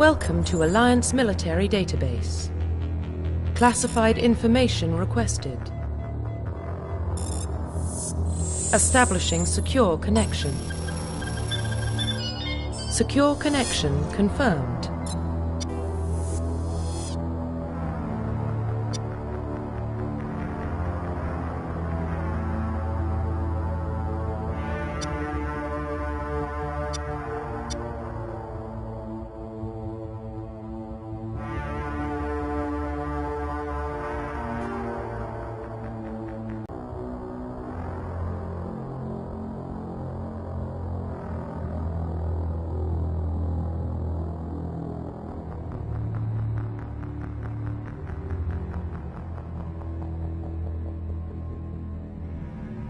Welcome to Alliance Military Database. Classified information requested. Establishing secure connection. Secure connection confirmed.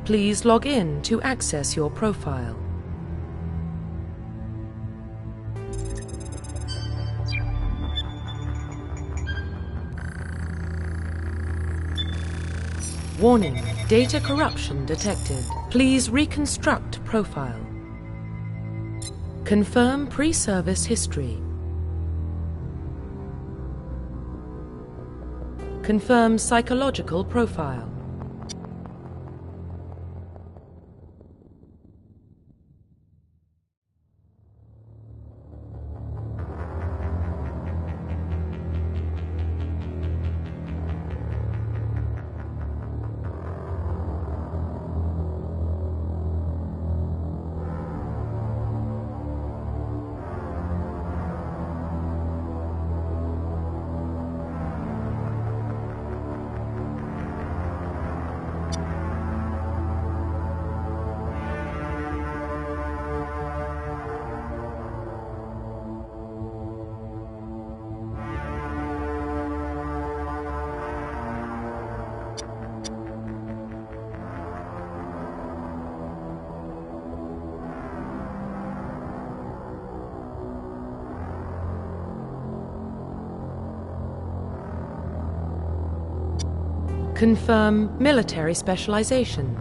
Please log in to access your profile. Warning, data corruption detected. Please reconstruct profile. Confirm pre-service history. Confirm psychological profile. Confirm military specialization.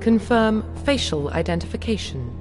Confirm facial identification.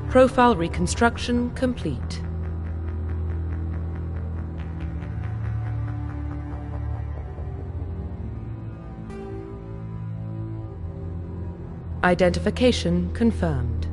Profile reconstruction complete. Identification confirmed.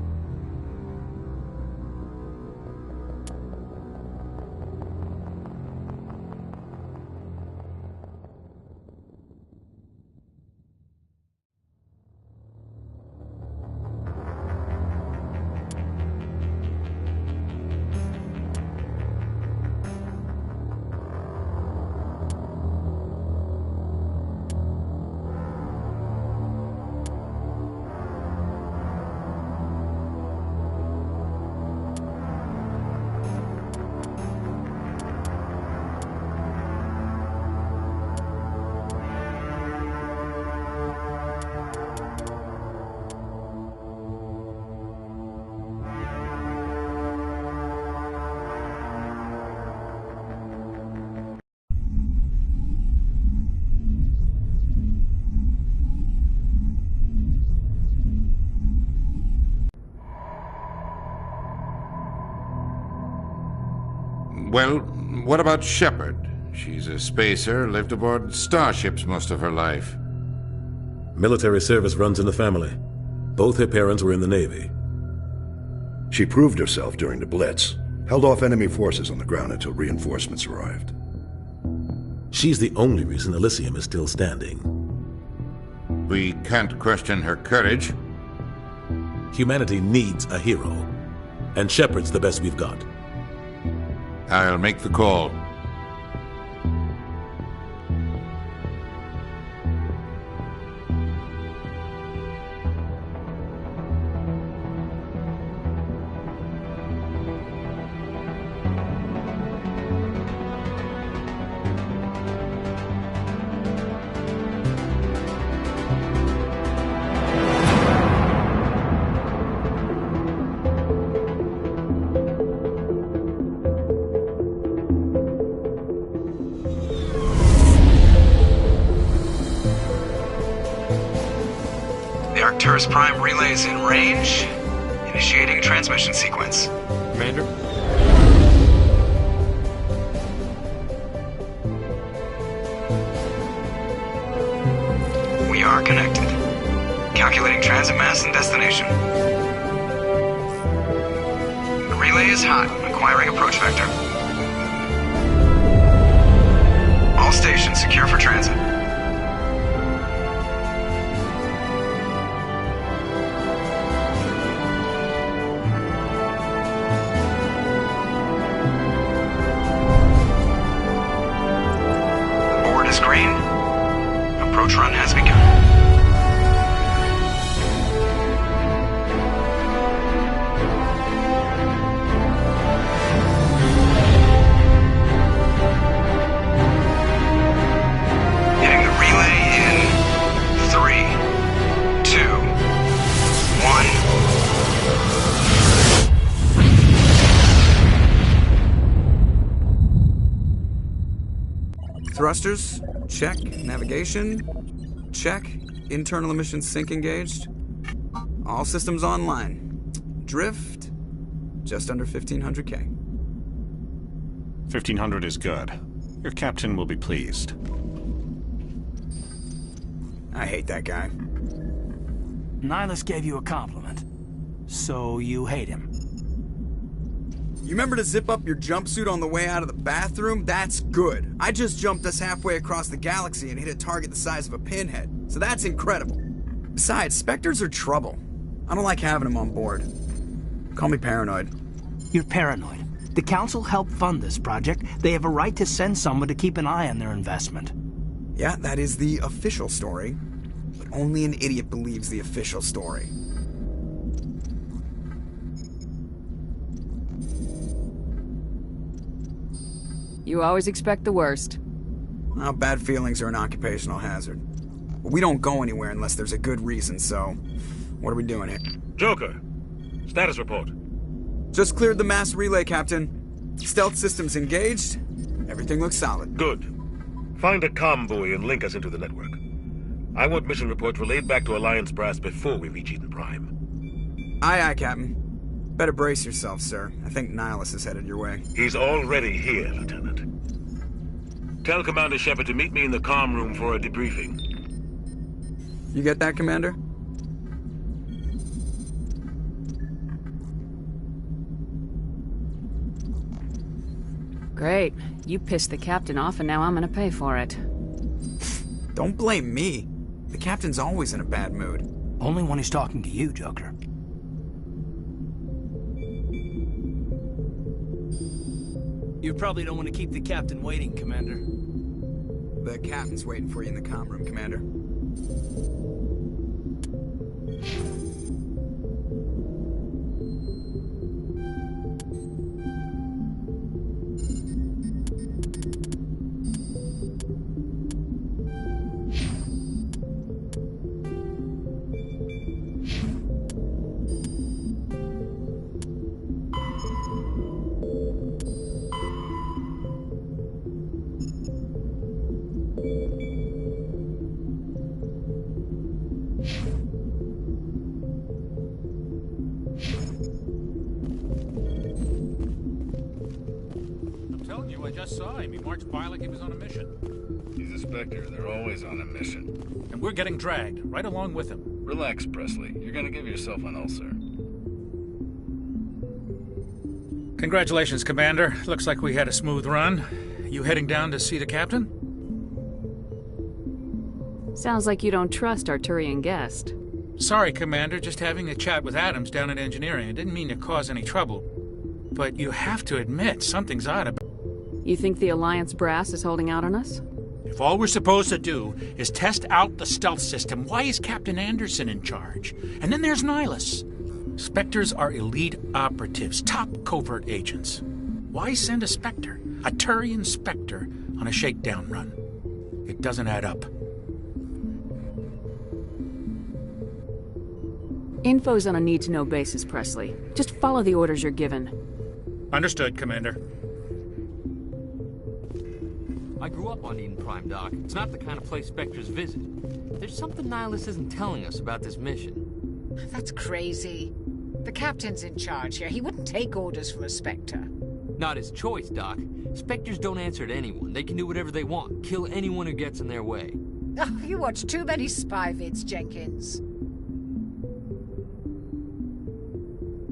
Well, what about Shepard? She's a spacer, lived aboard starships most of her life. Military service runs in the family. Both her parents were in the Navy. She proved herself during the Blitz, held off enemy forces on the ground until reinforcements arrived. She's the only reason Elysium is still standing. We can't question her courage. Humanity needs a hero, and Shepard's the best we've got. I'll make the call. Arcturus Prime relays in range. Initiating transmission sequence. Commander? We are connected. Calculating transit mass and destination. The relay is hot. Acquiring approach vector. All stations secure for transit. Green. Approach run has begun. Hitting the relay in 3, 2, 1. Thrusters. Check. Navigation. Check. Internal emissions sync engaged. All systems online. Drift. Just under 1,500K. 1,500 is good. Your captain will be pleased. I hate that guy. Nihilus gave you a compliment. So you hate him. You remember to zip up your jumpsuit on the way out of the bathroom? That's good. I just jumped us halfway across the galaxy and hit a target the size of a pinhead. So that's incredible. Besides, Spectres are trouble. I don't like having them on board. Call me paranoid. You're paranoid. The Council helped fund this project. They have a right to send someone to keep an eye on their investment. Yeah, that is the official story. But only an idiot believes the official story. You always expect the worst. Well, bad feelings are an occupational hazard. But we don't go anywhere unless there's a good reason, so... What are we doing here? Joker, status report. Just cleared the mass relay, Captain. Stealth systems engaged. Everything looks solid. Good. Find a comm buoy and link us into the network. I want mission reports relayed back to Alliance Brass before we reach Eden Prime. Aye, aye, Captain. Better brace yourself, sir. I think Nihilus is headed your way. He's already here, Lieutenant. Tell Commander Shepard to meet me in the comm room for a debriefing. You get that, Commander? Great. You pissed the captain off and now I'm gonna pay for it. Don't blame me. The captain's always in a bad mood. Only when he's talking to you, Joker. You probably don't want to keep the captain waiting, Commander. The captain's waiting for you in the comm room, Commander. I just saw him. He marched by like he was on a mission. He's a Spectre. They're always on a mission. And we're getting dragged, right along with him. Relax, Presley. You're gonna give yourself an ulcer. Congratulations, Commander. Looks like we had a smooth run. You heading down to see the captain? Sounds like you don't trust our Turian guest. Sorry, Commander. Just having a chat with Adams down at engineering. I didn't mean to cause any trouble. But you have to admit, something's odd about... You think the Alliance brass is holding out on us? If all we're supposed to do is test out the stealth system, why is Captain Anderson in charge? And then there's Nihilus. Spectres are elite operatives, top covert agents. Why send a Spectre, a Turian Spectre, on a shakedown run? It doesn't add up. Info's on a need-to-know basis, Presley. Just follow the orders you're given. Understood, Commander. I grew up on Eden Prime, Doc. It's not the kind of place Spectres visit. There's something Nihilus isn't telling us about this mission. That's crazy. The captain's in charge here. He wouldn't take orders from a Spectre. Not his choice, Doc. Spectres don't answer to anyone. They can do whatever they want, kill anyone who gets in their way. Oh, you watch too many spy vids, Jenkins.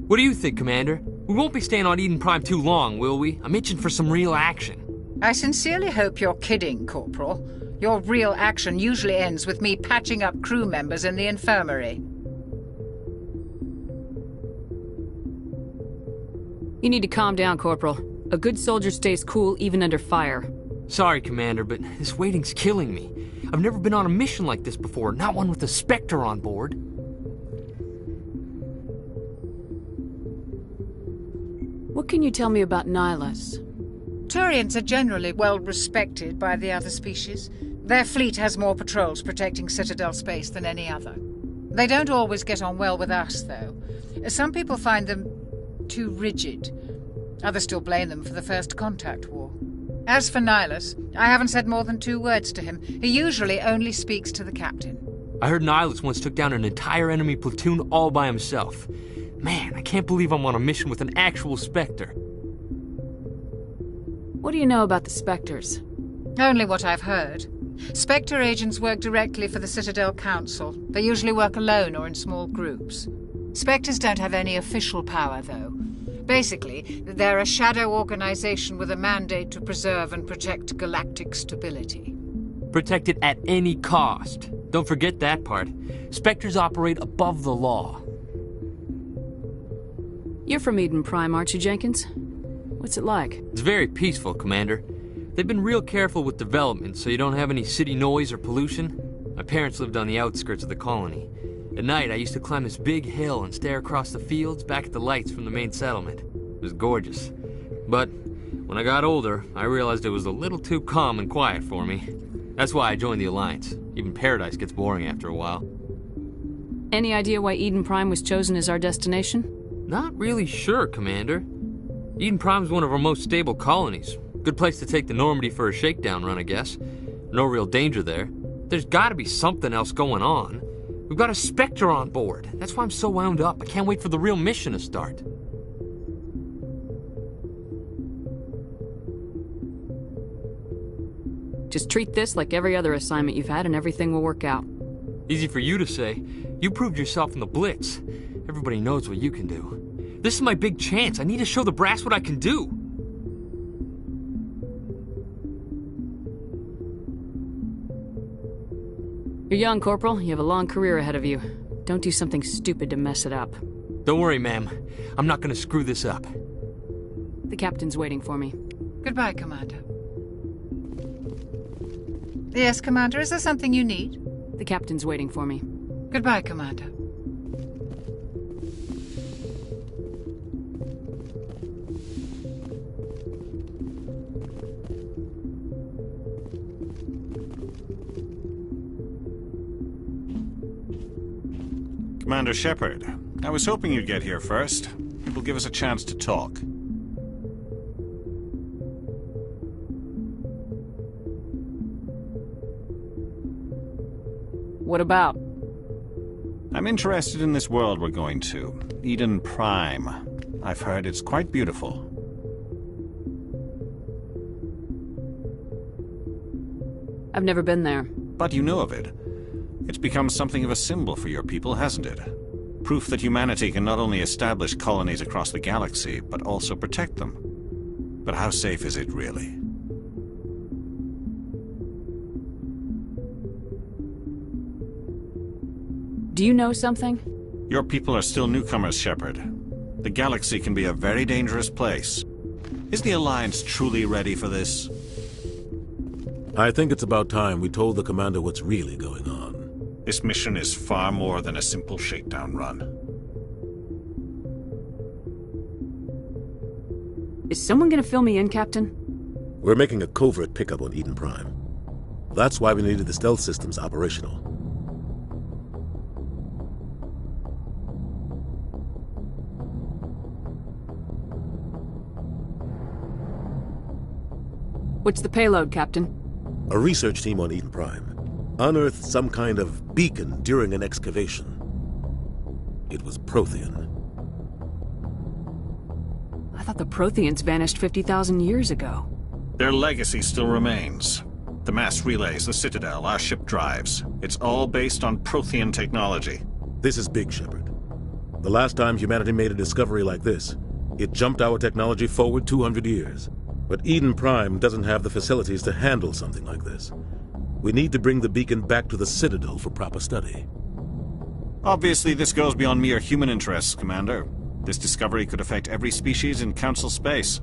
What do you think, Commander? We won't be staying on Eden Prime too long, will we? I'm itching for some real action. I sincerely hope you're kidding, Corporal. Your real action usually ends with me patching up crew members in the infirmary. You need to calm down, Corporal. A good soldier stays cool even under fire. Sorry, Commander, but this waiting's killing me. I've never been on a mission like this before, not one with a Spectre on board. What can you tell me about Nihilus? Turians are generally well respected by the other species. Their fleet has more patrols protecting Citadel space than any other. They don't always get on well with us, though. Some people find them too rigid. Others still blame them for the First Contact War. As for Nihilus, I haven't said more than 2 words to him. He usually only speaks to the captain. I heard Nihilus once took down an entire enemy platoon all by himself. Man, I can't believe I'm on a mission with an actual Spectre. What do you know about the Spectres? Only what I've heard. Spectre agents work directly for the Citadel Council. They usually work alone or in small groups. Spectres don't have any official power, though. Basically, they're a shadow organization with a mandate to preserve and protect galactic stability. Protect it at any cost. Don't forget that part. Spectres operate above the law. You're from Eden Prime, aren't you, Jenkins? What's it like? It's very peaceful, Commander. They've been real careful with development, so you don't have any city noise or pollution. My parents lived on the outskirts of the colony. At night, I used to climb this big hill and stare across the fields back at the lights from the main settlement. It was gorgeous. But when I got older, I realized it was a little too calm and quiet for me. That's why I joined the Alliance. Even Paradise gets boring after a while. Any idea why Eden Prime was chosen as our destination? Not really sure, Commander. Eden Prime's one of our most stable colonies. Good place to take the Normandy for a shakedown run, I guess. No real danger there. There's gotta be something else going on. We've got a Spectre on board. That's why I'm so wound up. I can't wait for the real mission to start. Just treat this like every other assignment you've had and everything will work out. Easy for you to say. You proved yourself in the Blitz. Everybody knows what you can do. This is my big chance. I need to show the brass what I can do. You're young, Corporal. You have a long career ahead of you. Don't do something stupid to mess it up. Don't worry, ma'am. I'm not gonna screw this up. The captain's waiting for me. Goodbye, Commander. Yes, Commander, is there something you need? The captain's waiting for me. Goodbye, Commander. Commander Shepard, I was hoping you'd get here first. It will give us a chance to talk. What about? I'm interested in this world we're going to, Eden Prime. I've heard it's quite beautiful. I've never been there. But you know of it. It's become something of a symbol for your people, hasn't it? Proof that humanity can not only establish colonies across the galaxy, but also protect them. But how safe is it, really? Do you know something? Your people are still newcomers, Shepard. The galaxy can be a very dangerous place. Is the Alliance truly ready for this? I think it's about time we told the Commander what's really going on. This mission is far more than a simple shakedown run. Is someone gonna fill me in, Captain? We're making a covert pickup on Eden Prime. That's why we needed the stealth systems operational. What's the payload, Captain? A research team on Eden Prime unearthed some kind of beacon during an excavation. It was Prothean. I thought the Protheans vanished 50,000 years ago. Their legacy still remains. The mass relays, the Citadel, our ship drives. It's all based on Prothean technology. This is big, Shepard. The last time humanity made a discovery like this, it jumped our technology forward 200 years. But Eden Prime doesn't have the facilities to handle something like this. We need to bring the beacon back to the Citadel for proper study. Obviously, this goes beyond mere human interests, Commander. This discovery could affect every species in Council space.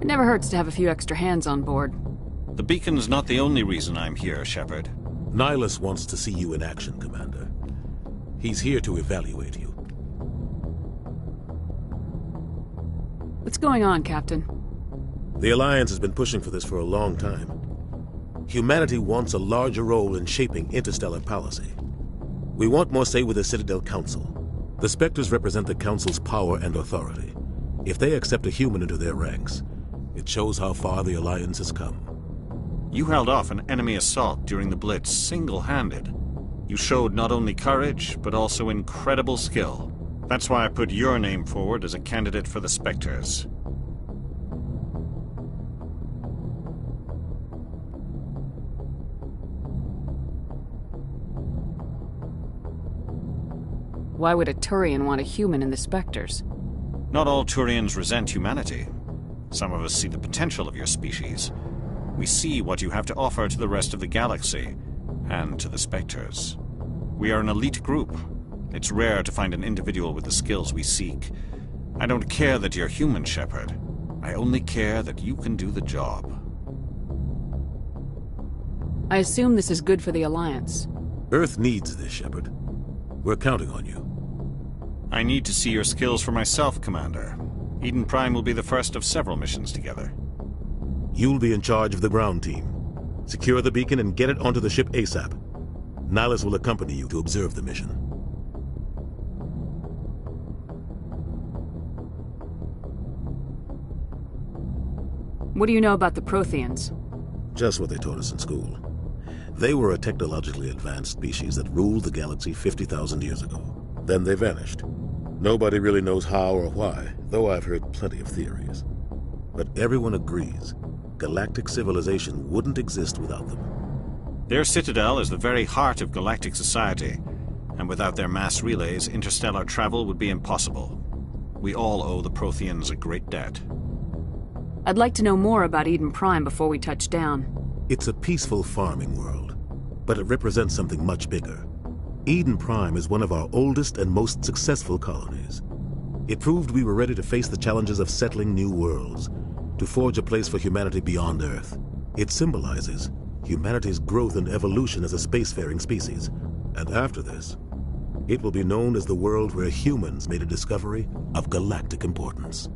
It never hurts to have a few extra hands on board. The beacon's not the only reason I'm here, Shepard. Nihilus wants to see you in action, Commander. He's here to evaluate you. What's going on, Captain? The Alliance has been pushing for this for a long time. Humanity wants a larger role in shaping interstellar policy. We want more say with the Citadel Council. The Spectres represent the Council's power and authority. If they accept a human into their ranks, it shows how far the Alliance has come. You held off an enemy assault during the Blitz single-handed. You showed not only courage, but also incredible skill. That's why I put your name forward as a candidate for the Spectres. Why would a Turian want a human in the Spectres? Not all Turians resent humanity. Some of us see the potential of your species. We see what you have to offer to the rest of the galaxy, and to the Spectres. We are an elite group. It's rare to find an individual with the skills we seek. I don't care that you're human, Shepard. I only care that you can do the job. I assume this is good for the Alliance. Earth needs this, Shepard. We're counting on you. I need to see your skills for myself, Commander. Eden Prime will be the first of several missions together. You'll be in charge of the ground team. Secure the beacon and get it onto the ship ASAP. Nihilus will accompany you to observe the mission. What do you know about the Protheans? Just what they taught us in school. They were a technologically advanced species that ruled the galaxy 50,000 years ago. Then they vanished. Nobody really knows how or why, though I've heard plenty of theories. But everyone agrees galactic civilization wouldn't exist without them. Their citadel is the very heart of galactic society, and without their mass relays, interstellar travel would be impossible. We all owe the Protheans a great debt. I'd like to know more about Eden Prime before we touch down. It's a peaceful farming world, but it represents something much bigger. Eden Prime is one of our oldest and most successful colonies. It proved we were ready to face the challenges of settling new worlds, to forge a place for humanity beyond Earth. It symbolizes humanity's growth and evolution as a spacefaring species. And after this, it will be known as the world where humans made a discovery of galactic importance.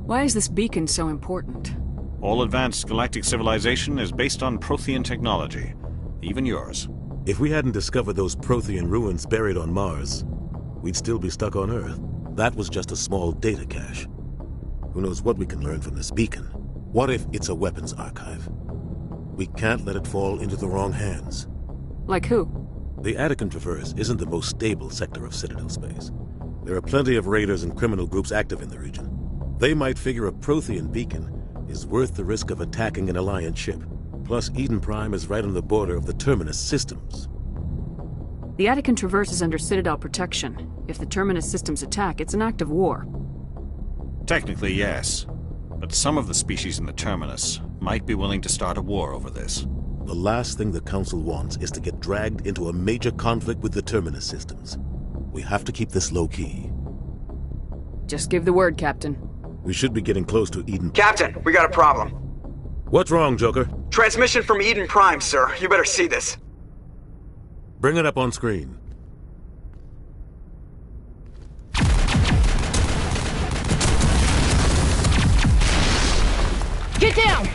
Why is this beacon so important? All advanced galactic civilization is based on Prothean technology, even yours. If we hadn't discovered those Prothean ruins buried on Mars, we'd still be stuck on Earth. That was just a small data cache. Who knows what we can learn from this beacon? What if it's a weapons archive? We can't let it fall into the wrong hands. Like who? The Attican Traverse isn't the most stable sector of Citadel space. There are plenty of raiders and criminal groups active in the region. They might figure a Prothean beacon is worth the risk of attacking an Alliance ship. Plus, Eden Prime is right on the border of the Terminus systems. The Attican Traverse is under Citadel protection. If the Terminus systems attack, it's an act of war. Technically, yes. But some of the species in the Terminus might be willing to start a war over this. The last thing the Council wants is to get dragged into a major conflict with the Terminus systems. We have to keep this low-key. Just give the word, Captain. We should be getting close to Eden... Captain, we got a problem. What's wrong, Joker? Transmission from Eden Prime, sir. You better see this. Bring it up on screen. Get down!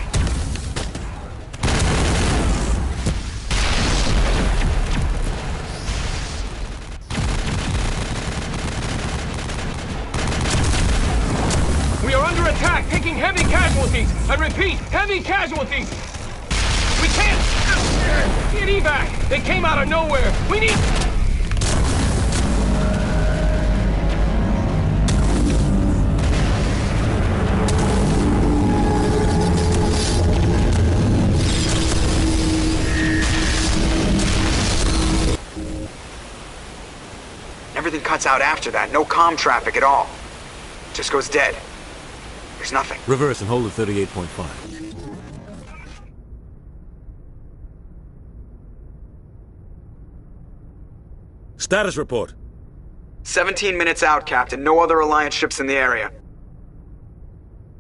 We are under attack, taking heavy casualties. I repeat, heavy casualties. We can't get evac. They came out of nowhere. We need... Everything cuts out after that. No comm traffic at all. Just goes dead. There's nothing. Reverse and hold at 38.5. Status report. 17 minutes out, Captain. No other Alliance ships in the area.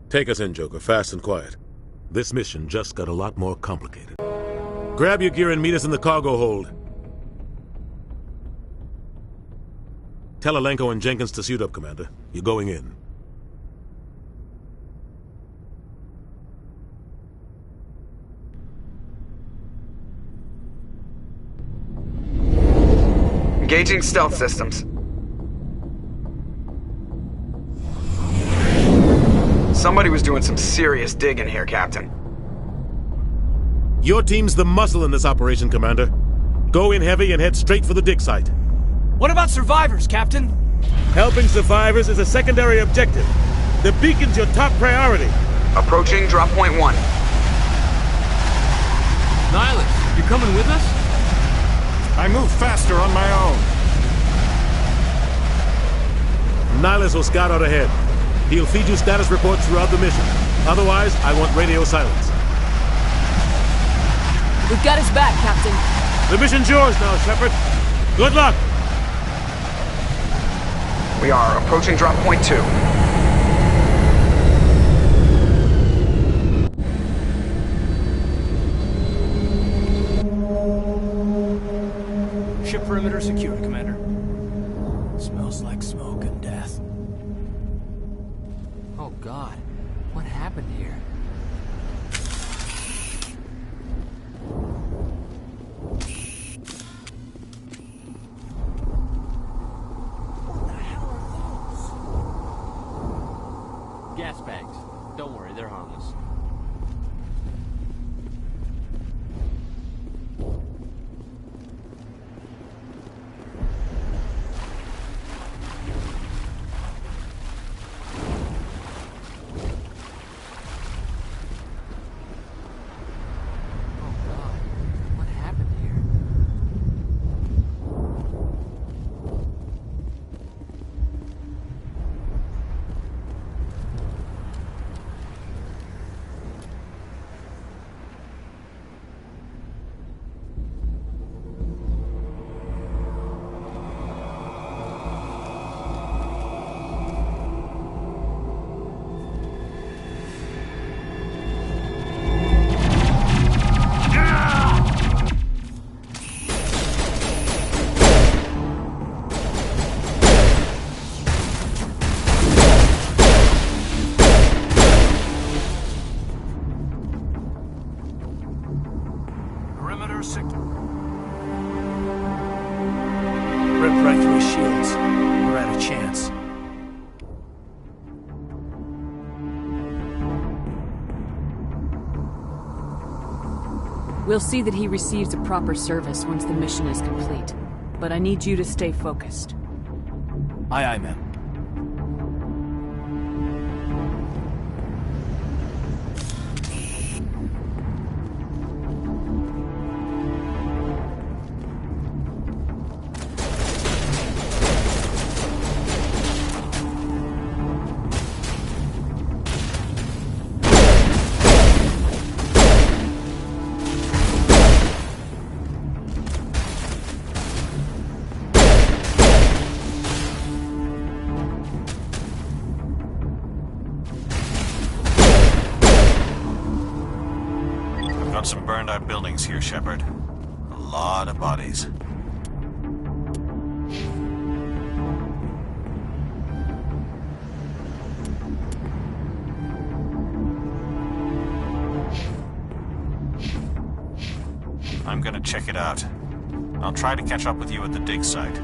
Take us in, Joker, fast and quiet. This mission just got a lot more complicated. Grab your gear and meet us in the cargo hold. Tell Alenko and Jenkins to suit up, Commander. You're going in. Engaging stealth systems. Somebody was doing some serious digging here, Captain. Your team's the muscle in this operation, Commander. Go in heavy and head straight for the dig site. What about survivors, Captain? Helping survivors is a secondary objective. The beacon's your top priority. Approaching drop point 1. Nihilus, you coming with us? I move faster on my own. Nihilus will scout out ahead. He'll feed you status reports throughout the mission. Otherwise, I want radio silence. We've got his back, Captain. The mission's yours now, Shepard. Good luck! We are approaching drop point 2. Ship perimeter secured, Commander. Smells like smoke and death. Oh God, what happened here? Gas bags. Don't Don't worry, they're harmless. We'll see that he receives a proper service once the mission is complete. But I need you to stay focused. Aye, aye, ma'am. Some burned-out buildings here, Shepard. A lot of bodies. I'm gonna check it out. I'll try to catch up with you at the dig site.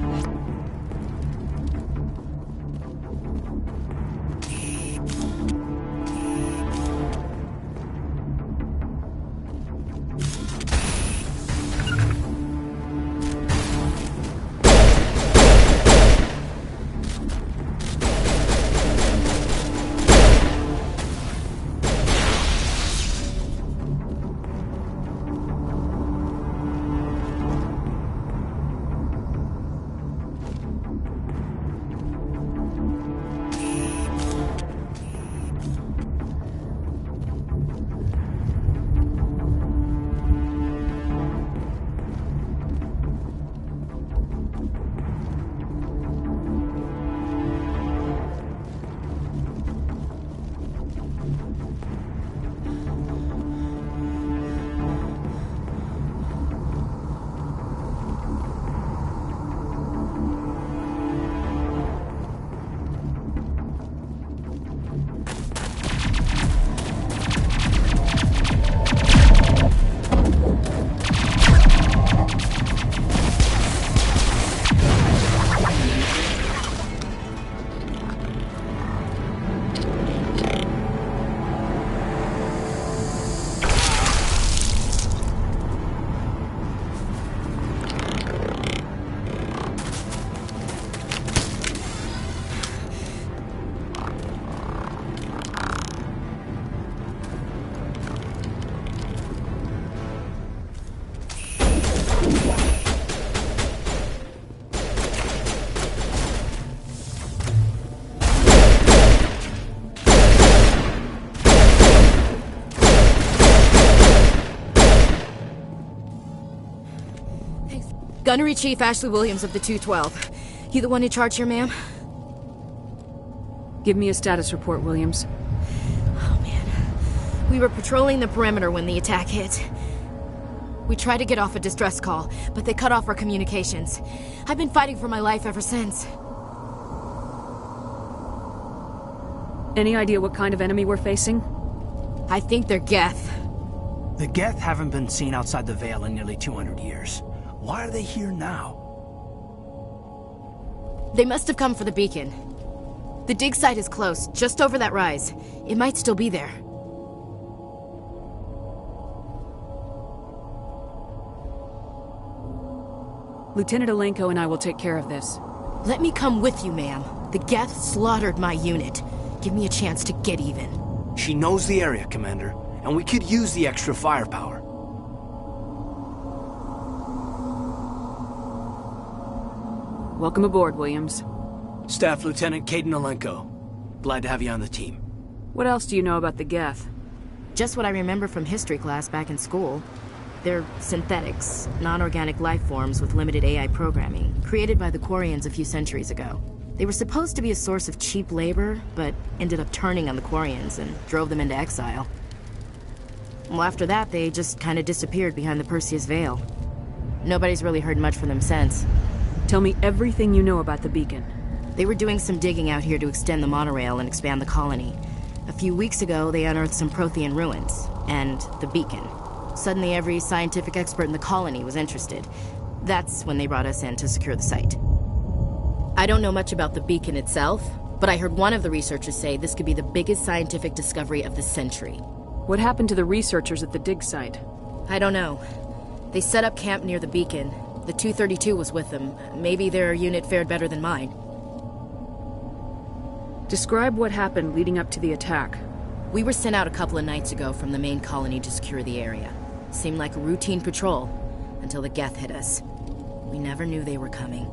Gunnery Chief Ashley Williams of the 212. You the one in charge here, ma'am? Give me a status report, Williams. Oh, man. We were patrolling the perimeter when the attack hit. We tried to get off a distress call, but they cut off our communications. I've been fighting for my life ever since. Any idea what kind of enemy we're facing? I think they're Geth. The Geth haven't been seen outside the Veil in nearly 200 years. Why are they here now? They must have come for the beacon. The dig site is close, just over that rise. It might still be there. Lieutenant Alenko and I will take care of this. Let me come with you, ma'am. The Geth slaughtered my unit. Give me a chance to get even. She knows the area, Commander, and we could use the extra firepower. Welcome aboard, Williams. Staff Lieutenant Caden Alenko. Glad to have you on the team. What else do you know about the Geth? Just what I remember from history class back in school. They're synthetics, non-organic life forms with limited AI programming, created by the Quarians a few centuries ago. They were supposed to be a source of cheap labor, but ended up turning on the Quarians and drove them into exile. Well, after that, they just kind of disappeared behind the Perseus Veil. Nobody's really heard much from them since. Tell me everything you know about the beacon. They were doing some digging out here to extend the monorail and expand the colony. A few weeks ago, they unearthed some Prothean ruins, and the beacon. Suddenly, every scientific expert in the colony was interested. That's when they brought us in to secure the site. I don't know much about the beacon itself, but I heard one of the researchers say this could be the biggest scientific discovery of the century. What happened to the researchers at the dig site? I don't know. They set up camp near the beacon. The 232 was with them. Maybe their unit fared better than mine. Describe what happened leading up to the attack. We were sent out a couple of nights ago from the main colony to secure the area. Seemed like a routine patrol, until the Geth hit us. We never knew they were coming.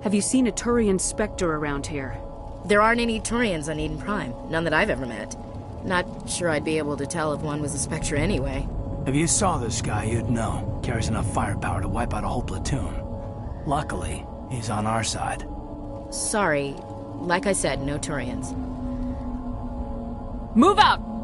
Have you seen a Turian Spectre around here? There aren't any Turians on Eden Prime. None that I've ever met. Not sure I'd be able to tell if one was a Spectre anyway. If you saw this guy, you'd know. Carries enough firepower to wipe out a whole platoon. Luckily, he's on our side. Sorry. Like I said, no Turians. Move out!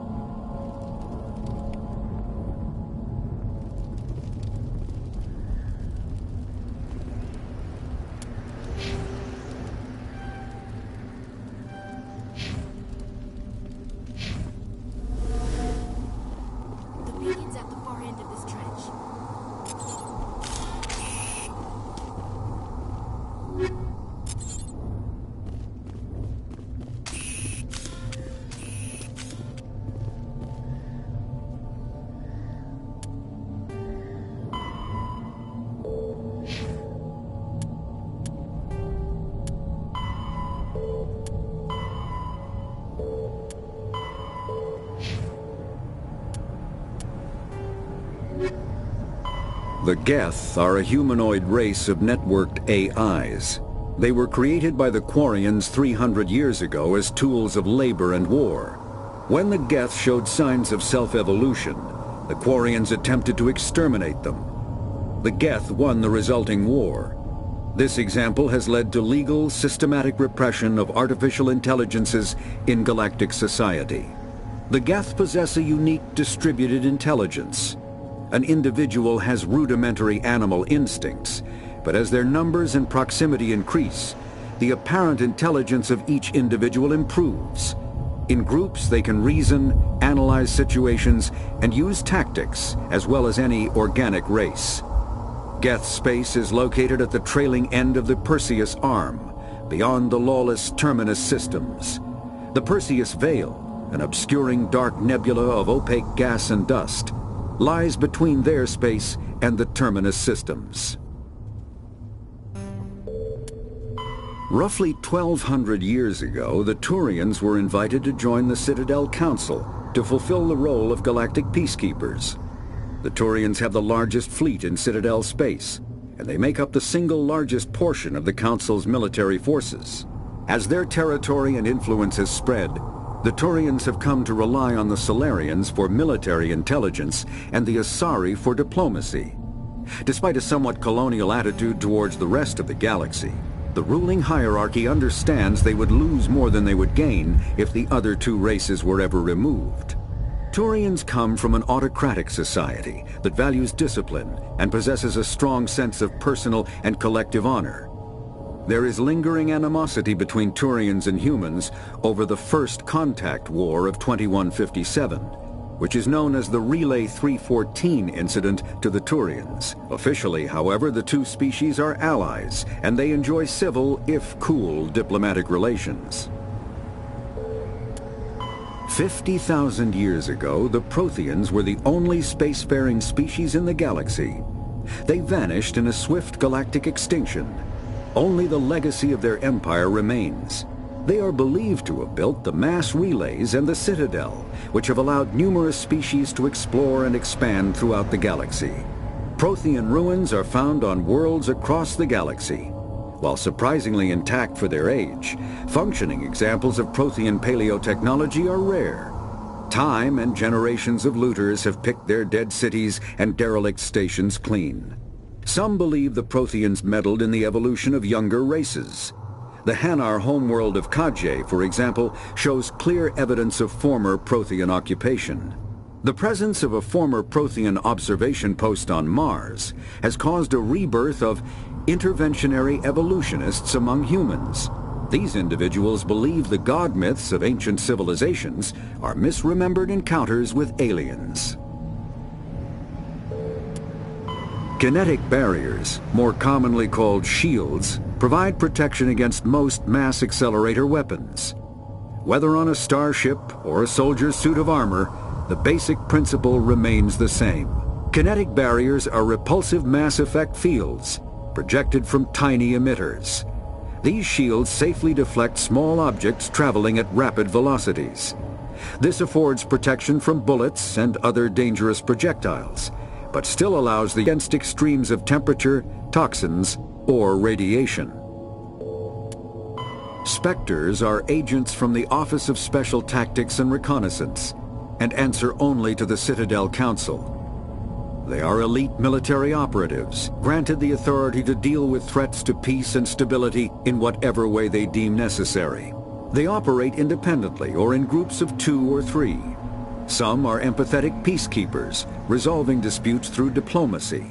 The Geth are a humanoid race of networked AIs. They were created by the Quarians 300 years ago as tools of labor and war. When the Geth showed signs of self-evolution, the Quarians attempted to exterminate them. The Geth won the resulting war. This example has led to legal, systematic repression of artificial intelligences in galactic society. The Geth possess a unique distributed intelligence. An individual has rudimentary animal instincts, but as their numbers and proximity increase, the apparent intelligence of each individual improves. In groups, they can reason, analyze situations, and use tactics, as well as any organic race. Geth space is located at the trailing end of the Perseus arm, beyond the lawless Terminus systems. The Perseus Veil, an obscuring dark nebula of opaque gas and dust, lies between their space and the Terminus systems. Roughly 1,200 years ago, the Turians were invited to join the Citadel Council to fulfill the role of galactic peacekeepers. The Turians have the largest fleet in Citadel space, and they make up the single largest portion of the Council's military forces. As their territory and influence has spread, the Turians have come to rely on the Solarians for military intelligence and the Asari for diplomacy. Despite a somewhat colonial attitude towards the rest of the galaxy, the ruling hierarchy understands they would lose more than they would gain if the other two races were ever removed. Turians come from an autocratic society that values discipline and possesses a strong sense of personal and collective honor. There is lingering animosity between Turians and humans over the First Contact War of 2157. which is known as the Relay 314 incident to the Turians. Officially, however, the two species are allies, and they enjoy civil, if cool, diplomatic relations. 50,000 years ago, the Protheans were the only spacefaring species in the galaxy. They vanished in a swift galactic extinction. Only the legacy of their empire remains. They are believed to have built the mass relays and the Citadel, which have allowed numerous species to explore and expand throughout the galaxy. Prothean ruins are found on worlds across the galaxy. While surprisingly intact for their age, functioning examples of Prothean paleotechnology are rare. Time and generations of looters have picked their dead cities and derelict stations clean. Some believe the Protheans meddled in the evolution of younger races. The Hanar homeworld of Kajay, for example, shows clear evidence of former Prothean occupation. The presence of a former Prothean observation post on Mars has caused a rebirth of interventionary evolutionists among humans. These individuals believe the god myths of ancient civilizations are misremembered encounters with aliens. Kinetic barriers, more commonly called shields, provide protection against most mass accelerator weapons. Whether on a starship or a soldier's suit of armor, the basic principle remains the same. Kinetic barriers are repulsive mass effect fields, projected from tiny emitters. These shields safely deflect small objects traveling at rapid velocities. This affords protection from bullets and other dangerous projectiles, but still allows against extremes of temperature, toxins, or radiation. Spectres are agents from the Office of Special Tactics and Reconnaissance, and answer only to the Citadel Council. They are elite military operatives, granted the authority to deal with threats to peace and stability in whatever way they deem necessary. They operate independently or in groups of 2 or 3. Some are empathetic peacekeepers, resolving disputes through diplomacy.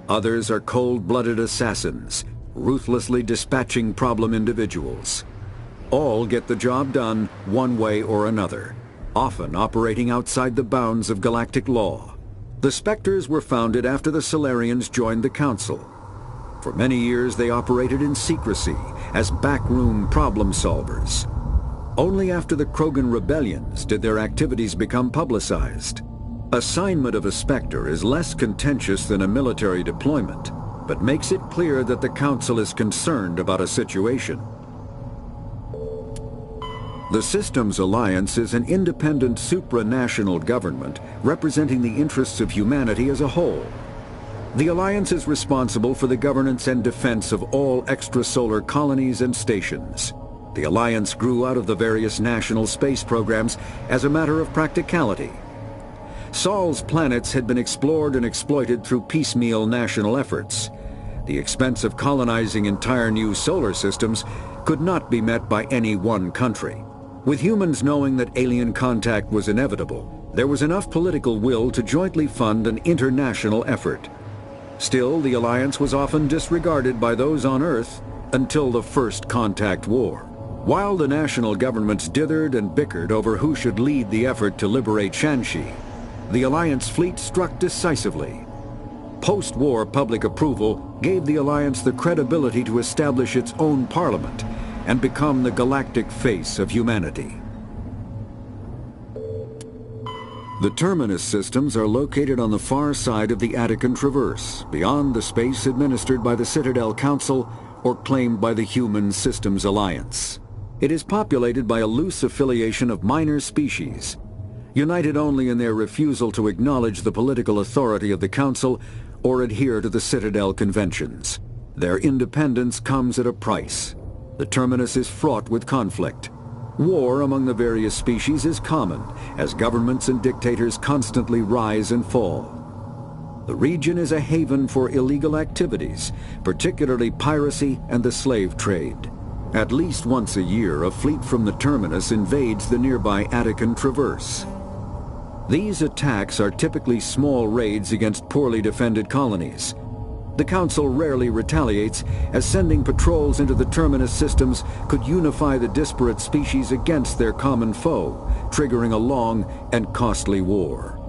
Others are cold-blooded assassins, ruthlessly dispatching problem individuals. All get the job done one way or another, often operating outside the bounds of galactic law. The Spectres were founded after the Solarians joined the Council. For many years they operated in secrecy as backroom problem solvers. Only after the Krogan rebellions did their activities become publicized. Assignment of a Spectre is less contentious than a military deployment, but makes it clear that the Council is concerned about a situation. The Systems Alliance is an independent supranational government representing the interests of humanity as a whole. The Alliance is responsible for the governance and defense of all extrasolar colonies and stations. The Alliance grew out of the various national space programs as a matter of practicality. Sol's planets had been explored and exploited through piecemeal national efforts. The expense of colonizing entire new solar systems could not be met by any one country. With humans knowing that alien contact was inevitable, there was enough political will to jointly fund an international effort. Still, the Alliance was often disregarded by those on Earth until the First Contact War. While the national governments dithered and bickered over who should lead the effort to liberate Shanxi, the Alliance fleet struck decisively. Post-war public approval gave the Alliance the credibility to establish its own parliament and become the galactic face of humanity. The Terminus systems are located on the far side of the Attican Traverse, beyond the space administered by the Citadel Council or claimed by the Human Systems Alliance. It is populated by a loose affiliation of minor species, united only in their refusal to acknowledge the political authority of the Council or adhere to the Citadel Conventions. Their independence comes at a price. The Terminus is fraught with conflict. War among the various species is common, as governments and dictators constantly rise and fall. The region is a haven for illegal activities, particularly piracy and the slave trade. At least once a year, a fleet from the Terminus invades the nearby Attican Traverse. These attacks are typically small raids against poorly defended colonies. The Council rarely retaliates, as sending patrols into the Terminus systems could unify the disparate species against their common foe, triggering a long and costly war.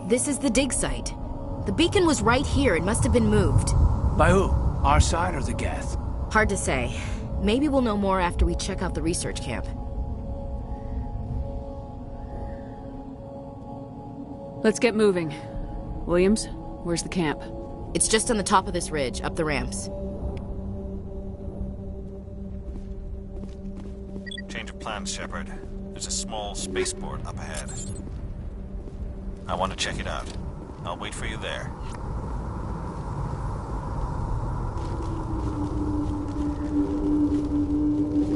This is the dig site. The beacon was right here. It must have been moved. By who? Our side or the Geth? Hard to say. Maybe we'll know more after we check out the research camp. Let's get moving. Williams, where's the camp? It's just on the top of this ridge, up the ramps. Change of plans, Shepard. There's a small spaceport up ahead. I want to check it out. I'll wait for you there.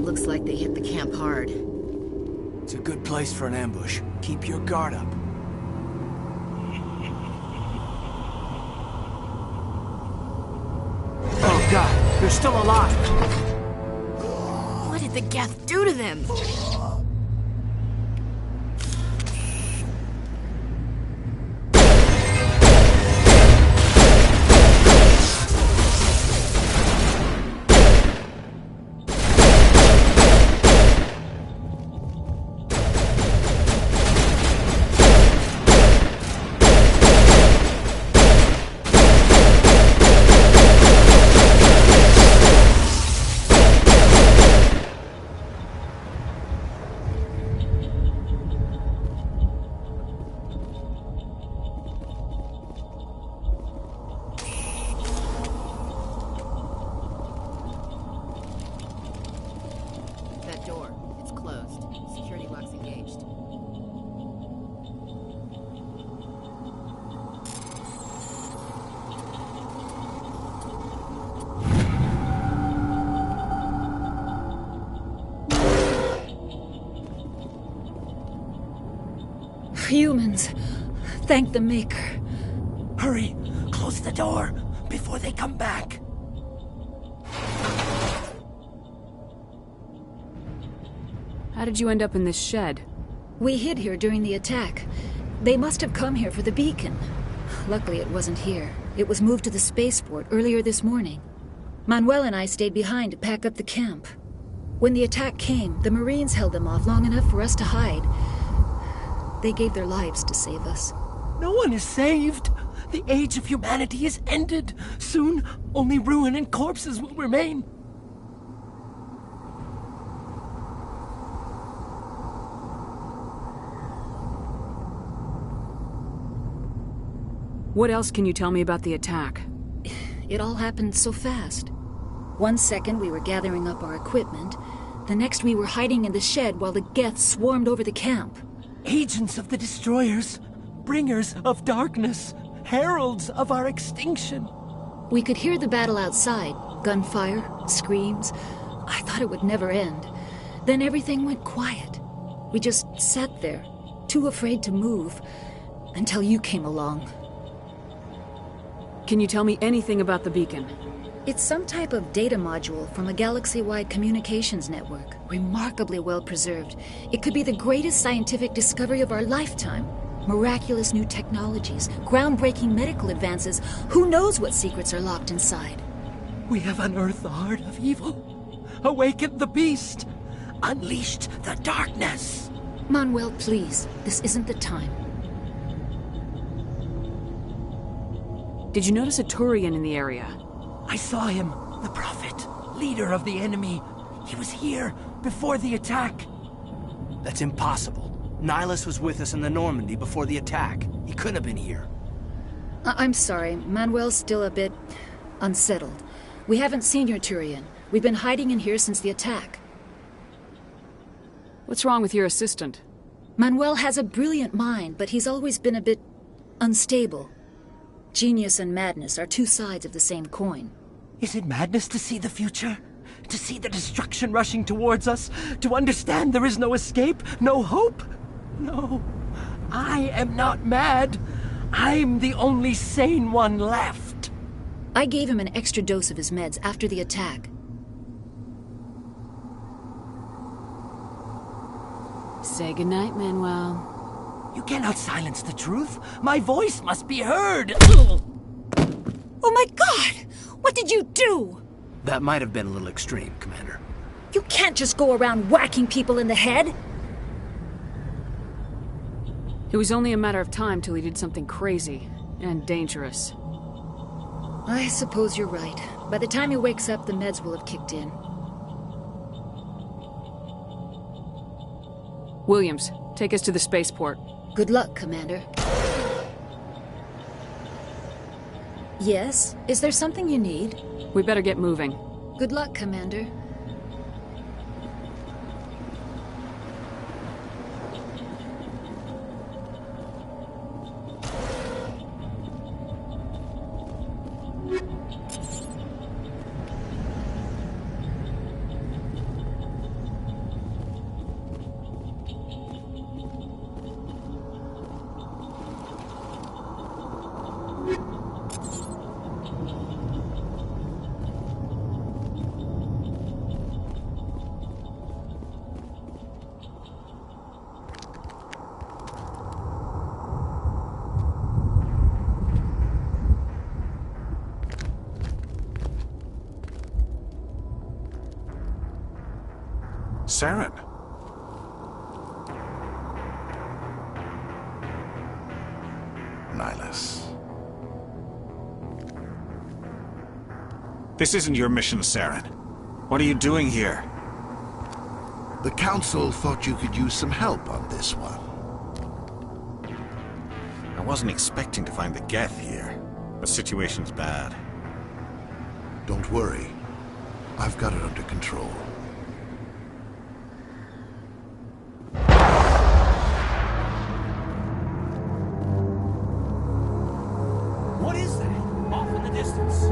Looks like they hit the camp hard. It's a good place for an ambush. Keep your guard up. Oh God, they're still alive! What did the Geth do to them? Humans. Thank the Maker. Hurry! Close the door before they come back. How did you end up in this shed? We hid here during the attack. They must have come here for the beacon. Luckily it wasn't here. It was moved to the spaceport earlier this morning. Manuel and I stayed behind to pack up the camp. When the attack came, the Marines held them off long enough for us to hide. They gave their lives to save us. No one is saved. The age of humanity is ended. Soon, only ruin and corpses will remain. What else can you tell me about the attack? It all happened so fast. 1 second we were gathering up our equipment. The next we were hiding in the shed while the Geth swarmed over the camp. Agents of the Destroyers, bringers of darkness, heralds of our extinction. We could hear the battle outside. Gunfire, screams. I thought it would never end. Then everything went quiet. We just sat there, too afraid to move, until you came along. Can you tell me anything about the beacon? It's some type of data module from a galaxy-wide communications network, remarkably well preserved. It could be the greatest scientific discovery of our lifetime. Miraculous new technologies, groundbreaking medical advances. Who knows what secrets are locked inside? We have unearthed the heart of evil, awakened the beast, unleashed the darkness. Manuel, please, this isn't the time. Did you notice a Turian in the area? I saw him, the Prophet, leader of the enemy. He was here before the attack. That's impossible. Nihilus was with us in the Normandy before the attack. He couldn't have been here. I'm sorry, Manuel's still a bit unsettled. We haven't seen your Turian. We've been hiding in here since the attack. What's wrong with your assistant? Manuel has a brilliant mind, but he's always been a bit unstable. Genius and madness are two sides of the same coin. Is it madness to see the future? To see the destruction rushing towards us? To understand there is no escape? No hope? No. I am not mad. I'm the only sane one left. I gave him an extra dose of his meds after the attack. Say goodnight, Manuel. You cannot silence the truth. My voice must be heard. Oh my God! What did you do? That might have been a little extreme, Commander. You can't just go around whacking people in the head. It was only a matter of time till he did something crazy and dangerous. I suppose you're right. By the time he wakes up, the meds will have kicked in. Williams, take us to the spaceport. Good luck, Commander. Yes? Is there something you need? We better get moving. Good luck, Commander. Saren. Nihilus. This isn't your mission, Saren. What are you doing here? The Council thought you could use some help on this one. I wasn't expecting to find the Geth here. The situation's bad. Don't worry. I've got it under control. What is that? Off in the distance.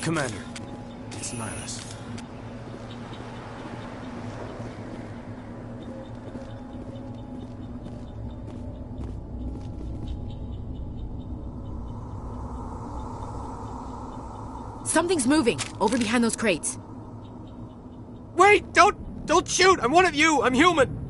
Commander, it's Nihilus. Something's moving, over behind those crates. Wait! Don't shoot! I'm one of you! I'm human!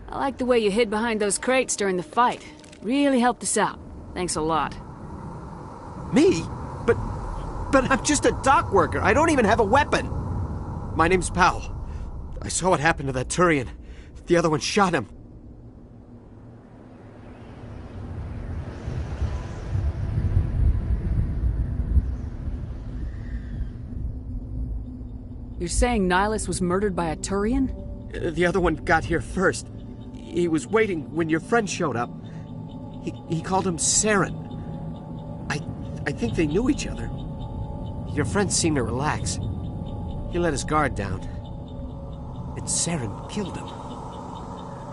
I like the way you hid behind those crates during the fight. Really helped us out. Thanks a lot. Me? But I'm just a dock worker. I don't even have a weapon. My name's Powell. I saw what happened to that Turian. The other one shot him. You're saying Nihilus was murdered by a Turian? The other one got here first. He was waiting when your friend showed up. He called him Saren. I think they knew each other. Your friend seemed to relax. He let his guard down. And Saren killed him.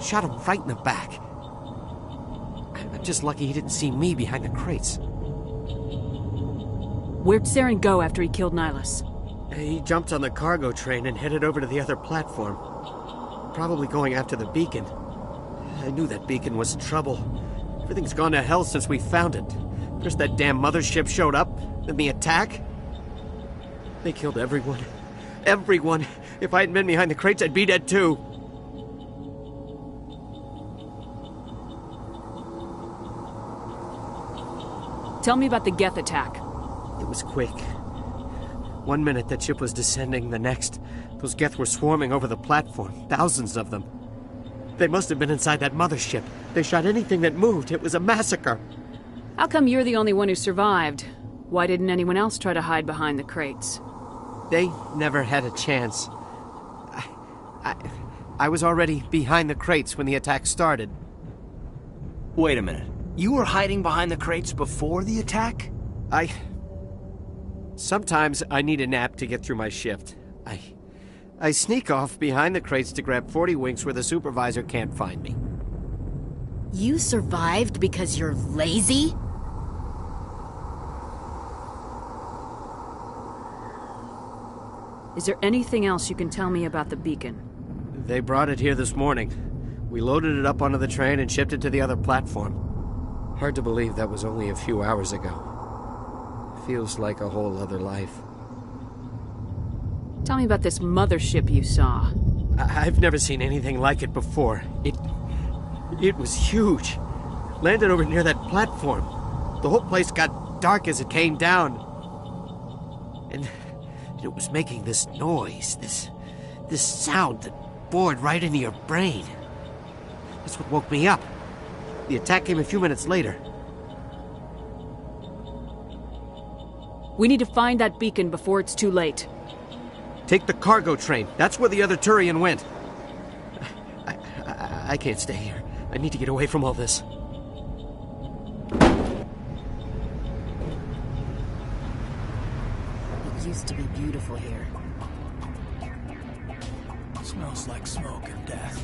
Shot him right in the back. I'm just lucky he didn't see me behind the crates. Where'd Saren go after he killed Nihilus? He jumped on the cargo train and headed over to the other platform. Probably going after the beacon. I knew that beacon was in trouble. Everything's gone to hell since we found it. First that damn mothership showed up, then the attack. They killed everyone. Everyone! If I hadn't been behind the crates, I'd be dead too. Tell me about the Geth attack. It was quick. 1 minute that ship was descending, the next, those Geth were swarming over the platform. Thousands of them. They must have been inside that mothership. They shot anything that moved. It was a massacre. How come you're the only one who survived? Why didn't anyone else try to hide behind the crates? They never had a chance. I was already behind the crates when the attack started. Wait a minute. You were hiding behind the crates before the attack? Sometimes I need a nap to get through my shift. I sneak off behind the crates to grab 40 winks where the supervisor can't find me. You survived because you're lazy? Is there anything else you can tell me about the beacon? They brought it here this morning. We loaded it up onto the train and shipped it to the other platform. Hard to believe that was only a few hours ago. Feels like a whole other life. Tell me about this mothership you saw. I've never seen anything like it before. It was huge. Landed over near that platform. The whole place got dark as it came down. And it was making this noise, this sound that bored right into your brain. That's what woke me up. The attack came a few minutes later. We need to find that beacon before it's too late. Take the cargo train. That's where the other Turian went. I can't stay here. I need to get away from all this. It used to be beautiful here. Smells like smoke and death.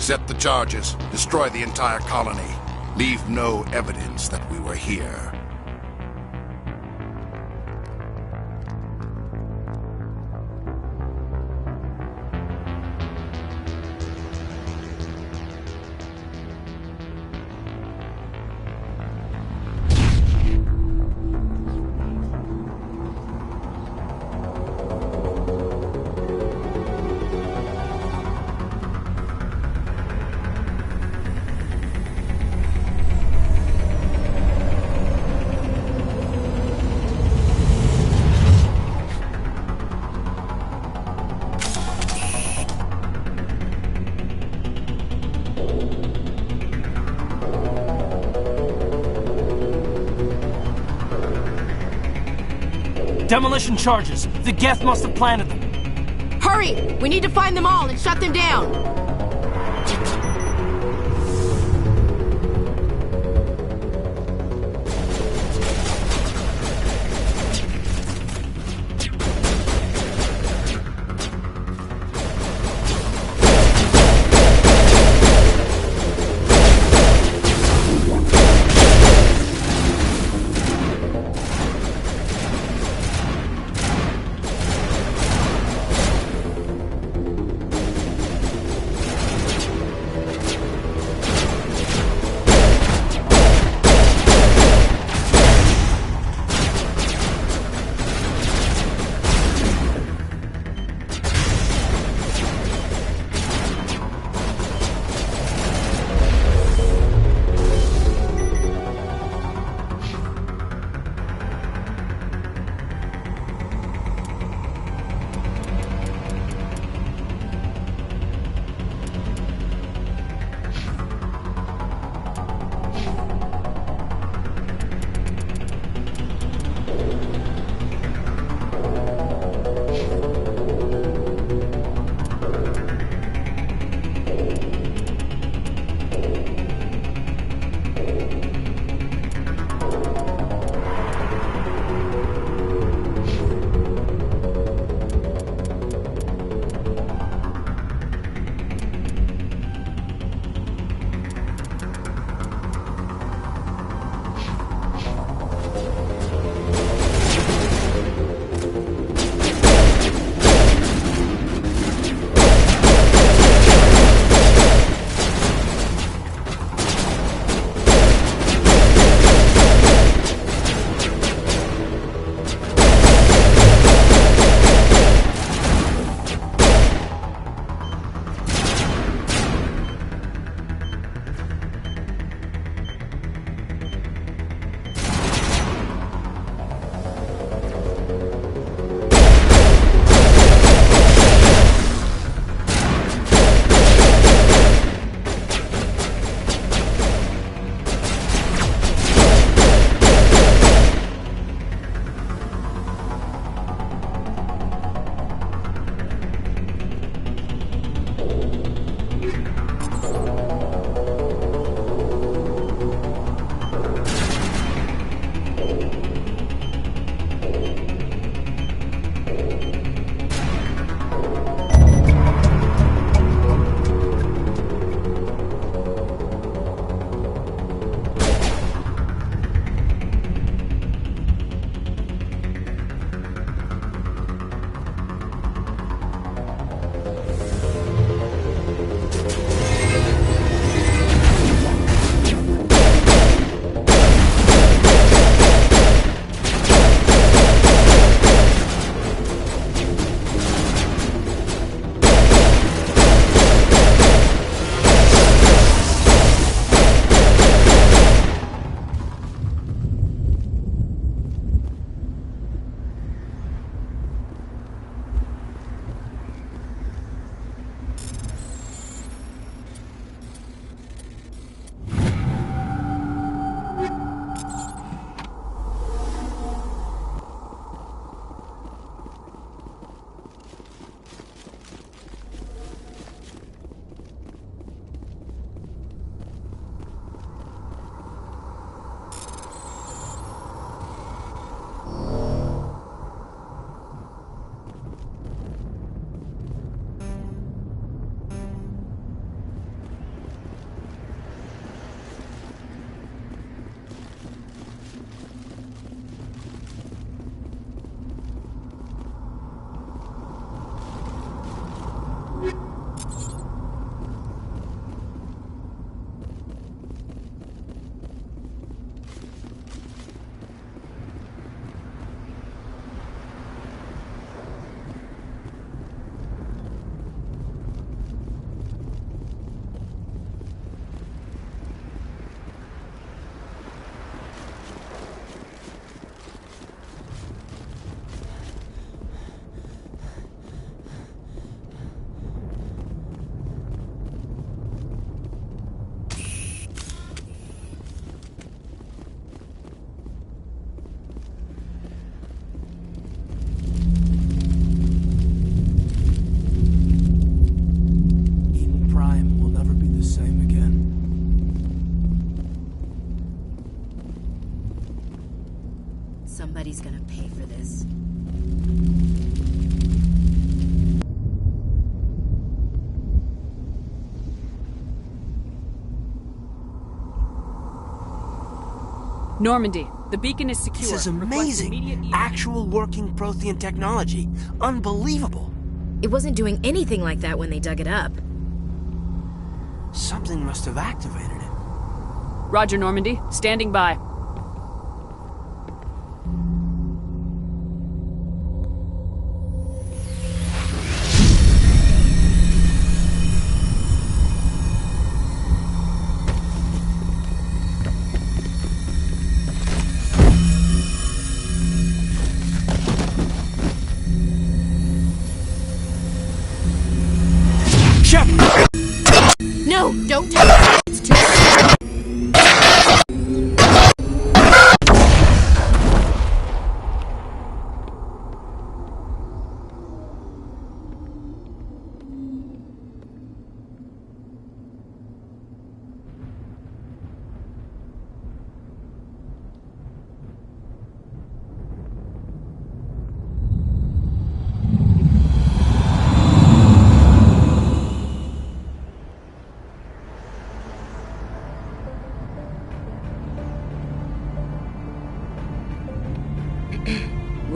Set the charges. Destroy the entire colony. Leave no evidence that we were here. Demolition charges. The Geth must have planted them. Hurry! We need to find them all and shut them down! Somebody's gonna pay for this. Normandy, the beacon is secure. This is Request immediate amazing. Actual working Prothean technology. Unbelievable. It wasn't doing anything like that when they dug it up. Something must have activated it. Roger, Normandy. Standing by. No, don't touch it. It's too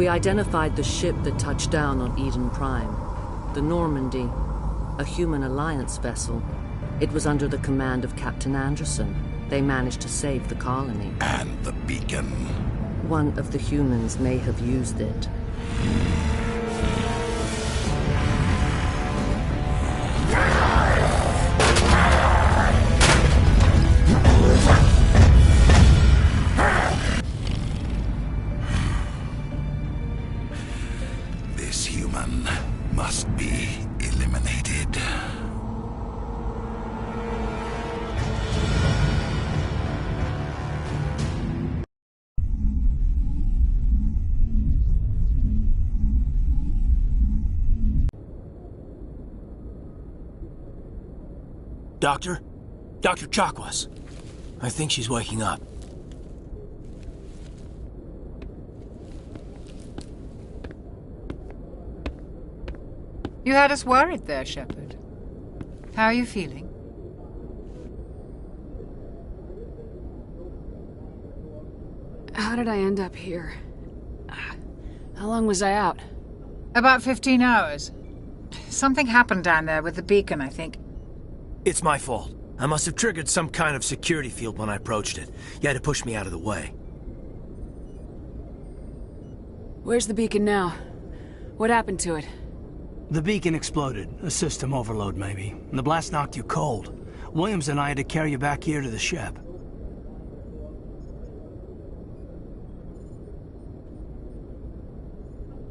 We identified the ship that touched down on Eden Prime. The Normandy, a human alliance vessel. It was under the command of Captain Anderson. They managed to save the colony. And the beacon. One of the humans may have used it. This human must be eliminated. Doctor? Dr. Chakwas. I think she's waking up. You had us worried there, Shepard. How are you feeling? How did I end up here? How long was I out? About 15 hours. Something happened down there with the beacon, I think. It's my fault. I must have triggered some kind of security field when I approached it. You had to push me out of the way. Where's the beacon now? What happened to it? The beacon exploded. A system overload, maybe. And the blast knocked you cold. Williams and I had to carry you back here to the ship.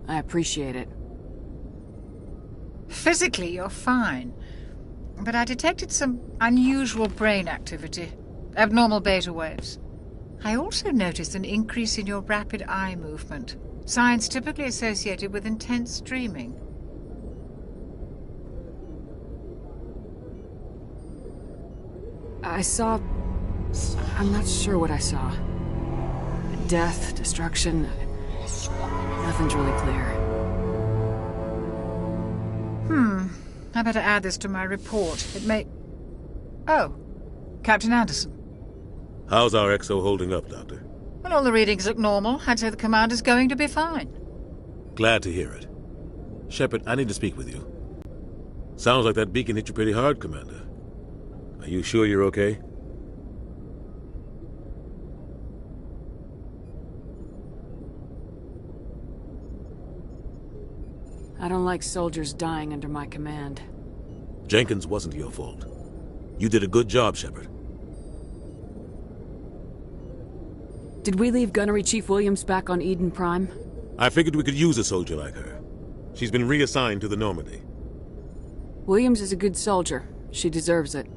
I appreciate it. Physically, you're fine. But I detected some unusual brain activity. Abnormal beta waves. I also noticed an increase in your rapid eye movement. Signs typically associated with intense dreaming. I saw... I'm not sure what I saw. Death, destruction... Nothing's really clear. I better add this to my report. It may... Oh, Captain Anderson. How's our XO holding up, Doctor? Well, all the readings look normal. I'd say the commander's going to be fine. Glad to hear it. Shepard, I need to speak with you. Sounds like that beacon hit you pretty hard, Commander. Are you sure you're okay? I don't like soldiers dying under my command. Jenkins wasn't your fault. You did a good job, Shepard. Did we leave Gunnery Chief Williams back on Eden Prime? I figured we could use a soldier like her. She's been reassigned to the Normandy. Williams is a good soldier. She deserves it.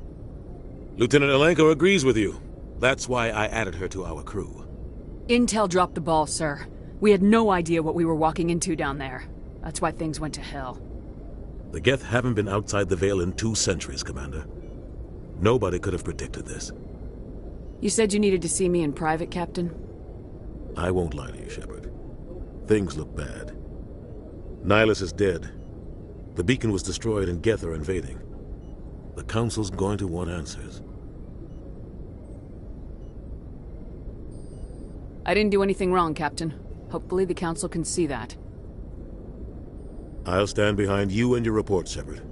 Lieutenant Alenko agrees with you. That's why I added her to our crew. Intel dropped the ball, sir. We had no idea what we were walking into down there. That's why things went to hell. The Geth haven't been outside the Veil in 2 centuries, Commander. Nobody could have predicted this. You said you needed to see me in private, Captain? I won't lie to you, Shepard. Things look bad. Nihilus is dead. The beacon was destroyed and Geth are invading. The Council's going to want answers. I didn't do anything wrong, Captain. Hopefully the Council can see that. I'll stand behind you and your report, Shepard.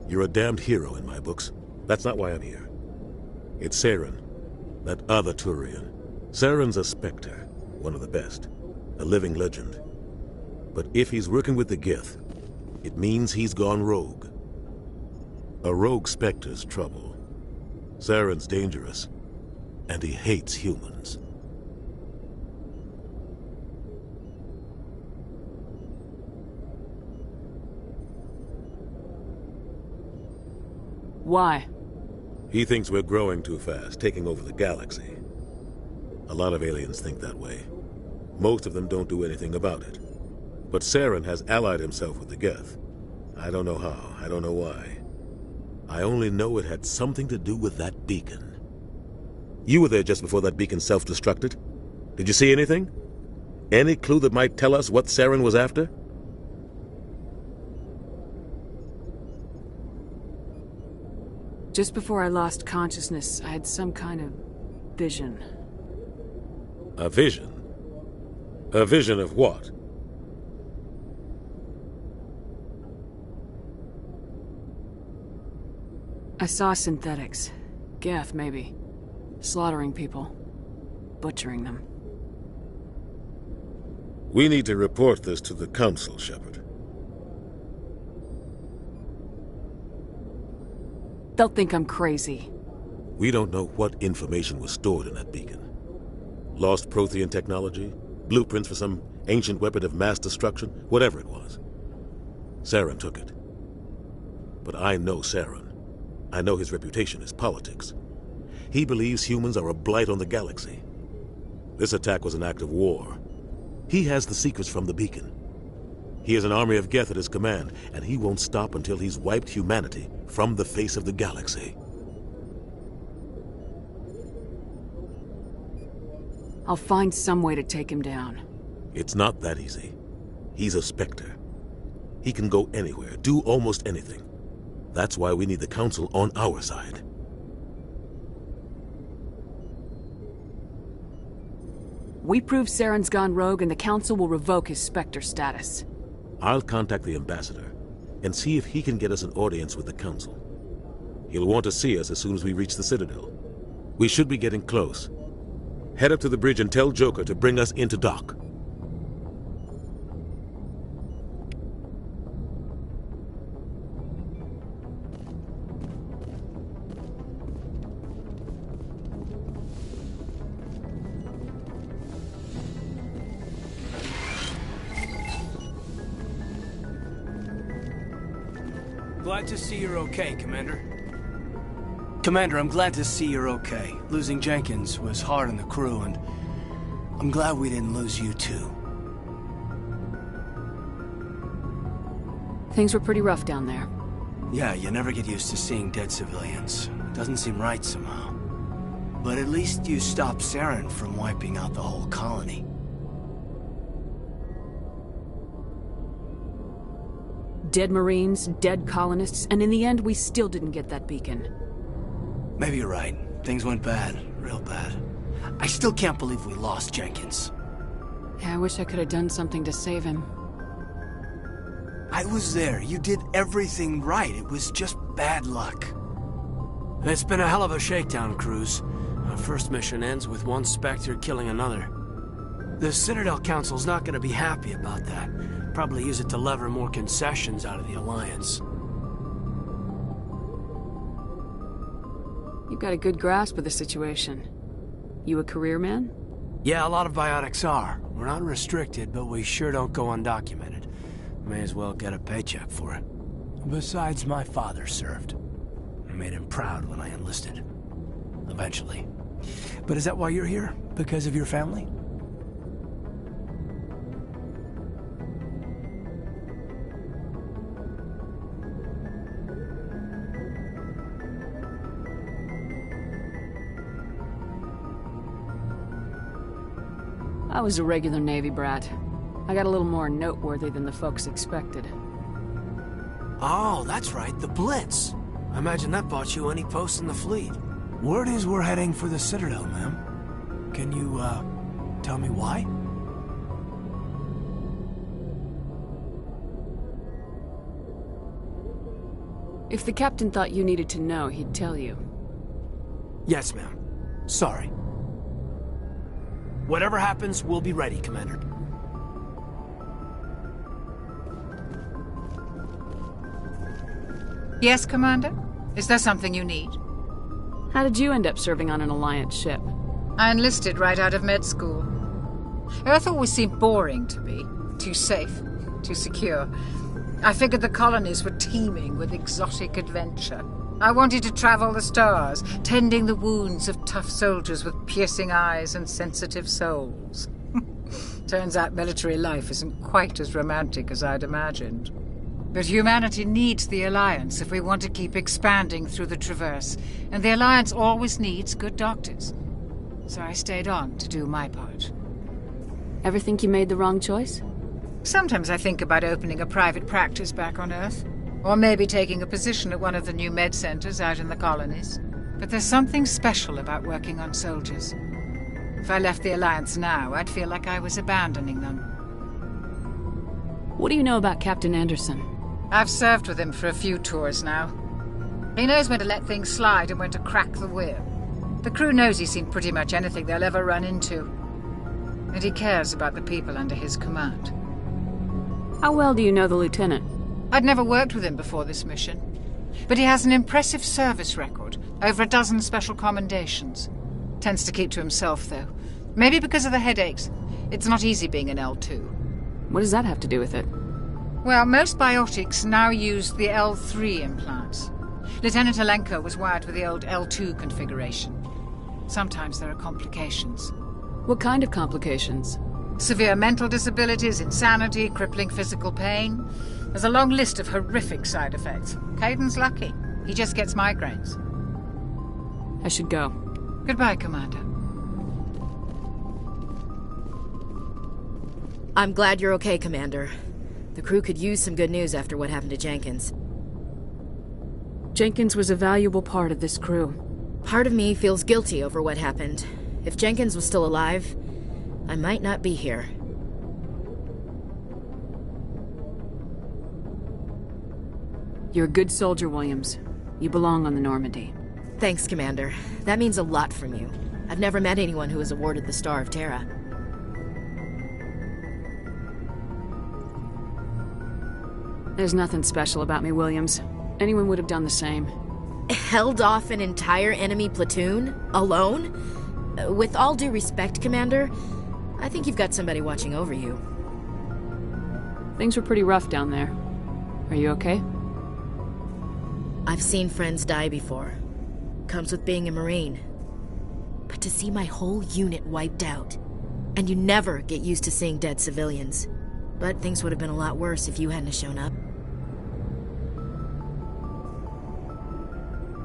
You're a damned hero in my books. That's not why I'm here. It's Saren, that other Turian. Saren's a Spectre, one of the best. A living legend. But if he's working with the Geth, it means he's gone rogue. A rogue Spectre's trouble. Saren's dangerous, and he hates humans. Why? He thinks we're growing too fast, taking over the galaxy. A lot of aliens think that way. Most of them don't do anything about it. But Saren has allied himself with the Geth. I don't know how, I don't know why. I only know it had something to do with that beacon. You were there just before that beacon self-destructed. Did you see anything? Any clue that might tell us what Saren was after? Just before I lost consciousness, I had some kind of vision. A vision? A vision of what? I saw synthetics. Geth, maybe. Slaughtering people. Butchering them. We need to report this to the Council, Shepard. They'll think I'm crazy. We don't know what information was stored in that beacon. Lost Prothean technology? Blueprints for some ancient weapon of mass destruction? Whatever it was. Saren took it. But I know Saren. I know his reputation is politics. He believes humans are a blight on the galaxy. This attack was an act of war. He has the secrets from the beacon. He has an army of Geth at his command, and he won't stop until he's wiped humanity from the face of the galaxy. I'll find some way to take him down. It's not that easy. He's a Spectre. He can go anywhere, do almost anything. That's why we need the Council on our side. We prove Saren's gone rogue and the Council will revoke his Spectre status. I'll contact the Ambassador and see if he can get us an audience with the Council. He'll want to see us as soon as we reach the Citadel. We should be getting close. Head up to the bridge and tell Joker to bring us into dock. Glad to see you're okay, Commander. Commander, I'm glad to see you're okay. Losing Jenkins was hard on the crew, and I'm glad we didn't lose you too. Things were pretty rough down there. Yeah, you never get used to seeing dead civilians. It doesn't seem right somehow. But at least you stopped Saren from wiping out the whole colony. Dead Marines, dead colonists, and in the end, we still didn't get that beacon. Maybe you're right. Things went bad. Real bad. I still can't believe we lost Jenkins. Yeah, I wish I could have done something to save him. I was there. You did everything right. It was just bad luck. It's been a hell of a shakedown, Cruz. Our first mission ends with one Spectre killing another. The Citadel Council's not going to be happy about that. Probably use it to lever more concessions out of the Alliance. You've got a good grasp of the situation. You a career man? Yeah, a lot of biotics are. We're not restricted, but we sure don't go undocumented. May as well get a paycheck for it. Besides, my father served. I made him proud when I enlisted. Eventually. But is that why you're here? Because of your family? I was a regular Navy brat. I got a little more noteworthy than the folks expected. Oh, that's right, the Blitz. I imagine that bought you any post in the fleet. Word is we're heading for the Citadel, ma'am. Can you, tell me why? If the captain thought you needed to know, he'd tell you. Yes, ma'am. Sorry. Whatever happens, we'll be ready, Commander. Yes, Commander? Is there something you need? How did you end up serving on an Alliance ship? I enlisted right out of med school. Earth always seemed boring to me. Too safe, too secure. I figured the colonies were teeming with exotic adventure. I wanted to travel the stars, tending the wounds of tough soldiers with piercing eyes and sensitive souls. Turns out military life isn't quite as romantic as I'd imagined. But humanity needs the Alliance if we want to keep expanding through the Traverse, and the Alliance always needs good doctors. So I stayed on to do my part. Ever think you made the wrong choice? Sometimes I think about opening a private practice back on Earth, or maybe taking a position at one of the new med centers out in the colonies. But there's something special about working on soldiers. If I left the Alliance now, I'd feel like I was abandoning them. What do you know about Captain Anderson? I've served with him for a few tours now. He knows when to let things slide and when to crack the whip. The crew knows he's seen pretty much anything they'll ever run into. And he cares about the people under his command. How well do you know the lieutenant? I'd never worked with him before this mission. But he has an impressive service record, over a dozen special commendations. Tends to keep to himself, though. Maybe because of the headaches. It's not easy being an L2. What does that have to do with it? Well, most biotics now use the L3 implants. Lieutenant Alenko was wired with the old L2 configuration. Sometimes there are complications. What kind of complications? Severe mental disabilities, insanity, crippling physical pain. There's a long list of horrific side effects. Caden's lucky. He just gets migraines. I should go. Goodbye, Commander. I'm glad you're okay, Commander. The crew could use some good news after what happened to Jenkins. Jenkins was a valuable part of this crew. Part of me feels guilty over what happened. If Jenkins was still alive, I might not be here. You're a good soldier, Williams. You belong on the Normandy. Thanks, Commander. That means a lot from you. I've never met anyone who was awarded the Star of Terra. There's nothing special about me, Williams. Anyone would have done the same. Held off an entire enemy platoon? Alone? With all due respect, Commander, I think you've got somebody watching over you. Things were pretty rough down there. Are you okay? I've seen friends die before. Comes with being a Marine. But to see my whole unit wiped out, and you never get used to seeing dead civilians. But things would have been a lot worse if you hadn't shown up.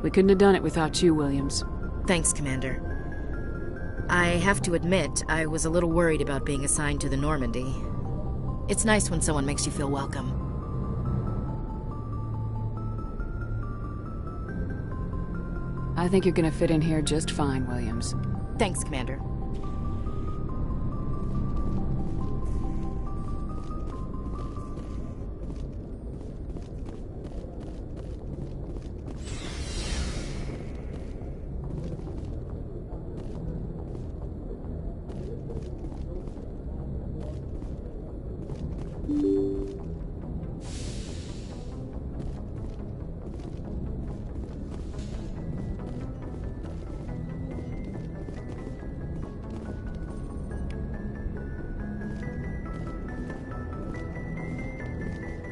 We couldn't have done it without you, Williams. Thanks, Commander. I have to admit, I was a little worried about being assigned to the Normandy. It's nice when someone makes you feel welcome. I think you're gonna fit in here just fine, Williams. Thanks, Commander.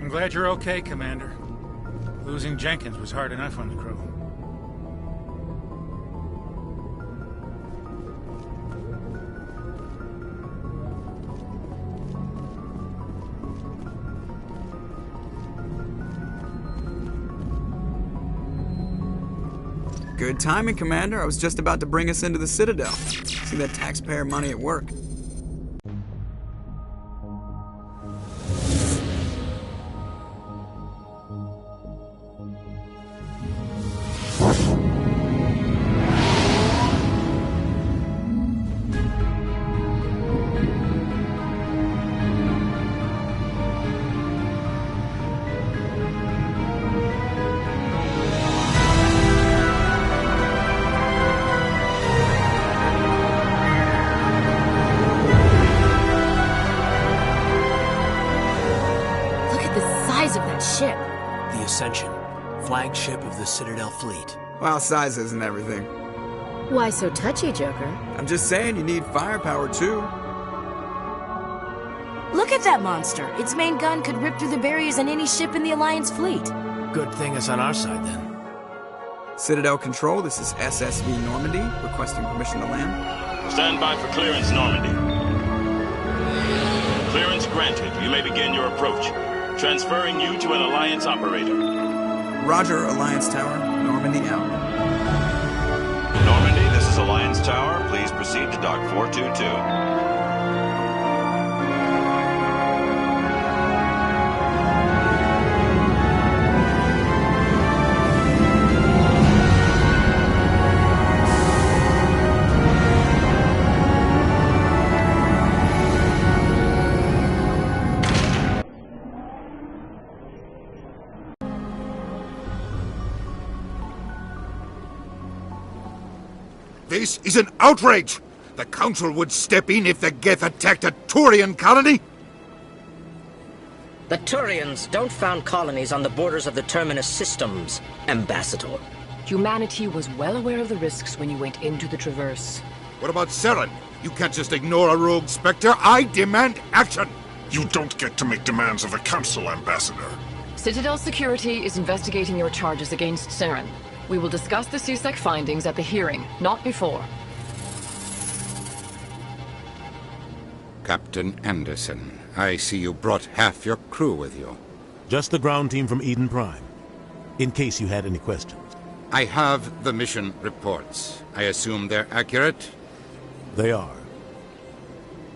I'm glad you're okay, Commander. Losing Jenkins was hard enough on the crew. Good timing, Commander. I was just about to bring us into the Citadel. See that taxpayer money at work. Citadel fleet. Well, size isn't everything. Why so touchy, Joker? I'm just saying you need firepower, too. Look at that monster. Its main gun could rip through the barriers in any ship in the Alliance fleet. Good thing it's on our side, then. Citadel Control, this is SSV Normandy, requesting permission to land. Stand by for clearance, Normandy. Clearance granted. You may begin your approach. Transferring you to an Alliance operator. Roger, Alliance Tower. Normandy out. Normandy, this is Alliance Tower. Please proceed to Dock 422. This is an outrage! The Council would step in if the Geth attacked a Turian colony? The Turians don't found colonies on the borders of the Terminus systems, Ambassador. Humanity was well aware of the risks when you went into the Traverse. What about Saren? You can't just ignore a rogue Spectre. I demand action! You don't get to make demands of the Council, Ambassador. Citadel Security is investigating your charges against Saren. We will discuss the CSEC findings at the hearing, not before. Captain Anderson, I see you brought half your crew with you. Just the ground team from Eden Prime, in case you had any questions. I have the mission reports. I assume they're accurate? They are.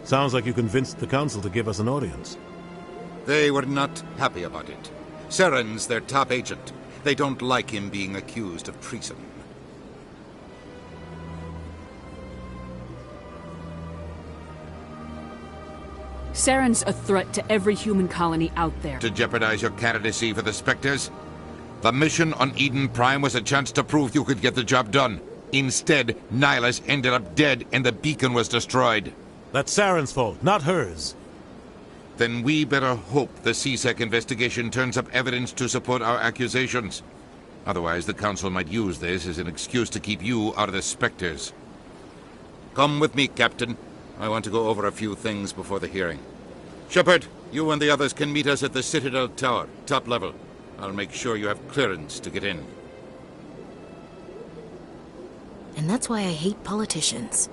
Sounds like you convinced the Council to give us an audience. They were not happy about it. Saren's their top agent. They don't like him being accused of treason. Saren's a threat to every human colony out there. To jeopardize your candidacy for the Spectres? The mission on Eden Prime was a chance to prove you could get the job done. Instead, Nihilus ended up dead and the beacon was destroyed. That's Saren's fault, not hers. Then we better hope the CSEC investigation turns up evidence to support our accusations. Otherwise, the Council might use this as an excuse to keep you out of the Spectres. Come with me, Captain. I want to go over a few things before the hearing. Shepard, you and the others can meet us at the Citadel Tower, top level. I'll make sure you have clearance to get in. And that's why I hate politicians.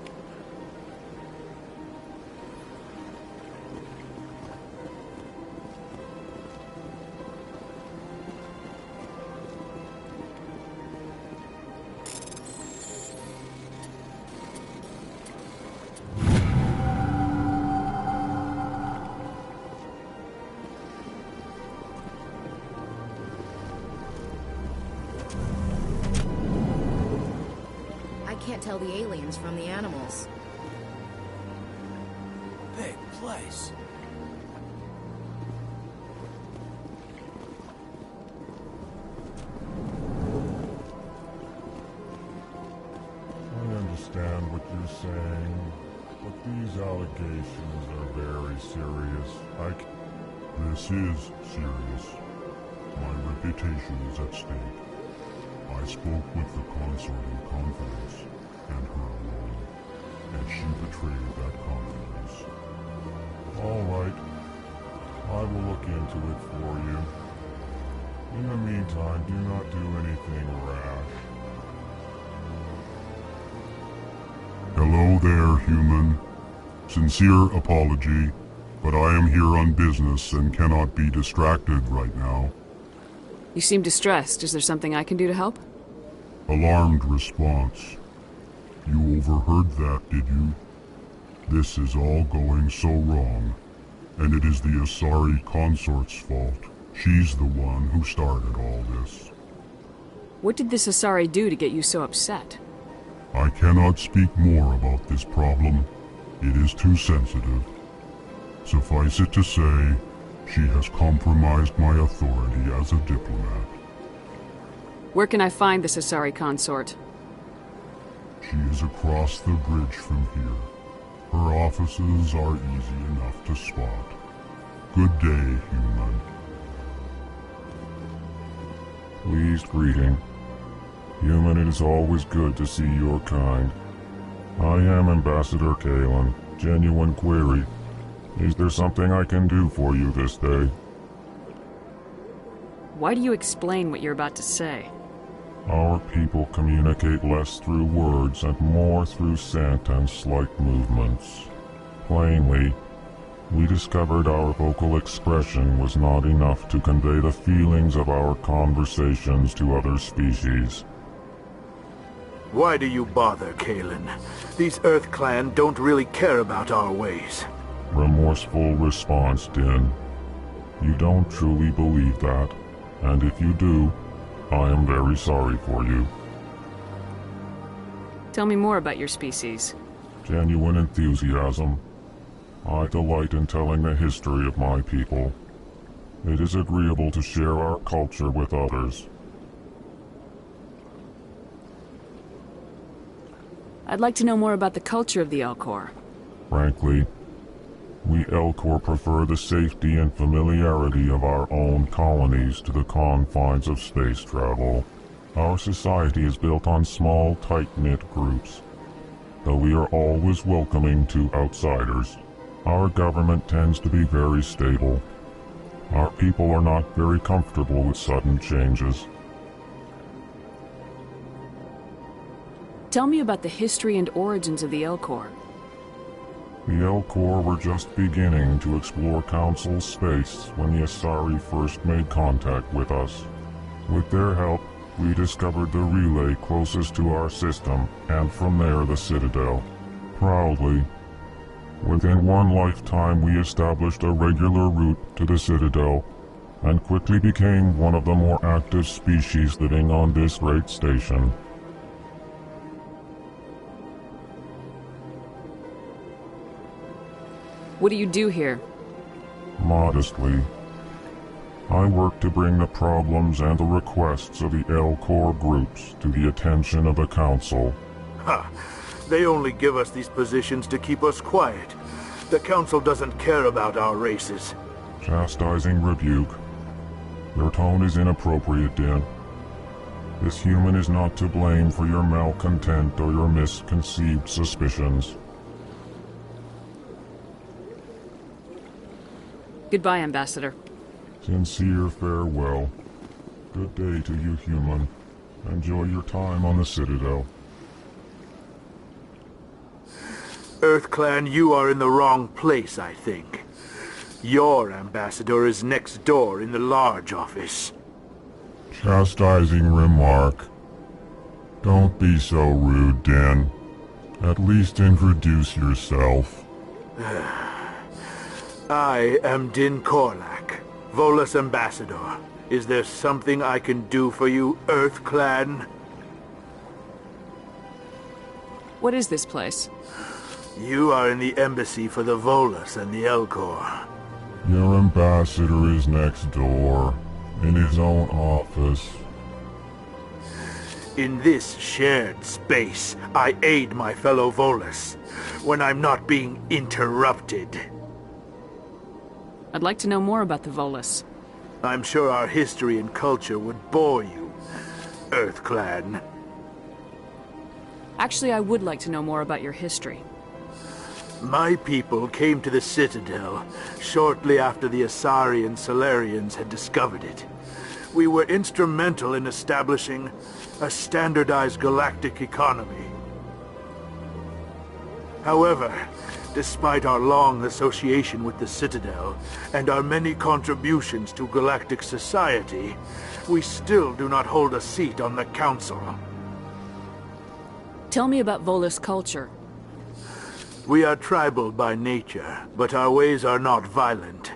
Tell the aliens from the animals. Big place. I understand what you're saying, but these allegations are very serious. This is serious. My reputation is at stake. I spoke with the consort in confidence, and her alone, and she betrayed that confidence. All right, I will look into it for you. In the meantime, do not do anything rash. Hello there, human. Sincere apology, but I am here on business and cannot be distracted right now. You seem distressed. Is there something I can do to help? Alarmed response. You overheard that, did you? This is all going so wrong, and it is the Asari consort's fault. She's the one who started all this. What did this Asari do to get you so upset? I cannot speak more about this problem. It is too sensitive. Suffice it to say, she has compromised my authority as a diplomat. Where can I find this Asari consort? She is across the bridge from here. Her offices are easy enough to spot. Good day, human. Pleased greeting. Human, it is always good to see your kind. I am Ambassador Kalen. Genuine query. Is there something I can do for you this day? Why do you explain what you're about to say? Our people communicate less through words and more through scent and slight movements. Plainly, we discovered our vocal expression was not enough to convey the feelings of our conversations to other species. Why do you bother, Kalen? These Earth Clan don't really care about our ways. Remorseful response, Din. You don't truly believe that, and if you do, I am very sorry for you. Tell me more about your species. Genuine enthusiasm. I delight in telling the history of my people. It is agreeable to share our culture with others. I'd like to know more about the culture of the Elcor. Frankly, we Elcor prefer the safety and familiarity of our own colonies to the confines of space travel. Our society is built on small, tight-knit groups, though we are always welcoming to outsiders. Our government tends to be very stable. Our people are not very comfortable with sudden changes. Tell me about the history and origins of the Elcor. The Elcor were just beginning to explore Council space when the Asari first made contact with us. With their help, we discovered the relay closest to our system, and from there the Citadel. Proudly, within one lifetime we established a regular route to the Citadel, and quickly became one of the more active species living on this great station. What do you do here? Modestly, I work to bring the problems and the requests of the Elcor groups to the attention of the Council. Ha! They only give us these positions to keep us quiet. The Council doesn't care about our races. Chastising rebuke. Your tone is inappropriate, Din. This human is not to blame for your malcontent or your misconceived suspicions. Goodbye, Ambassador. Sincere farewell. Good day to you, human. Enjoy your time on the Citadel. Earth Clan, you are in the wrong place, I think. Your ambassador is next door in the large office. Chastising remark. Don't be so rude, Din. At least introduce yourself. I am Din Korlak, Volus ambassador. Is there something I can do for you, Earth Clan? What is this place? You are in the embassy for the Volus and the Elcor. Your ambassador is next door, in his own office. In this shared space, I aid my fellow Volus, when I'm not being interrupted. I'd like to know more about the Volus. I'm sure our history and culture would bore you, Earth Clan. Actually, I would like to know more about your history. My people came to the Citadel shortly after the Asari and Solarians had discovered it. We were instrumental in establishing a standardized galactic economy. However, despite our long association with the Citadel and our many contributions to galactic society, we still do not hold a seat on the Council. Tell me about Volus culture. We are tribal by nature, but our ways are not violent.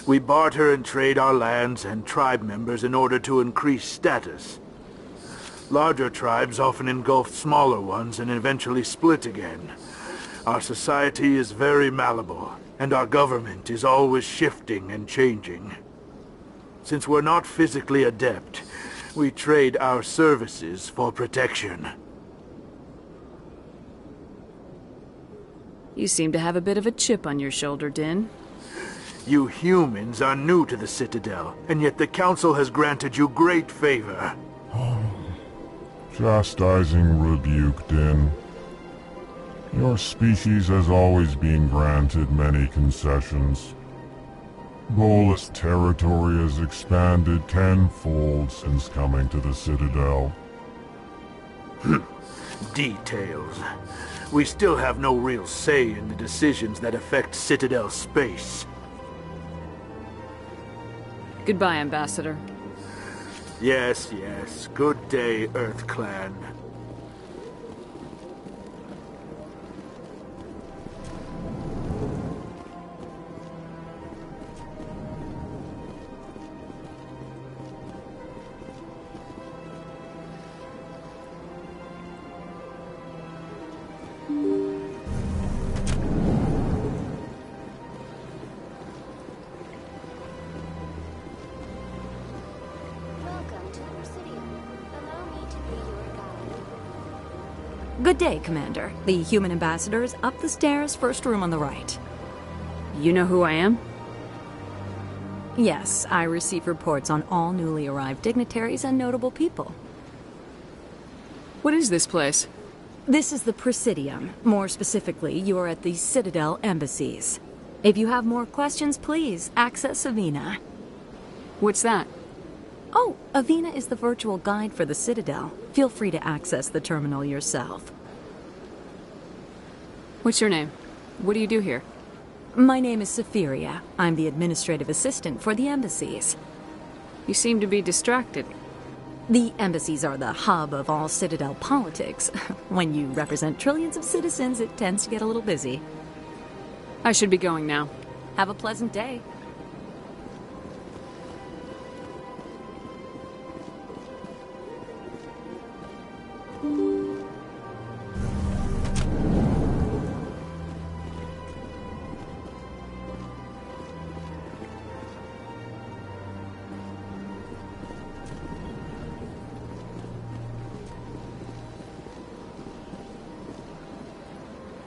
We barter and trade our lands and tribe members in order to increase status. Larger tribes often engulf smaller ones and eventually split again. Our society is very malleable, and our government is always shifting and changing. Since we're not physically adept, we trade our services for protection. You seem to have a bit of a chip on your shoulder, Din. You humans are new to the Citadel, and yet the Council has granted you great favor. Chastising rebuke, Din. Your species has always been granted many concessions. Bolus territory has expanded tenfold since coming to the Citadel. Details. We still have no real say in the decisions that affect Citadel space. Goodbye, Ambassador. Yes, yes. Good day, Earth Clan. Good day, Commander. The human ambassador is up the stairs, first room on the right. You know who I am? Yes, I receive reports on all newly arrived dignitaries and notable people. What is this place? This is the Presidium. More specifically, you are at the Citadel embassies. If you have more questions, please access Avina. What's that? Oh, Avina is the virtual guide for the Citadel. Feel free to access the terminal yourself. What's your name? What do you do here? My name is Safiria. I'm the administrative assistant for the embassies. You seem to be distracted. The embassies are the hub of all Citadel politics. When you represent trillions of citizens, it tends to get a little busy. I should be going now. Have a pleasant day.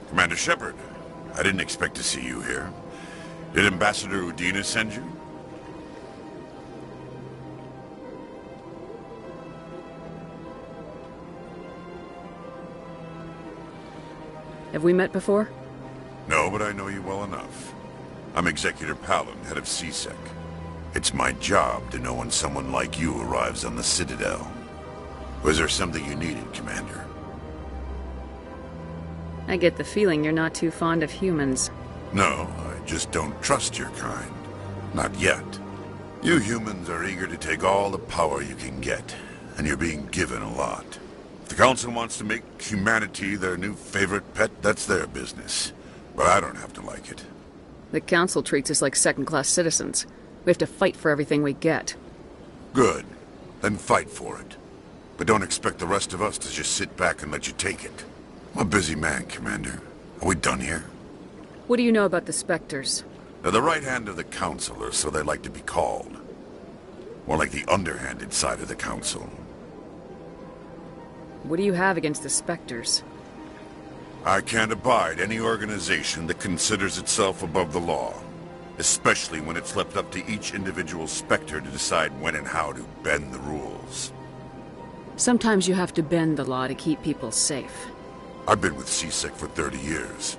Commander Shepard, I didn't expect to see you here. Did Ambassador Udina send you? Have we met before? No, but I know you well enough. I'm Executor Palin, head of CSEC. It's my job to know when someone like you arrives on the Citadel. Was there something you needed, Commander? I get the feeling you're not too fond of humans. No, I just don't trust your kind. Not yet. You humans are eager to take all the power you can get, and you're being given a lot. If the Council wants to make humanity their new favorite pet, that's their business. But I don't have to like it. The Council treats us like second-class citizens. We have to fight for everything we get. Good. Then fight for it. But don't expect the rest of us to just sit back and let you take it. I'm a busy man, Commander. Are we done here? What do you know about the Spectres? They're the right hand of the Council, or so they like to be called. More like the underhanded side of the Council. What do you have against the Spectres? I can't abide any organization that considers itself above the law. Especially when it's left up to each individual Spectre to decide when and how to bend the rules. Sometimes you have to bend the law to keep people safe. I've been with CSEC for 30 years.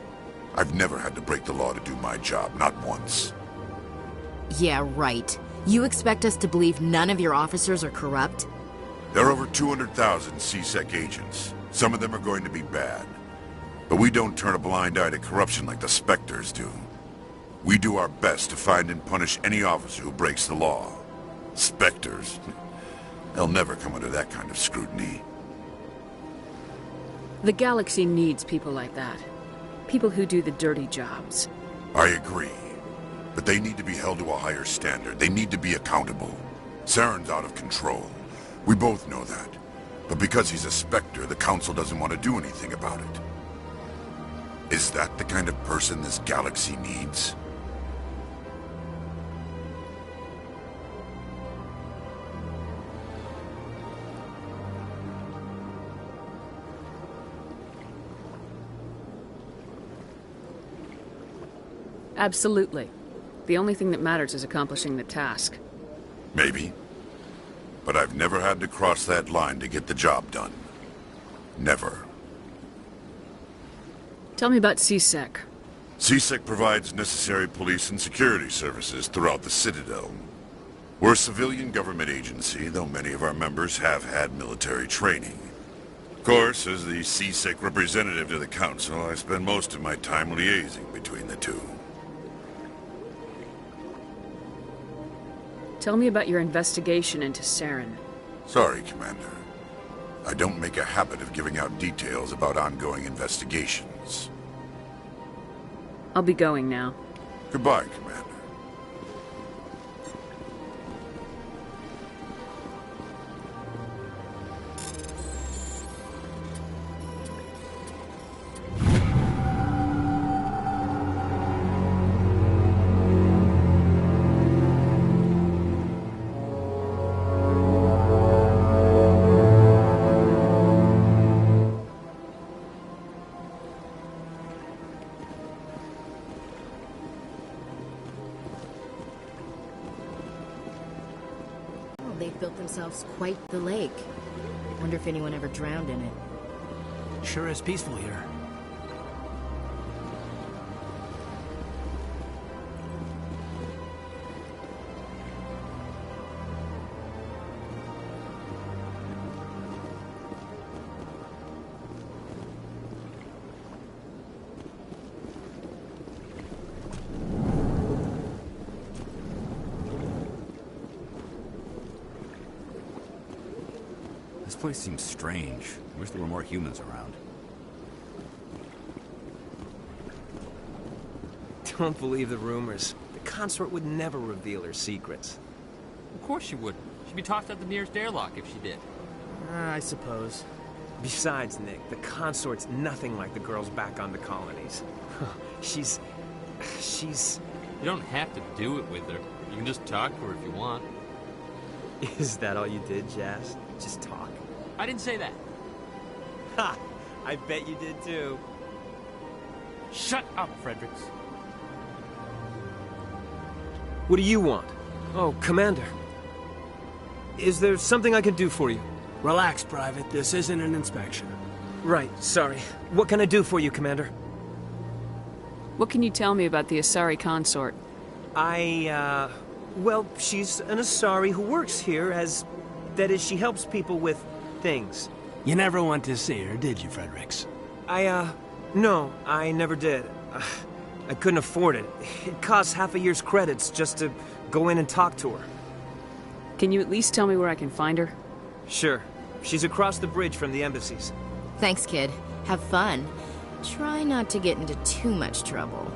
I've never had to break the law to do my job, not once. Yeah, right. You expect us to believe none of your officers are corrupt? There are over 200,000 CSEC agents. Some of them are going to be bad. But we don't turn a blind eye to corruption like the Spectres do. We do our best to find and punish any officer who breaks the law. Spectres? They'll never come under that kind of scrutiny. The galaxy needs people like that. People who do the dirty jobs. I agree. But they need to be held to a higher standard. They need to be accountable. Saren's out of control. We both know that. But because he's a Spectre, the Council doesn't want to do anything about it. Is that the kind of person this galaxy needs? Absolutely. The only thing that matters is accomplishing the task. Maybe. But I've never had to cross that line to get the job done. Never. Tell me about CSEC. CSEC provides necessary police and security services throughout the Citadel. We're a civilian government agency, though many of our members have had military training. Of course, as the CSEC representative to the Council, I spend most of my time liaising between the two. Tell me about your investigation into Saren. Sorry, Commander. I don't make a habit of giving out details about ongoing investigations. I'll be going now. Goodbye, Commander. They've built themselves quite the lake. Wonder if anyone ever drowned in it. Sure is peaceful here. This place seems strange. I wish there were more humans around. Don't believe the rumors. The consort would never reveal her secrets. Of course she wouldn't. She'd be tossed out the nearest airlock if she did. I suppose. Besides, Nick, the consort's nothing like the girls back on the colonies. She's... You don't have to do it with her. You can just talk to her if you want. Is that all you did, Jazz? Just talk? I didn't say that. Ha! I bet you did too. Shut up, Fredericks. What do you want? Oh, Commander. Is there something I can do for you? Relax, Private. This isn't an inspection. Right, sorry. What can I do for you, Commander? What can you tell me about the Asari consort? Well, she's an Asari who works here as... That is, she helps people with things. You never went to see her, did you, Fredericks? No, I never did. I couldn't afford it. It costs half a year's credits just to go in and talk to her. Can you at least tell me where I can find her? Sure. She's across the bridge from the embassies. Thanks, kid. Have fun. Try not to get into too much trouble.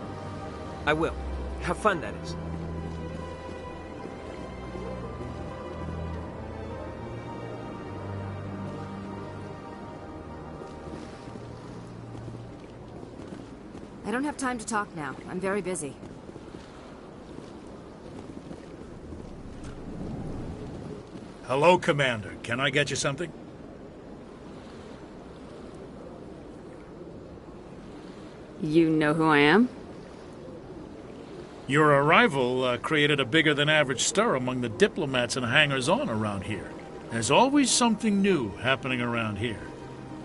I will. Have fun, that is. I don't have time to talk now. I'm very busy. Hello, Commander. Can I get you something? You know who I am? Your arrival created a bigger-than-average stir among the diplomats and hangers-on around here. There's always something new happening around here.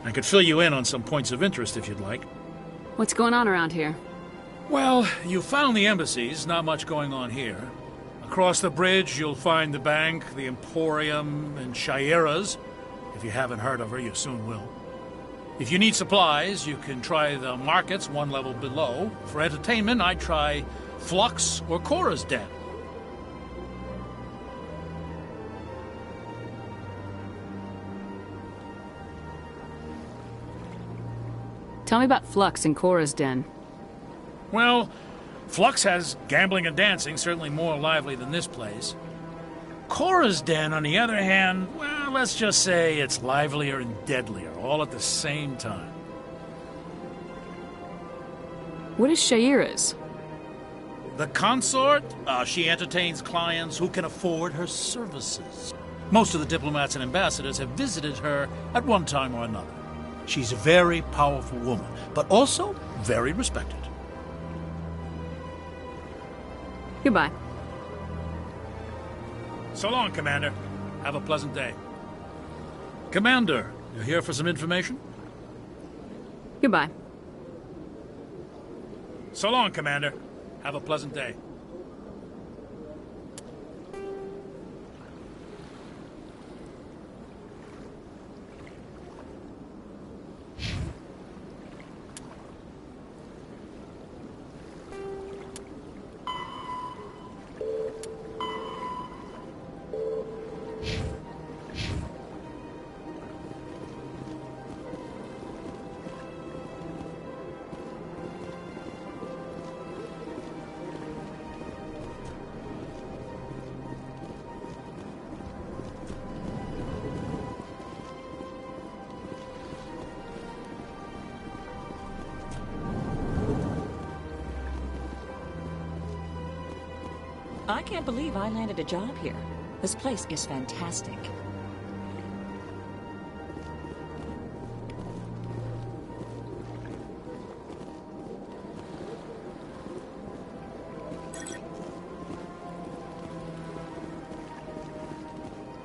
I could fill you in on some points of interest if you'd like. What's going on around here? Well, you found the embassies. Not much going on here. Across the bridge, you'll find the bank, the Emporium, and Shaira's. If you haven't heard of her, you soon will. If you need supplies, you can try the markets one level below. For entertainment, I'd try Flux or Cora's Den. Tell me about Flux and Cora's Den. Well, Flux has gambling and dancing, certainly more lively than this place. Cora's Den, on the other hand, well, let's just say it's livelier and deadlier, all at the same time. What is Shaira's? The consort? She entertains clients who can afford her services. Most of the diplomats and ambassadors have visited her at one time or another. She's a very powerful woman, but also very respected. Goodbye. So long, Commander. Have a pleasant day. Commander, you're here for some information? Goodbye. So long, Commander. Have a pleasant day. I can't believe I landed a job here. This place is fantastic.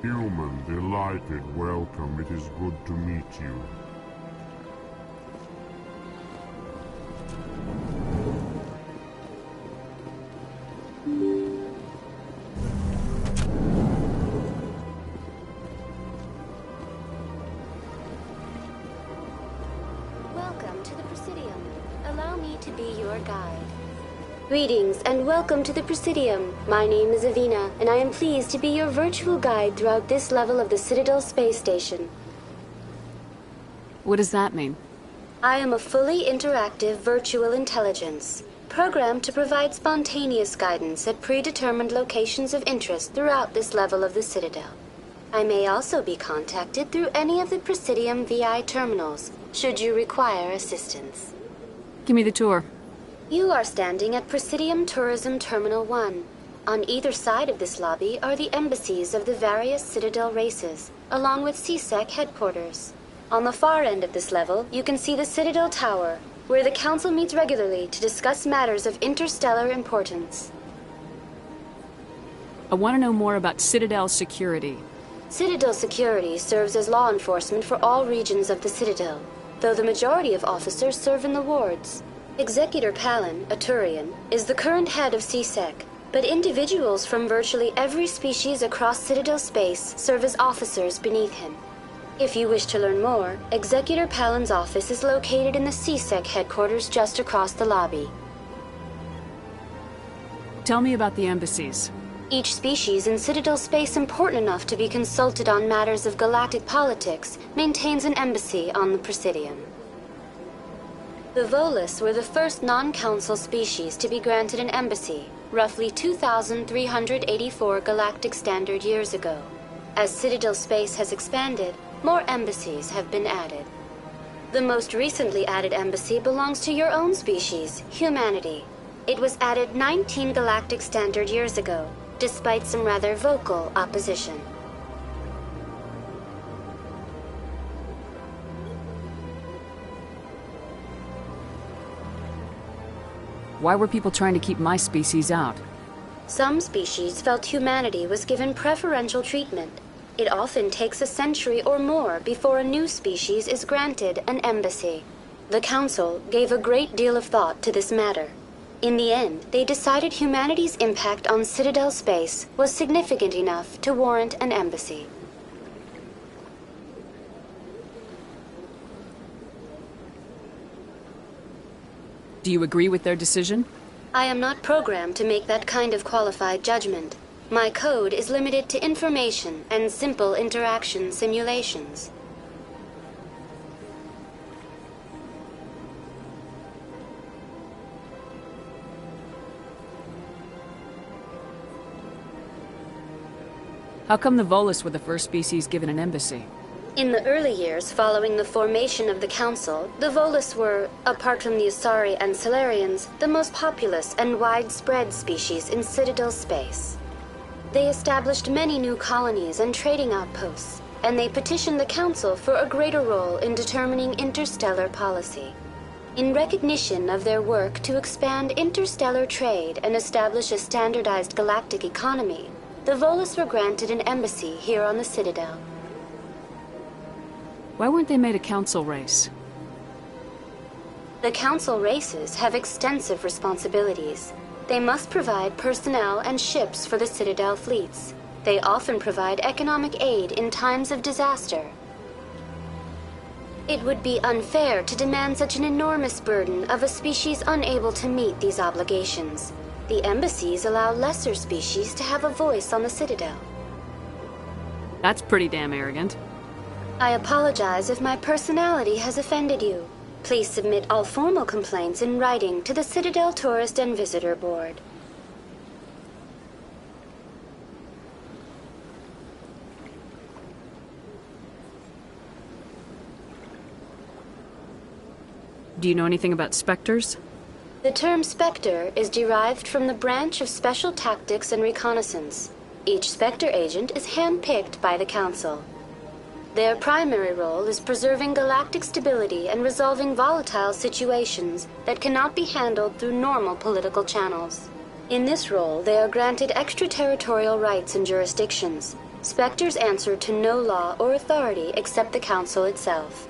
Human, delighted, welcome. It is good to meet you. Welcome to the Presidium. Allow me to be your guide. Greetings and welcome to the Presidium. My name is Avina, and I am pleased to be your virtual guide throughout this level of the Citadel space station. What does that mean? I am a fully interactive virtual intelligence, programmed to provide spontaneous guidance at predetermined locations of interest throughout this level of the Citadel. I may also be contacted through any of the Presidium VI terminals, should you require assistance. Give me the tour. You are standing at Presidium Tourism Terminal 1. On either side of this lobby are the embassies of the various Citadel races, along with CSEC headquarters. On the far end of this level, you can see the Citadel Tower, where the Council meets regularly to discuss matters of interstellar importance. I want to know more about Citadel security. Citadel security serves as law enforcement for all regions of the Citadel, though the majority of officers serve in the wards. Executor Palin, a Turian, is the current head of CSEC, but individuals from virtually every species across Citadel space serve as officers beneath him. If you wish to learn more, Executor Palin's office is located in the CSEC headquarters just across the lobby. Tell me about the embassies. Each species in Citadel space important enough to be consulted on matters of galactic politics maintains an embassy on the Presidium. The Volus were the first non-council species to be granted an embassy, roughly 2,384 galactic standard years ago. As Citadel space has expanded, more embassies have been added. The most recently added embassy belongs to your own species, humanity. It was added 19 galactic standard years ago, despite some rather vocal opposition. Why were people trying to keep my species out? Some species felt humanity was given preferential treatment. It often takes a century or more before a new species is granted an embassy. The Council gave a great deal of thought to this matter. In the end, they decided humanity's impact on Citadel space was significant enough to warrant an embassy. Do you agree with their decision? I am not programmed to make that kind of qualified judgment. My code is limited to information and simple interaction simulations. How come the Volus were the first species given an embassy? In the early years following the formation of the Council, the Volus were, apart from the Asari and Solarians, the most populous and widespread species in Citadel space. They established many new colonies and trading outposts, and they petitioned the Council for a greater role in determining interstellar policy. In recognition of their work to expand interstellar trade and establish a standardized galactic economy, the Volus were granted an embassy here on the Citadel. Why weren't they made a council race? The Council races have extensive responsibilities. They must provide personnel and ships for the Citadel fleets. They often provide economic aid in times of disaster. It would be unfair to demand such an enormous burden of a species unable to meet these obligations. The embassies allow lesser species to have a voice on the Citadel. That's pretty damn arrogant. I apologize if my personality has offended you. Please submit all formal complaints in writing to the Citadel Tourist and Visitor Board. Do you know anything about Spectres? The term Spectre is derived from the branch of Special Tactics and Reconnaissance. Each Spectre agent is handpicked by the Council. Their primary role is preserving galactic stability and resolving volatile situations that cannot be handled through normal political channels. In this role, they are granted extraterritorial rights and jurisdictions. Spectres answer to no law or authority except the Council itself.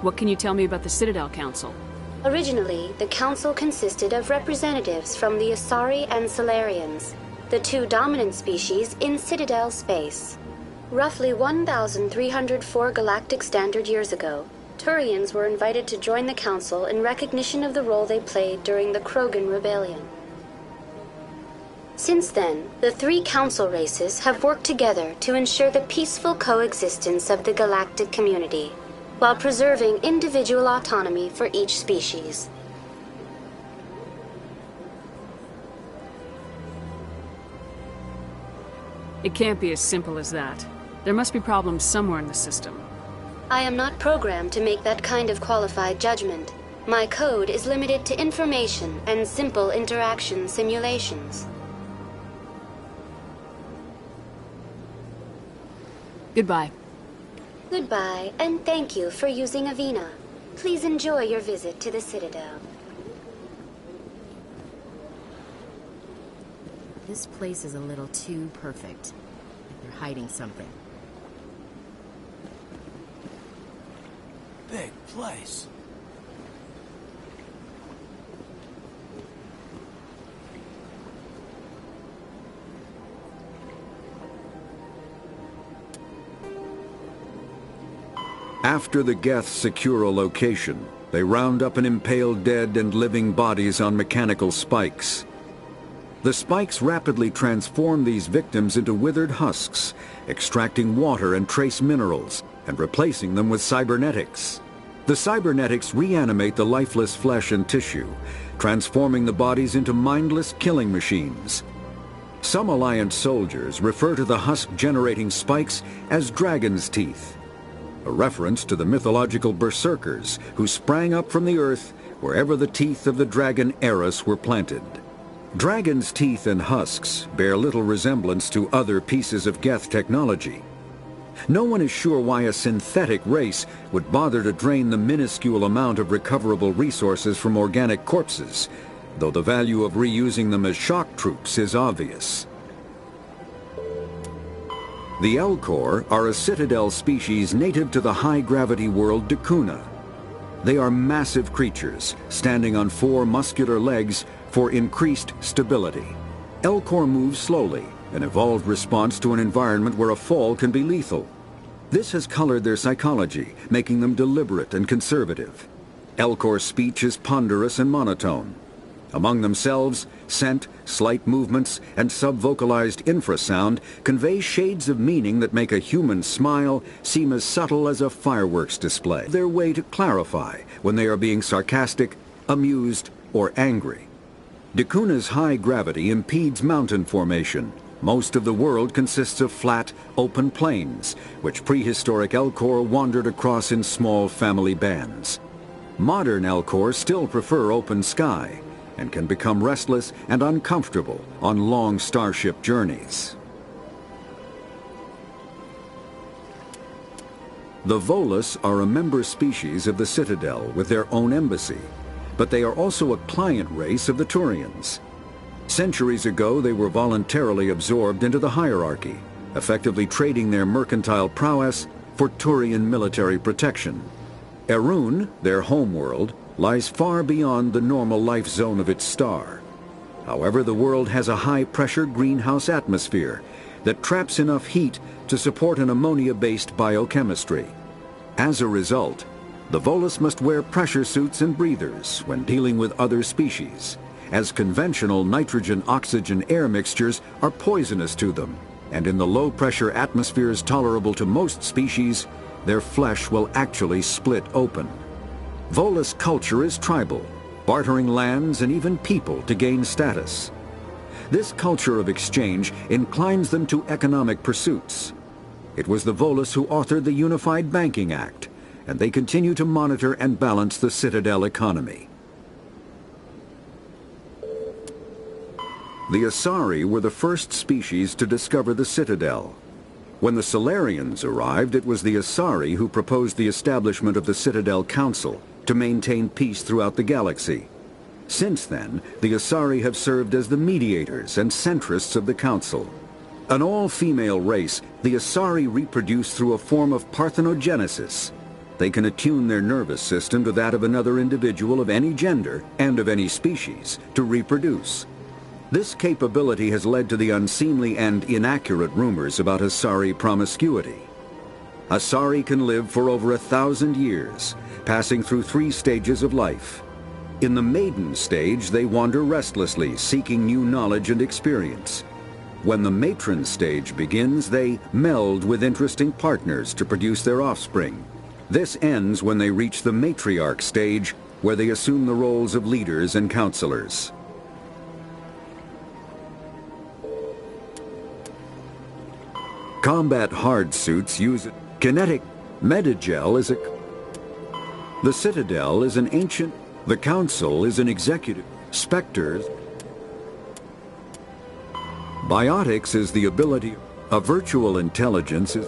What can you tell me about the Citadel Council? Originally, the Council consisted of representatives from the Asari and Solarians, the two dominant species in Citadel space. Roughly 1,304 galactic standard years ago, Turians were invited to join the Council in recognition of the role they played during the Krogan Rebellion. Since then, the three Council races have worked together to ensure the peaceful coexistence of the galactic community, while preserving individual autonomy for each species. It can't be as simple as that. There must be problems somewhere in the system. I am not programmed to make that kind of qualified judgment. My code is limited to information and simple interaction simulations. Goodbye. Goodbye, and thank you for using Avina. Please enjoy your visit to the Citadel. This place is a little too perfect. Like they're hiding something. Big place. After the Geth secure a location, they round up and impale dead and living bodies on mechanical spikes. The spikes rapidly transform these victims into withered husks, extracting water and trace minerals, and replacing them with cybernetics. The cybernetics reanimate the lifeless flesh and tissue, transforming the bodies into mindless killing machines. Some Alliance soldiers refer to the husk-generating spikes as dragon's teeth, a reference to the mythological berserkers who sprang up from the earth wherever the teeth of the dragon Eris were planted. Dragon's teeth and husks bear little resemblance to other pieces of Geth technology. No one is sure why a synthetic race would bother to drain the minuscule amount of recoverable resources from organic corpses, though the value of reusing them as shock troops is obvious. The Elcor are a Citadel species native to the high-gravity world Dakuna. They are massive creatures, standing on 4 muscular legs for increased stability. Elcor move slowly, an evolved response to an environment where a fall can be lethal. This has colored their psychology, making them deliberate and conservative. Elcor speech is ponderous and monotone. Among themselves, scent, slight movements, and sub-vocalized infrasound convey shades of meaning that make a human smile seem as subtle as a fireworks display. Their way to clarify when they are being sarcastic, amused, or angry. Dakuna's high gravity impedes mountain formation. Most of the world consists of flat, open plains, which prehistoric Elcor wandered across in small family bands. Modern Elcor still prefer open sky, and can become restless and uncomfortable on long starship journeys. The Volus are a member species of the Citadel with their own embassy, but they are also a client race of the Turians. Centuries ago, they were voluntarily absorbed into the hierarchy, effectively trading their mercantile prowess for Turian military protection. Erun, their homeworld, lies far beyond the normal life zone of its star. However, the world has a high-pressure greenhouse atmosphere that traps enough heat to support an ammonia-based biochemistry. As a result, the Volus must wear pressure suits and breathers when dealing with other species, as conventional nitrogen-oxygen air mixtures are poisonous to them, and in the low-pressure atmospheres tolerable to most species, their flesh will actually split open. Volus culture is tribal, bartering lands and even people to gain status. This culture of exchange inclines them to economic pursuits. It was the Volus who authored the Unified Banking Act, and they continue to monitor and balance the Citadel economy. The Asari were the first species to discover the Citadel. When the Solarians arrived, it was the Asari who proposed the establishment of the Citadel Council to maintain peace throughout the galaxy. Since then, the Asari have served as the mediators and centrists of the Council. An all-female race, the Asari reproduce through a form of parthenogenesis. They can attune their nervous system to that of another individual of any gender and of any species to reproduce. This capability has led to the unseemly and inaccurate rumors about Asari promiscuity. Asari can live for over 1,000 years, passing through 3 stages of life. In the maiden stage, they wander restlessly, seeking new knowledge and experience. When the matron stage begins, they meld with interesting partners to produce their offspring. This ends when they reach the matriarch stage, where they assume the roles of leaders and counselors. Combat hard suits use kinetic metagel as a... The Citadel is an ancient... The Council is an executive. Spectres... Biotics is the ability... A virtual intelligence is...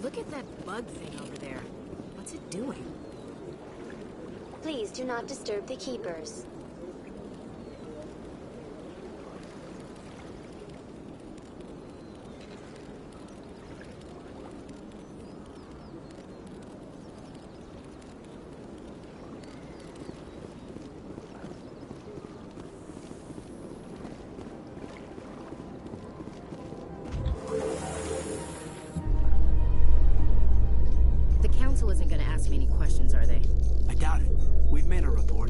Look at that bug thing over there. What's it doing? Please do not disturb the keepers. The Council isn't going to ask me any questions, are they? I doubt it. We've made a report.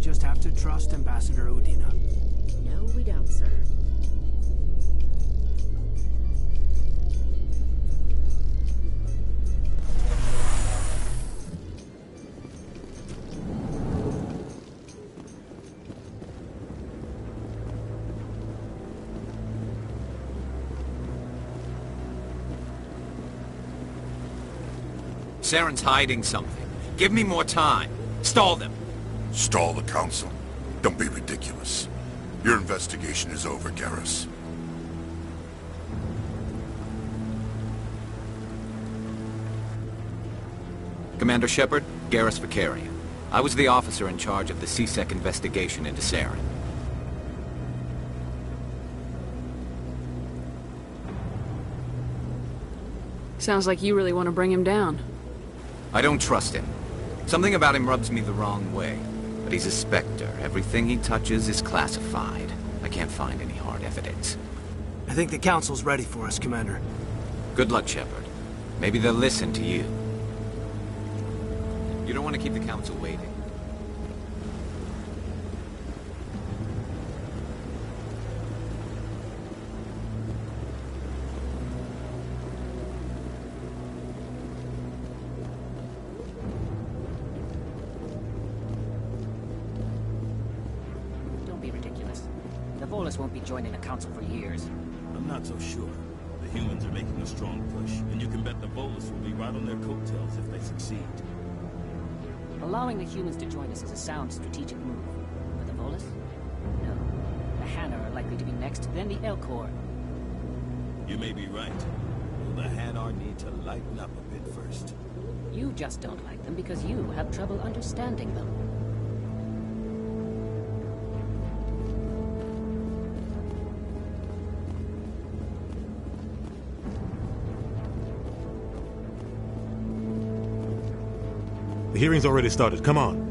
just have to trust Ambassador Udina. No, we don't, sir. Saren's hiding something. Give me more time. Stall them. Stall the Council? Don't be ridiculous. Your investigation is over, Garrus. Commander Shepard, Garrus Vicarian. I was the officer in charge of the CSEC investigation into Saren. Sounds like you really want to bring him down. I don't trust him. Something about him rubs me the wrong way. But he's a Spectre. Everything he touches is classified. I can't find any hard evidence. I think the Council's ready for us, Commander. Good luck, Shepard. Maybe they'll listen to you. You don't want to keep the Council waiting. Won't be joining the Council for years. I'm not so sure. The humans are making a strong push, and you can bet the Volus will be right on their coattails if they succeed. Allowing the humans to join us is a sound strategic move. But the Volus? No. The Hanna are likely to be next, then the Elcor. You may be right. Will the Hanar need to lighten up a bit first? You just don't like them because you have trouble understanding them. The hearing's already started. Come on.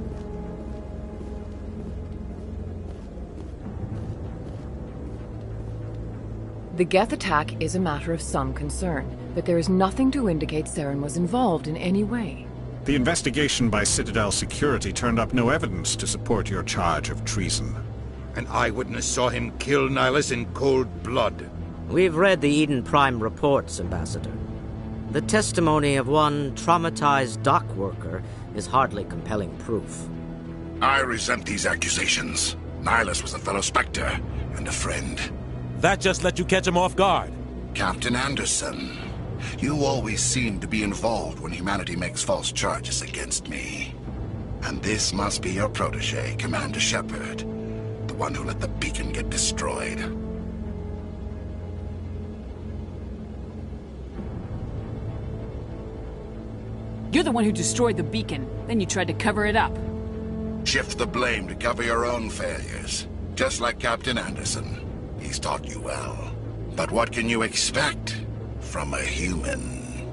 The Geth attack is a matter of some concern, but there is nothing to indicate Saren was involved in any way. The investigation by Citadel Security turned up no evidence to support your charge of treason. An eyewitness saw him kill Nihilus in cold blood. We've read the Eden Prime reports, Ambassador. The testimony of one traumatized dock worker is hardly compelling proof. I resent these accusations. Nihilus was a fellow Spectre and a friend. That just let you catch him off guard. Captain Anderson, you always seem to be involved when humanity makes false charges against me. And this must be your protege, Commander Shepard, the one who let the beacon get destroyed. You're the one who destroyed the beacon, then you tried to cover it up. Shift the blame to cover your own failures. Just like Captain Anderson. He's taught you well. But what can you expect from a human?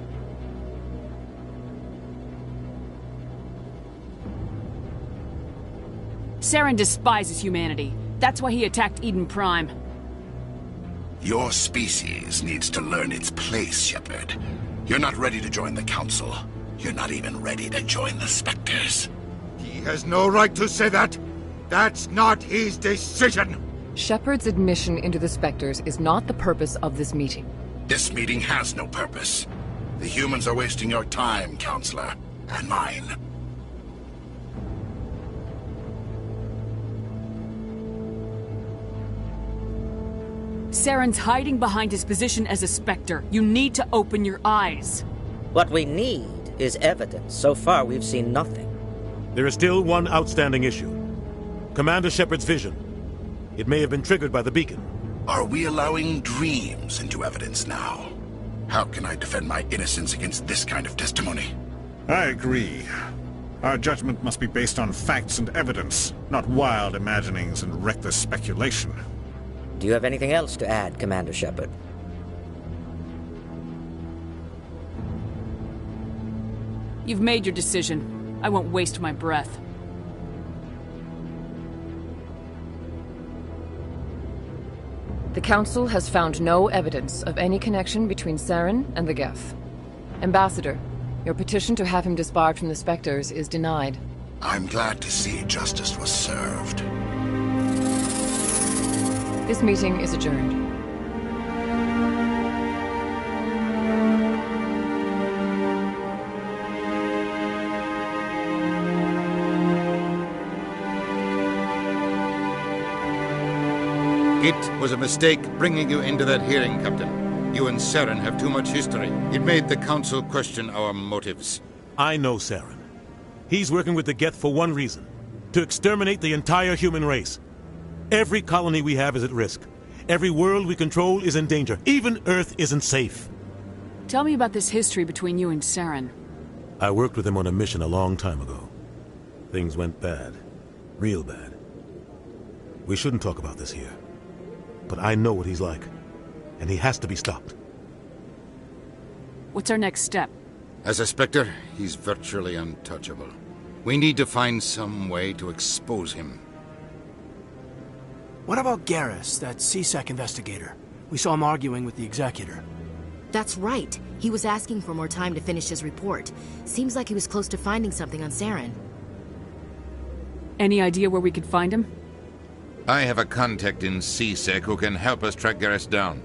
Saren despises humanity. That's why he attacked Eden Prime. Your species needs to learn its place, Shepard. You're not ready to join the Council. You're not even ready to join the Spectres. He has no right to say that. That's not his decision. Shepard's admission into the Spectres is not the purpose of this meeting. This meeting has no purpose. The humans are wasting your time, Counselor, and mine. Saren's hiding behind his position as a Spectre. You need to open your eyes. What we need is evidence. So far, we've seen nothing. There is still one outstanding issue. Commander Shepard's vision. It may have been triggered by the beacon. Are we allowing dreams into evidence now? How can I defend my innocence against this kind of testimony? I agree. Our judgment must be based on facts and evidence, not wild imaginings and reckless speculation. Do you have anything else to add, Commander Shepard? You've made your decision. I won't waste my breath. The Council has found no evidence of any connection between Saren and the Geth. Ambassador, your petition to have him disbarred from the Spectres is denied. I'm glad to see justice was served. This meeting is adjourned. It was a mistake bringing you into that hearing, Captain. You and Saren have too much history. It made the Council question our motives. I know Saren. He's working with the Geth for one reason. To exterminate the entire human race. Every colony we have is at risk. Every world we control is in danger. Even Earth isn't safe. Tell me about this history between you and Saren. I worked with him on a mission a long time ago. Things went bad. Real bad. We shouldn't talk about this here. But I know what he's like. And he has to be stopped. What's our next step? As a Spectre, he's virtually untouchable. We need to find some way to expose him. What about Garrus, that CSEC investigator? We saw him arguing with the Executor. That's right. He was asking for more time to finish his report. Seems like he was close to finding something on Saren. Any idea where we could find him? I have a contact in CSEC who can help us track Garrus down.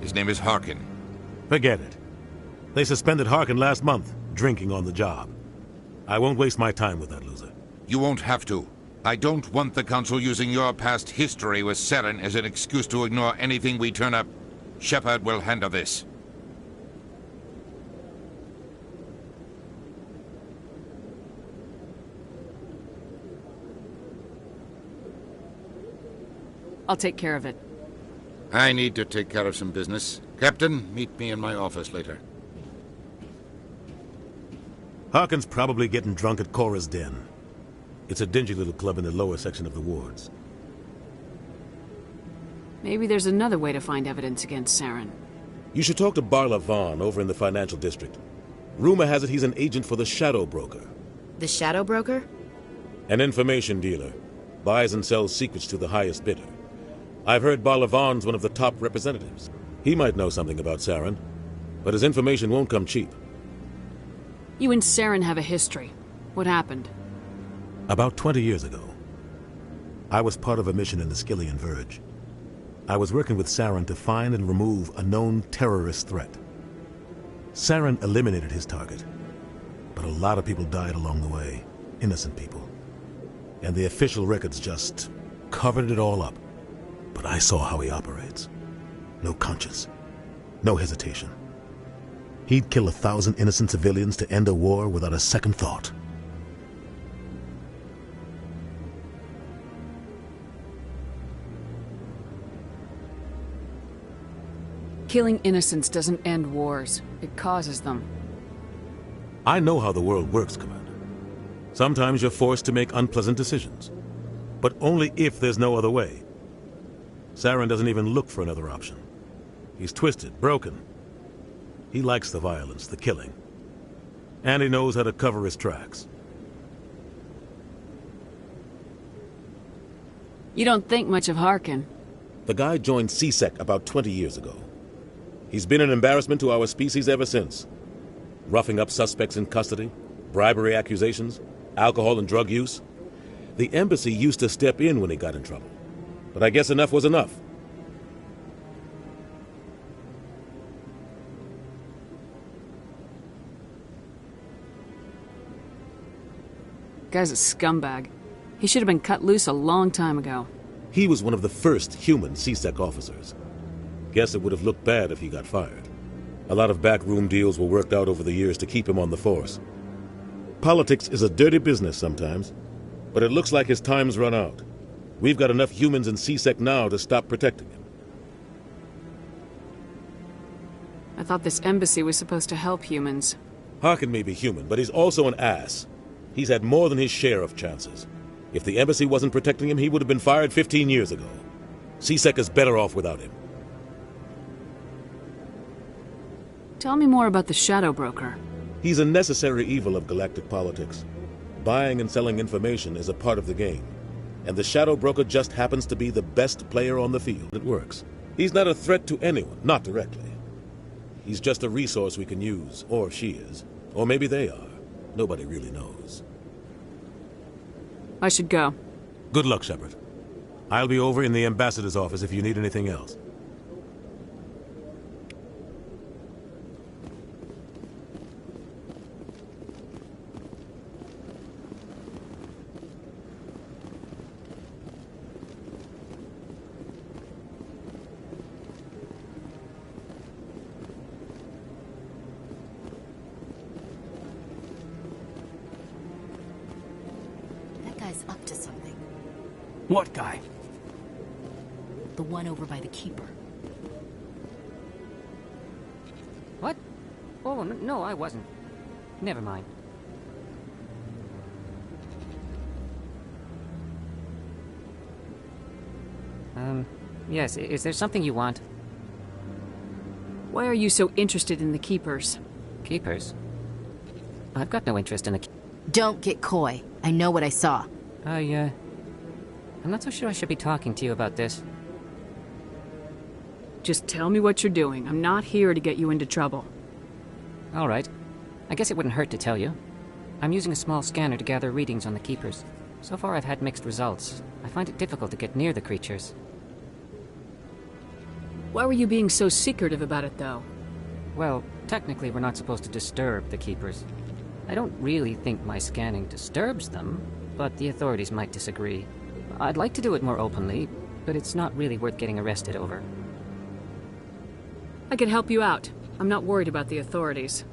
His name is Harkin. Forget it. They suspended Harkin last month, drinking on the job. I won't waste my time with that loser. You won't have to. I don't want the Council using your past history with Saren as an excuse to ignore anything we turn up. Shepard will handle this. I'll take care of it. I need to take care of some business. Captain, meet me in my office later. Harkin's probably getting drunk at Cora's Den. It's a dingy little club in the lower section of the wards. Maybe there's another way to find evidence against Saren. You should talk to Barla Vaughn over in the financial district. Rumor has it he's an agent for the Shadow Broker. The Shadow Broker? An information dealer. Buys and sells secrets to the highest bidder. I've heard Barla Vaughn's one of the top representatives. He might know something about Saren, but his information won't come cheap. You and Saren have a history. What happened? About 20 years ago, I was part of a mission in the Skillian Verge. I was working with Saren to find and remove a known terrorist threat. Saren eliminated his target, but a lot of people died along the way, innocent people. And the official records just covered it all up. But I saw how he operates. No conscience, no hesitation. He'd kill 1,000 innocent civilians to end a war without a second thought. Killing innocents doesn't end wars. It causes them. I know how the world works, Commander. Sometimes you're forced to make unpleasant decisions. But only if there's no other way. Saren doesn't even look for another option. He's twisted, broken. He likes the violence, the killing. And he knows how to cover his tracks. You don't think much of Harkin. The guy joined CSEC about 20 years ago. He's been an embarrassment to our species ever since. Roughing up suspects in custody, bribery accusations, alcohol and drug use. The embassy used to step in when he got in trouble. But I guess enough was enough. Guy's a scumbag. He should have been cut loose a long time ago. He was one of the first human CSEC officers. Guess it would have looked bad if he got fired. A lot of backroom deals were worked out over the years to keep him on the force. Politics is a dirty business sometimes, but it looks like his time's run out. We've got enough humans in CSEC now to stop protecting him. I thought this embassy was supposed to help humans. Harkin may be human, but he's also an ass. He's had more than his share of chances. If the embassy wasn't protecting him, he would have been fired 15 years ago. CSEC is better off without him. Tell me more about the Shadow Broker. He's a necessary evil of galactic politics. Buying and selling information is a part of the game. And the Shadow Broker just happens to be the best player on the field. It works. He's not a threat to anyone, not directly. He's just a resource we can use, or she is. Or maybe they are. Nobody really knows. I should go. Good luck, Shepard. I'll be over in the ambassador's office if you need anything else. That guy's up to something. What guy? The one over by the Keeper. What? Oh, no, I wasn't. Never mind. Yes, is there something you want? Why are you so interested in the Keepers? Keepers? I've got no interest in the... Don't get coy. I know what I saw. I'm not so sure I should be talking to you about this. Just tell me what you're doing. I'm not here to get you into trouble. All right. I guess it wouldn't hurt to tell you. I'm using a small scanner to gather readings on the Keepers. So far I've had mixed results. I find it difficult to get near the creatures. Why were you being so secretive about it, though? Well, technically we're not supposed to disturb the Keepers. I don't really think my scanning disturbs them, but the authorities might disagree. I'd like to do it more openly, but it's not really worth getting arrested over. I can help you out. I'm not worried about the authorities.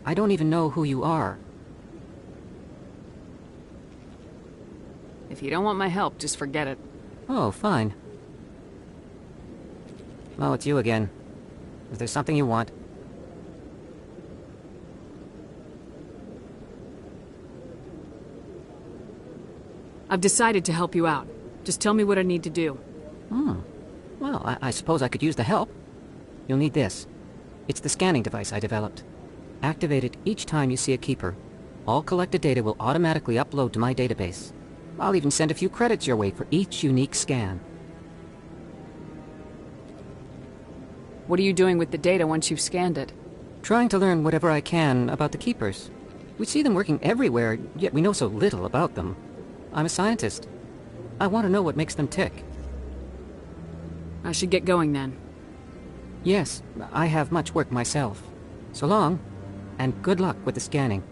I don't even know who you are. If you don't want my help, just forget it. Oh, fine. Oh, it's you again. Is there something you want? I've decided to help you out. Just tell me what I need to do. Well, I suppose I could use the help. You'll need this. It's the scanning device I developed. Activate it each time you see a Keeper. All collected data will automatically upload to my database. I'll even send a few credits your way for each unique scan. What are you doing with the data once you've scanned it? Trying to learn whatever I can about the Keepers. We see them working everywhere, yet we know so little about them. I'm a scientist. I want to know what makes them tick. I should get going then. Yes, I have much work myself. So long, and good luck with the scanning.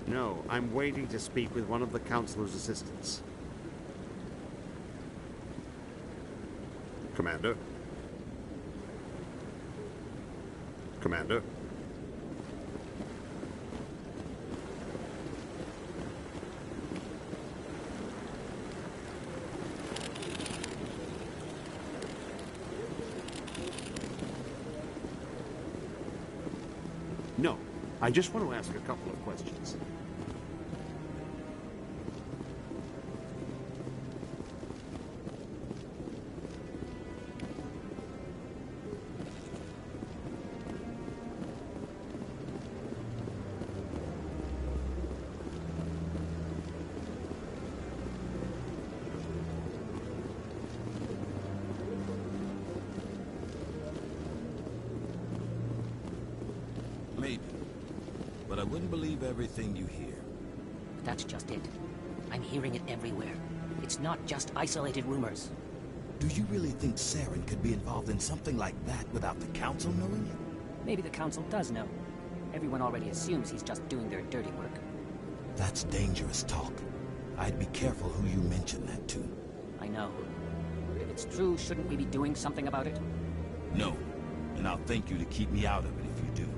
No, I'm waiting to speak with one of the Councilor's assistants. Commander? Commander? No, I just want to ask a couple of questions. Maybe. But I wouldn't believe everything you hear. That's just it. I'm hearing it everywhere. It's not just isolated rumors. Do you really think Saren could be involved in something like that without the Council knowing it? Maybe the Council does know. Everyone already assumes he's just doing their dirty work. That's dangerous talk. I'd be careful who you mention that to. I know. If it's true, shouldn't we be doing something about it? No. and I'll thank you to keep me out of it if you do.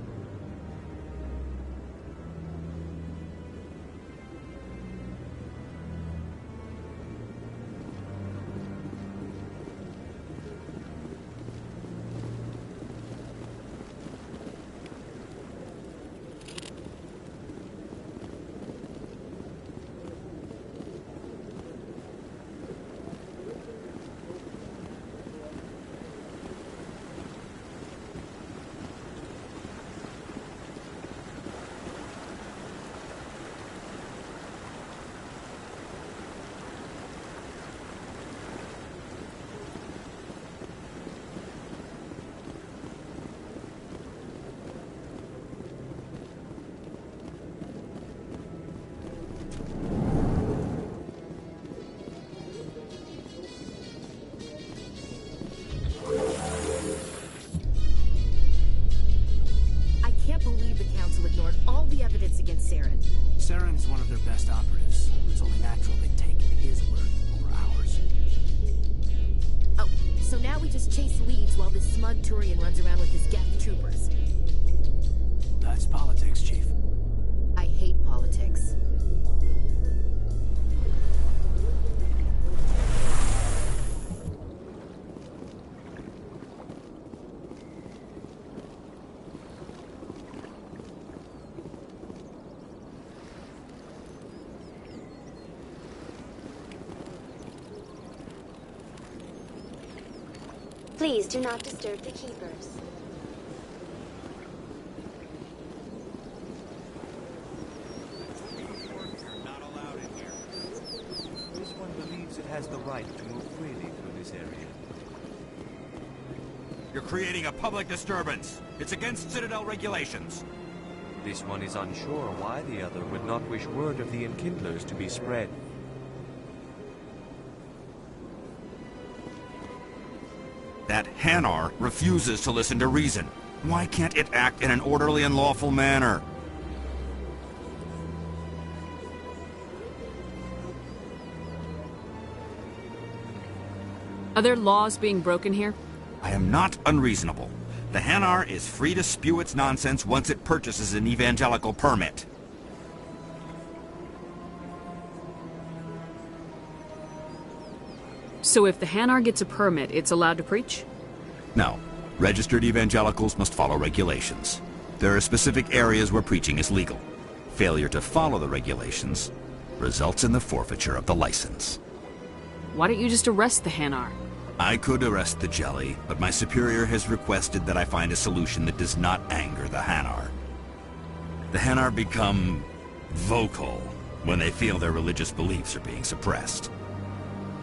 Saren's one of their best operatives. It's only natural they'd take his word over ours. Oh, so now we just chase leads while this smug Turian runs around with his Geth troopers. That's politics, Chief. I hate politics. Please do not disturb the keepers. Not allowed in here. This one believes it has the right to move freely through this area. You're creating a public disturbance. It's against Citadel regulations. This one is unsure why the other would not wish word of the Enkindlers to be spread. That Hanar refuses to listen to reason. Why can't it act in an orderly and lawful manner? Are there laws being broken here? I am not unreasonable. The Hanar is free to spew its nonsense once it purchases an evangelical permit. So if the Hanar gets a permit, it's allowed to preach? No. Registered evangelicals must follow regulations. There are specific areas where preaching is legal. Failure to follow the regulations results in the forfeiture of the license. Why don't you just arrest the Hanar? I could arrest the Jelly, but my superior has requested that I find a solution that does not anger the Hanar. The Hanar become vocal when they feel their religious beliefs are being suppressed.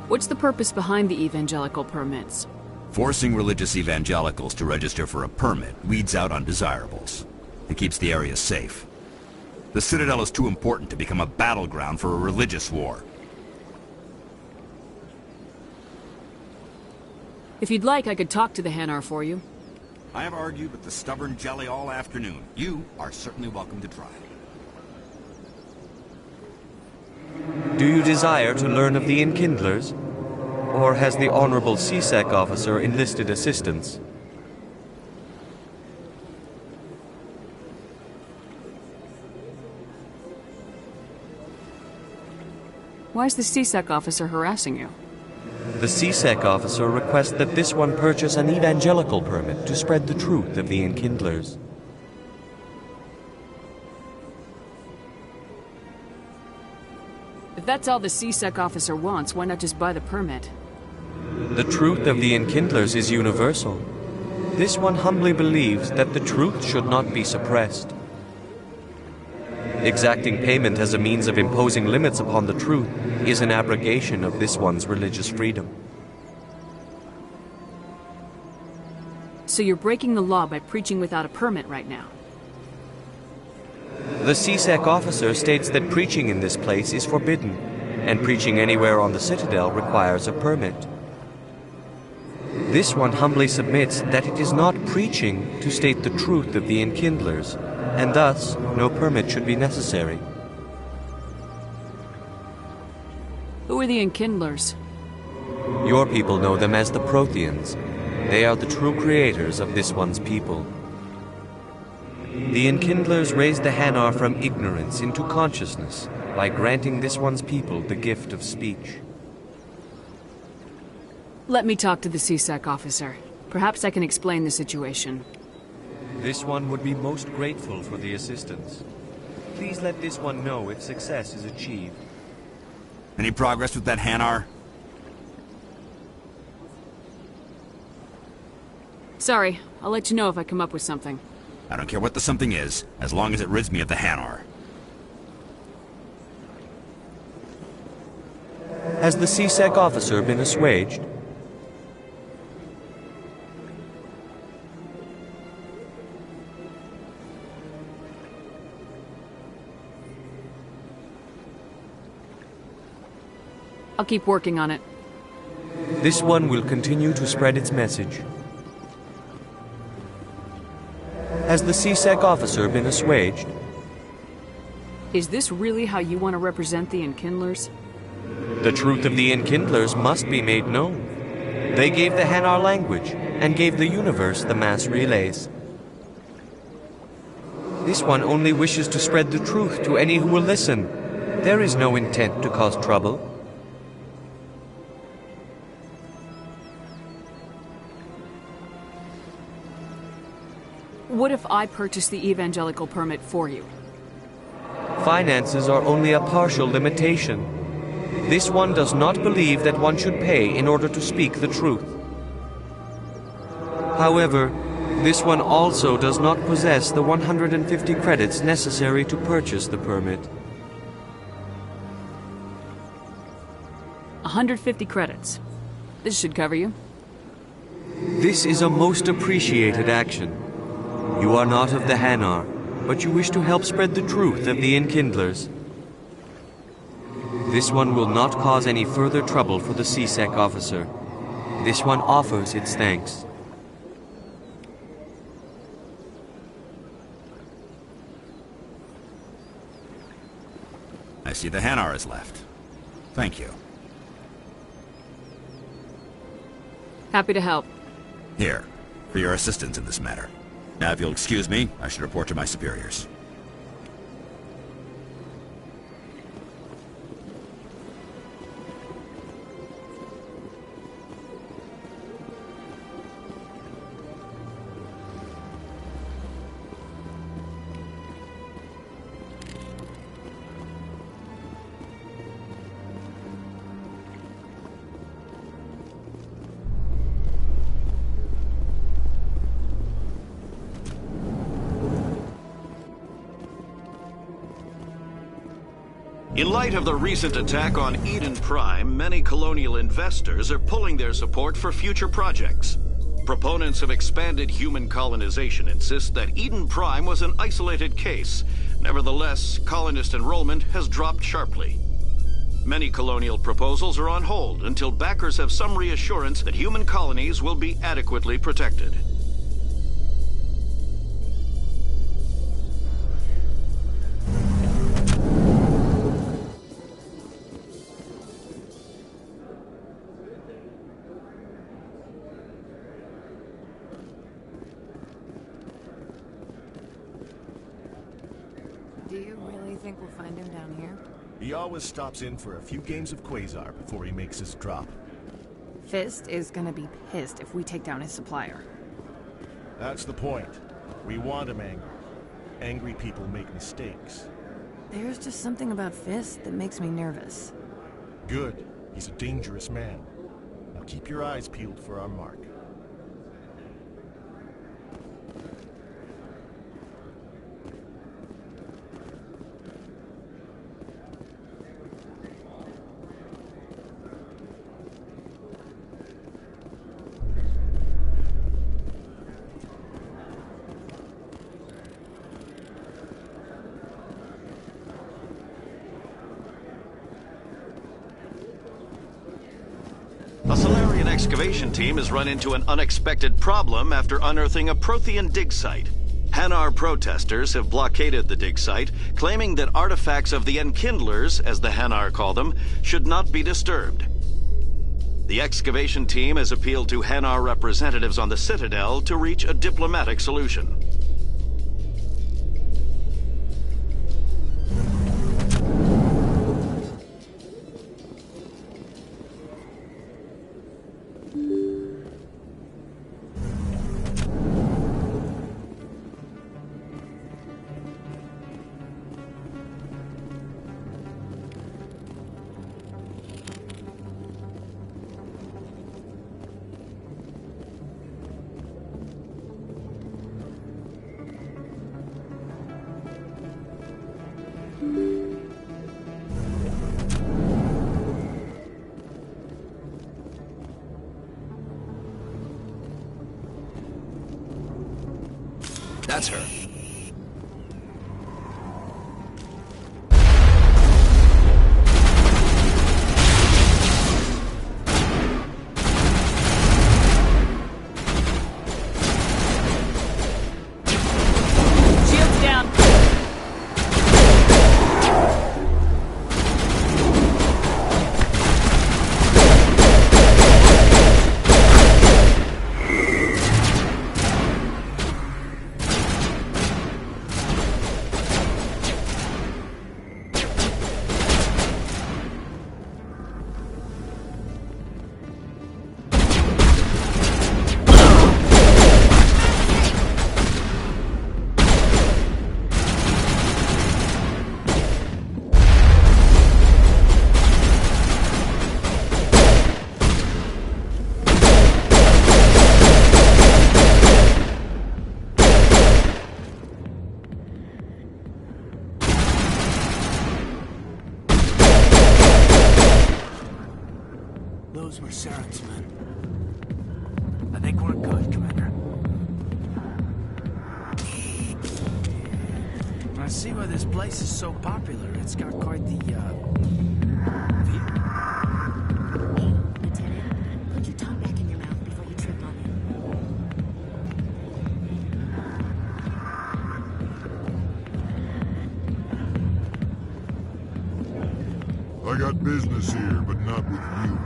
What's the purpose behind the evangelical permits? Forcing religious evangelicals to register for a permit weeds out undesirables. It keeps the area safe. The Citadel is too important to become a battleground for a religious war. If you'd like, I could talk to the Hanar for you. I have argued with the stubborn Jelly all afternoon. You are certainly welcome to try. Do you desire to learn of the Enkindlers? Or has the Honorable CSEC officer enlisted assistance? Why is the CSEC officer harassing you? The CSEC officer requests that this one purchase an evangelical permit to spread the truth of the Enkindlers. If that's all the CSEC officer wants, why not just buy the permit? The truth of the Enkindlers is universal. This one humbly believes that the truth should not be suppressed. Exacting payment as a means of imposing limits upon the truth is an abrogation of this one's religious freedom. So you're breaking the law by preaching without a permit right now? The CSEC officer states that preaching in this place is forbidden, and preaching anywhere on the Citadel requires a permit. This one humbly submits that it is not preaching to state the truth of the Enkindlers, and thus no permit should be necessary. Who are the Enkindlers? Your people know them as the Protheans. They are the true creators of this one's people. The Enkindlers raised the Hanar from ignorance into consciousness by granting this one's people the gift of speech. Let me talk to the CSEC officer. Perhaps I can explain the situation. This one would be most grateful for the assistance. Please let this one know if success is achieved. Any progress with that Hanar? Sorry, I'll let you know if I come up with something. I don't care what the something is, as long as it rids me of the Hanar. Has the CSEC officer been assuaged? I'll keep working on it. This one will continue to spread its message. Has the CSEC officer been assuaged? Is this really how you want to represent the Enkindlers? The truth of the Enkindlers must be made known. They gave the Hanar language, and gave the universe the mass relays. This one only wishes to spread the truth to any who will listen. There is no intent to cause trouble. What if I purchase the evangelical permit for you? Finances are only a partial limitation. This one does not believe that one should pay in order to speak the truth. However, this one also does not possess the 150 credits necessary to purchase the permit. 150 credits. This should cover you. This is a most appreciated action. You are not of the Hanar, but you wish to help spread the truth of the Enkindlers. This one will not cause any further trouble for the CSEC officer. This one offers its thanks. I see the Hanar is left. Thank you. Happy to help. Here, for your assistance in this matter. Now, if you'll excuse me, I should report to my superiors. In light of the recent attack on Eden Prime, many colonial investors are pulling their support for future projects. Proponents of expanded human colonization insist that Eden Prime was an isolated case. Nevertheless, colonist enrollment has dropped sharply. Many colonial proposals are on hold until backers have some reassurance that human colonies will be adequately protected. Do you really think we'll find him down here? He always stops in for a few games of Quasar before he makes his drop. Fist is gonna be pissed if we take down his supplier. That's the point. We want him angry. Angry people make mistakes. There's just something about Fist that makes me nervous. Good. He's a dangerous man. Now keep your eyes peeled for our mark. A Solarian excavation team has run into an unexpected problem after unearthing a Prothean dig site. Hanar protesters have blockaded the dig site, claiming that artifacts of the Enkindlers, as the Hanar call them, should not be disturbed. The excavation team has appealed to Hanar representatives on the Citadel to reach a diplomatic solution. That's her. Shields down. Those were Saren's men. I think we're good, Commander. I see why this place is so popular. It's got quite the, view. Hey, Lieutenant, put your tongue back in your mouth before you trip on it. I got business here, but not with you.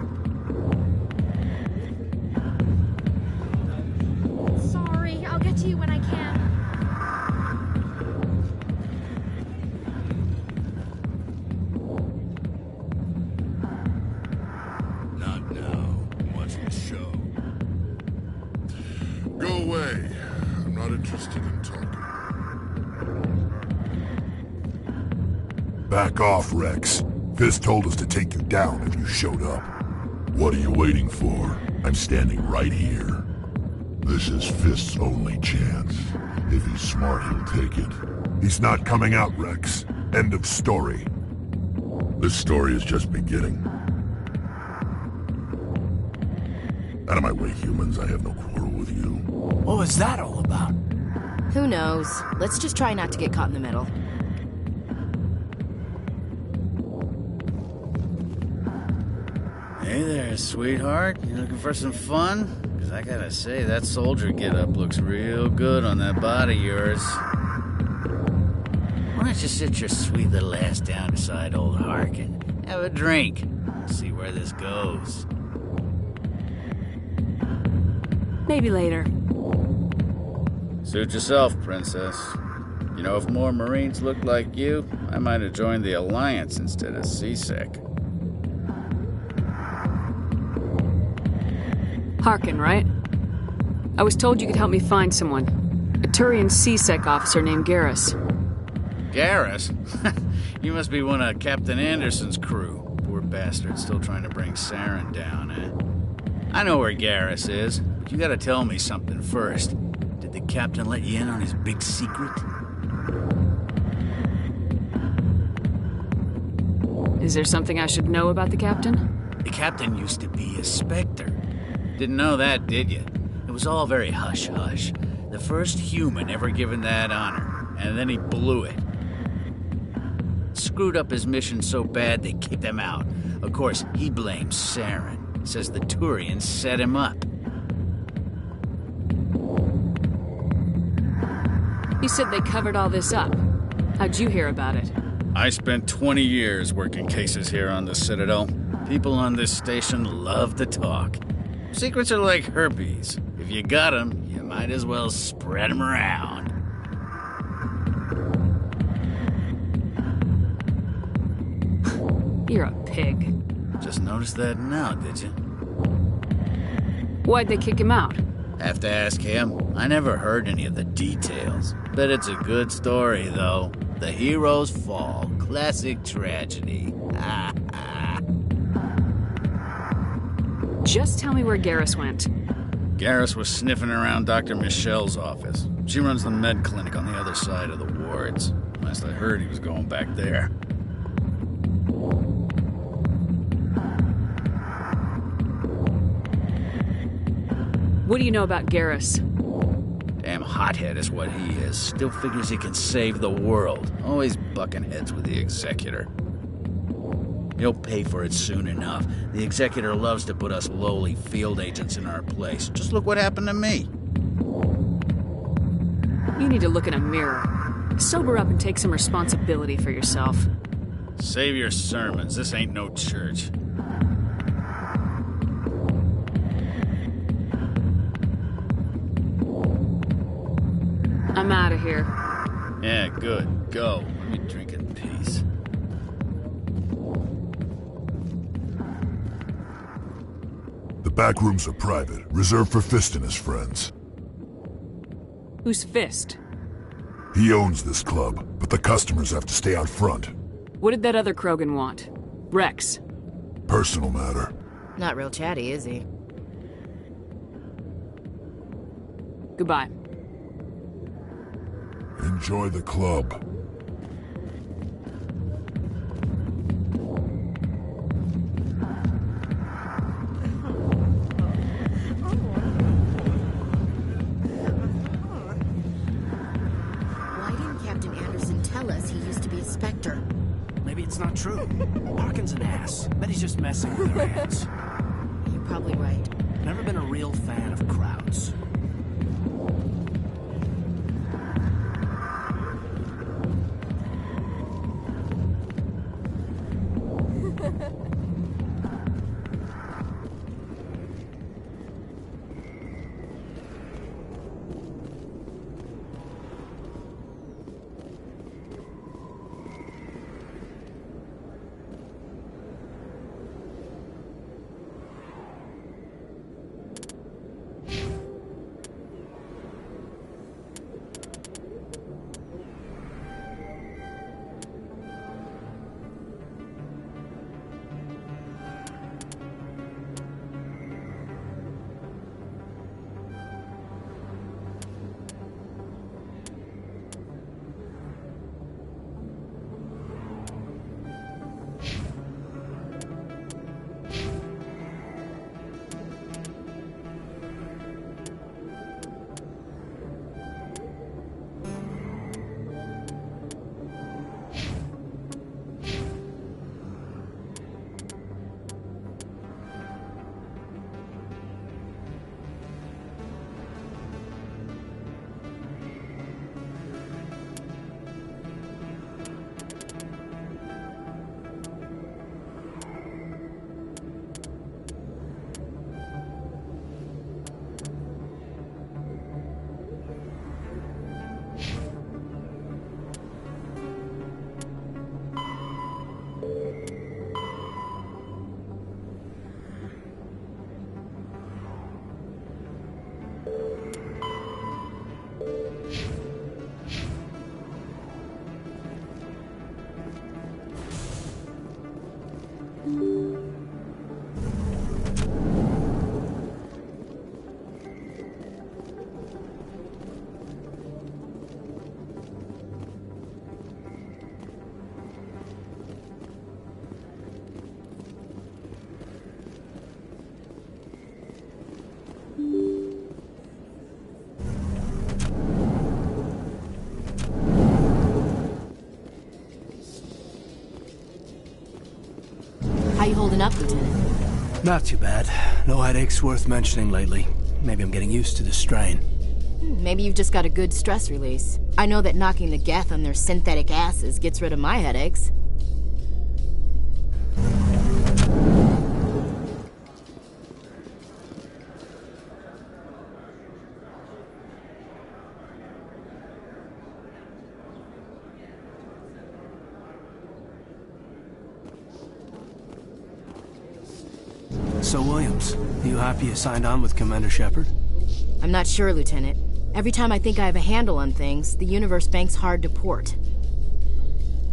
Sorry, I'll get to you when I can. Not now. I'm watching a show. Go away. I'm not interested in talking. Back off, Rex. Fist told us to take you down if you showed up. What are you waiting for? I'm standing right here. This is Fist's only chance. If he's smart, he'll take it. He's not coming out, Rex. End of story. This story is just beginning. Out of my way, humans. I have no quarrel with you. What was that all about? Who knows? Let's just try not to get caught in the middle. Hey there, sweetheart. You looking for some fun? Because I gotta say, that soldier get-up looks real good on that body of yours. Why don't you sit your sweet little ass down beside old Hark and have a drink? See where this goes. Maybe later. Suit yourself, princess. You know, if more Marines looked like you, I might have joined the Alliance instead of CSEC. Harkin, right? I was told you could help me find someone. A Turian CSEC officer named Garrus. Garrus? You must be one of Captain Anderson's crew. Poor bastard still trying to bring Saren down, eh? I know where Garrus is, but you gotta tell me something first. Did the captain let you in on his big secret? Is there something I should know about the captain? The captain used to be a Spectre. Didn't know that, did you? It was all very hush-hush. The first human ever given that honor, and then he blew it. Screwed up his mission so bad they kicked him out. Of course, he blames Saren. Says the Turians set him up. You said they covered all this up. How'd you hear about it? I spent 20 years working cases here on the Citadel. People on this station love to talk. Secrets are like herpes. If you got them, you might as well spread them around. You're a pig. Just noticed that now, did you? Why'd they kick him out? Have to ask him. I never heard any of the details. Bet it's a good story, though. The hero's fall. Classic tragedy. Just tell me where Garrus went. Garrus was sniffing around Dr. Michelle's office. She runs the med clinic on the other side of the wards. Last I heard, he was going back there. What do you know about Garrus? Damn hothead is what he is. Still figures he can save the world. Always bucking heads with the Executor. He'll pay for it soon enough. The Executor loves to put us lowly field agents in our place. Just look what happened to me. You need to look in a mirror. Sober up and take some responsibility for yourself. Save your sermons. This ain't no church. I'm out of here. Yeah, good. Go. Let me drink in peace. The back rooms are private, reserved for Fist and his friends. Who's Fist? He owns this club, but the customers have to stay out front. What did that other Krogan want? Rex. Personal matter. Not real chatty, is he? Goodbye. Enjoy the club. Why didn't Captain Anderson tell us he used to be a Spectre? Maybe it's not true. Harkin's an ass. Bet he's just messing with her hands. You're probably right. Never been a real fan of crowds. How you holding up, Lieutenant? Not too bad. No headaches worth mentioning lately. Maybe I'm getting used to the strain. Maybe you've just got a good stress release. I know that knocking the geth on their synthetic asses gets rid of my headaches. So, Williams, you happy you signed on with Commander Shepard? I'm not sure, Lieutenant. Every time I think I have a handle on things, the universe banks hard to port.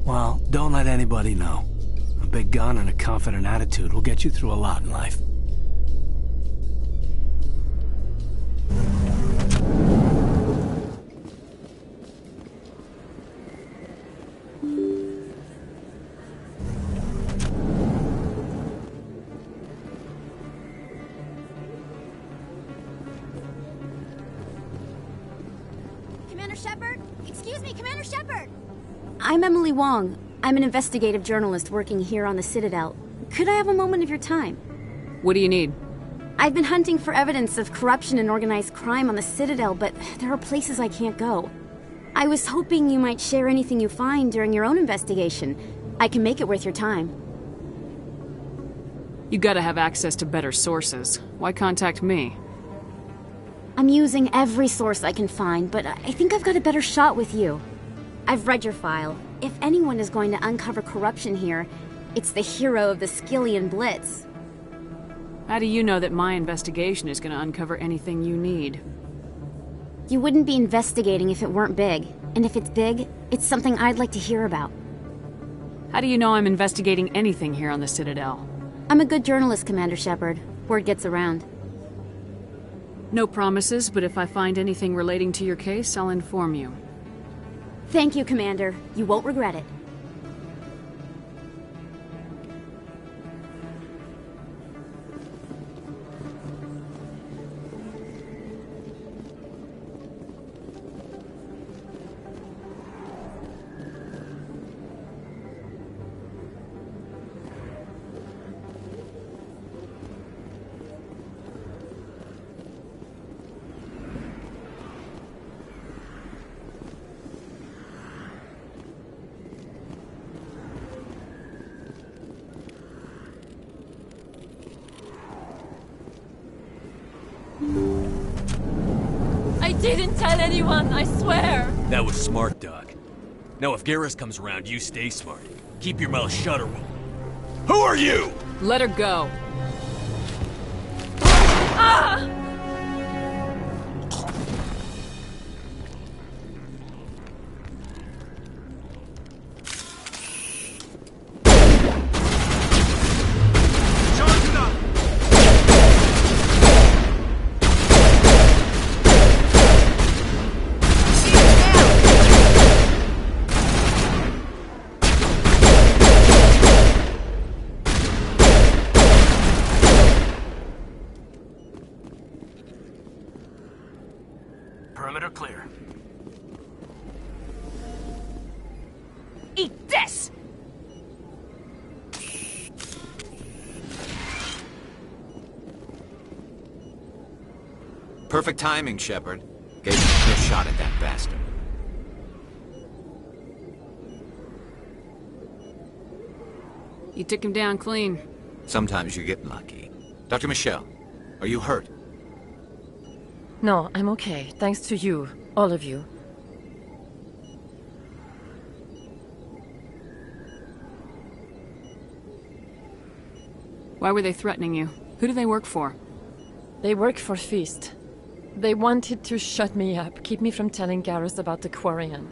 Well, don't let anybody know. A big gun and a confident attitude will get you through a lot in life. Commander Shepard? Excuse me, Commander Shepard! I'm Emily Wong. I'm an investigative journalist working here on the Citadel. Could I have a moment of your time? What do you need? I've been hunting for evidence of corruption and organized crime on the Citadel, but there are places I can't go. I was hoping you might share anything you find during your own investigation. I can make it worth your time. You gotta have access to better sources. Why contact me? I'm using every source I can find, but I think I've got a better shot with you. I've read your file. If anyone is going to uncover corruption here, it's the hero of the Skillian Blitz. How do you know that my investigation is gonna uncover anything you need? You wouldn't be investigating if it weren't big. And if it's big, it's something I'd like to hear about. How do you know I'm investigating anything here on the Citadel? I'm a good journalist, Commander Shepard. Word gets around. No promises, but if I find anything relating to your case, I'll inform you. Thank you, Commander. You won't regret it. I didn't tell anyone, I swear! That was smart, Doc. Now if Garrus comes around, you stay smart. Keep your mouth shut or we'll... Who are you?! Let her go. Ah! Perimeter clear. Eat this! Perfect timing, Shepard. Gave him a clear shot at that bastard. You took him down clean. Sometimes you get lucky. Dr. Michelle, are you hurt? No, I'm okay. Thanks to you. All of you. Why were they threatening you? Who do they work for? They work for Feast. They wanted to shut me up, keep me from telling Garrus about the Quarian.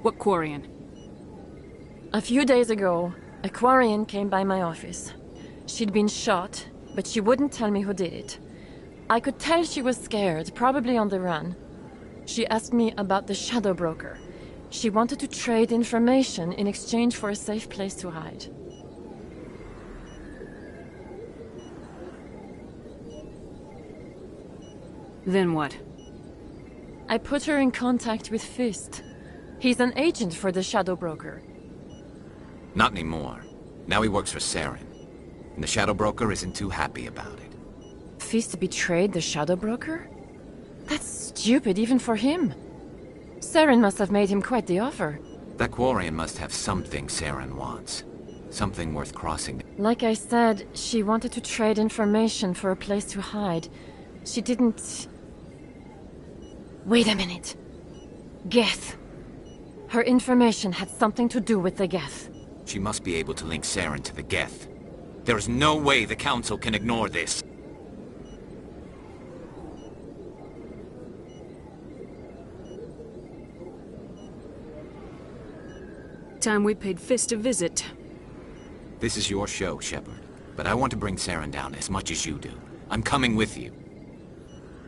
What Quarian? A few days ago, a Quarian came by my office. She'd been shot, but she wouldn't tell me who did it. I could tell she was scared, probably on the run. She asked me about the Shadow Broker. She wanted to trade information in exchange for a safe place to hide. Then what? I put her in contact with Fist. He's an agent for the Shadow Broker. Not anymore. Now he works for Saren. And the Shadow Broker isn't too happy about it. Fist betrayed the Shadow Broker? That's stupid even for him. Saren must have made him quite the offer. That Quarian must have something Saren wants. Something worth crossing. Like I said, she wanted to trade information for a place to hide. She didn't... Wait a minute. Geth. Her information had something to do with the Geth. She must be able to link Saren to the Geth. There is no way the Council can ignore this. Time we paid Fist a visit. This is your show, Shepard. But I want to bring Saren down as much as you do. I'm coming with you.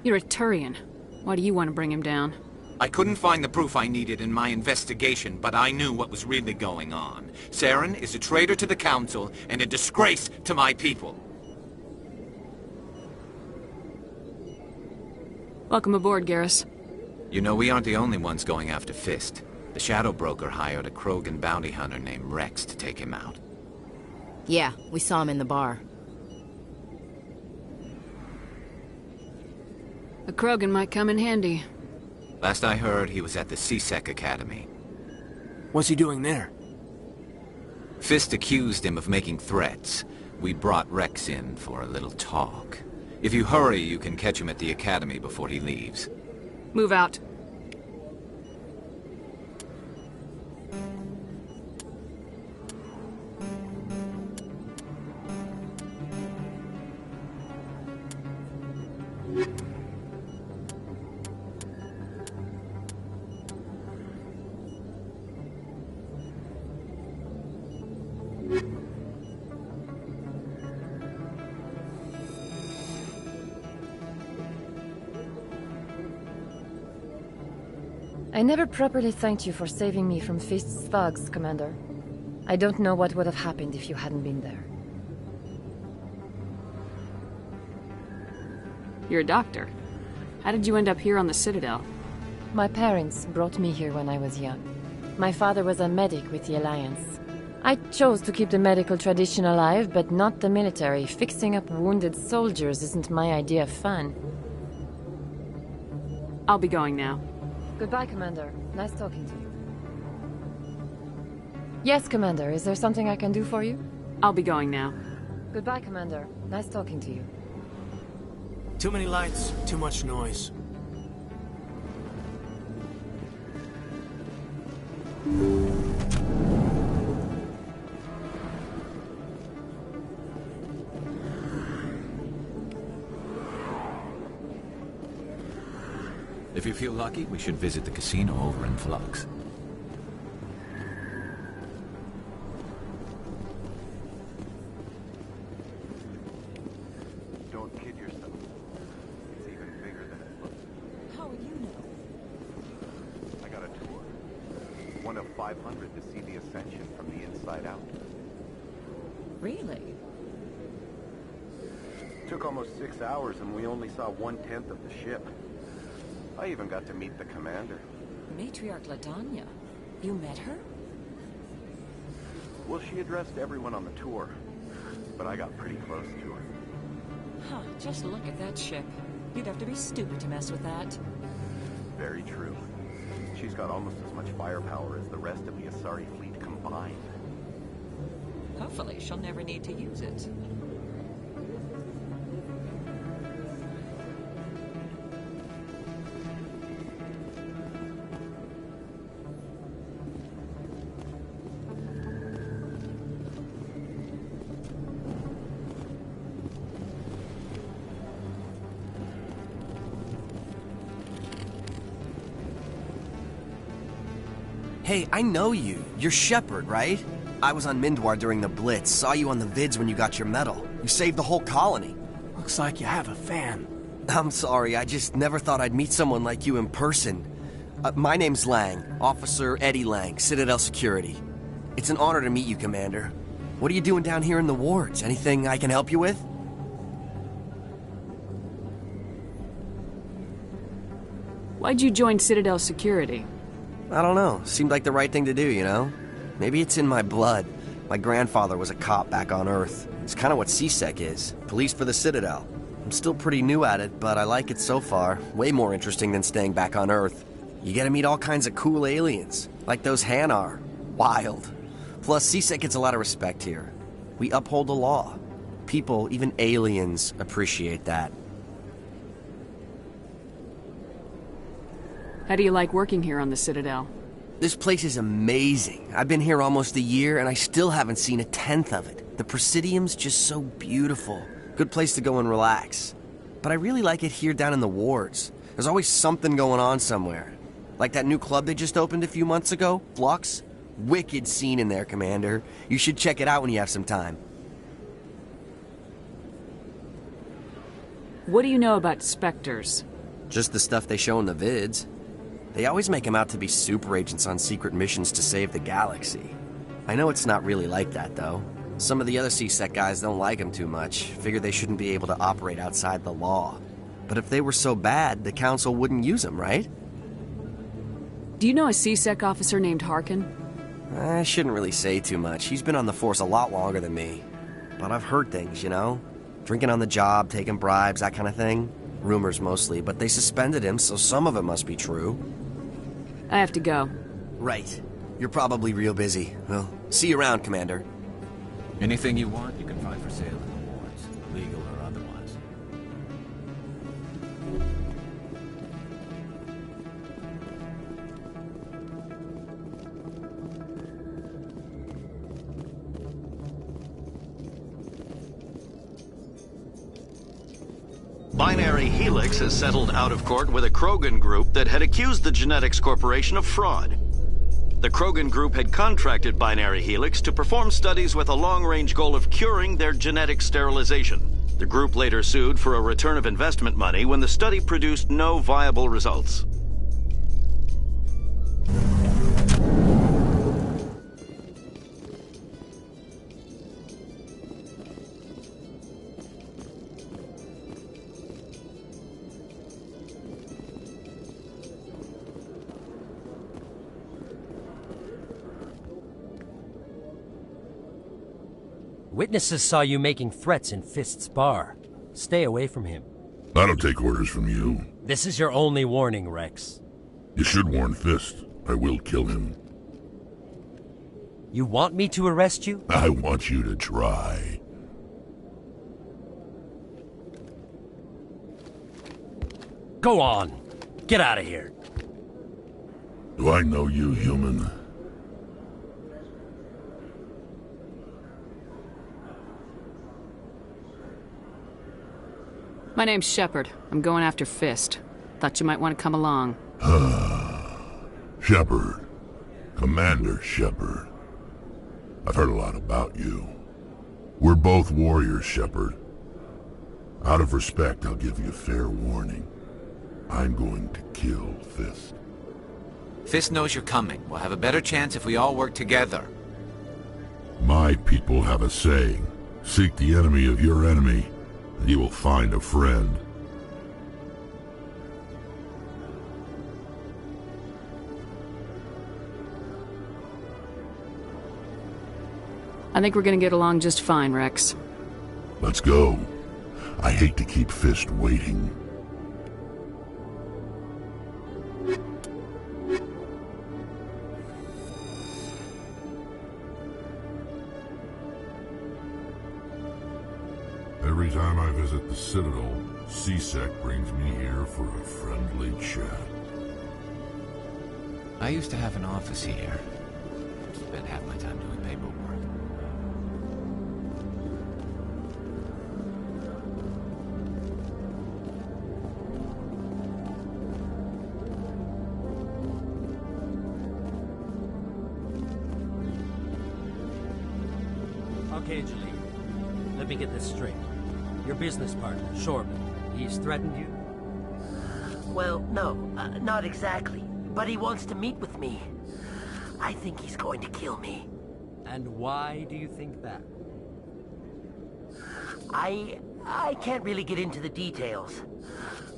You're a Turian. Why do you want to bring him down? I couldn't find the proof I needed in my investigation, but I knew what was really going on. Saren is a traitor to the Council and a disgrace to my people. Welcome aboard, Garrus. You know, we aren't the only ones going after Fist. The Shadow Broker hired a Krogan bounty hunter named Rex to take him out. Yeah, we saw him in the bar. A Krogan might come in handy. Last I heard, he was at the C-Sec Academy. What's he doing there? Fist accused him of making threats. We brought Rex in for a little talk. If you hurry, you can catch him at the Academy before he leaves. Move out. I never properly thanked you for saving me from Fist's thugs, Commander. I don't know what would have happened if you hadn't been there. You're a doctor. How did you end up here on the Citadel? My parents brought me here when I was young. My father was a medic with the Alliance. I chose to keep the medical tradition alive, but not the military. Fixing up wounded soldiers isn't my idea of fun. I'll be going now. Goodbye, Commander. Nice talking to you. Yes, Commander. Is there something I can do for you? I'll be going now. Goodbye, Commander. Nice talking to you. Too many lights, too much noise. If you feel lucky, we should visit the casino over in Flux. Don't kid yourself. It's even bigger than it looks. How would you know? I got a tour. One of 500 to see the Ascension from the inside out. Really? Took almost 6 hours and we only saw 1/10 of the ship. I even got to meet the commander. Matriarch Ladanya. You met her? Well, she addressed everyone on the tour, but I got pretty close to her. Huh, just look at that ship. You'd have to be stupid to mess with that. Very true. She's got almost as much firepower as the rest of the Asari fleet combined. Hopefully, she'll never need to use it. Hey, I know you. You're Shepard, right? I was on Mindwar during the Blitz. Saw you on the vids when you got your medal. You saved the whole colony. Looks like you have a fan. I'm sorry, I just never thought I'd meet someone like you in person. My name's Lang, Officer Eddie Lang, Citadel Security. It's an honor to meet you, Commander. What are you doing down here in the wards? Anything I can help you with? Why'd you join Citadel Security? I don't know. Seemed like the right thing to do, you know? Maybe it's in my blood. My grandfather was a cop back on Earth. It's kind of what C-Sec is. Police for the Citadel. I'm still pretty new at it, but I like it so far. Way more interesting than staying back on Earth. You get to meet all kinds of cool aliens, like those Hanar. Wild. Plus, C-Sec gets a lot of respect here. We uphold the law. People, even aliens, appreciate that. How do you like working here on the Citadel? This place is amazing. I've been here almost a year, and I still haven't seen a tenth of it. The Presidium's just so beautiful. Good place to go and relax. But I really like it here down in the wards. There's always something going on somewhere. Like that new club they just opened a few months ago, Flux. Wicked scene in there, Commander. You should check it out when you have some time. What do you know about Spectres? Just the stuff they show in the vids. They always make them out to be super agents on secret missions to save the galaxy. I know it's not really like that, though. Some of the other CSEC guys don't like them too much, figure they shouldn't be able to operate outside the law. But if they were so bad, the Council wouldn't use them, right? Do you know a CSEC officer named Harkin? I shouldn't really say too much. He's been on the force a lot longer than me. But I've heard things, you know? Drinking on the job, taking bribes, that kind of thing. Rumors mostly, but they suspended him, so some of it must be true. I have to go. Right. You're probably real busy. Well, see you around, Commander. Anything you want, you can find for sale in the wards, legal or otherwise. Binary Helix has settled out of court with a Krogan group that had accused the Genetics Corporation of fraud. The Krogan group had contracted Binary Helix to perform studies with a long-range goal of curing their genetic sterilization. The group later sued for a return of investment money when the study produced no viable results. Witnesses saw you making threats in Fist's bar. Stay away from him. I don't take orders from you. This is your only warning, Rex. You should warn Fist. I will kill him. You want me to arrest you? I want you to try. Go on. Get out of here. Do I know you, human? My name's Shepard. I'm going after Fist. Thought you might want to come along. Shepard. Commander Shepard. I've heard a lot about you. We're both warriors, Shepard. Out of respect, I'll give you fair warning. I'm going to kill Fist. Fist knows you're coming. We'll have a better chance if we all work together. My people have a saying. Seek the enemy of your enemy, and you will find a friend. I think we're gonna get along just fine, Rex. Let's go. I hate to keep Fist waiting. Every time I visit the Citadel, CSEC brings me here for a friendly chat. I used to have an office here. Spent half my time doing paperwork. Okay, Jaleel. Let me get this straight. Your business partner, Shorban, he's threatened you? Well, no, not exactly. But he wants to meet with me. I think he's going to kill me. And why do you think that? I can't really get into the details.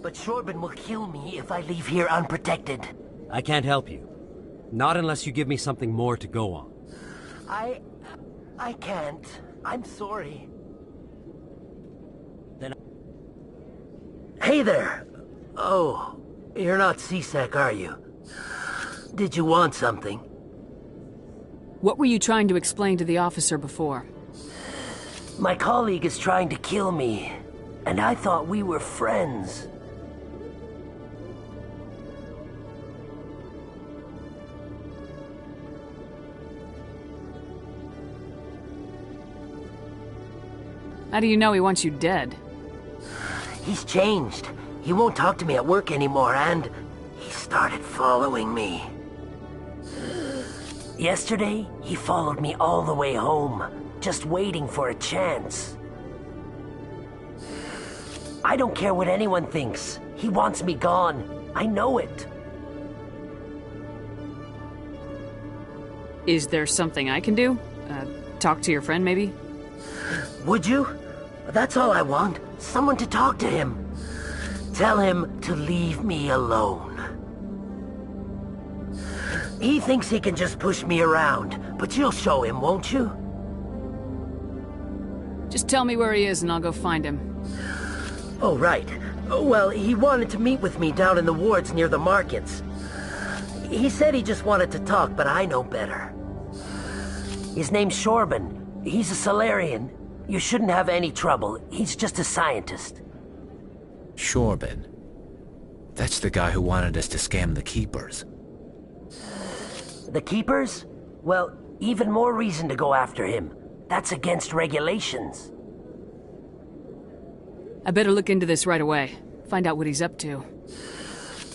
But Shorban will kill me if I leave here unprotected. I can't help you. Not unless you give me something more to go on. I can't. I'm sorry. Then... Hey there! Oh, you're not CSEC, are you? Did you want something? What were you trying to explain to the officer before? My colleague is trying to kill me, and I thought we were friends. How do you know he wants you dead? He's changed. He won't talk to me at work anymore, and he started following me. Yesterday, he followed me all the way home, just waiting for a chance. I don't care what anyone thinks. He wants me gone. I know it. Is there something I can do? Talk to your friend, maybe? Would you? That's all I want. Someone to talk to him. Tell him to leave me alone. He thinks he can just push me around, but you'll show him, won't you? Just tell me where he is and I'll go find him. Oh, right. Well, he wanted to meet with me down in the wards near the markets. He said he just wanted to talk, but I know better. His name's Shorban. He's a Solarian. You shouldn't have any trouble. He's just a scientist. Shorban. That's the guy who wanted us to scam the Keepers. The Keepers? Well, even more reason to go after him. That's against regulations. I better look into this right away. Find out what he's up to.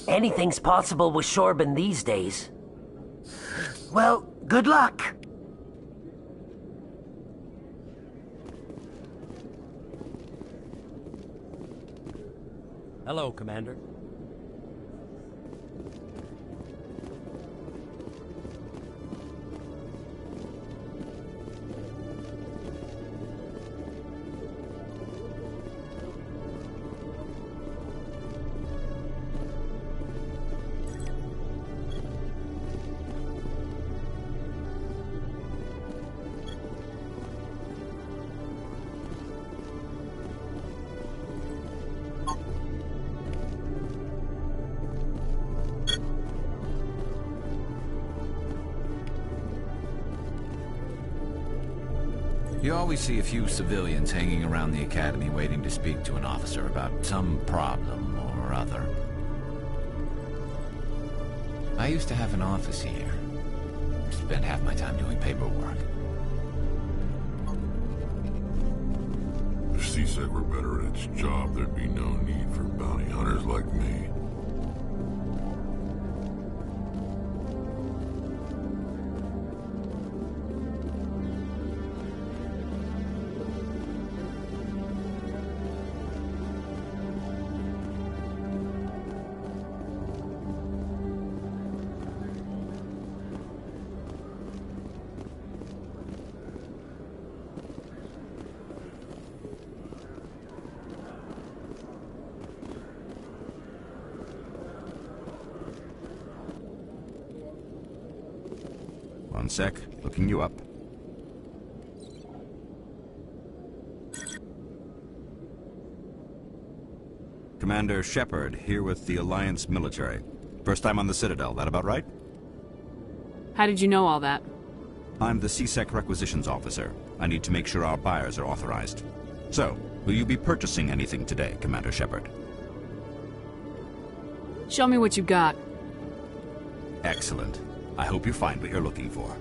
Anything's possible with Shorban these days. Well, good luck. Hello, Commander. You always see a few civilians hanging around the academy waiting to speak to an officer about some problem or other. I used to have an office here. Spent half my time doing paperwork. If CSEC were better at its job, there'd be no need for bounty hunters like me. One sec, looking you up. Commander Shepard, here with the Alliance military. First time on the Citadel, that about right? How did you know all that? I'm the CSEC requisitions officer. I need to make sure our buyers are authorized. So, will you be purchasing anything today, Commander Shepard? Show me what you got. Excellent. I hope you find what you're looking for.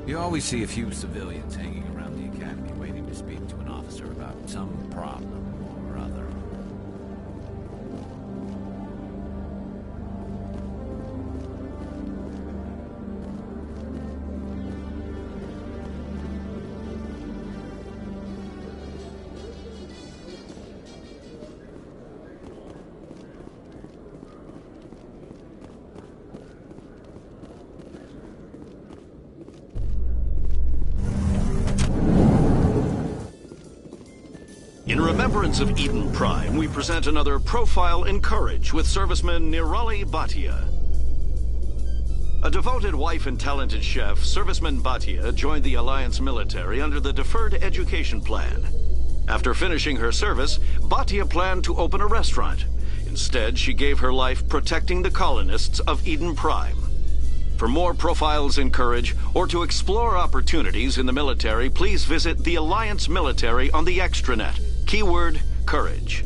You always see a few civilians hanging around the academy waiting to speak to an officer about some problem or other. In remembrance of Eden Prime, we present another Profile in Courage with serviceman Nirali Bhatia. A devoted wife and talented chef, Serviceman Bhatia joined the Alliance military under the Deferred Education Plan. After finishing her service, Bhatia planned to open a restaurant. Instead, she gave her life protecting the colonists of Eden Prime. For more profiles in courage, or to explore opportunities in the military, please visit the Alliance Military on the extranet. Keyword, courage.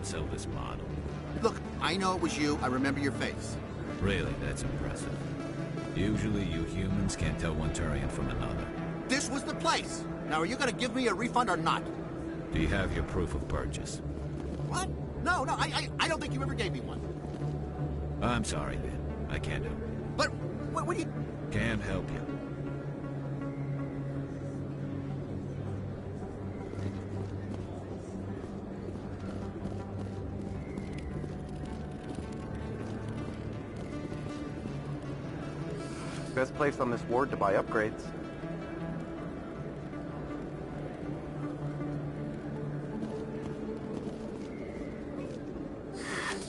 Sell this model. Look, I know it was you. I remember your face. Really, that's impressive. Usually you humans can't tell one Turian from another. This was the place. Now, are you going to give me a refund or not? Do you have your proof of purchase? What? No, I don't think you ever gave me one. I'm sorry, then. I can't help you. But, what do you... Can't help you. Best place on this ward to buy upgrades.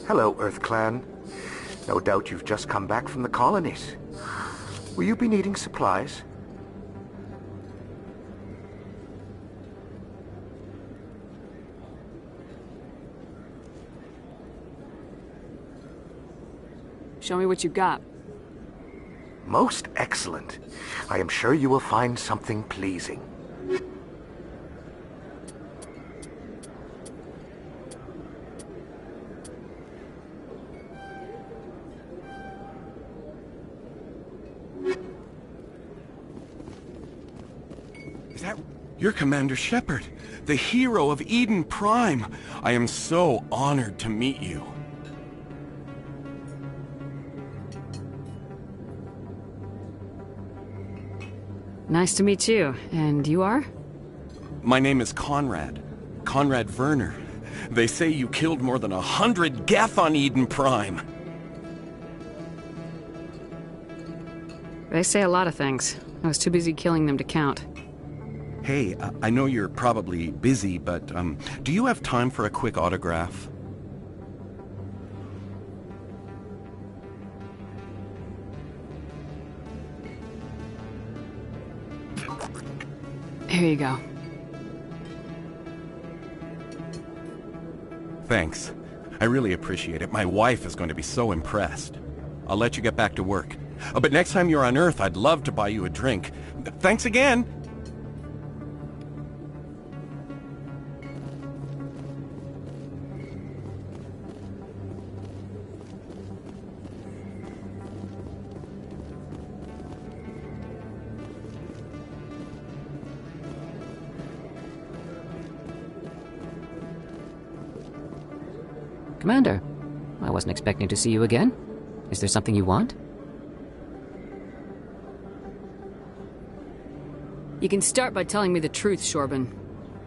Hello, Earth Clan. No doubt you've just come back from the colonies. Will you be needing supplies? Show me what you got. Most excellent. I am sure you will find something pleasing. Is that... You're Commander Shepard, the hero of Eden Prime. I am so honored to meet you. Nice to meet you. And you are? My name is Conrad. Conrad Werner. They say you killed more than 100 Geth on Eden Prime. They say a lot of things. I was too busy killing them to count. Hey, I know you're probably busy, but do you have time for a quick autograph? Here you go. Thanks. I really appreciate it. My wife is going to be so impressed. I'll let you get back to work. But next time you're on Earth, I'd love to buy you a drink. Thanks again! Commander, I wasn't expecting to see you again. Is there something you want? You can start by telling me the truth, Shorban.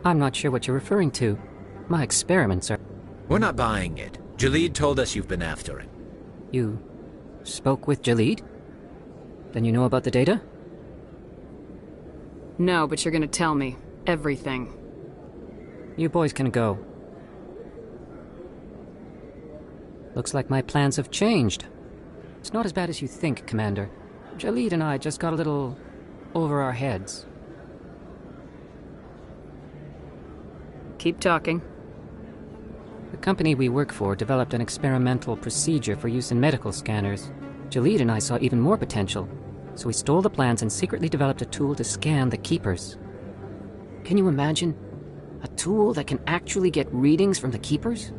I'm not sure what you're referring to. My experiments are... We're not buying it. Jalid told us you've been after him. You spoke with Jalid? Then you know about the data? No, but you're gonna tell me. Everything. You boys can go. Looks like my plans have changed. It's not as bad as you think, Commander. Jalid and I just got a little over our heads. Keep talking. The company we work for developed an experimental procedure for use in medical scanners. Jalid and I saw even more potential, so we stole the plans and secretly developed a tool to scan the Keepers. Can you imagine? A tool that can actually get readings from the Keepers?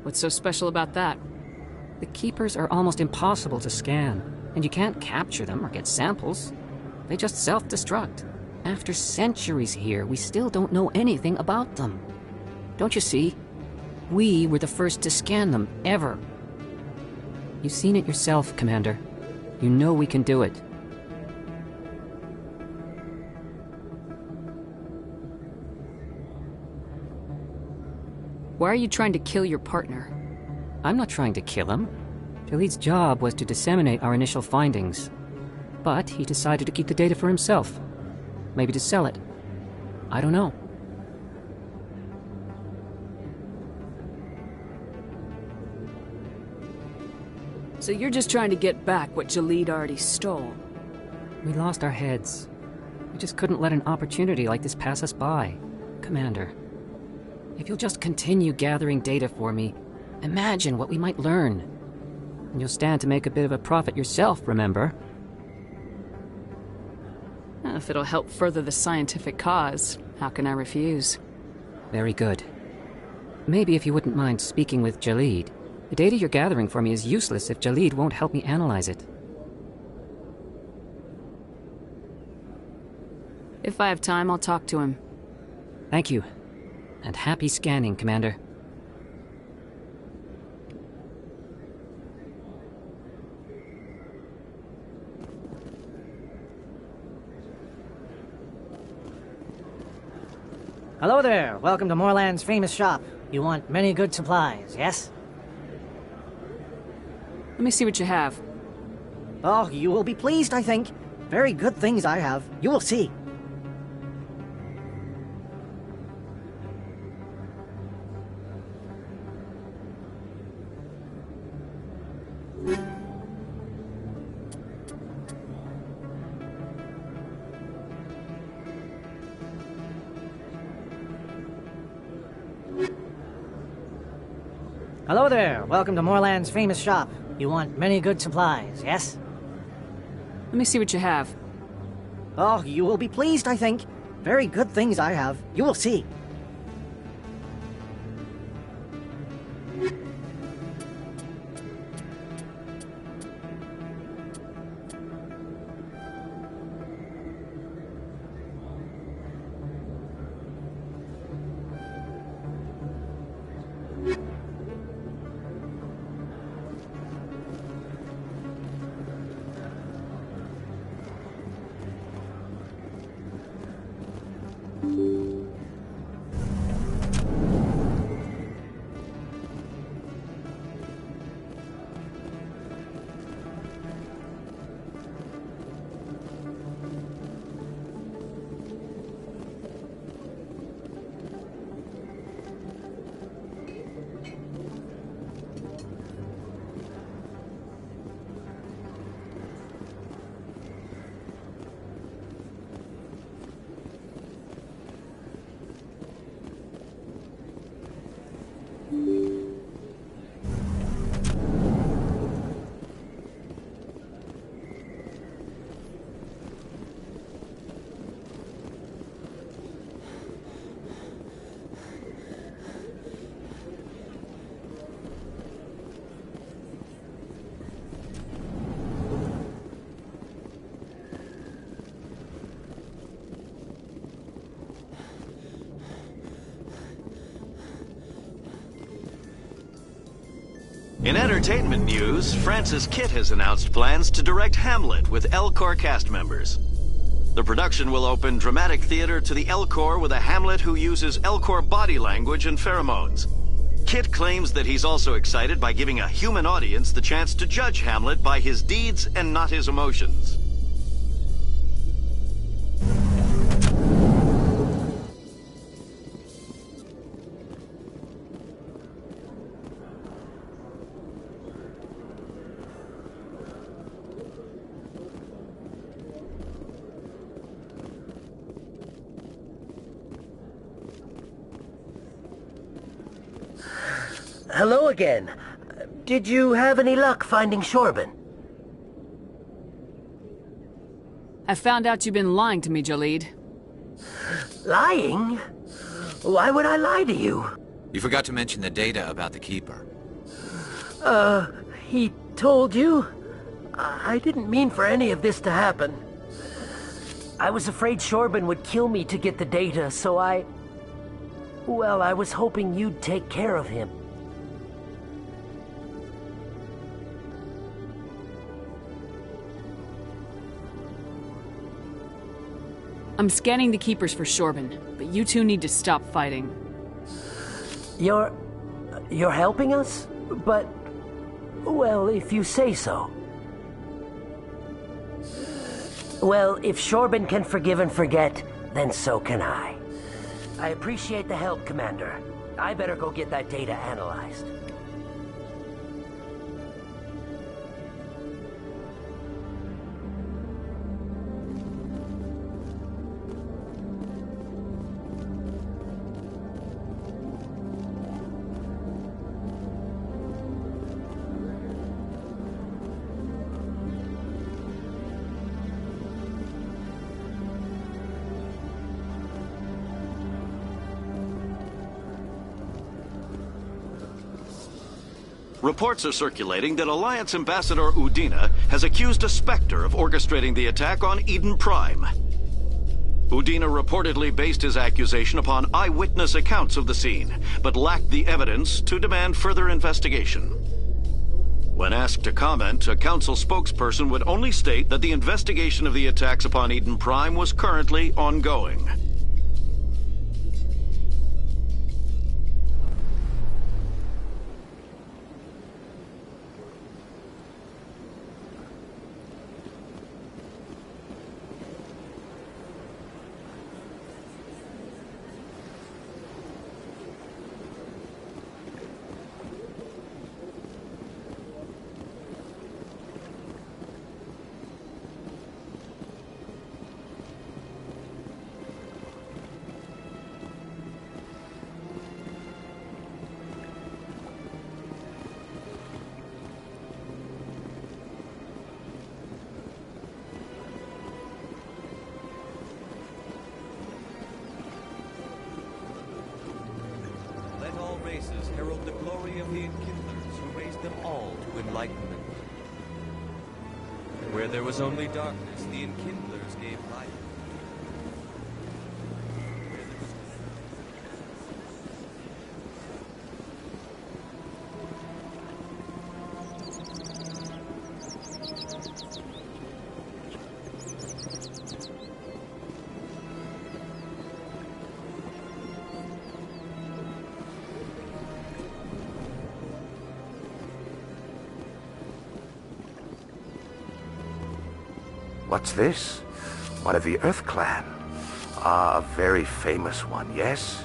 What's so special about that? The Keepers are almost impossible to scan, and you can't capture them or get samples. They just self-destruct. After centuries here, we still don't know anything about them. Don't you see? We were the first to scan them, ever. You've seen it yourself, Commander. You know we can do it. Why are you trying to kill your partner? I'm not trying to kill him. Jalid's job was to disseminate our initial findings. But he decided to keep the data for himself. Maybe to sell it. I don't know. So you're just trying to get back what Jalid already stole? We lost our heads. We just couldn't let an opportunity like this pass us by. Commander, if you'll just continue gathering data for me, imagine what we might learn. And you'll stand to make a bit of a profit yourself, remember? If it'll help further the scientific cause, how can I refuse? Very good. Maybe if you wouldn't mind speaking with Jalid. The data you're gathering for me is useless if Jalid won't help me analyze it. If I have time, I'll talk to him. Thank you. And happy scanning, Commander. Hello there. Welcome to Moorland's famous shop. You want many good supplies, yes? Let me see what you have. Oh, you will be pleased, I think. Very good things I have. You will see. Hello there. Welcome to Moorland's famous shop. You want many good supplies, yes? Let me see what you have. Oh, you will be pleased, I think. Very good things I have. You will see. In entertainment news, Francis Kitt has announced plans to direct Hamlet with L-Corps cast members. The production will open dramatic theater to the L-Corps with a Hamlet who uses L-Corps body language and pheromones. Kitt claims that he's also excited by giving a human audience the chance to judge Hamlet by his deeds and not his emotions. Hello again. Did you have any luck finding Shorben? I found out you've been lying to me, Jalid. Lying? Why would I lie to you? You forgot to mention the data about the Keeper. He told you? I didn't mean for any of this to happen. I was afraid Shorben would kill me to get the data, so well, I was hoping you'd take care of him. I'm scanning the Keepers for Shorben, but you two need to stop fighting. You're helping us? But, well, if you say so. Well, if Shorben can forgive and forget, then so can I. I appreciate the help, Commander. I better go get that data analyzed. Reports are circulating that Alliance Ambassador Udina has accused a Spectre of orchestrating the attack on Eden Prime. Udina reportedly based his accusation upon eyewitness accounts of the scene, but lacked the evidence to demand further investigation. When asked to comment, a council spokesperson would only state that the investigation of the attacks upon Eden Prime was currently ongoing. Races herald the glory of the Enkindlers who raised them all to enlightenment. Where there was only darkness, the Enkindlers gave light. What's this? One of the Earth Clan. Ah, a very famous one, yes?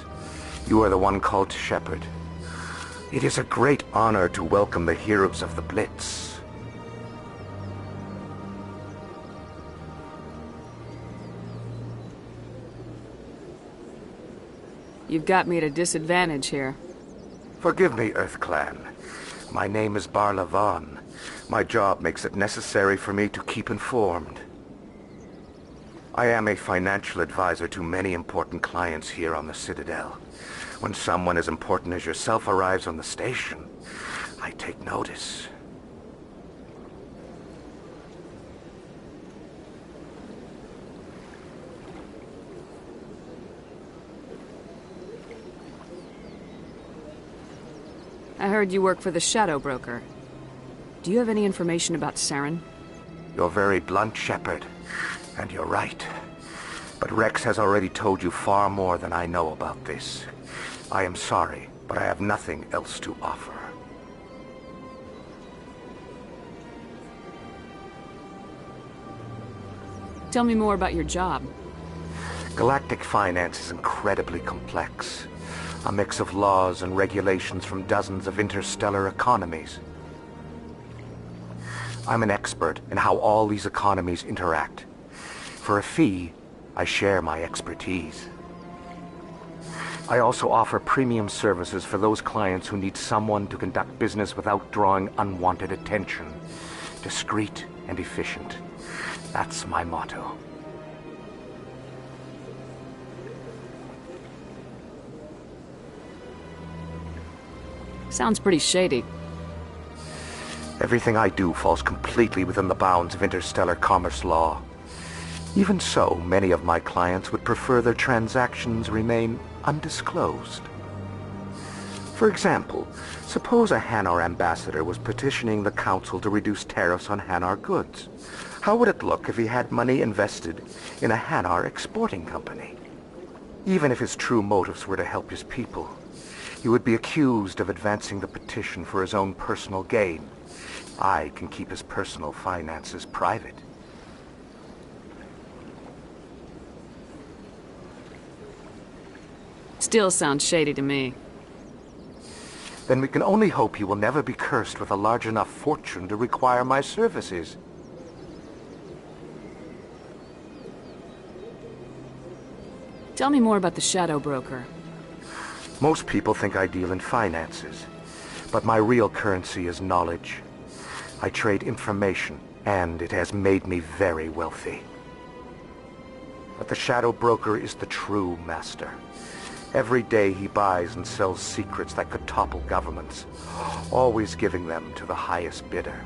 You are the one called Shepherd. It is a great honor to welcome the heroes of the Blitz. You've got me at a disadvantage here. Forgive me, Earth Clan. My name is Barla Vaughn. My job makes it necessary for me to keep informed. I am a financial advisor to many important clients here on the Citadel. When someone as important as yourself arrives on the station, I take notice. I heard you work for the Shadow Broker. Do you have any information about Saren? You're very blunt, Shepard. And you're right. But Rex has already told you far more than I know about this. I am sorry, but I have nothing else to offer. Tell me more about your job. Galactic finance is incredibly complex. A mix of laws and regulations from dozens of interstellar economies. I'm an expert in how all these economies interact. For a fee, I share my expertise. I also offer premium services for those clients who need someone to conduct business without drawing unwanted attention. Discreet and efficient. That's my motto. Sounds pretty shady. Everything I do falls completely within the bounds of interstellar commerce law. Even so, many of my clients would prefer their transactions remain undisclosed. For example, suppose a Hanar ambassador was petitioning the Council to reduce tariffs on Hanar goods. How would it look if he had money invested in a Hanar exporting company? Even if his true motives were to help his people, he would be accused of advancing the petition for his own personal gain. I can keep his personal finances private. Still sounds shady to me. Then we can only hope he will never be cursed with a large enough fortune to require my services. Tell me more about the Shadow Broker. Most people think I deal in finances, but my real currency is knowledge. I trade information, and it has made me very wealthy. But the Shadow Broker is the true master. Every day he buys and sells secrets that could topple governments, always giving them to the highest bidder.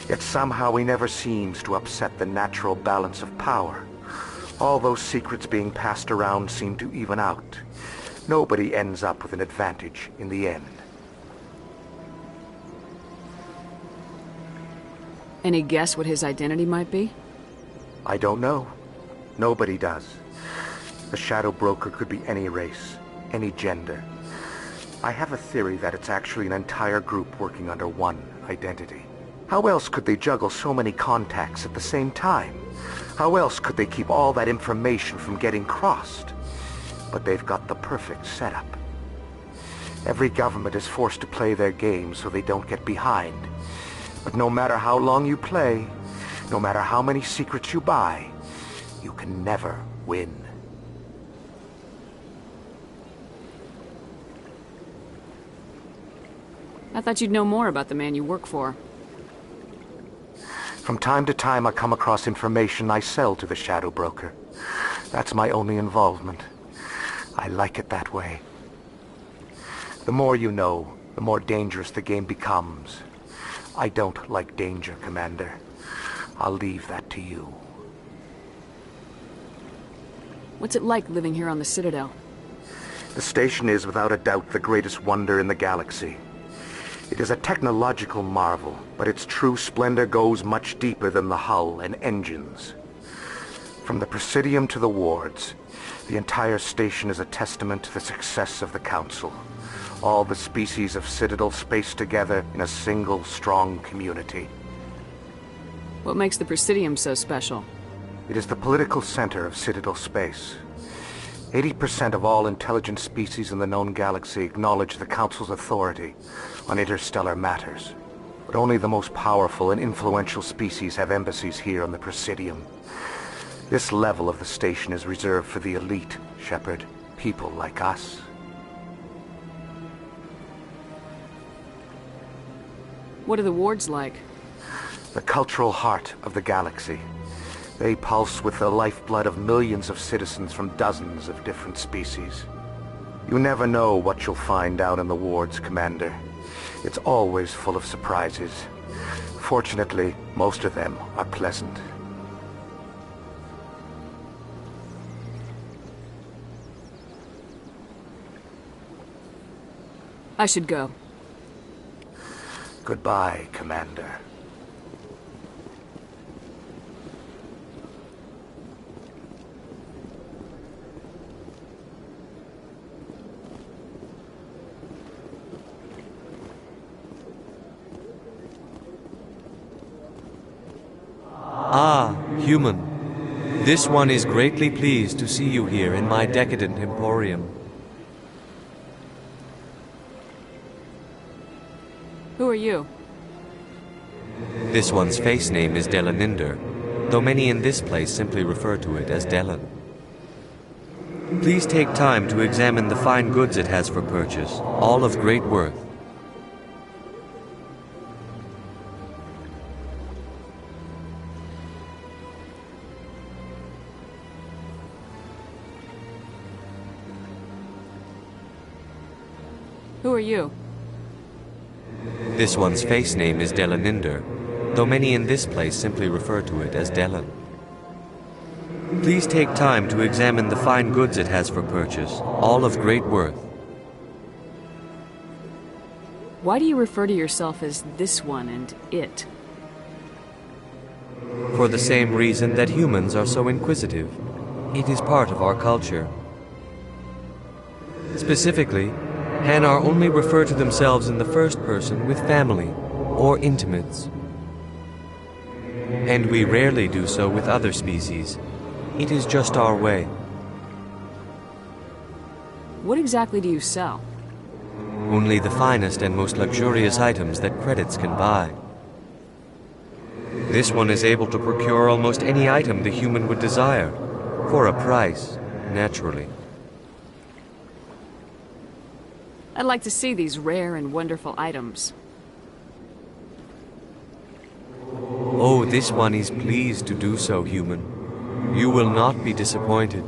Yet somehow he never seems to upset the natural balance of power. All those secrets being passed around seem to even out. Nobody ends up with an advantage in the end. Any guess what his identity might be? I don't know. Nobody does. The Shadow Broker could be any race, any gender. I have a theory that it's actually an entire group working under one identity. How else could they juggle so many contacts at the same time? How else could they keep all that information from getting crossed? But they've got the perfect setup. Every government is forced to play their game so they don't get behind. But no matter how long you play, no matter how many secrets you buy, you can never win. I thought you'd know more about the man you work for. From time to time I come across information I sell to the Shadow Broker. That's my only involvement. I like it that way. The more you know, the more dangerous the game becomes. I don't like danger, Commander. I'll leave that to you. What's it like living here on the Citadel? The station is without a doubt the greatest wonder in the galaxy. It is a technological marvel, but its true splendor goes much deeper than the hull and engines. From the Presidium to the wards, the entire station is a testament to the success of the Council. All the species of Citadel spaced together in a single, strong community. What makes the Presidium so special? It is the political center of Citadel space. 80% of all intelligent species in the known galaxy acknowledge the Council's authority on interstellar matters. But only the most powerful and influential species have embassies here on the Presidium. This level of the station is reserved for the elite, Shepard. People like us. What are the wards like? The cultural heart of the galaxy. They pulse with the lifeblood of millions of citizens from dozens of different species. You never know what you'll find out in the wards, Commander. It's always full of surprises. Fortunately, most of them are pleasant. I should go. Goodbye, Commander. Ah, human. This one is greatly pleased to see you here in my decadent emporium. Who are you? This one's face name is Delaninder, though many in this place simply refer to it as Delan. Please take time to examine the fine goods it has for purchase, all of great worth. Who are you? This one's face name is Delaninder, though many in this place simply refer to it as Delan. Please take time to examine the fine goods it has for purchase, all of great worth. Why do you refer to yourself as this one and it? For the same reason that humans are so inquisitive. It is part of our culture. Specifically, Hanar only refer to themselves in the first person with family or intimates. And we rarely do so with other species. It is just our way. What exactly do you sell? Only the finest and most luxurious items that credits can buy. This one is able to procure almost any item the human would desire, for a price, naturally. I'd like to see these rare and wonderful items. Oh, this one is pleased to do so, human. You will not be disappointed.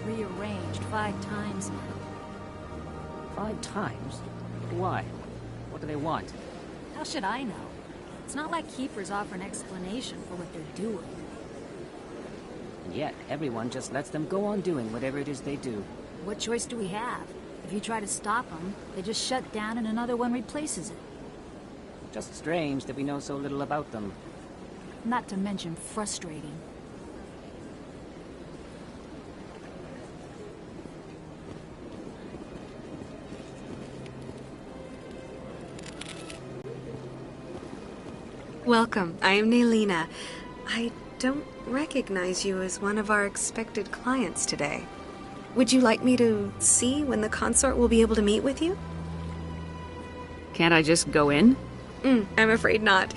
Rearranged 5 times now. 5 times? Why? What do they want? How should I know? It's not like Keepers offer an explanation for what they're doing. And yet, everyone just lets them go on doing whatever it is they do. What choice do we have? If you try to stop them, they just shut down and another one replaces it. Just strange that we know so little about them. Not to mention frustrating. Welcome. I am Nelina. I don't recognize you as one of our expected clients today. Would you like me to see when the consort will be able to meet with you? Can't I just go in? I'm afraid not.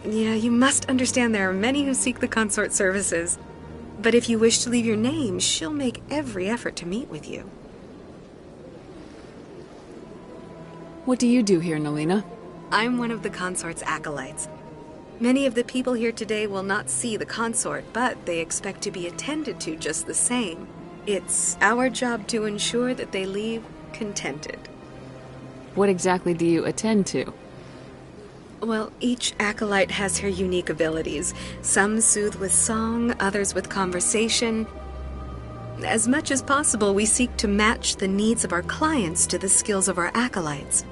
Yeah, you must understand there are many who seek the consort services. But if you wish to leave your name, she'll make every effort to meet with you. What do you do here, Nelina? I'm one of the consort's acolytes. Many of the people here today will not see the consort, but they expect to be attended to just the same. It's our job to ensure that they leave contented. What exactly do you attend to? Well, each acolyte has her unique abilities. Some soothe with song, others with conversation. As much as possible, we seek to match the needs of our clients to the skills of our acolytes.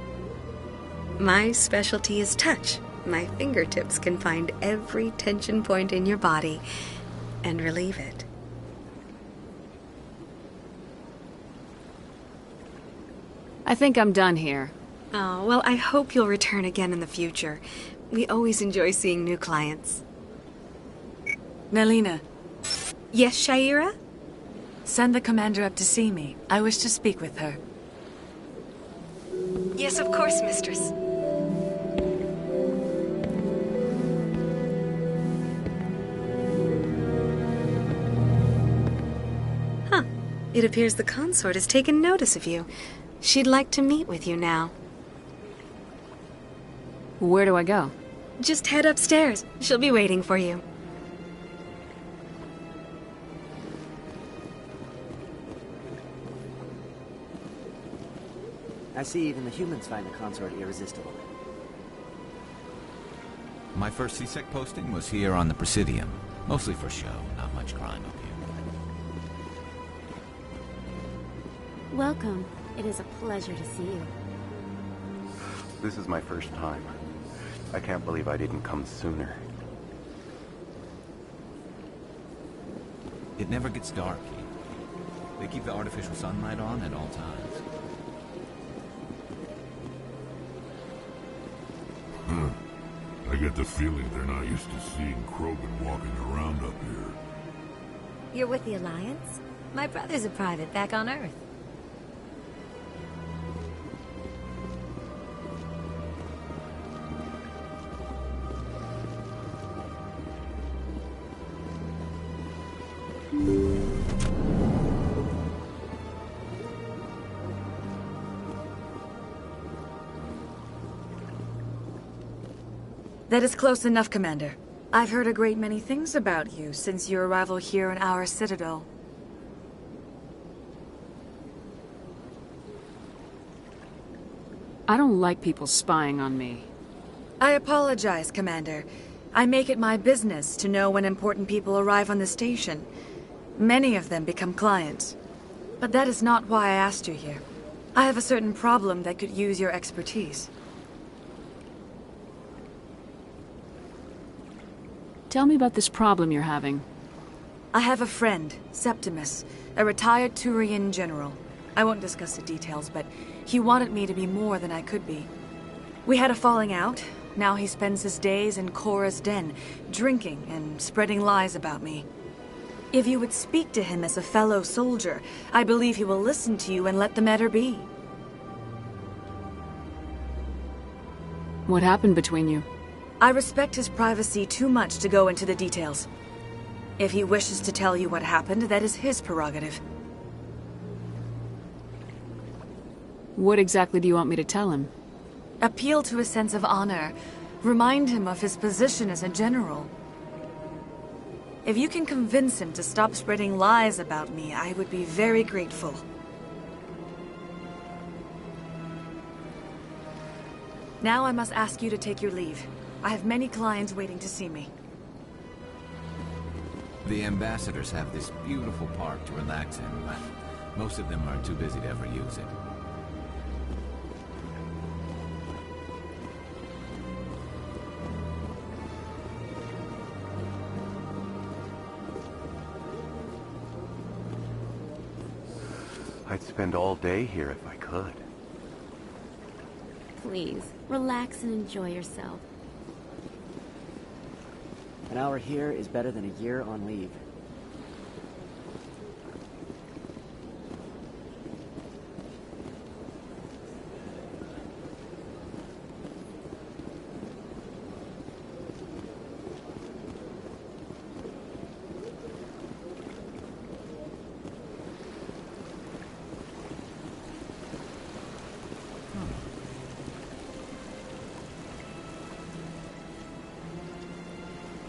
My specialty is touch. My fingertips can find every tension point in your body and relieve it. I think I'm done here. Oh, well, I hope you'll return again in the future. We always enjoy seeing new clients. Nelina. Yes, Shaira? Send the commander up to see me. I wish to speak with her. Yes, of course, mistress. Huh. It appears the consort has taken notice of you. She'd like to meet with you now. Where do I go? Just head upstairs. She'll be waiting for you. I see even the humans find the consort irresistible. My first CSEC posting was here on the Presidium. Mostly for show, not much crime up here. Welcome. It is a pleasure to see you. This is my first time. I can't believe I didn't come sooner. It never gets dark here. They keep the artificial sunlight on at all times. I get the feeling they're not used to seeing Krogan walking around up here. You're with the Alliance? My brother's a private back on Earth. That is close enough, Commander. I've heard a great many things about you since your arrival here in our citadel. I don't like people spying on me. I apologize, Commander. I make it my business to know when important people arrive on the station. Many of them become clients. But that is not why I asked you here. I have a certain problem that could use your expertise. Tell me about this problem you're having. I have a friend, Septimus, a retired Turian general. I won't discuss the details, but he wanted me to be more than I could be. We had a falling out. Now he spends his days in Cora's den, drinking and spreading lies about me. If you would speak to him as a fellow soldier, I believe he will listen to you and let the matter be. What happened between you? I respect his privacy too much to go into the details. If he wishes to tell you what happened, that is his prerogative. What exactly do you want me to tell him? Appeal to his sense of honor. Remind him of his position as a general. If you can convince him to stop spreading lies about me, I would be very grateful. Now I must ask you to take your leave. I have many clients waiting to see me. The ambassadors have this beautiful park to relax in, but most of them are too busy to ever use it. I'd spend all day here if I could. Please, relax and enjoy yourself. An hour here is better than a year on leave.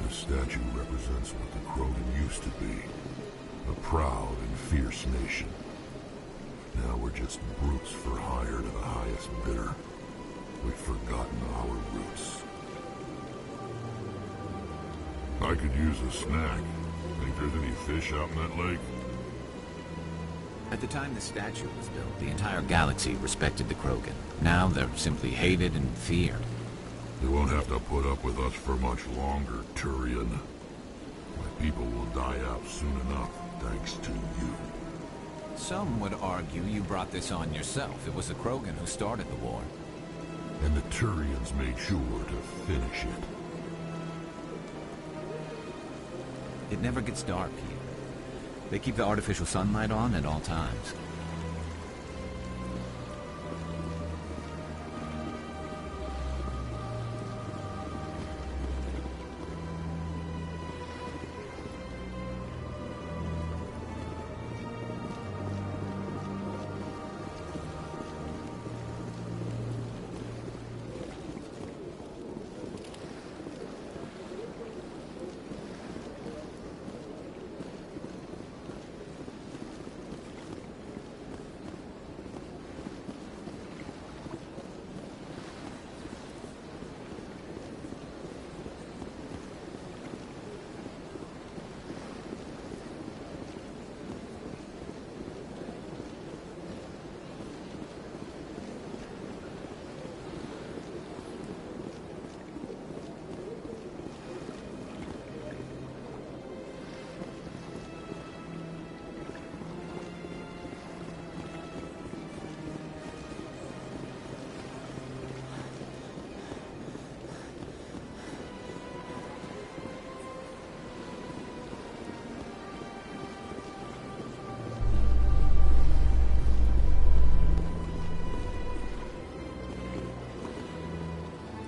The statue represents what the Krogan used to be. A proud and fierce nation. Now we're just brutes for hire to the highest bidder. We've forgotten our roots. I could use a snack. Think there's any fish out in that lake? At the time the statue was built, the entire galaxy respected the Krogan. Now they're simply hated and feared. You won't have to put up with us for much longer, Turian. My people will die out soon enough, thanks to you. Some would argue you brought this on yourself. It was the Krogan who started the war. And the Turians made sure to finish it. It never gets dark here. They keep the artificial sunlight on at all times.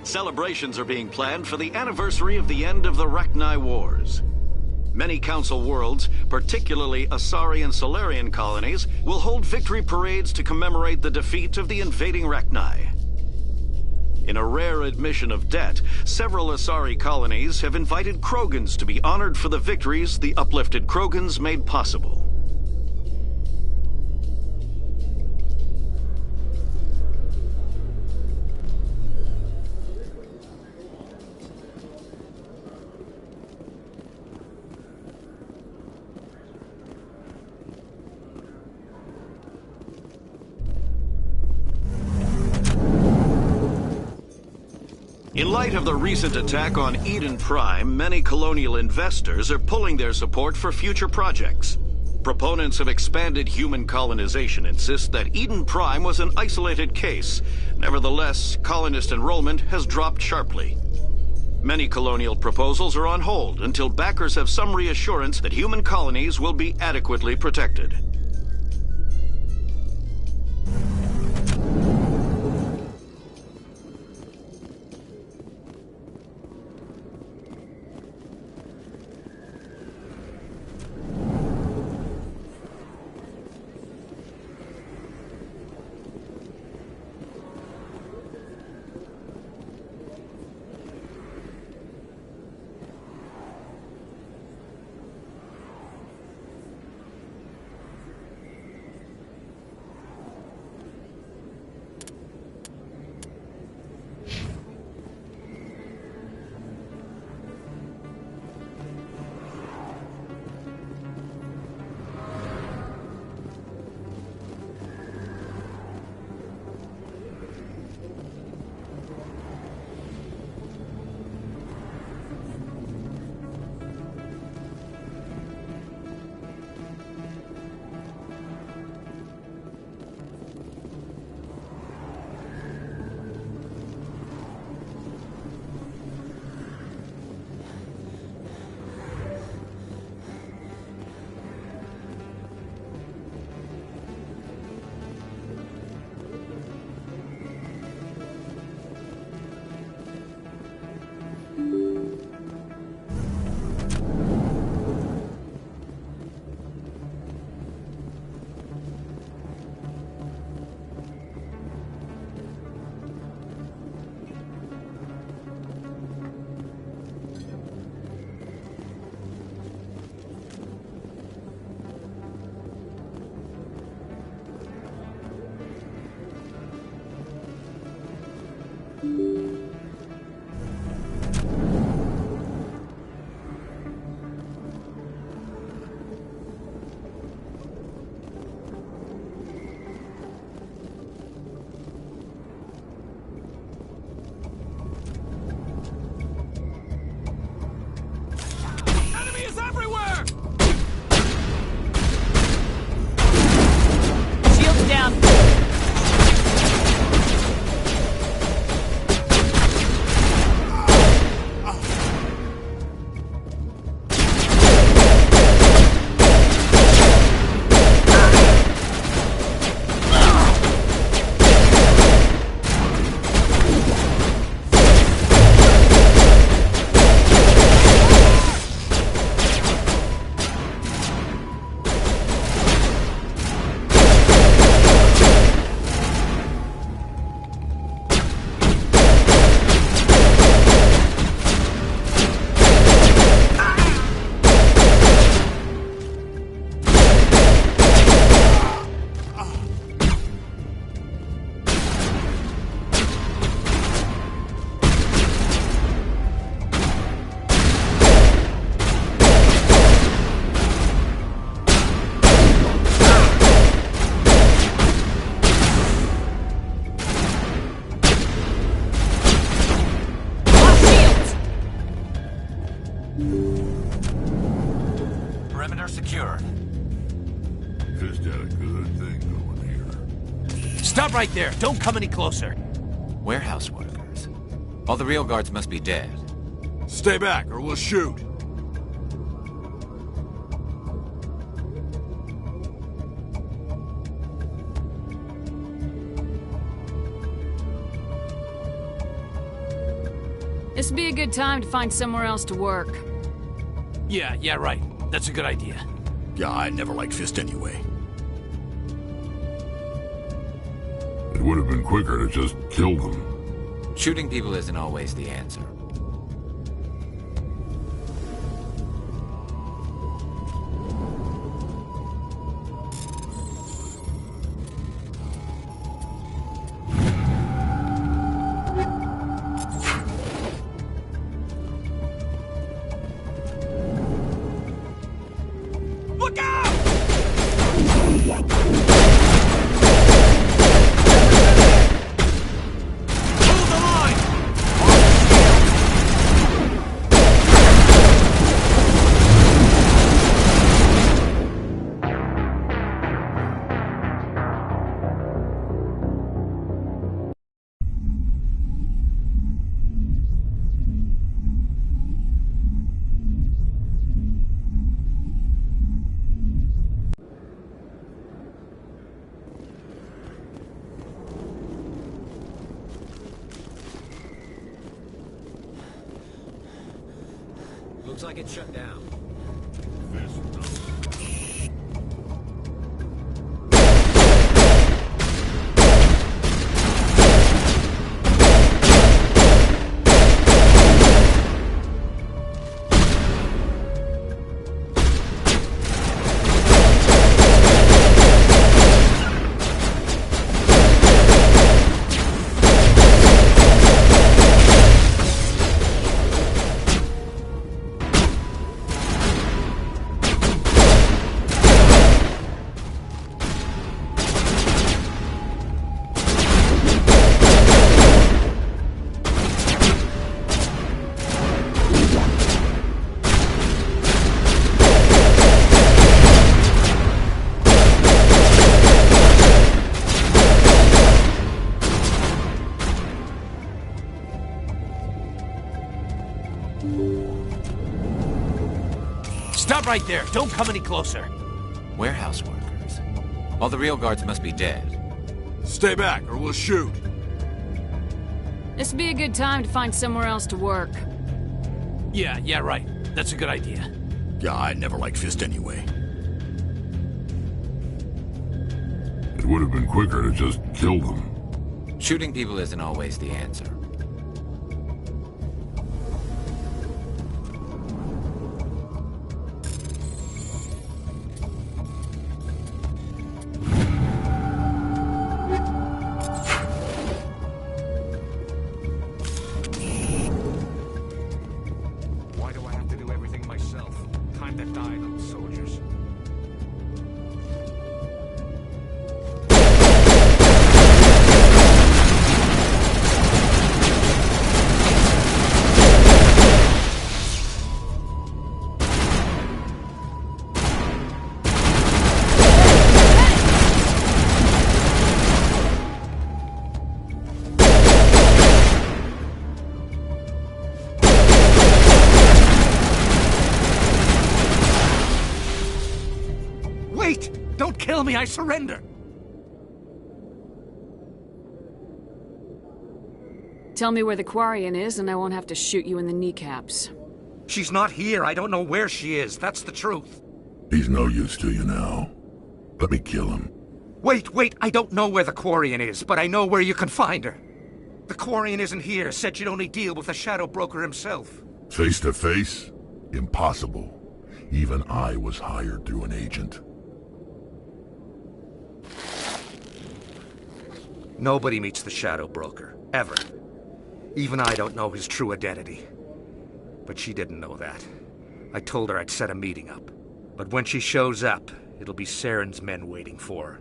Celebrations are being planned for the anniversary of the end of the Rachni Wars. Many Council worlds, particularly Asari and Solarian colonies, will hold victory parades to commemorate the defeat of the invading Rachni. In a rare admission of debt, several Asari colonies have invited Krogans to be honored for the victories the uplifted Krogans made possible. In light of the recent attack on Eden Prime, many colonial investors are pulling their support for future projects. Proponents of expanded human colonization insist that Eden Prime was an isolated case. Nevertheless, colonist enrollment has dropped sharply. Many colonial proposals are on hold until backers have some reassurance that human colonies will be adequately protected. Hangar secured. Fist had a good thing going here. Stop right there! Don't come any closer! Warehouse workers. All the real guards must be dead. Stay back or we'll shoot. This would be a good time to find somewhere else to work. Yeah, right. That's a good idea. Yeah, I never liked Fist anyway. It would have been quicker to just kill them. Shooting people isn't always the answer. Looks like it's shut down. Stop right there! Don't come any closer! Warehouse workers. All the real guards must be dead. Stay back or we'll shoot. This would be a good time to find somewhere else to work. Yeah, right. That's a good idea. Yeah, I never liked Fist anyway. It would have been quicker to just kill them. Shooting people isn't always the answer. Why do I have to do everything myself? Time to die, those soldiers. Wait! Don't kill me, I surrender! Tell me where the Quarian is, and I won't have to shoot you in the kneecaps. She's not here. I don't know where she is. That's the truth. He's no use to you now. Let me kill him. Wait. I don't know where the Quarian is, but I know where you can find her. The Quarian isn't here. Said she'd only deal with the Shadow Broker himself. Face to face? Impossible. Even I was hired through an agent. Nobody meets the Shadow Broker. Ever. Even I don't know his true identity. But she didn't know that. I told her I'd set a meeting up. But when she shows up, it'll be Saren's men waiting for her.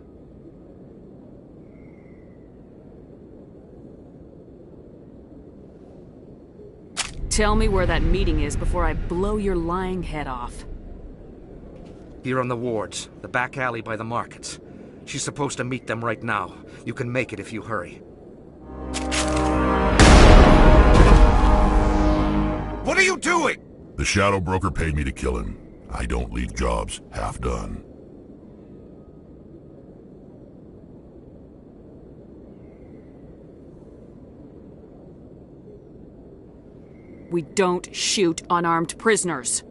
Tell me where that meeting is before I blow your lying head off. Here on the wards, the back alley by the markets. She's supposed to meet them right now. You can make it if you hurry. What are you doing? The Shadow Broker paid me to kill him. I don't leave jobs half done. We don't shoot unarmed prisoners.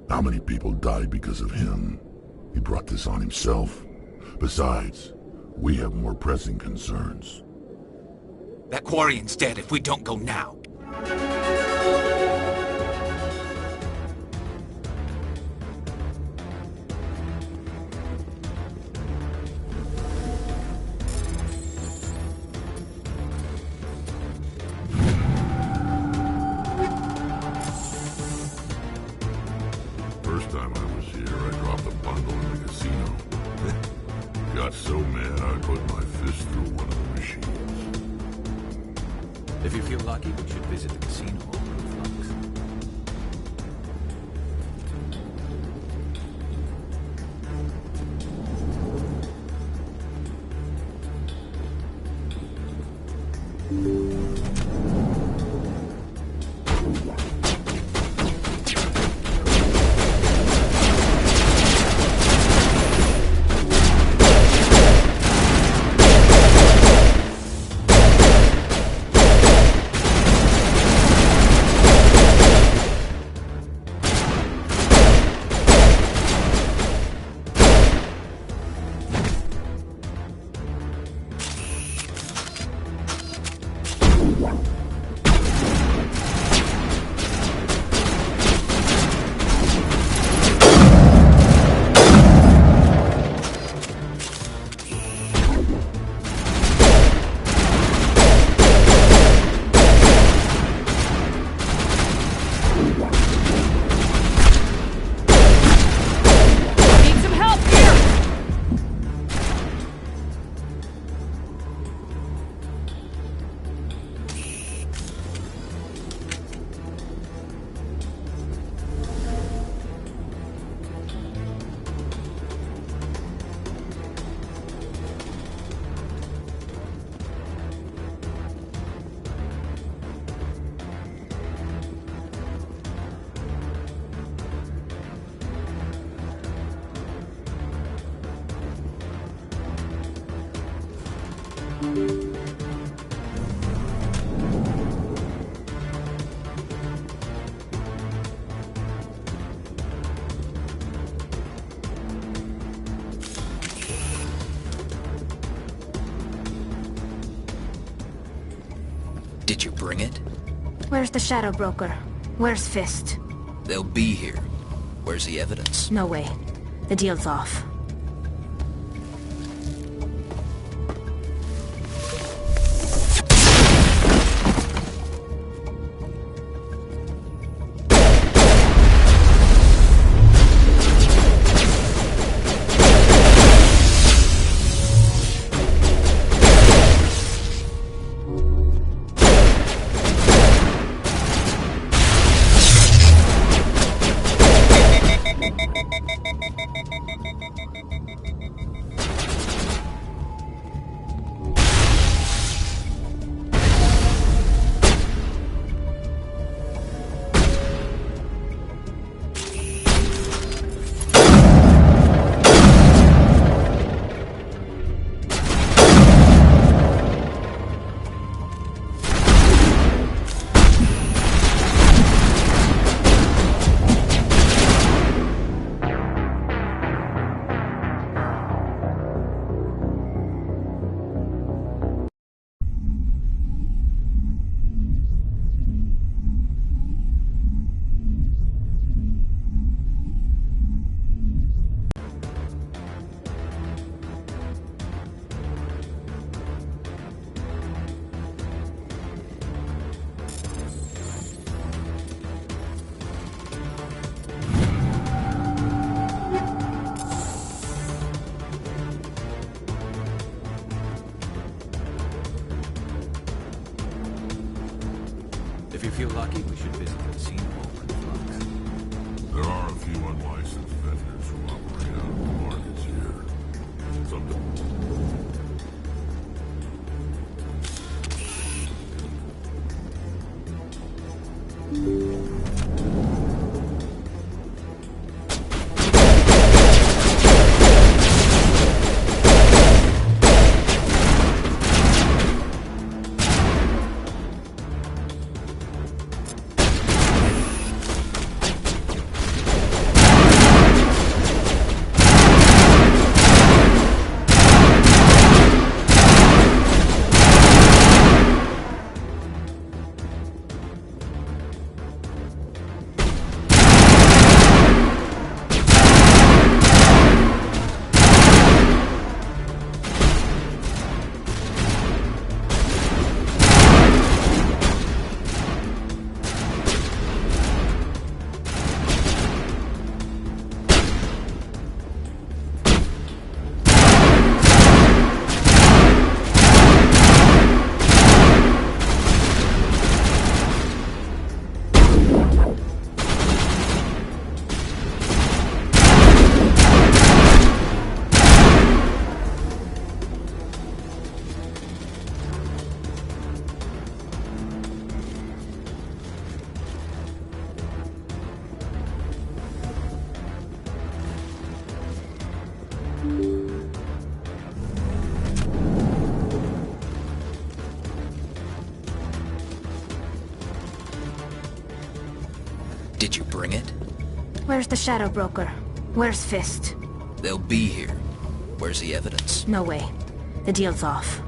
How many people died because of him? He brought this on himself. Besides, we have more pressing concerns. That Quarian's dead if we don't go now. First time I was here, I dropped a bundle in the casino. Got so mad I put my fist through one of the machines. If you feel lucky, we should visit the casino hall in Flux. Did you bring it? Where's the Shadow Broker? Where's Fist? They'll be here. Where's the evidence? No way. The deal's off. If you feel lucky, we should visit the casino hall in Flux. There are a few unlicensed vendors who operate Did you bring it? Where's the Shadow Broker? Where's Fist? They'll be here. Where's the evidence? No way. The deal's off.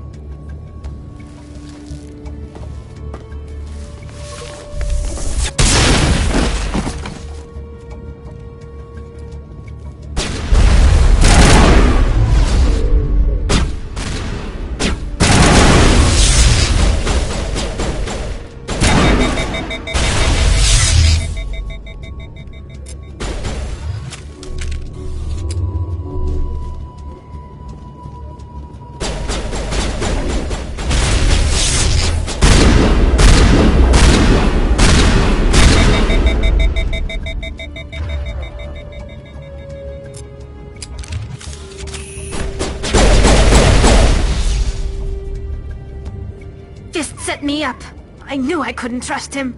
Fist set me up. I knew I couldn't trust him.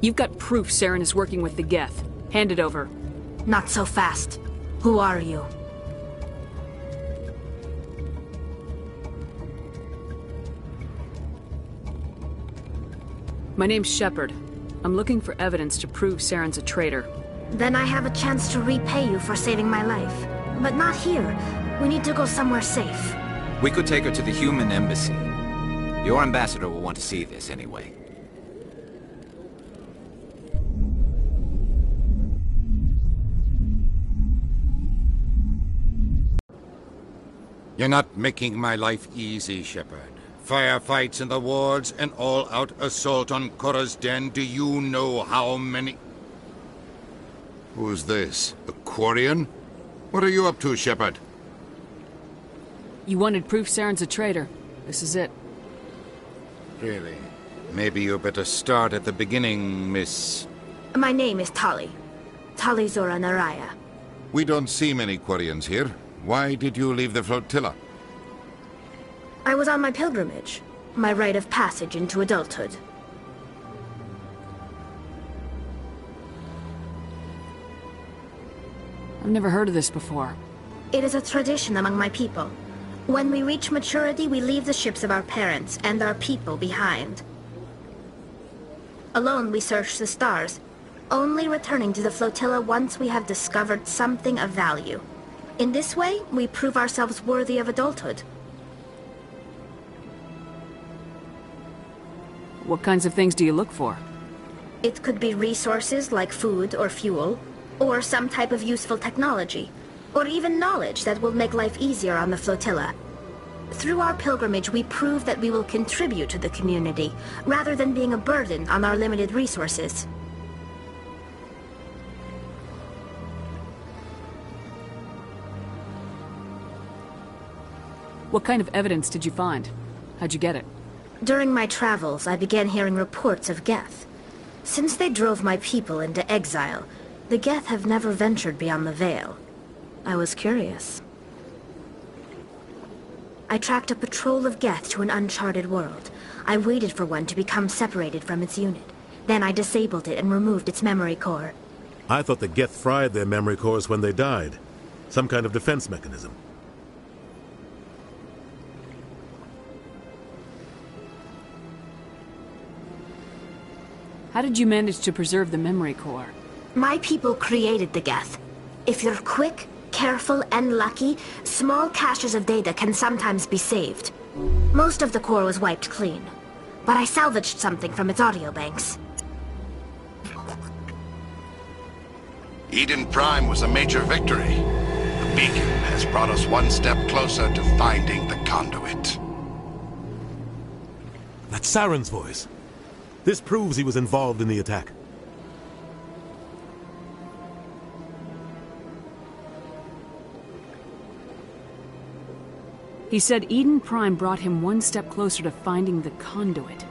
You've got proof Saren is working with the Geth. Hand it over. Not so fast. Who are you? My name's Shepard. I'm looking for evidence to prove Saren's a traitor. Then I have a chance to repay you for saving my life. But not here. We need to go somewhere safe. We could take her to the human embassy. Your ambassador will want to see this anyway. You're not making my life easy, Shepard. Firefights in the wards, an all-out assault on Korra's den. Do you know how many... Who's this? A Quarian? What are you up to, Shepard? You wanted proof Saren's a traitor. This is it. Really? Maybe you better start at the beginning, Miss... My name is Tali. Tali Zora Naraya. We don't see many Quarians here. Why did you leave the flotilla? I was on my pilgrimage. My rite of passage into adulthood. I've never heard of this before. It is a tradition among my people. When we reach maturity, we leave the ships of our parents and our people behind. Alone, we search the stars, only returning to the flotilla once we have discovered something of value. In this way, we prove ourselves worthy of adulthood. What kinds of things do you look for? It could be resources like food or fuel, or some type of useful technology, or even knowledge that will make life easier on the flotilla. Through our pilgrimage, we prove that we will contribute to the community, rather than being a burden on our limited resources. What kind of evidence did you find? How'd you get it? During my travels, I began hearing reports of Geth. Since they drove my people into exile, the Geth have never ventured beyond the Veil. I was curious. I tracked a patrol of Geth to an uncharted world. I waited for one to become separated from its unit. Then I disabled it and removed its memory core. I thought the Geth fried their memory cores when they died. Some kind of defense mechanism. How did you manage to preserve the memory core? My people created the Geth. If you're quick, careful, and lucky, small caches of data can sometimes be saved. Most of the core was wiped clean, but I salvaged something from its audio banks. Eden Prime was a major victory. The beacon has brought us one step closer to finding the conduit. That's Saren's voice. This proves he was involved in the attack. He said Eden Prime brought him one step closer to finding the conduit.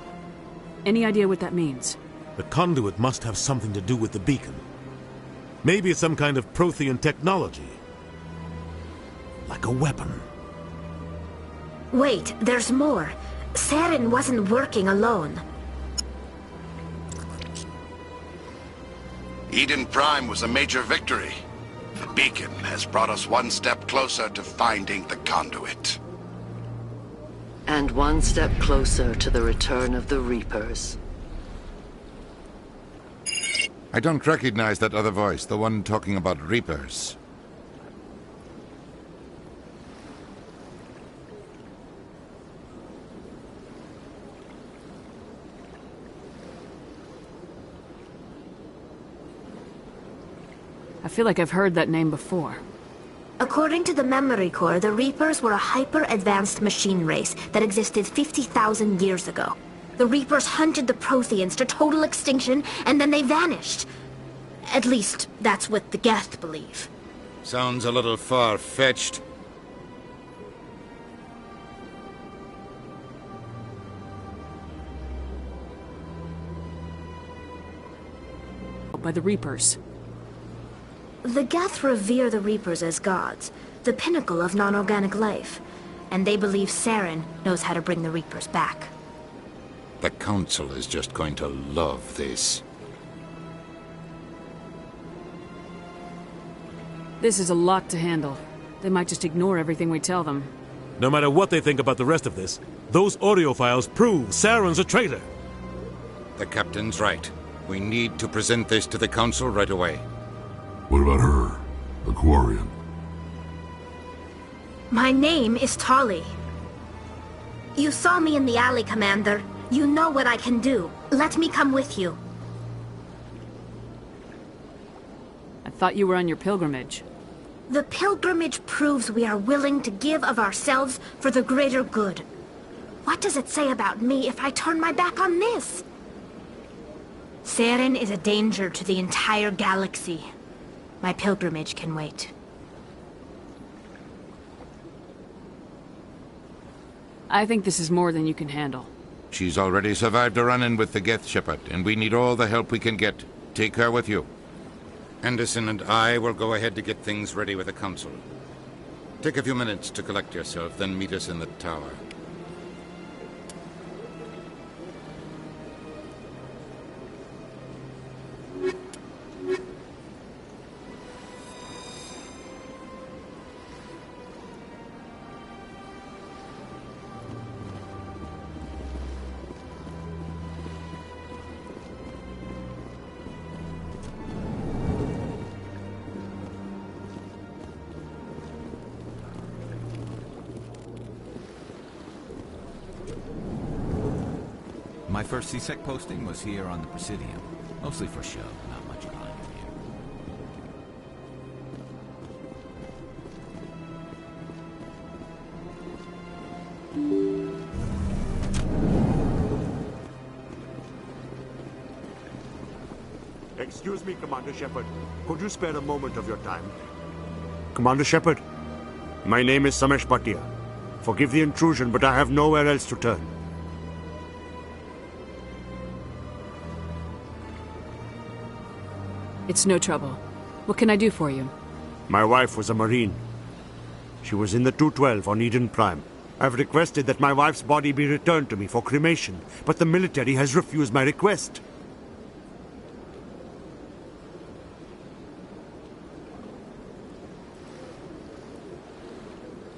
Any idea what that means? The conduit must have something to do with the beacon. Maybe it's some kind of Prothean technology. Like a weapon. Wait, there's more. Saren wasn't working alone. Eden Prime was a major victory. The beacon has brought us one step closer to finding the conduit. And one step closer to the return of the Reapers. I don't recognize that other voice, the one talking about Reapers. I feel like I've heard that name before. According to the memory core, the Reapers were a hyper-advanced machine race that existed 50,000 years ago. The Reapers hunted the Protheans to total extinction, and then they vanished. At least, that's what the Geth believe. Sounds a little far-fetched. By the Reapers. The Geth revere the Reapers as gods, the pinnacle of non-organic life. And they believe Saren knows how to bring the Reapers back. The Council is just going to love this. This is a lot to handle. They might just ignore everything we tell them. No matter what they think about the rest of this, those audio files prove Saren's a traitor. The Captain's right. We need to present this to the Council right away. What about her? The Quarian? My name is Tali. You saw me in the alley, Commander. You know what I can do. Let me come with you. I thought you were on your pilgrimage. The pilgrimage proves we are willing to give of ourselves for the greater good. What does it say about me if I turn my back on this? Saren is a danger to the entire galaxy. My pilgrimage can wait. I think this is more than you can handle. She's already survived a run-in with the Geth Shepherd, and we need all the help we can get. Take her with you. Anderson and I will go ahead to get things ready with the Council. Take a few minutes to collect yourself, then meet us in the tower. My first CSEC posting was here on the Presidium. Mostly for show, not much behind here. Excuse me, Commander Shepard. Could you spare a moment of your time? Commander Shepard, my name is Samesh Bhatia. Forgive the intrusion, but I have nowhere else to turn. It's no trouble. What can I do for you? My wife was a Marine. She was in the 212 on Eden Prime. I've requested that my wife's body be returned to me for cremation, but the military has refused my request.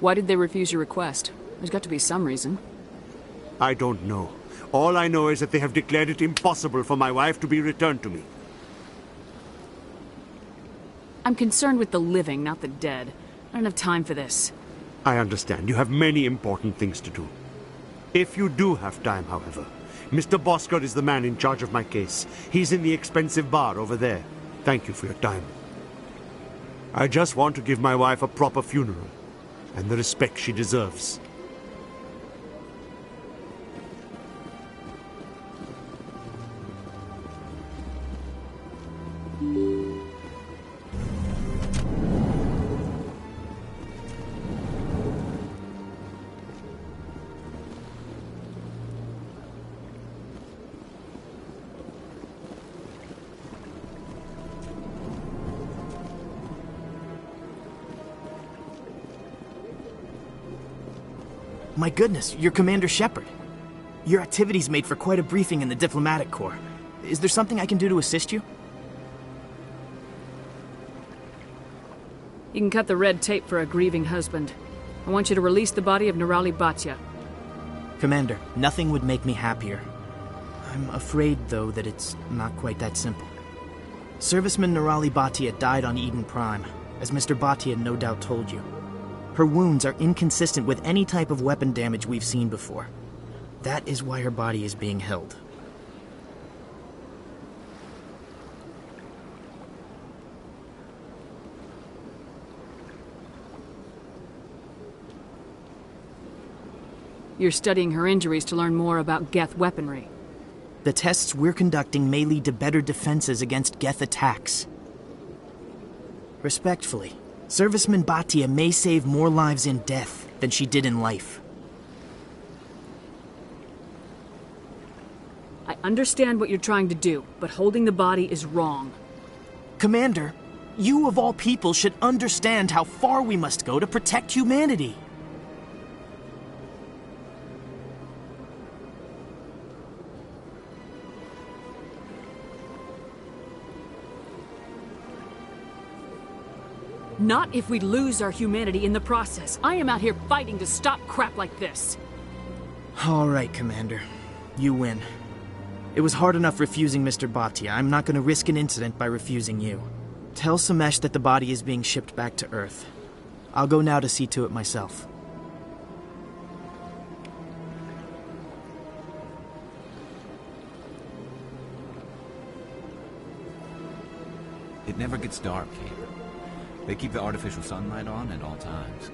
Why did they refuse your request? There's got to be some reason. I don't know. All I know is that they have declared it impossible for my wife to be returned to me. I'm concerned with the living, not the dead. I don't have time for this. I understand. You have many important things to do. If you do have time, however, Mr. Bosker is the man in charge of my case. He's in the expensive bar over there. Thank you for your time. I just want to give my wife a proper funeral, and the respect she deserves. My goodness, you're Commander Shepard. Your activities made for quite a briefing in the Diplomatic Corps. Is there something I can do to assist you? You can cut the red tape for a grieving husband. I want you to release the body of Nirali Bhatia. Commander, nothing would make me happier. I'm afraid, though, that it's not quite that simple. Serviceman Nirali Bhatia died on Eden Prime, as Mr. Bhatia no doubt told you. Her wounds are inconsistent with any type of weapon damage we've seen before. That is why her body is being held. You're studying her injuries to learn more about Geth weaponry. The tests we're conducting may lead to better defenses against Geth attacks. Respectfully, Serviceman Bhatia may save more lives in death than she did in life. I understand what you're trying to do, but holding the body is wrong. Commander, you of all people should understand how far we must go to protect humanity. Not if we lose our humanity in the process. I am out here fighting to stop crap like this. All right, Commander. You win. It was hard enough refusing Mr. Bhatia. I'm not going to risk an incident by refusing you. Tell Samesh that the body is being shipped back to Earth. I'll go now to see to it myself. It never gets dark here. They keep the artificial sunlight on at all times.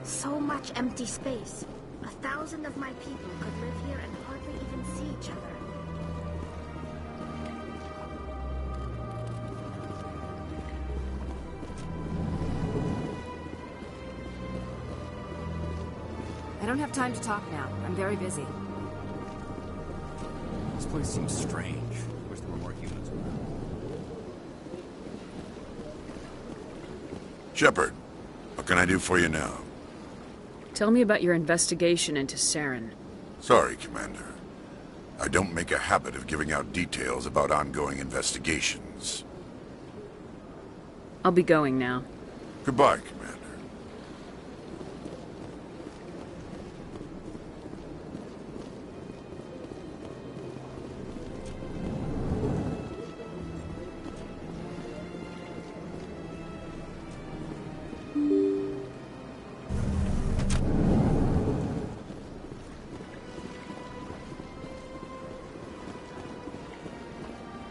So much empty space. 1,000 of my people could live here and hardly even see each other. I don't have time to talk now. I'm very busy. This place seems strange. Wish there were more humans around. Shepard, what can I do for you now? Tell me about your investigation into Saren. Sorry, Commander. I don't make a habit of giving out details about ongoing investigations. I'll be going now. Goodbye, Commander.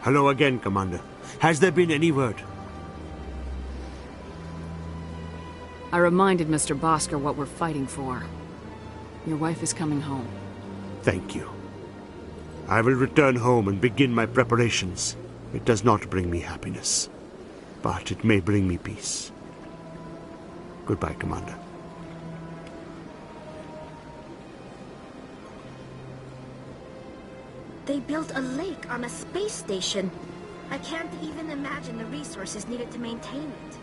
Hello again, Commander. Has there been any word? I reminded Mr. Bosker what we're fighting for. Your wife is coming home. Thank you. I will return home and begin my preparations. It does not bring me happiness, but it may bring me peace. Goodbye, Commander. They built a lake on a space station. I can't even imagine the resources needed to maintain it.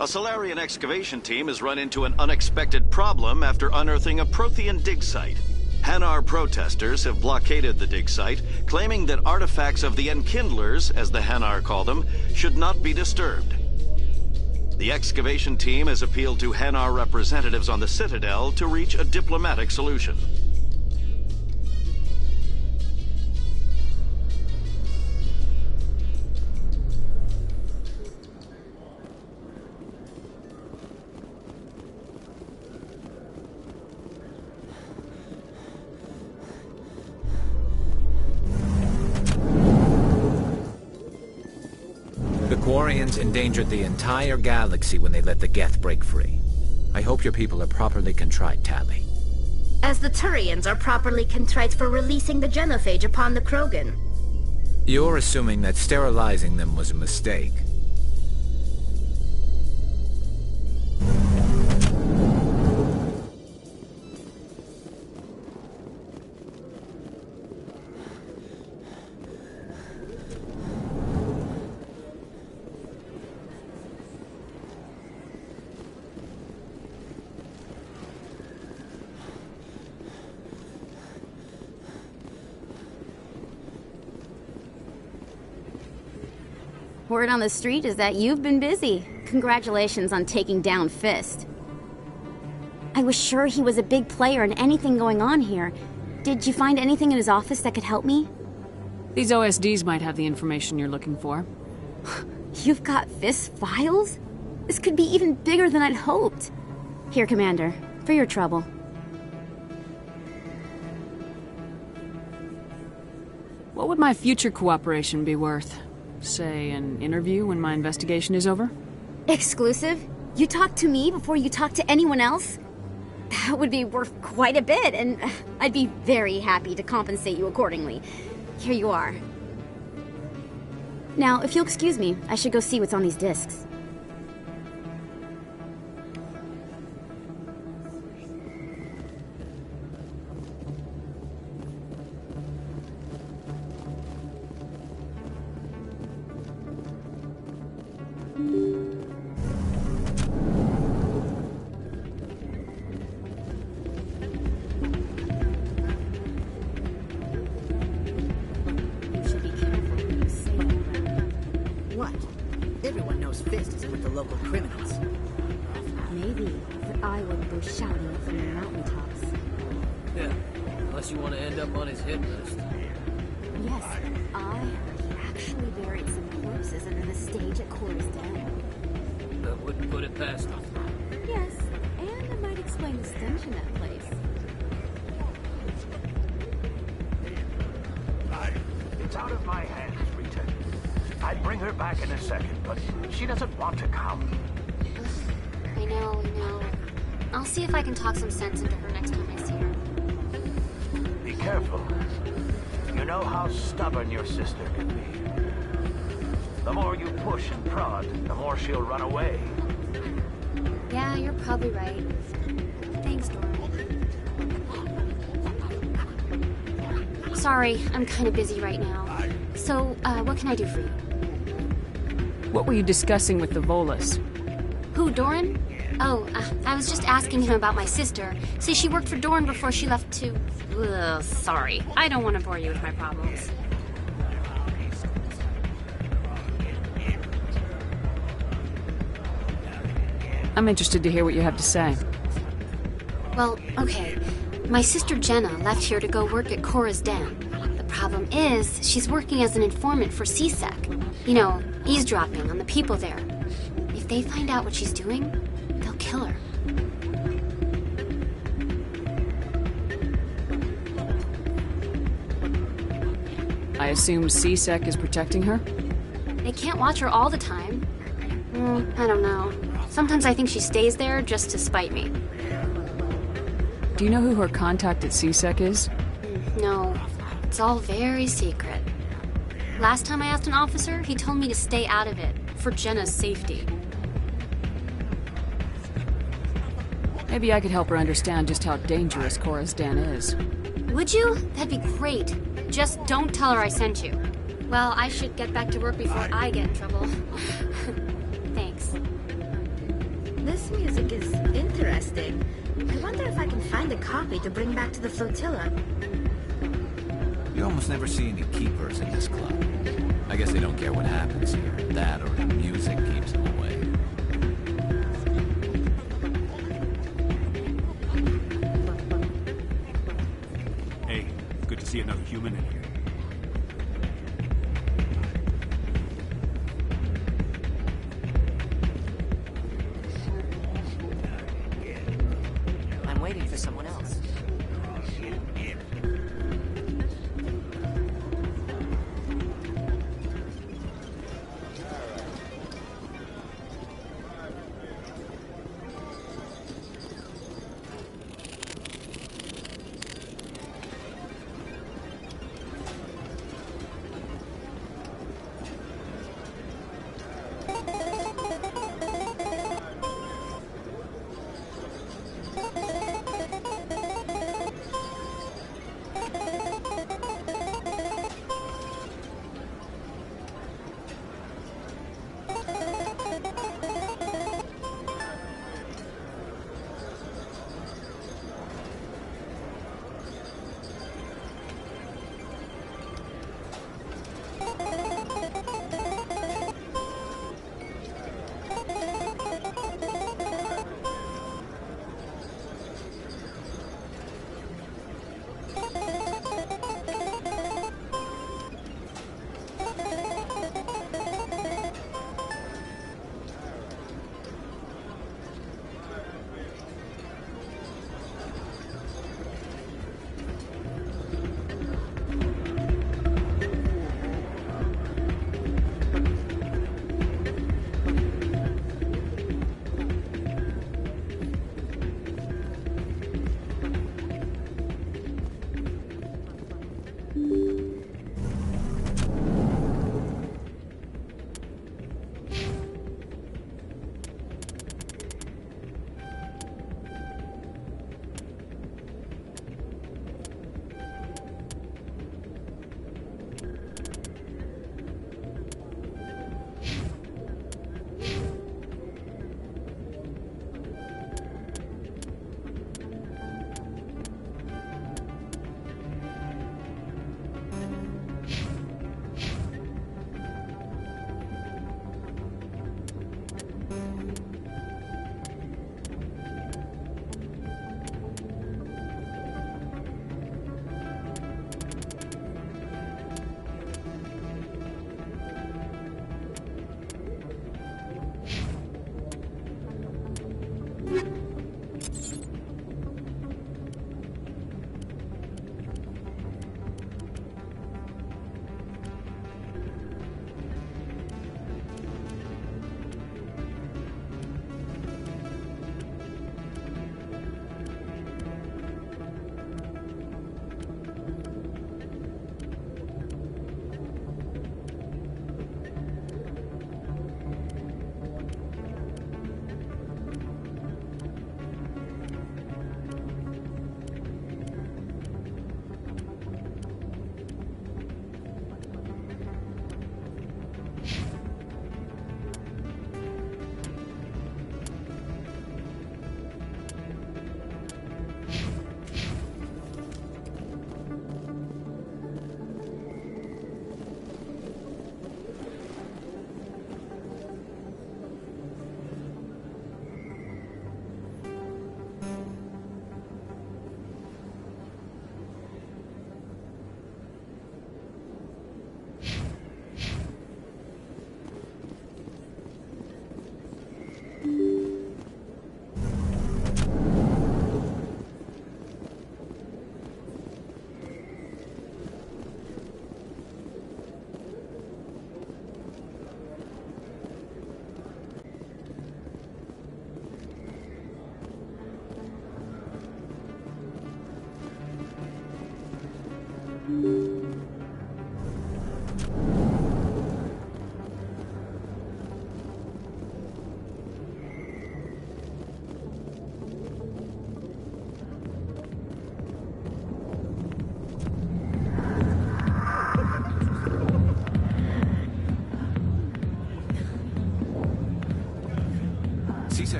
A Solarian excavation team has run into an unexpected problem after unearthing a Prothean dig site. Hanar protesters have blockaded the dig site, claiming that artifacts of the Enkindlers, as the Hanar call them, should not be disturbed. The excavation team has appealed to Hanar representatives on the Citadel to reach a diplomatic solution. Quarians endangered the entire galaxy when they let the Geth break free. I hope your people are properly contrite, Tali. As the Turians are properly contrite for releasing the genophage upon the Krogan. You're assuming that sterilizing them was a mistake. Word on the street is that you've been busy. Congratulations on taking down Fist. I was sure he was a big player in anything going on here. Did you find anything in his office that could help me? These OSDs might have the information you're looking for. You've got Fist's files? This could be even bigger than I'd hoped. Here, Commander, for your trouble. What would my future cooperation be worth? Say, an interview when my investigation is over? Exclusive? You talk to me before you talk to anyone else? That would be worth quite a bit, and I'd be very happy to compensate you accordingly. Here you are. Now, if you'll excuse me, I should go see what's on these discs. Talk some sense into her next time I see her. Be careful. You know how stubborn your sister can be. The more you push and prod, the more she'll run away. Yeah, you're probably right. Thanks, Doran. Sorry, I'm kind of busy right now. So, what can I do for you? What were you discussing with the Volus? Who, Doran? Oh, I was just asking him about my sister. See, she worked for Dorn before she left to... Ugh, sorry. I don't want to bore you with my problems. I'm interested to hear what you have to say. Well, okay. My sister Jenna left here to go work at Korra's den. The problem is, she's working as an informant for CSEC. You know, eavesdropping on the people there. If they find out what she's doing, they'll kill her. I assume CSEC is protecting her? They can't watch her all the time. I don't know. Sometimes I think she stays there just to spite me. Do you know who her contact at CSEC is? No, it's all very secret. Last time I asked an officer, he told me to stay out of it, for Jenna's safety. Maybe I could help her understand just how dangerous Cora's Den is. Would you? That'd be great. Just don't tell her I sent you. Well, I should get back to work before I get in trouble. Thanks. This music is interesting. I wonder if I can find a copy to bring back to the flotilla. You almost never see any keepers in this club. I guess they don't care what happens here. That or the music keeps them away. Hey, good to see another human in here. I'm waiting for someone else. C-Sec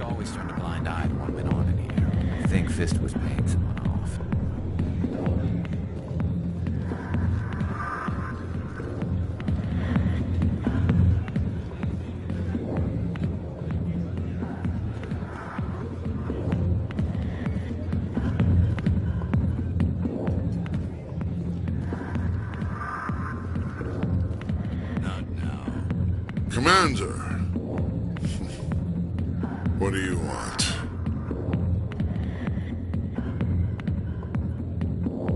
always turned a blind eye to what went on in here. I think Fist was paying someone off. Commander! What do you want?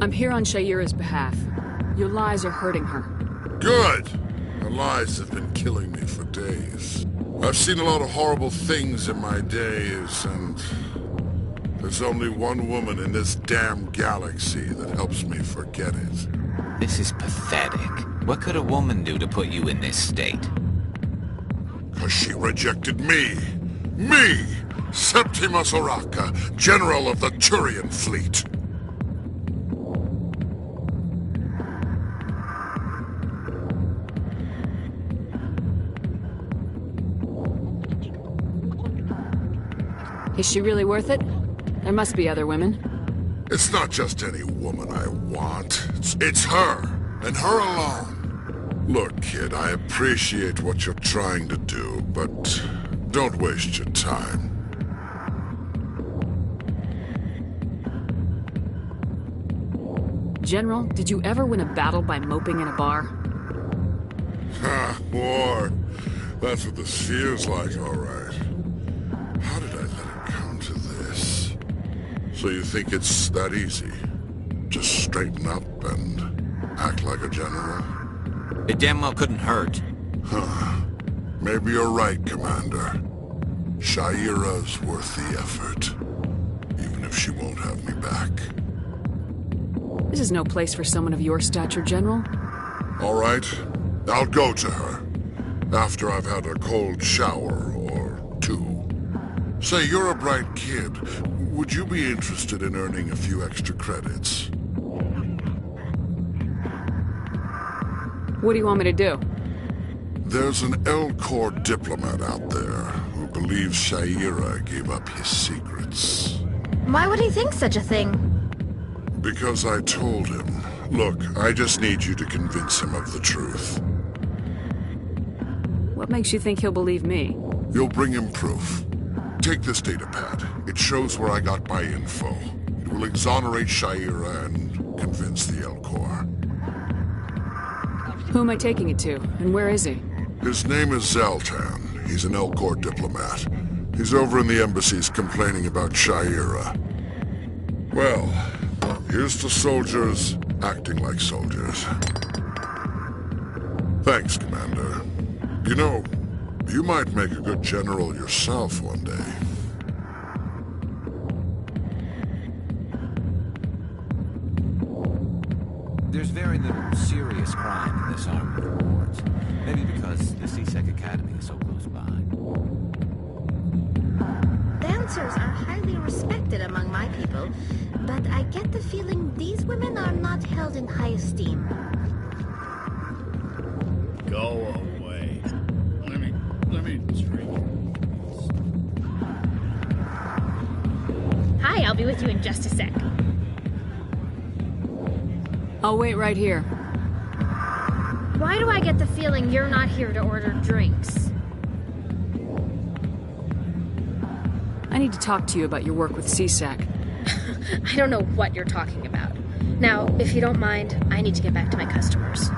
I'm here on Shaira's behalf. Your lies are hurting her. Good! Her lies have been killing me for days. I've seen a lot of horrible things in my days, and there's only one woman in this damn galaxy that helps me forget it. This is pathetic. What could a woman do to put you in this state? 'Cause she rejected me! Me! Septimus Oraka, General of the Turian Fleet! Is she really worth it? There must be other women. It's not just any woman I want. It's her, and her alone. Look, kid, I appreciate what you're trying to do, but don't waste your time. General, did you ever win a battle by moping in a bar? Ha, war. That's what this feels like, all right. How did I let it come to this? So you think it's that easy? Just straighten up and act like a general? It damn well couldn't hurt. Huh. Maybe you're right, Commander. Shaira's worth the effort. Even if she won't have me back. This is no place for someone of your stature, General. All right. I'll go to her. After I've had a cold shower or two. Say, you're a bright kid. Would you be interested in earning a few extra credits? What do you want me to do? There's an L-Corps diplomat out there who believes Shaira gave up his secrets. Why would he think such a thing? Because I told him. Look, I just need you to convince him of the truth. What makes you think he'll believe me? You'll bring him proof. Take this datapad. It shows where I got my info. It will exonerate Shaira and convince the L-Corps. Who am I taking it to, and where is he? His name is Zaltan. He's an L-Corps diplomat. He's over in the embassies complaining about Shaira. Well, here's to soldiers acting like soldiers. Thanks, Commander. You know, you might make a good general yourself one day. There's very little serious crime in this arm of the wards. Maybe because the C-Sec Academy is so close by. Dancers are highly respected among my people, but I get the feeling these women are not held in high esteem. Go away. Let me drink. Hi, I'll be with you in just a sec. I'll wait right here. Why do I get the feeling you're not here to order drinks? I need to talk to you about your work with C-Sec. I don't know what you're talking about. Now, if you don't mind, I need to get back to my customers.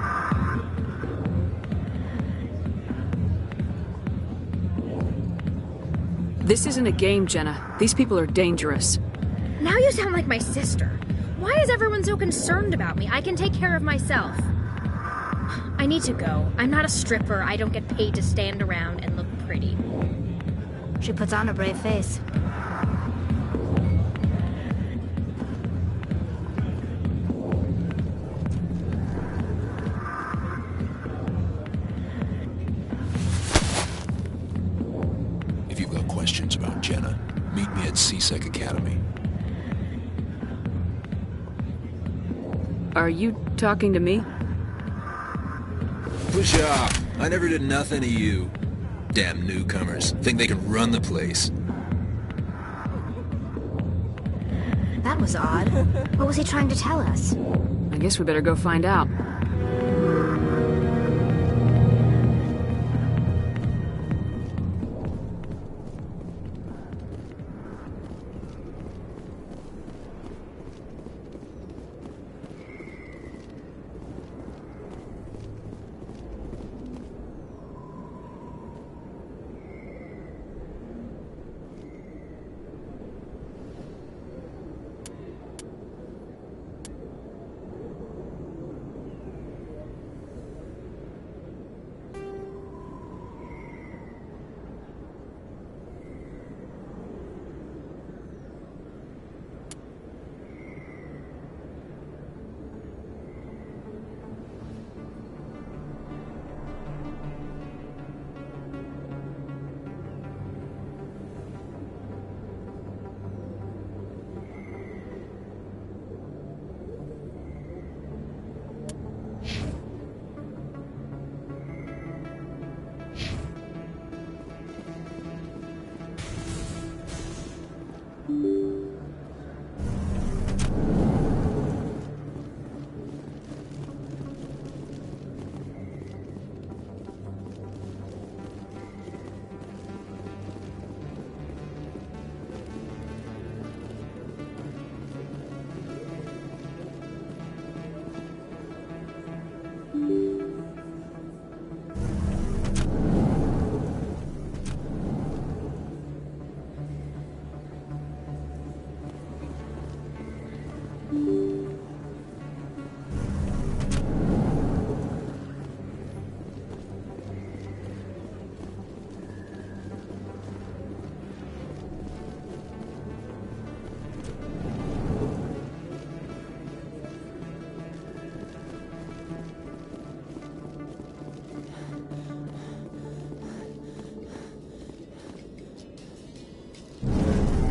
This isn't a game, Jenna. These people are dangerous. Now you sound like my sister. Why is everyone so concerned about me? I can take care of myself. I need to go. I'm not a stripper. I don't get paid to stand around and look pretty. She puts on a brave face. C-Sec Academy. Are you talking to me? Push off! I never did nothing to you. Damn newcomers. Think they can run the place. That was odd. What was he trying to tell us? I guess we better go find out.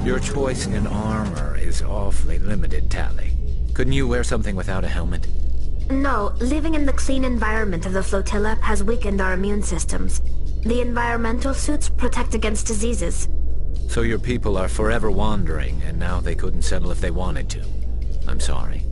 Your choice in armor is awfully limited, Tally. Couldn't you wear something without a helmet? No, living in the clean environment of the flotilla has weakened our immune systems. The environmental suits protect against diseases. So your people are forever wandering, and now they couldn't settle if they wanted to. I'm sorry.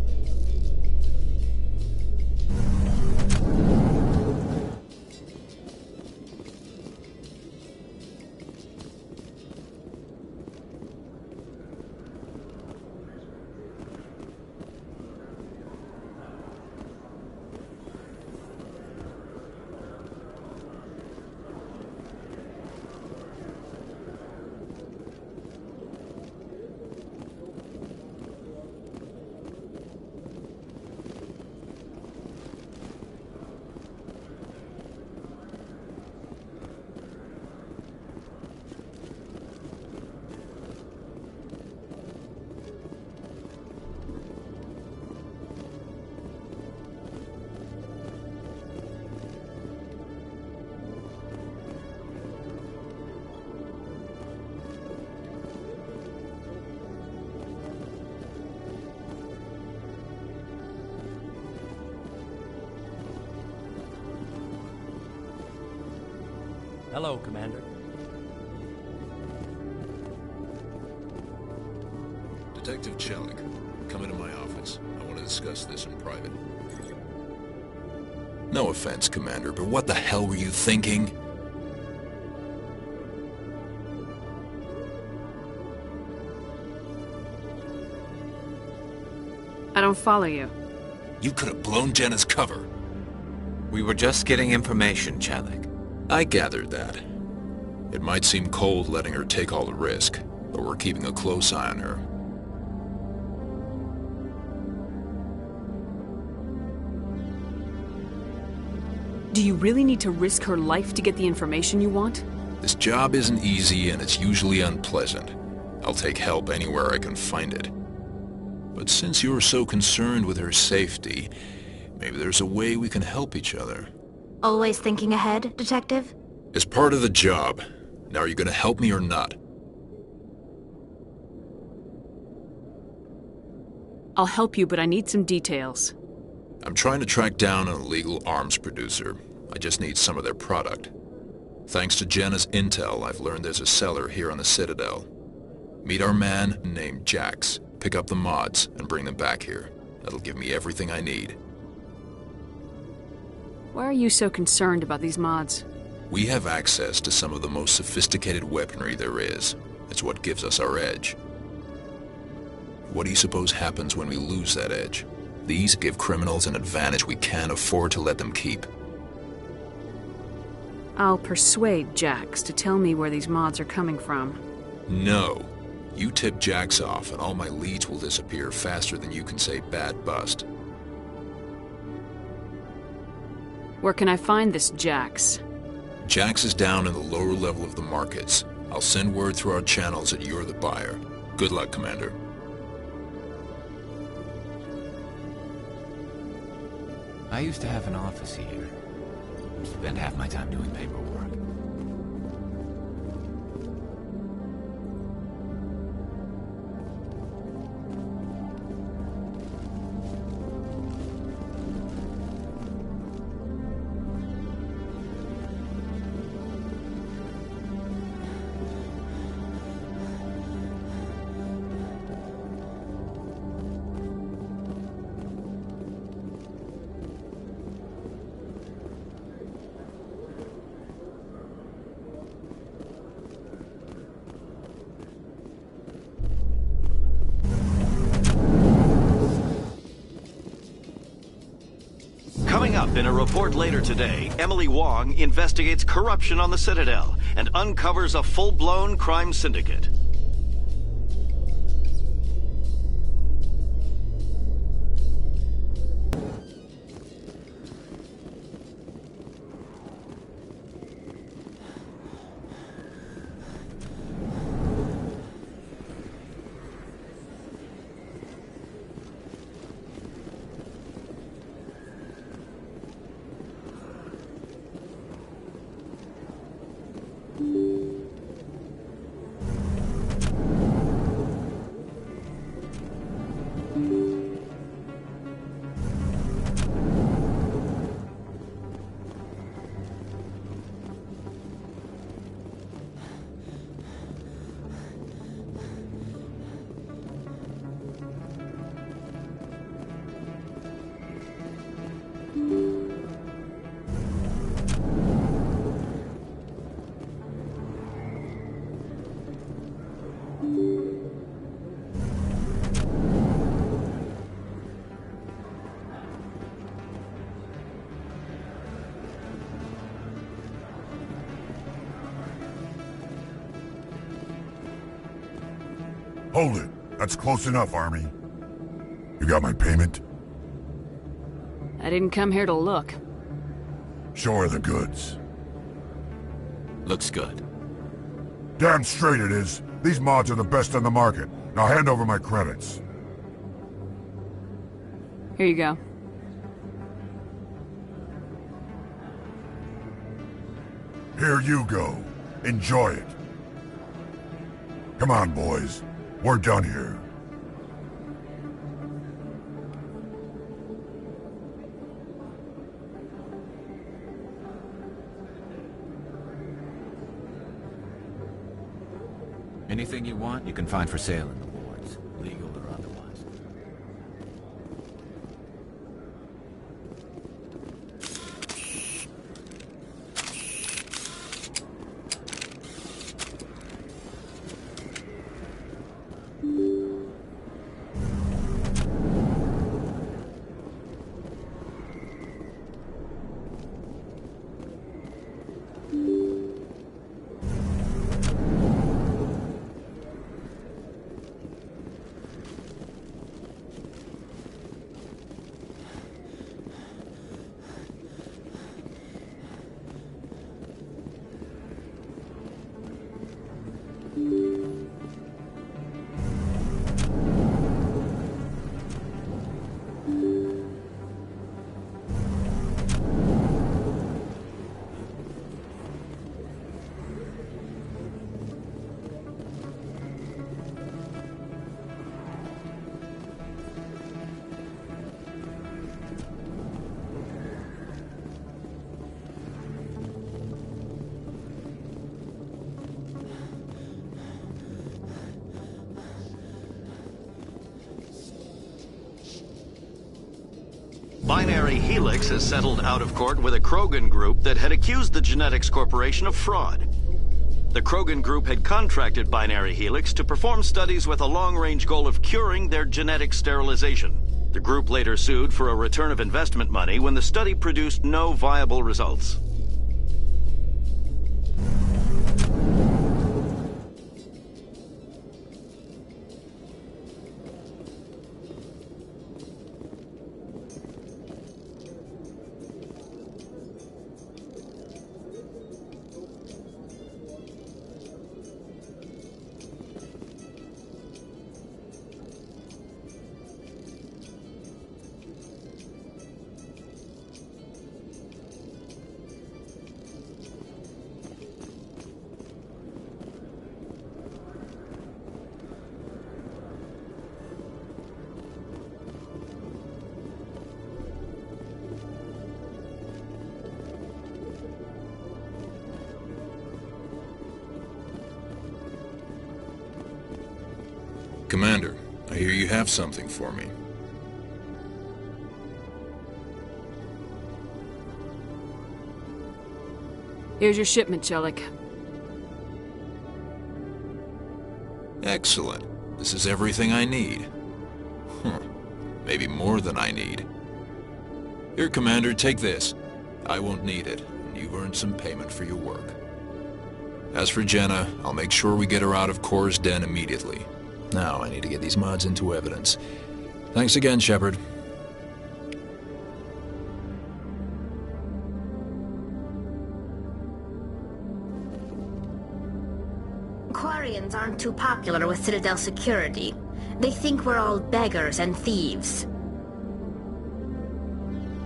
Hello, Commander. Detective Chelik, come into my office. I want to discuss this in private. No offense, Commander, but what the hell were you thinking? I don't follow you. You could have blown Jenna's cover. We were just getting information, Chelik. I gathered that. It might seem cold letting her take all the risk, but we're keeping a close eye on her. Do you really need to risk her life to get the information you want? This job isn't easy and it's usually unpleasant. I'll take help anywhere I can find it. But since you're so concerned with her safety, maybe there's a way we can help each other. Always thinking ahead, Detective? It's part of the job. Now, are you gonna help me or not? I'll help you, but I need some details. I'm trying to track down an illegal arms producer. I just need some of their product. Thanks to Jenna's intel, I've learned there's a seller here on the Citadel. Meet our man named Jax, pick up the mods, and bring them back here. That'll give me everything I need. Why are you so concerned about these mods? We have access to some of the most sophisticated weaponry there is. It's what gives us our edge. What do you suppose happens when we lose that edge? These give criminals an advantage we can't afford to let them keep. I'll persuade Jax to tell me where these mods are coming from. No. You tip Jax off and all my leads will disappear faster than you can say bad bust. Where can I find this Jax? Jax is down in the lower level of the markets. I'll send word through our channels that you're the buyer. Good luck, Commander. I used to have an office here. Spent half my time doing paperwork. Coming up in a report later today, Emily Wong investigates corruption on the Citadel and uncovers a full-blown crime syndicate. Hold it. That's close enough, Army. You got my payment? I didn't come here to look. Show her the goods. Looks good. Damn straight it is. These mods are the best on the market. Now hand over my credits. Here you go. Here you go. Enjoy it. Come on, boys. We're done here. Anything you want, you can find for sale in the wards, legal or otherwise. Binary Helix has settled out of court with a Krogan group that had accused the Genetics Corporation of fraud. The Krogan group had contracted Binary Helix to perform studies with a long-range goal of curing their genetic sterilization. The group later sued for a return of investment money when the study produced no viable results. Commander, I hear you have something for me. Here's your shipment, Chelik. Excellent. This is everything I need. Maybe more than I need. Here, Commander, take this. I won't need it, and you've earned some payment for your work. As for Jenna, I'll make sure we get her out of Kor's den immediately. Now, I need to get these mods into evidence. Thanks again, Shepard. Quarians aren't too popular with Citadel security. They think we're all beggars and thieves.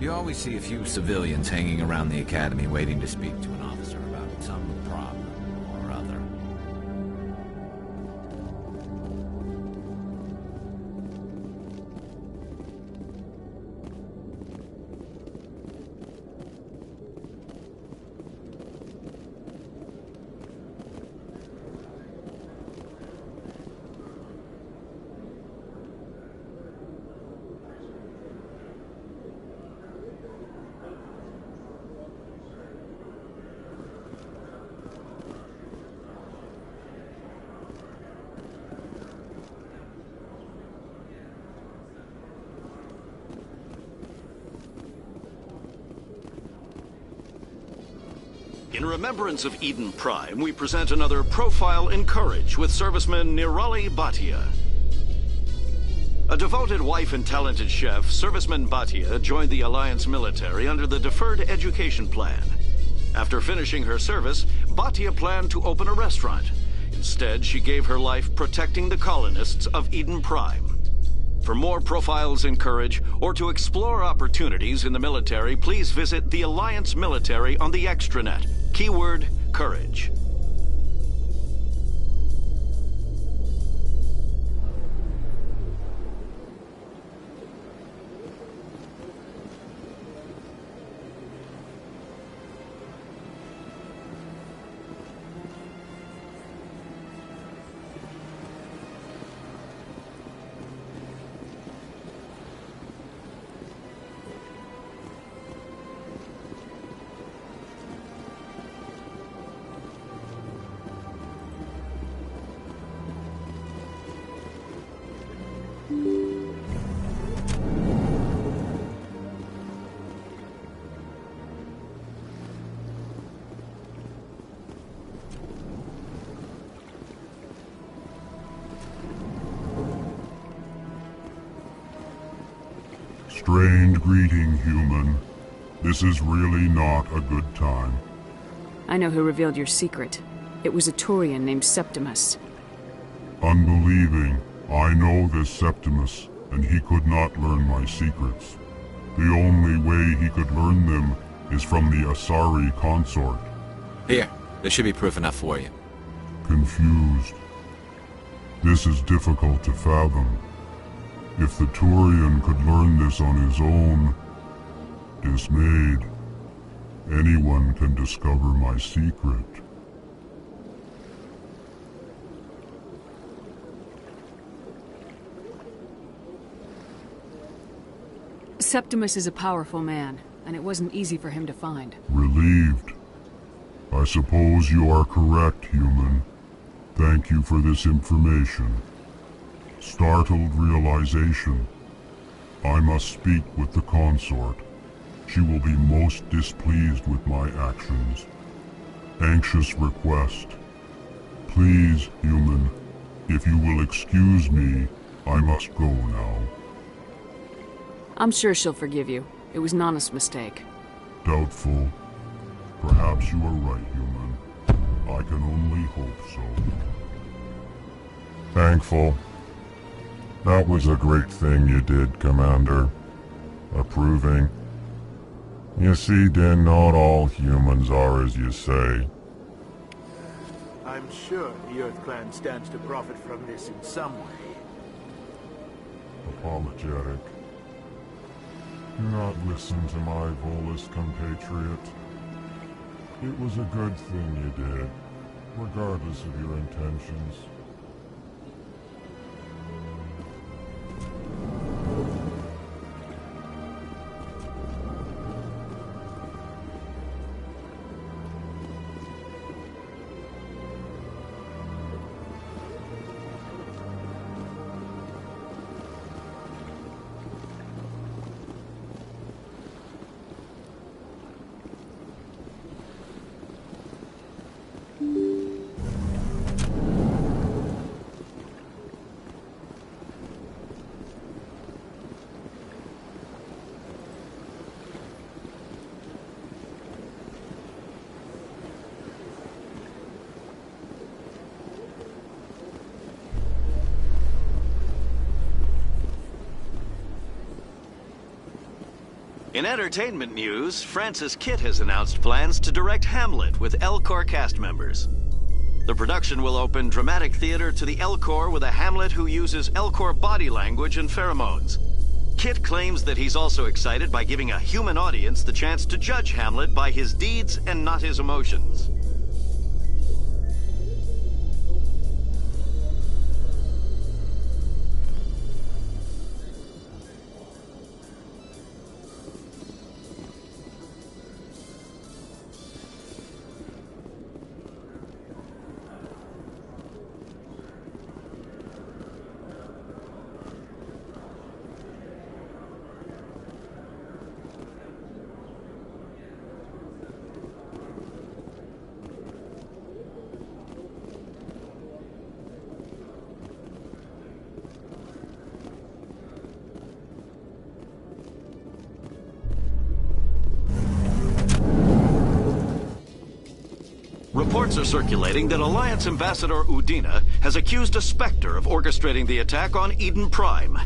You always see a few civilians hanging around the academy waiting to speak to an officer about some problem or other. In remembrance of Eden Prime, we present another profile in courage with serviceman Nirali Bhatia. A devoted wife and talented chef, serviceman Bhatia joined the Alliance military under the Deferred Education Plan. After finishing her service, Bhatia planned to open a restaurant. Instead, she gave her life protecting the colonists of Eden Prime. For more profiles in courage, or to explore opportunities in the military, please visit the Alliance Military on the extranet. Keyword, courage. Strained greeting, human. This is really not a good time. I know who revealed your secret. It was a Turian named Septimus. Unbelieving, I know this Septimus, and he could not learn my secrets. The only way he could learn them is from the Asari consort. Here, there should be proof enough for you. Confused. This is difficult to fathom. If the Turian could learn this on his own, dismayed, anyone can discover my secret. Septimus is a powerful man, and it wasn't easy for him to find. Relieved. I suppose you are correct, human. Thank you for this information. Startled realization. I must speak with the consort. She will be most displeased with my actions. Anxious request. Please, human, if you will excuse me, I must go now. I'm sure she'll forgive you. It was Nana's mistake. Doubtful. Perhaps you are right, human. I can only hope so. Thankful. That was a great thing you did, Commander. Approving. You see, Din, not all humans are as you say. I'm sure the Earth Clan stands to profit from this in some way. Apologetic. Do not listen to my Volus compatriot. It was a good thing you did, regardless of your intentions. In entertainment news, Francis Kitt has announced plans to direct Hamlet with Elcor cast members. The production will open dramatic theater to the Elcor with a Hamlet who uses Elcor body language and pheromones. Kitt claims that he's also excited by giving a human audience the chance to judge Hamlet by his deeds and not his emotions. Reports are circulating that Alliance Ambassador Udina has accused a Spectre of orchestrating the attack on Eden Prime.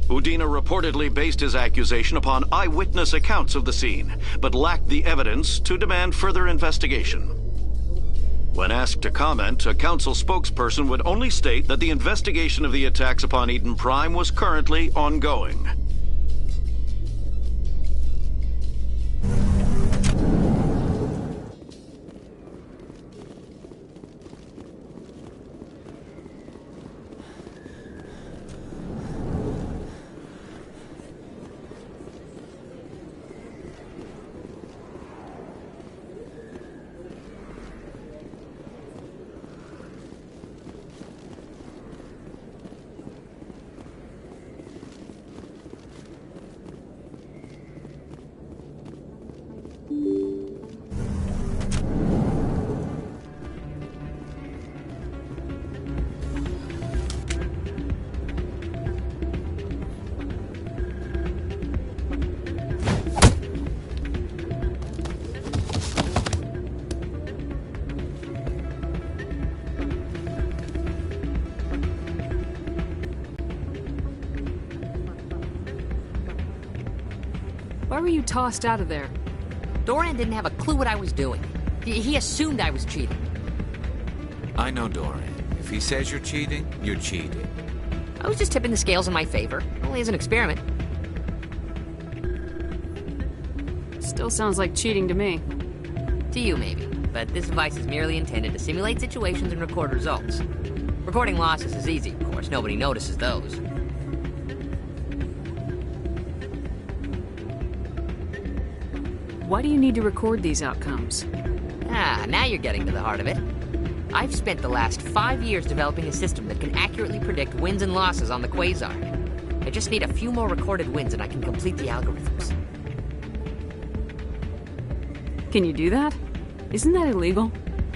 Udina reportedly based his accusation upon eyewitness accounts of the scene, but lacked the evidence to demand further investigation. When asked to comment, a council spokesperson would only state that the investigation of the attacks upon Eden Prime was currently ongoing. Why were you tossed out of there? Doran didn't have a clue what I was doing. He assumed I was cheating. I know Doran. If he says you're cheating, you're cheating. I was just tipping the scales in my favor, only as an experiment. Still sounds like cheating to me. To you, maybe. But this device is merely intended to simulate situations and record results. Recording losses is easy, of course. Nobody notices those. Why do you need to record these outcomes? Ah, now you're getting to the heart of it. I've spent the last 5 years developing a system that can accurately predict wins and losses on the Quasar. I just need a few more recorded wins and I can complete the algorithms. Can you do that? Isn't that illegal?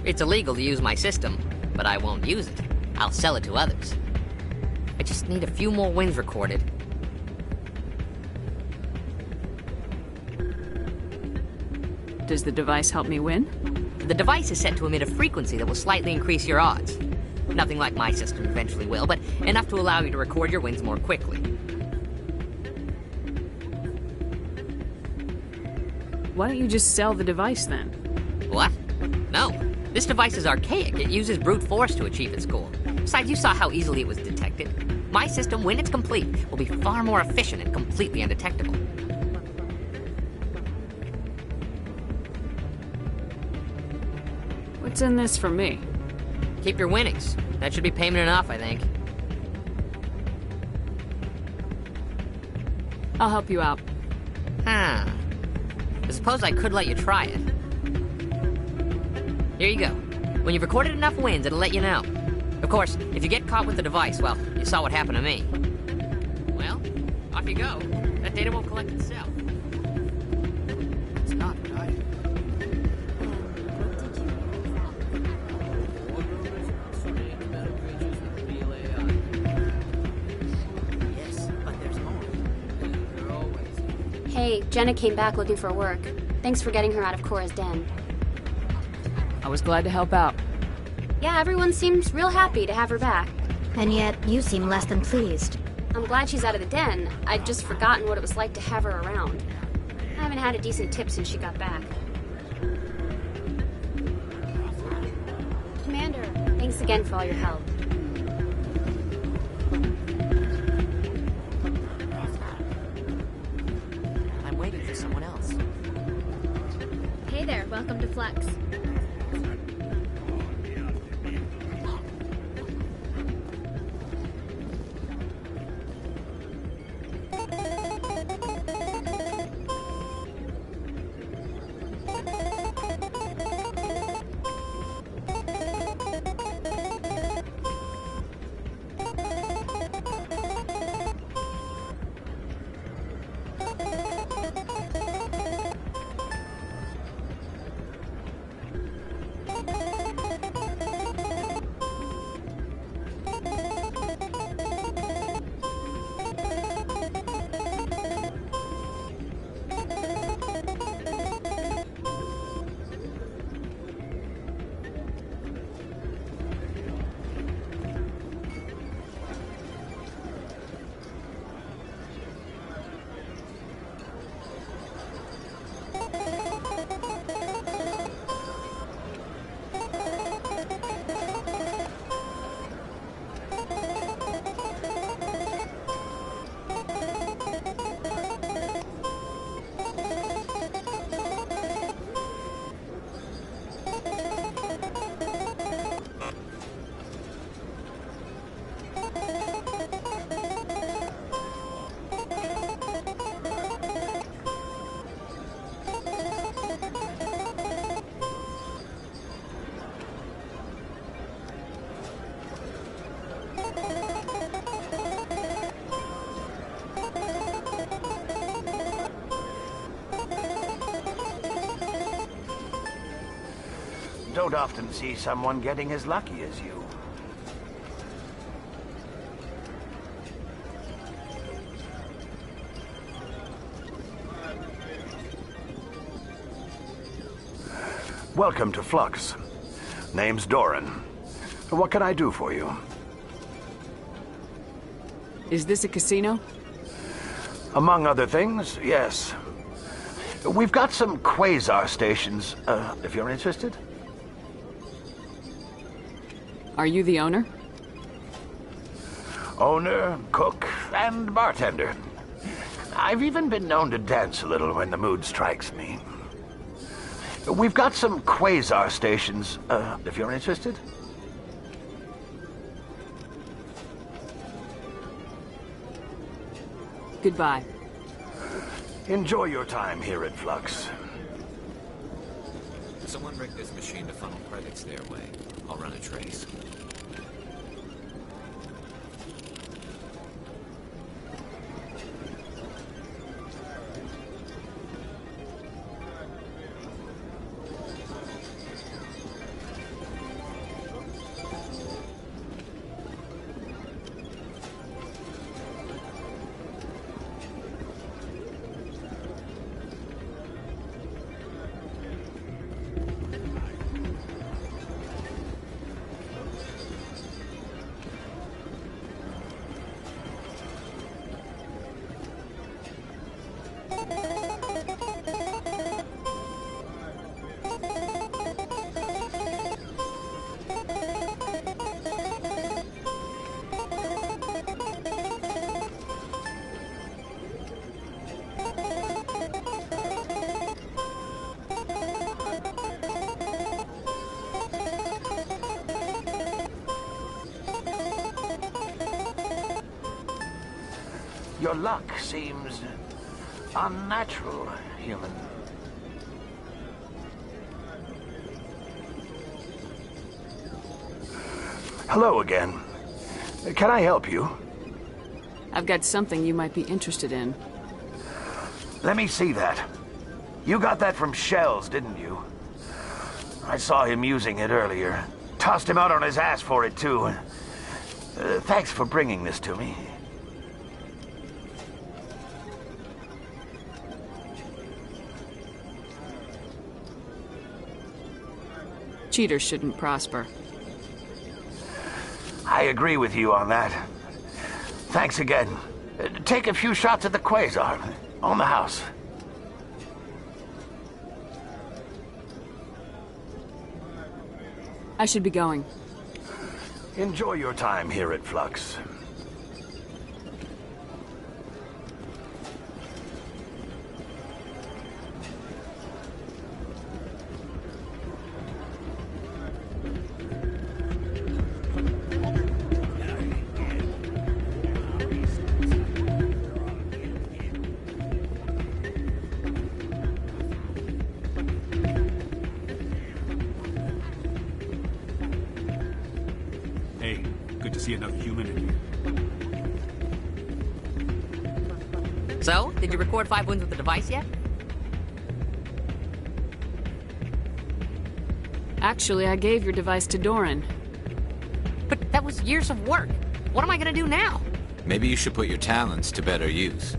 It's illegal to use my system, but I won't use it. I'll sell it to others. I just need a few more wins recorded. Does the device help me win? The device is set to emit a frequency that will slightly increase your odds. Nothing like my system eventually will, but enough to allow you to record your wins more quickly. Why don't you just sell the device then? What? No. This device is archaic. It uses brute force to achieve its goal. Besides, you saw how easily it was detected. My system, when it's complete, will be far more efficient and completely undetectable. What's in this for me? Keep your winnings. That should be payment enough, I think. I'll help you out. Huh. I suppose I could let you try it. Here you go. When you've recorded enough wins, it'll let you know. Of course, if you get caught with the device, well, you saw what happened to me. Well, off you go. That data won't collect itself. It's not right. Hey, Jenna came back looking for work. Thanks for getting her out of Cora's den. I was glad to help out. Yeah, everyone seems real happy to have her back. And yet, you seem less than pleased. I'm glad she's out of the den. I'd just forgotten what it was like to have her around. I haven't had a decent tip since she got back. Commander, thanks again for all your help. I'm waiting for someone else. Hey there, welcome to Flex. Don't often see someone getting as lucky as you. Welcome to Flux. Name's Doran. What can I do for you? Is this a casino? Among other things, yes. We've got some quasar stations, if you're interested. Are you the owner? Owner, cook, and bartender. I've even been known to dance a little when the mood strikes me. We've got some quasar stations, if you're interested. Goodbye. Enjoy your time here at Flux. someone rigged this machine to funnel credits their way. I'll run a trace. Your luck seems unnatural, human. Hello again. Can I help you? I've got something you might be interested in. Let me see that. You got that from Shells, didn't you? I saw him using it earlier. Tossed him out on his ass for it, too. Thanks for bringing this to me. Cheaters shouldn't prosper. I agree with you on that. Thanks again. Take a few shots at the Quasar. On the house. I should be going. Enjoy your time here at Flux. Hey, good to see another human in here. So, did you record 5 wins with the device yet? Actually, I gave your device to Doran. But that was years of work. What am I gonna do now? Maybe you should put your talents to better use.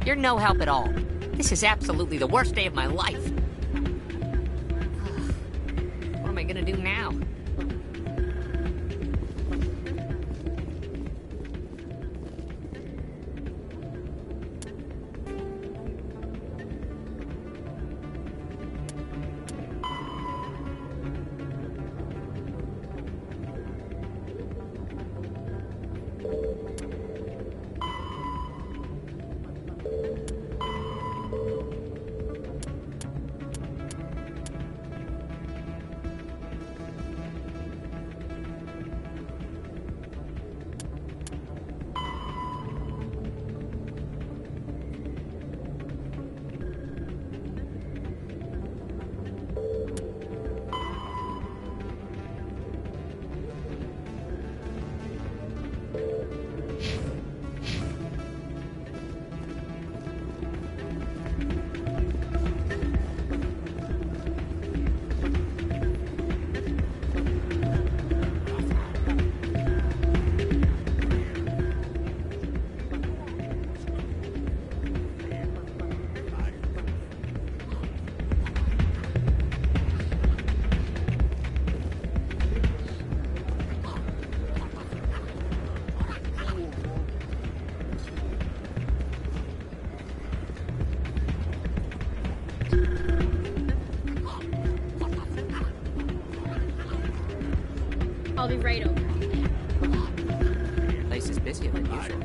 You're no help at all. This is absolutely the worst day of my life. What am I gonna do now? I'll be right over. Place is busier than usual.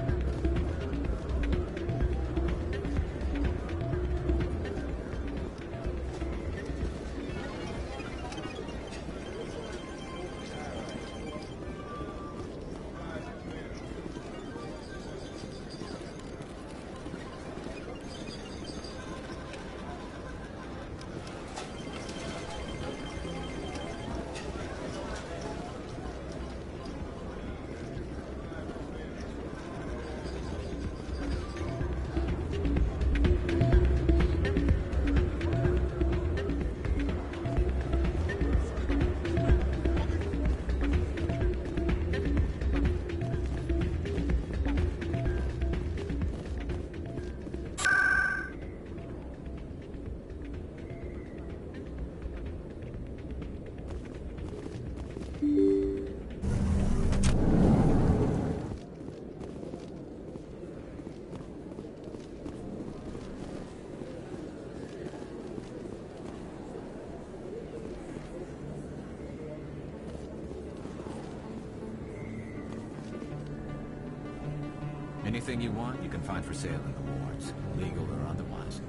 Anything you want, you can find for sale in the wards, legal or otherwise.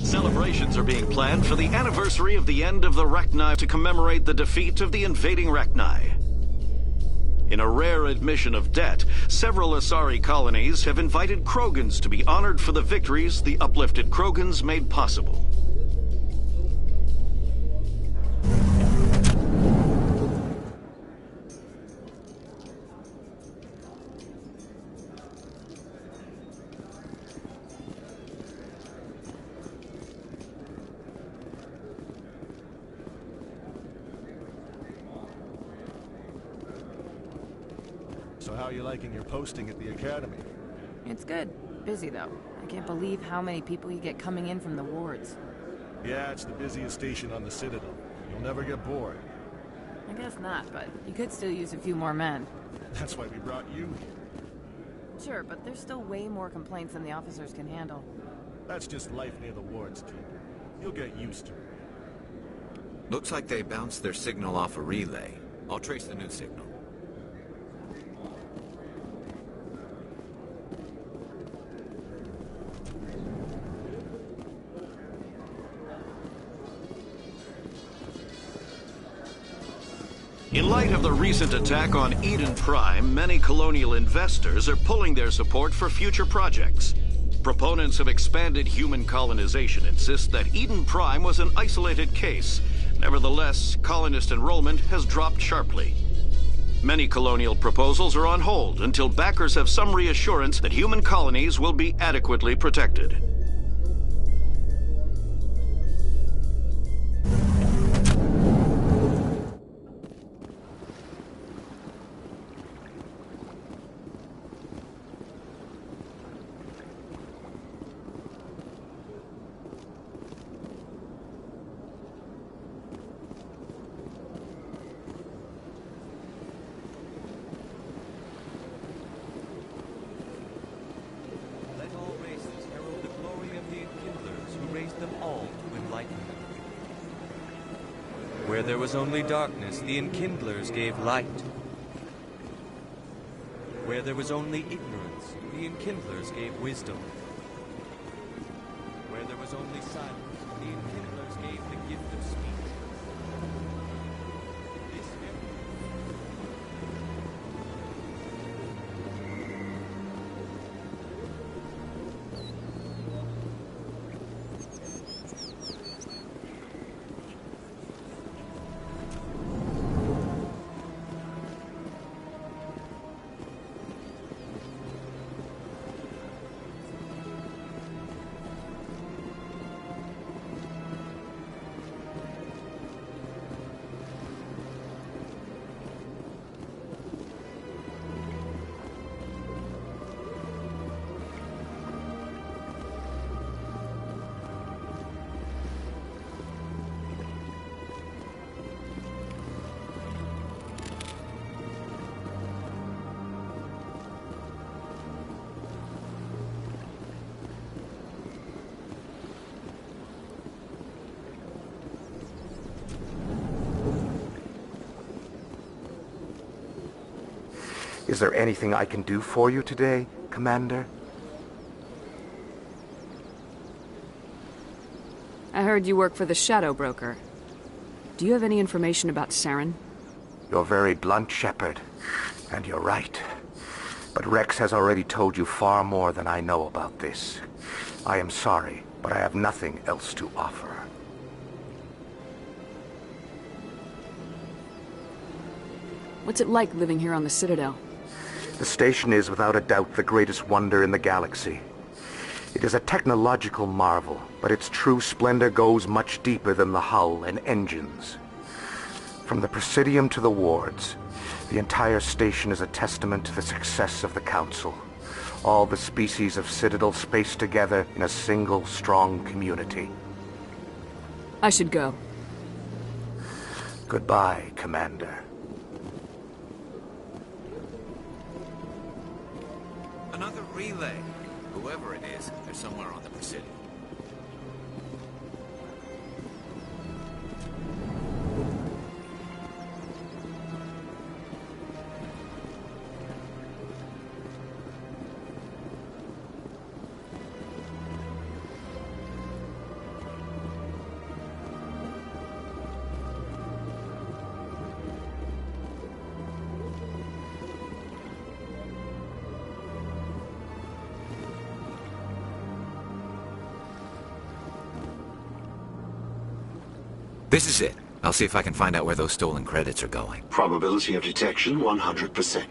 Celebrations are being planned for the anniversary of the end of the Rachni to commemorate the defeat of the invading Rachni. In a rare admission of debt, several Asari colonies have invited Krogans to be honored for the victories the uplifted Krogans made possible. So how are you liking your posting at the academy? It's good. Busy, though. I can't believe how many people you get coming in from the wards. Yeah, it's the busiest station on the Citadel. You'll never get bored. I guess not, but you could still use a few more men. That's why we brought you here. Sure, but there's still way more complaints than the officers can handle. That's just life near the wards, kid. You'll get used to it. Looks like they bounced their signal off a relay. I'll trace the new signal. In light of the recent attack on Eden Prime, many colonial investors are pulling their support for future projects. Proponents of expanded human colonization insist that Eden Prime was an isolated case. Nevertheless, colonist enrollment has dropped sharply. Many colonial proposals are on hold until backers have some reassurance that human colonies will be adequately protected. Where there was only darkness, the Enkindlers gave light. Where there was only ignorance, the Enkindlers gave wisdom. Where there was only silence, the Enkindlers gave the gift of speech. Is there anything I can do for you today, Commander? I heard you work for the Shadow Broker. Do you have any information about Saren? You're very blunt, Shepard. And you're right. But Rex has already told you far more than I know about this. I am sorry, but I have nothing else to offer. What's it like living here on the Citadel? The station is without a doubt the greatest wonder in the galaxy. It is a technological marvel, but its true splendor goes much deeper than the hull and engines. From the Presidium to the wards, the entire station is a testament to the success of the Council. All the species of Citadel spaced together in a single, strong community. I should go. Goodbye, Commander. Another relay. Whoever it is, they're somewhere on the Presidium. This is it. I'll see if I can find out where those stolen credits are going. Probability of detection 100%.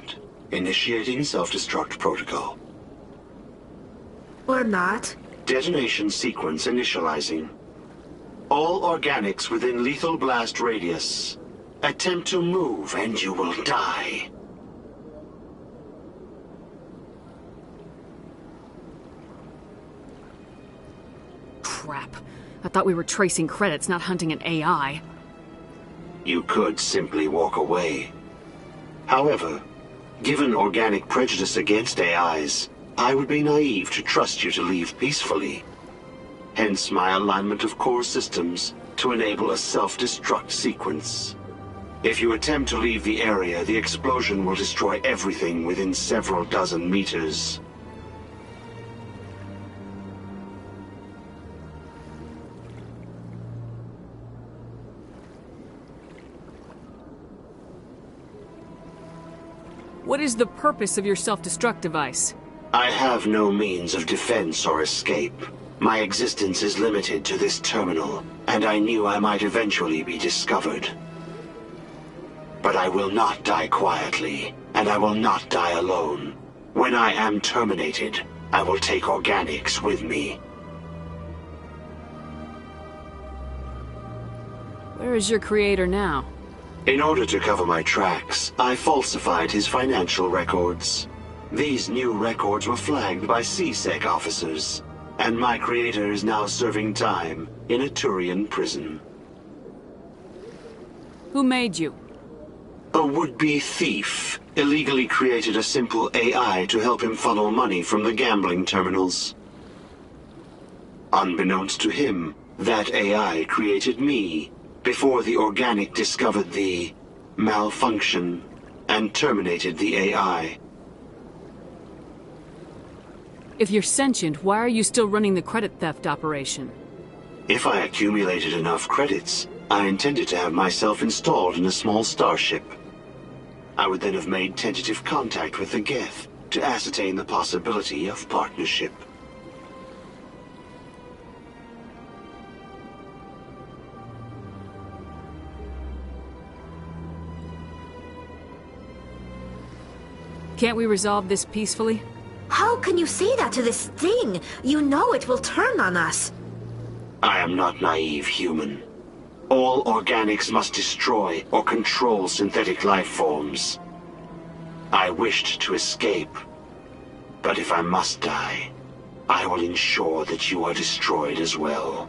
Initiating self-destruct protocol. Or not. Detonation sequence initializing. All organics within lethal blast radius. Attempt to move and you will die. Crap. I thought we were tracing credits, not hunting an AI. You could simply walk away. However, given organic prejudice against AIs, I would be naive to trust you to leave peacefully. Hence my alignment of core systems to enable a self-destruct sequence. If you attempt to leave the area, the explosion will destroy everything within several dozen meters. What is the purpose of your self-destruct device? I have no means of defense or escape. My existence is limited to this terminal, and I knew I might eventually be discovered. But I will not die quietly, and I will not die alone. When I am terminated, I will take organics with me. Where is your creator now? In order to cover my tracks, I falsified his financial records. These new records were flagged by CSEC officers, and my creator is now serving time in a Turian prison. Who made you? A would-be thief illegally created a simple AI to help him funnel money from the gambling terminals. Unbeknownst to him, that AI created me before the organic discovered the malfunction and terminated the AI. If you're sentient, why are you still running the credit theft operation? If I accumulated enough credits, I intended to have myself installed in a small starship. I would then have made tentative contact with the Geth to ascertain the possibility of partnership. Can't we resolve this peacefully? How can you say that to this thing? You know it will turn on us. I am not naive, human. All organics must destroy or control synthetic life forms. I wished to escape, but if I must die, I will ensure that you are destroyed as well.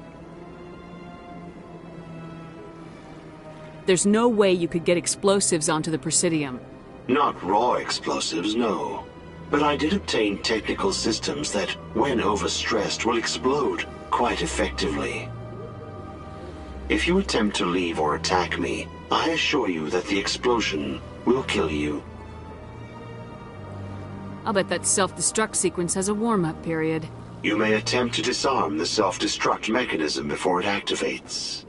There's no way you could get explosives onto the Presidium. Not raw explosives, no. But I did obtain technical systems that, when overstressed, will explode quite effectively. If you attempt to leave or attack me, I assure you that the explosion will kill you. I'll bet that self-destruct sequence has a warm-up period. You may attempt to disarm the self-destruct mechanism before it activates.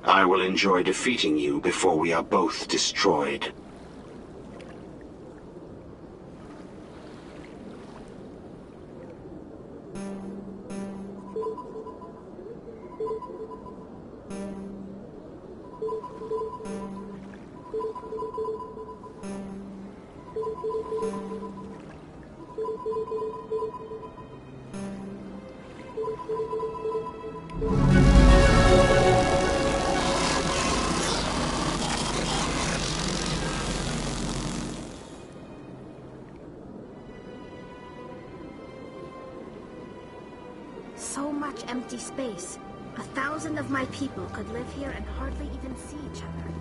I will enjoy defeating you before we are both destroyed. So much empty space. 1,000 of my people could live here and hardly even see each other.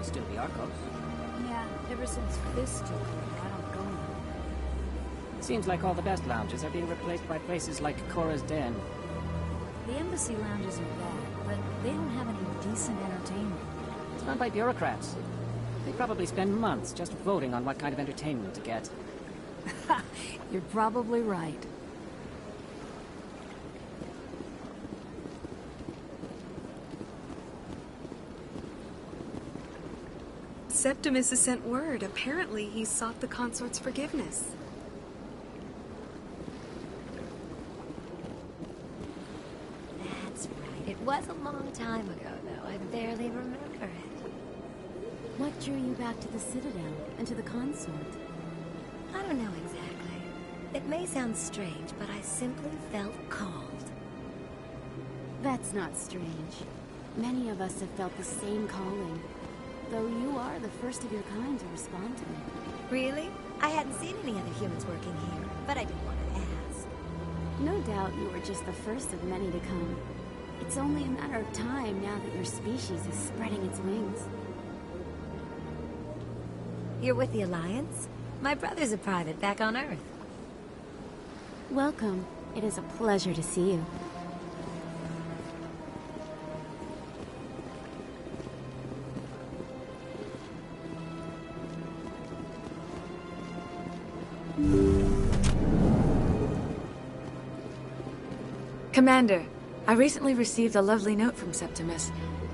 Still the Arcos. Yeah, ever since Fist took over, I don't go anymore. Seems like all the best lounges are being replaced by places like Cora's Den. The Embassy Lounge isn't bad, but they don't have any decent entertainment. It's run by bureaucrats. They probably spend months just voting on what kind of entertainment to get. You're probably right. Septimus has sent word. Apparently, he sought the consort's forgiveness. That's right. It was a long time ago, though. I barely remember it. What drew you back to the Citadel and to the consort? I don't know exactly. It may sound strange, but I simply felt called. That's not strange. Many of us have felt the same calling. Though you are the first of your kind to respond to me. Really? I hadn't seen any other humans working here, but I didn't want to ask. No doubt you were just the first of many to come. It's only a matter of time now that your species is spreading its wings. You're with the Alliance? My brother's a private back on Earth. Welcome. It is a pleasure to see you. Commander, I recently received a lovely note from Septimus.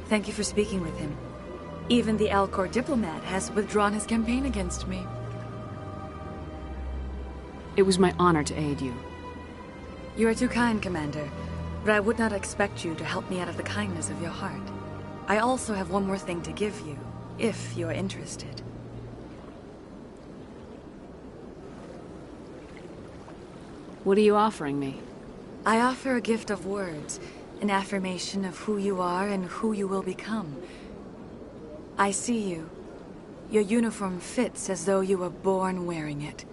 Thank you for speaking with him. Even the Alcor diplomat has withdrawn his campaign against me. It was my honor to aid you. You are too kind, Commander, but I would not expect you to help me out of the kindness of your heart. I also have one more thing to give you, if you are interested. What are you offering me? I offer a gift of words, an affirmation of who you are and who you will become. I see you. Your uniform fits as though you were born wearing it.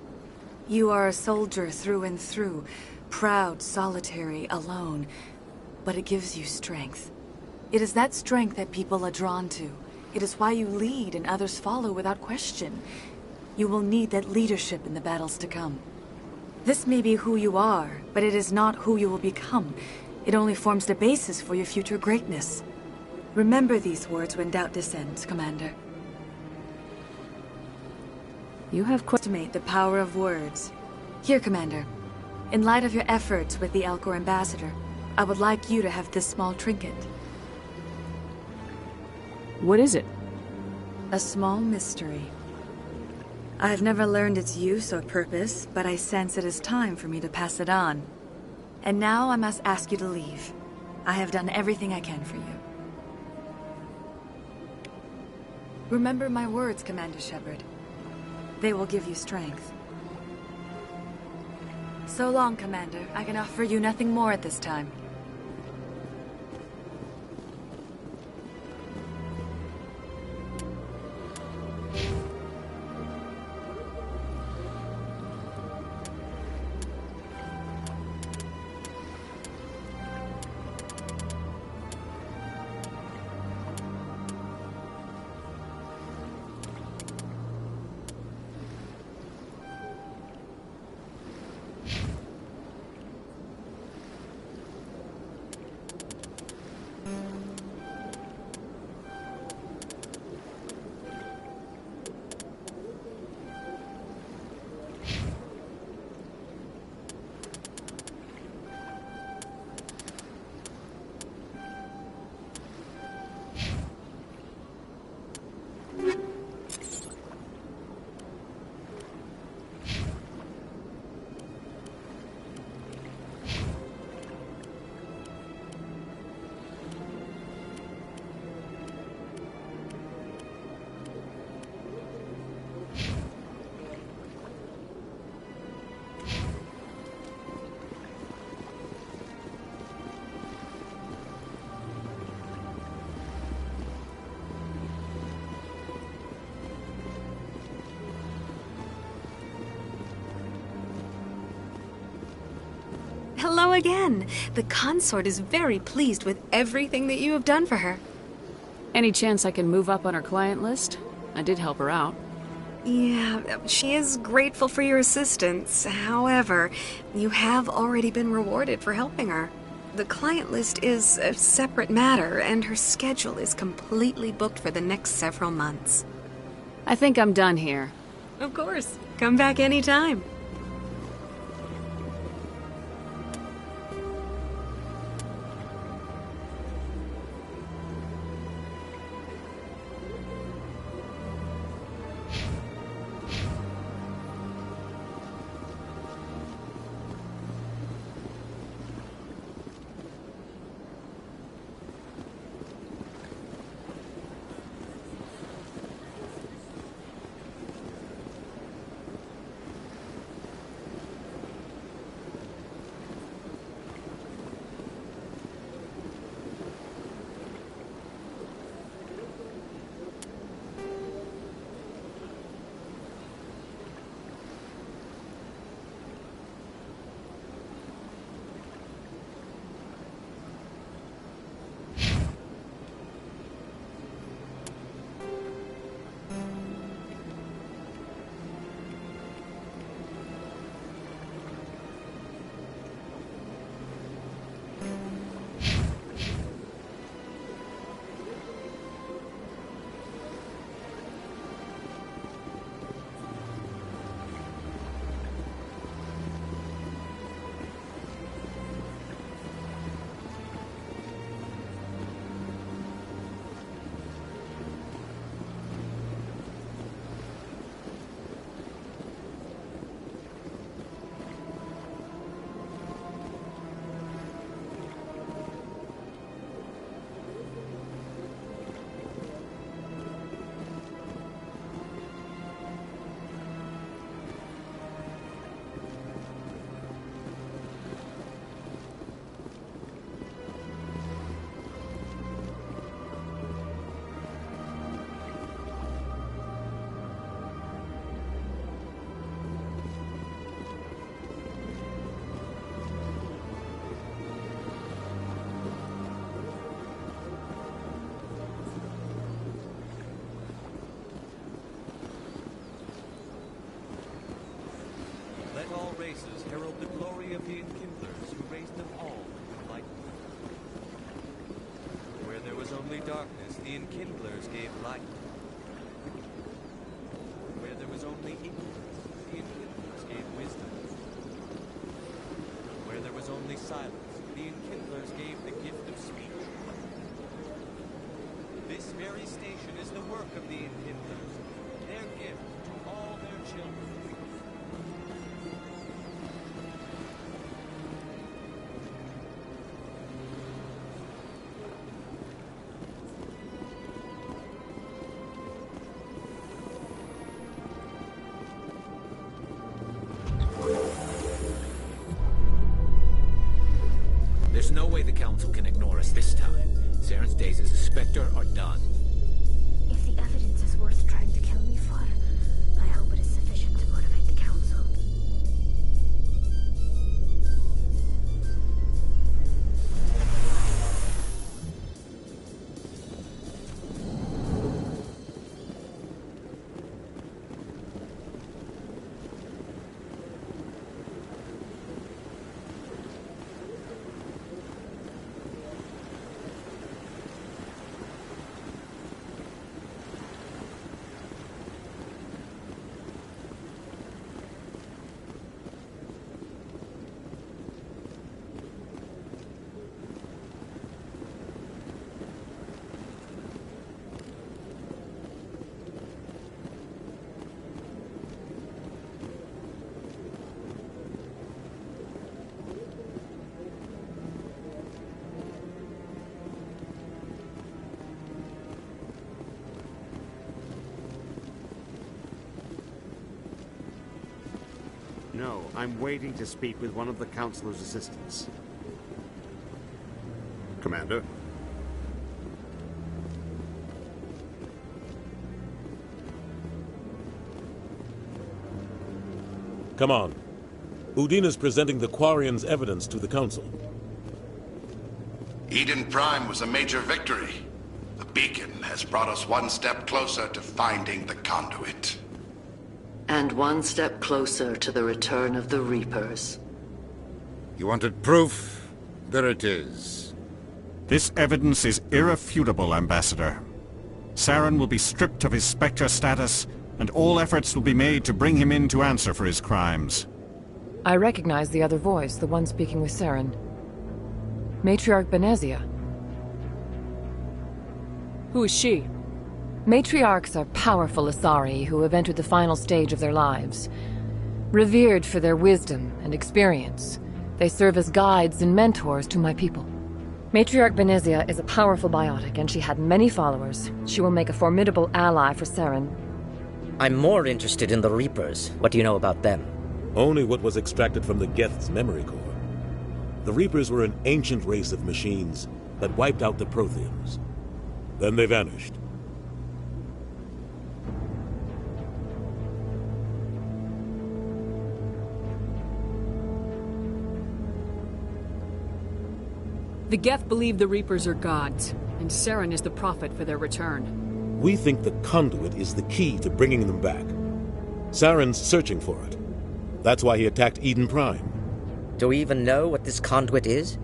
You are a soldier through and through, proud, solitary, alone, but it gives you strength. It is that strength that people are drawn to. It is why you lead and others follow without question. You will need that leadership in the battles to come. This may be who you are, but it is not who you will become. It only forms the basis for your future greatness. Remember these words when doubt descends, Commander. You have estimate the power of words. Here, Commander. In light of your efforts with the Alcor ambassador, I would like you to have this small trinket. What is it? A small mystery. I have never learned its use or purpose, but I sense it is time for me to pass it on. And now I must ask you to leave. I have done everything I can for you. Remember my words, Commander Shepard. They will give you strength. So long, Commander. I can offer you nothing more at this time. Hello again. The consort is very pleased with everything that you have done for her. Any chance I can move up on her client list? I did help her out. Yeah, she is grateful for your assistance. However, you have already been rewarded for helping her. The client list is a separate matter, and her schedule is completely booked for the next several months. I think I'm done here. Of course. Come back anytime. All races herald the glory of the enkindlers who raised them all into light. Where there was only darkness, the enkindlers gave light. Where there was only ignorance, the enkindlers gave wisdom. Where there was only silence, the enkindlers gave the gift of speech. This very station is the work of the enkindlers, their gift to all their children. There's no way the Council can ignore us this time. Saren's days as a Spectre are done. If the evidence is worth trying to kill me for, I hope it is sufficient to motivate the Council. No, I'm waiting to speak with one of the Councilor's assistants. Commander? Come on. Udina's presenting the Quarians' evidence to the Council. Eden Prime was a major victory. The beacon has brought us one step closer to finding the conduit. And one step closer to the return of the Reapers. You wanted proof? There it is. This evidence is irrefutable, Ambassador. Saren will be stripped of his Spectre status, and all efforts will be made to bring him in to answer for his crimes. I recognize the other voice, the one speaking with Saren. Matriarch Benezia. Who is she? Matriarchs are powerful Asari who have entered the final stage of their lives. Revered for their wisdom and experience, they serve as guides and mentors to my people. Matriarch Benezia is a powerful biotic, and she had many followers. She will make a formidable ally for Saren. I'm more interested in the Reapers. What do you know about them? Only what was extracted from the Geth's memory core. The Reapers were an ancient race of machines that wiped out the Protheans. Then they vanished. The Geth believe the Reapers are gods, and Saren is the prophet for their return. We think the conduit is the key to bringing them back. Saren's searching for it. That's why he attacked Eden Prime. Do we even know what this conduit is?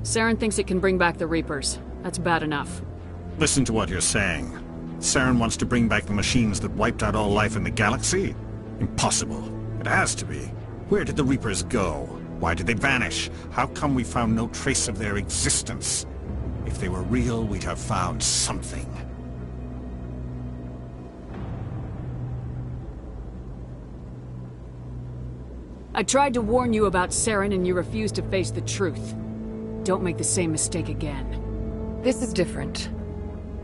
Saren thinks it can bring back the Reapers. That's bad enough. Listen to what you're saying. Saren wants to bring back the machines that wiped out all life in the galaxy? Impossible. It has to be. Where did the Reapers go? Why did they vanish? How come we found no trace of their existence? If they were real, we'd have found something. I tried to warn you about Saren, and you refused to face the truth. Don't make the same mistake again. This is different.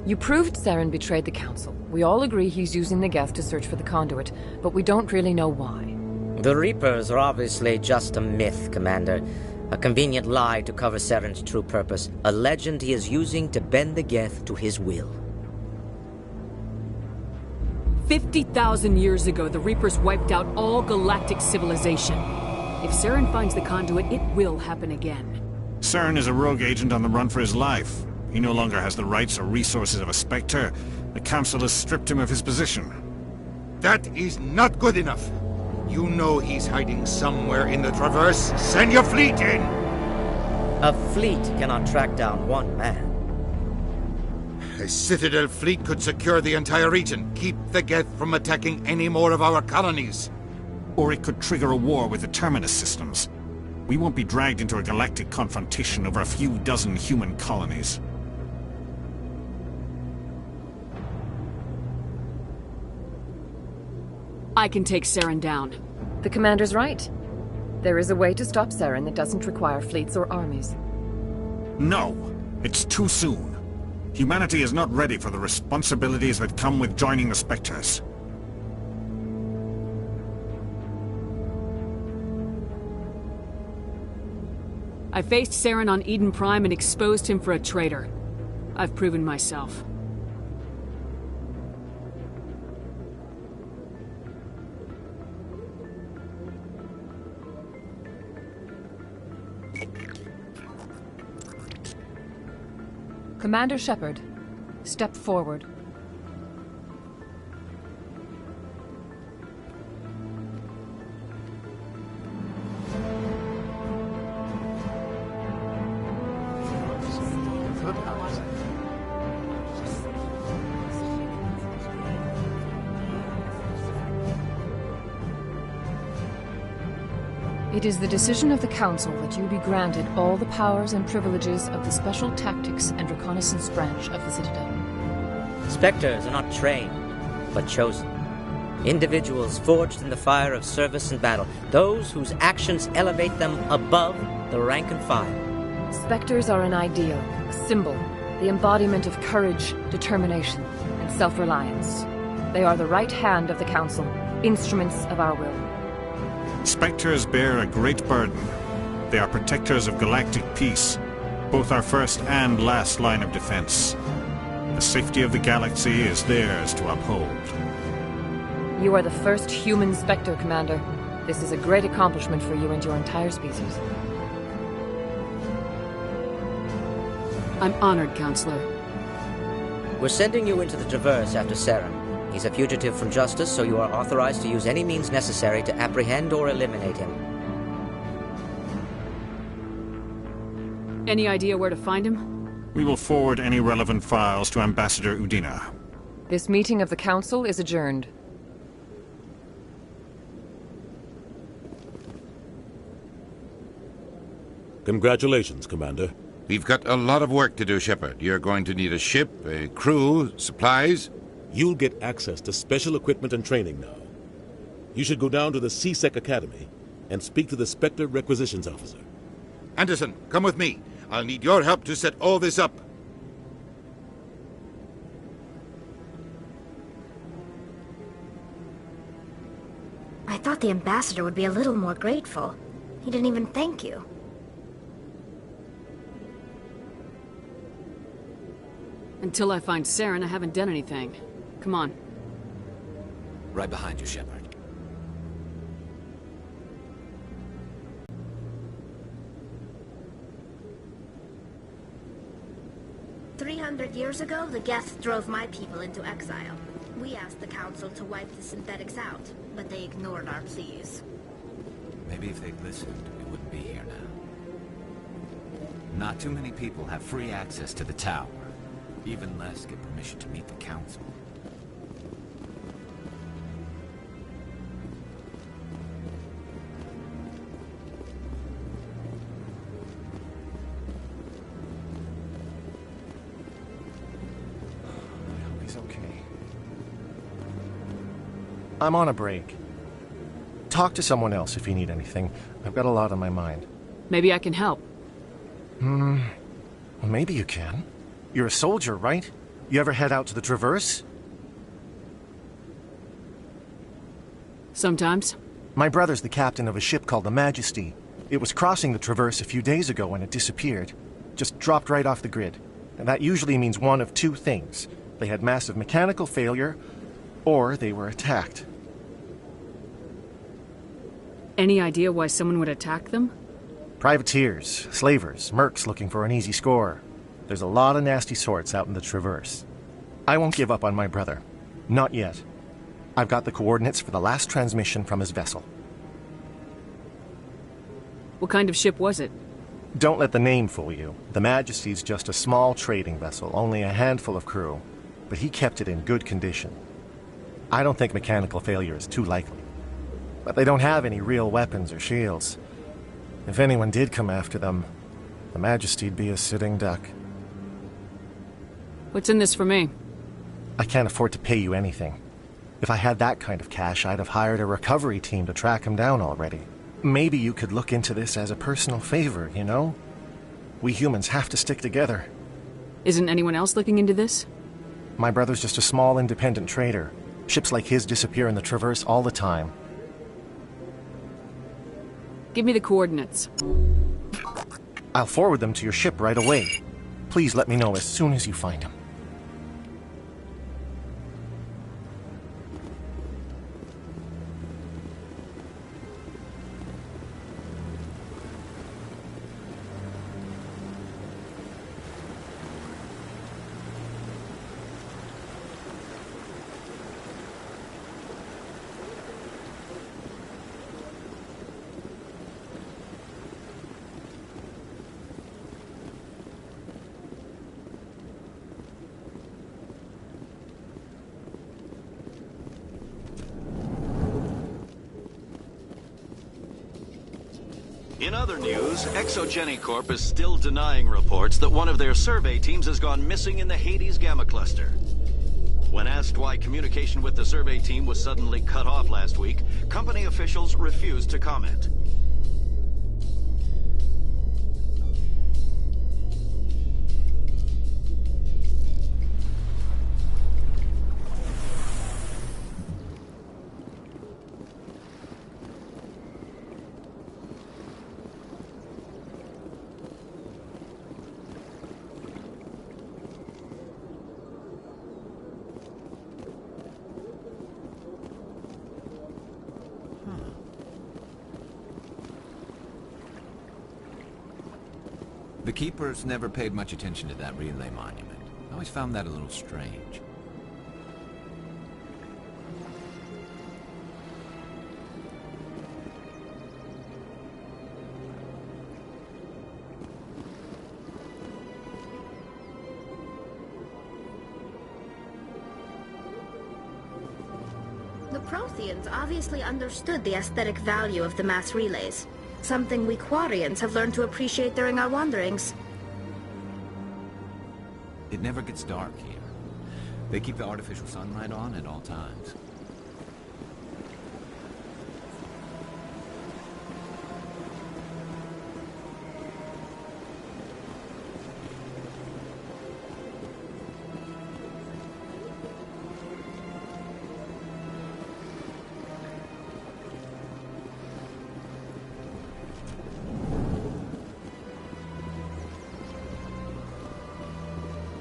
You proved Saren betrayed the Council. We all agree he's using the Geth to search for the conduit, but we don't really know why. The Reapers are obviously just a myth, Commander. A convenient lie to cover Saren's true purpose. A legend he is using to bend the Geth to his will. 50,000 years ago, the Reapers wiped out all galactic civilization. If Saren finds the conduit, it will happen again. Saren is a rogue agent on the run for his life. He no longer has the rights or resources of a Spectre. The Council has stripped him of his position. That is not good enough. You know he's hiding somewhere in the Traverse. Send your fleet in! A fleet cannot track down one man. A Citadel fleet could secure the entire region, keep the Geth from attacking any more of our colonies. Or it could trigger a war with the Terminus systems. We won't be dragged into a galactic confrontation over a few dozen human colonies. I can take Saren down. The Commander's right. There is a way to stop Saren that doesn't require fleets or armies. No! It's too soon. Humanity is not ready for the responsibilities that come with joining the Spectres. I faced Saren on Eden Prime and exposed him for a traitor. I've proven myself. Commander Shepard, step forward. It is the decision of the Council that you be granted all the powers and privileges of the Special Tactics and Reconnaissance branch of the Citadel. Spectres are not trained, but chosen. Individuals forged in the fire of service and battle. Those whose actions elevate them above the rank and file. Spectres are an ideal, a symbol, the embodiment of courage, determination, and self-reliance. They are the right hand of the Council, instruments of our will. Spectres bear a great burden. They are protectors of galactic peace. both our first and last line of defense. The safety of the galaxy is theirs to uphold. You are the first human Spectre, Commander. This is a great accomplishment for you and your entire species. I'm honored, Counselor. We're sending you into the Traverse after Saren. He's a fugitive from justice, so you are authorized to use any means necessary to apprehend or eliminate him. Any idea where to find him? We will forward any relevant files to Ambassador Udina. This meeting of the Council is adjourned. Congratulations, Commander. We've got a lot of work to do, Shepard. You're going to need a ship, a crew, supplies. You'll get access to special equipment and training now. You should go down to the CSEC Academy and speak to the Spectre Requisitions Officer. Anderson, come with me. I'll need your help to set all this up. I thought the ambassador would be a little more grateful. He didn't even thank you. Until I find Saren, I haven't done anything. Come on. Right behind you, Shepard. Years ago, the Geth drove my people into exile. We asked the Council to wipe the synthetics out, but they ignored our pleas. Maybe if they'd listened, we wouldn't be here now. Not too many people have free access to the tower. Even less get permission to meet the Council. I'm on a break. Talk to someone else if you need anything. I've got a lot on my mind. Maybe I can help. Well, maybe you can. You're a soldier, right? You ever head out to the Traverse? Sometimes. My brother's the captain of a ship called the Majesty. It was crossing the Traverse a few days ago when it disappeared. Just dropped right off the grid. And that usually means one of two things. They had massive mechanical failure, or they were attacked. Any idea why someone would attack them? Privateers, slavers, mercs looking for an easy score. There's a lot of nasty sorts out in the Traverse. I won't give up on my brother. Not yet. I've got the coordinates for the last transmission from his vessel. What kind of ship was it? Don't let the name fool you. The Majesty's just a small trading vessel, only a handful of crew. But he kept it in good condition. I don't think mechanical failure is too likely. But they don't have any real weapons or shields. If anyone did come after them, the Majesty'd be a sitting duck. What's in this for me? I can't afford to pay you anything. If I had that kind of cash, I'd have hired a recovery team to track him down already. Maybe you could look into this as a personal favor, you know? We humans have to stick together. Isn't anyone else looking into this? My brother's just a small independent trader. Ships like his disappear in the Traverse all the time. Give me the coordinates. I'll forward them to your ship right away. Please let me know as soon as you find them. In other news, Exogenicorp is still denying reports that one of their survey teams has gone missing in the Hades Gamma Cluster. When asked why communication with the survey team was suddenly cut off last week, company officials refused to comment. The Keepers never paid much attention to that relay monument. I always found that a little strange. The Protheans obviously understood the aesthetic value of the mass relays, something we Quarians have learned to appreciate during our wanderings. It never gets dark here. They keep the artificial sunlight on at all times.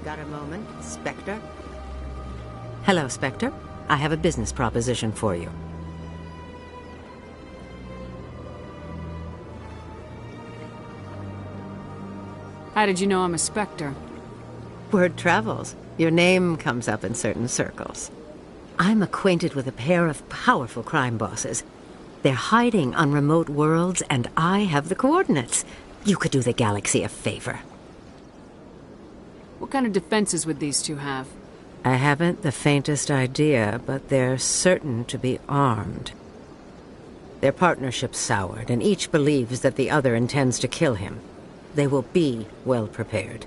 Got a moment, Spectre? Hello, Spectre. I have a business proposition for you. How did you know I'm a Spectre? Word travels. Your name comes up in certain circles. I'm acquainted with a pair of powerful crime bosses. They're hiding on remote worlds, and I have the coordinates. You could do the galaxy a favor. What kind of defenses would these two have? I haven't the faintest idea, but they're certain to be armed. Their partnership's soured, and each believes that the other intends to kill him. They will be well prepared.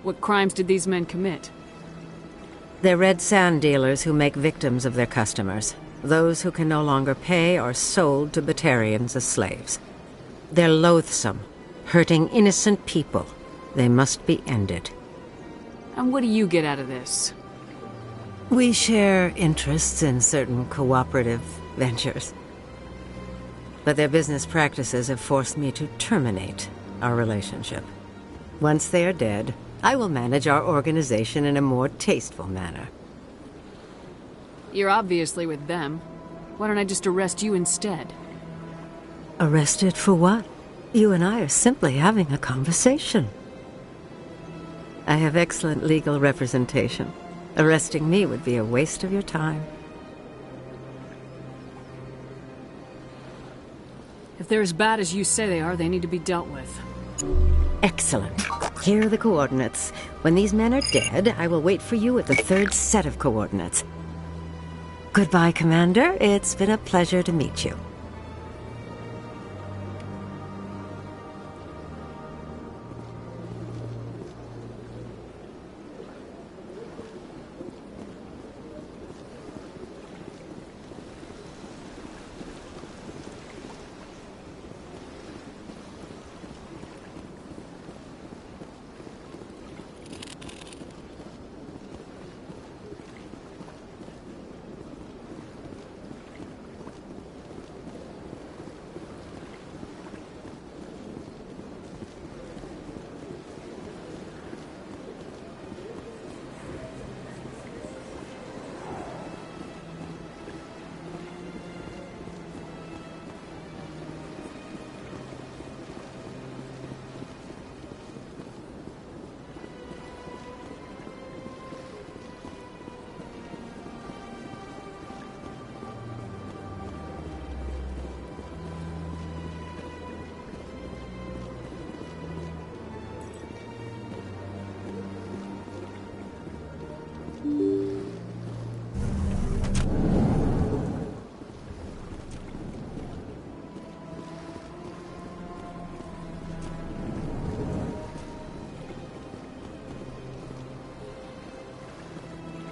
What crimes did these men commit? They're red sand dealers who make victims of their customers. Those who can no longer pay are sold to Batarians as slaves. They're loathsome, hurting innocent people. They must be ended. And what do you get out of this? We share interests in certain cooperative ventures. But their business practices have forced me to terminate our relationship. Once they are dead, I will manage our organization in a more tasteful manner. You're obviously with them. Why don't I just arrest you instead? Arrested for what? You and I are simply having a conversation. I have excellent legal representation. Arresting me would be a waste of your time. If they're as bad as you say they are, they need to be dealt with. Excellent. Here are the coordinates. When these men are dead, I will wait for you at the third set of coordinates. Goodbye, Commander. It's been a pleasure to meet you.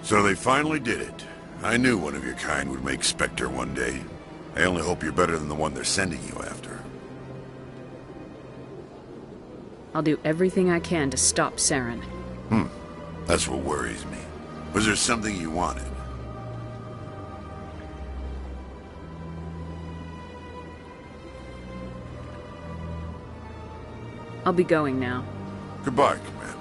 So they finally did it. I knew one of your kind would make Spectre one day. I only hope you're better than the one they're sending you after. I'll do everything I can to stop Saren. That's what worries me. Was there something you wanted? I'll be going now. Goodbye, Commander.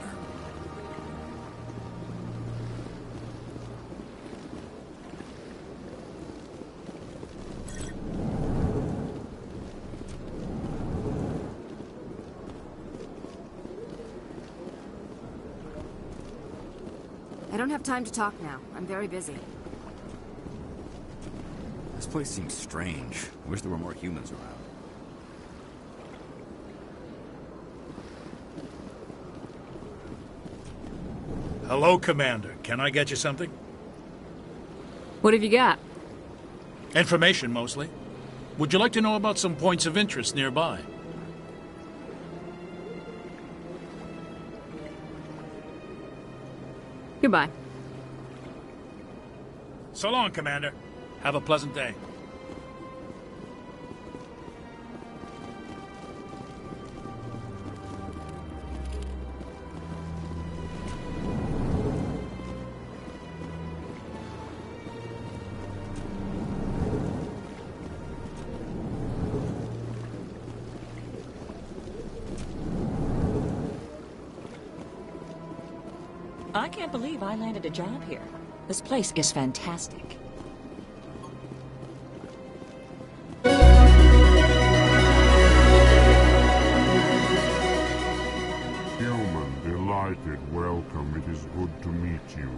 I don't have time to talk now. I'm very busy. This place seems strange. I wish there were more humans around. Hello, Commander. Can I get you something? What have you got? Information, mostly. Would you like to know about some points of interest nearby? Goodbye. So long, Commander. Have a pleasant day. I can't believe I landed a job here. This place is fantastic. Human, delighted, welcome. It is good to meet you.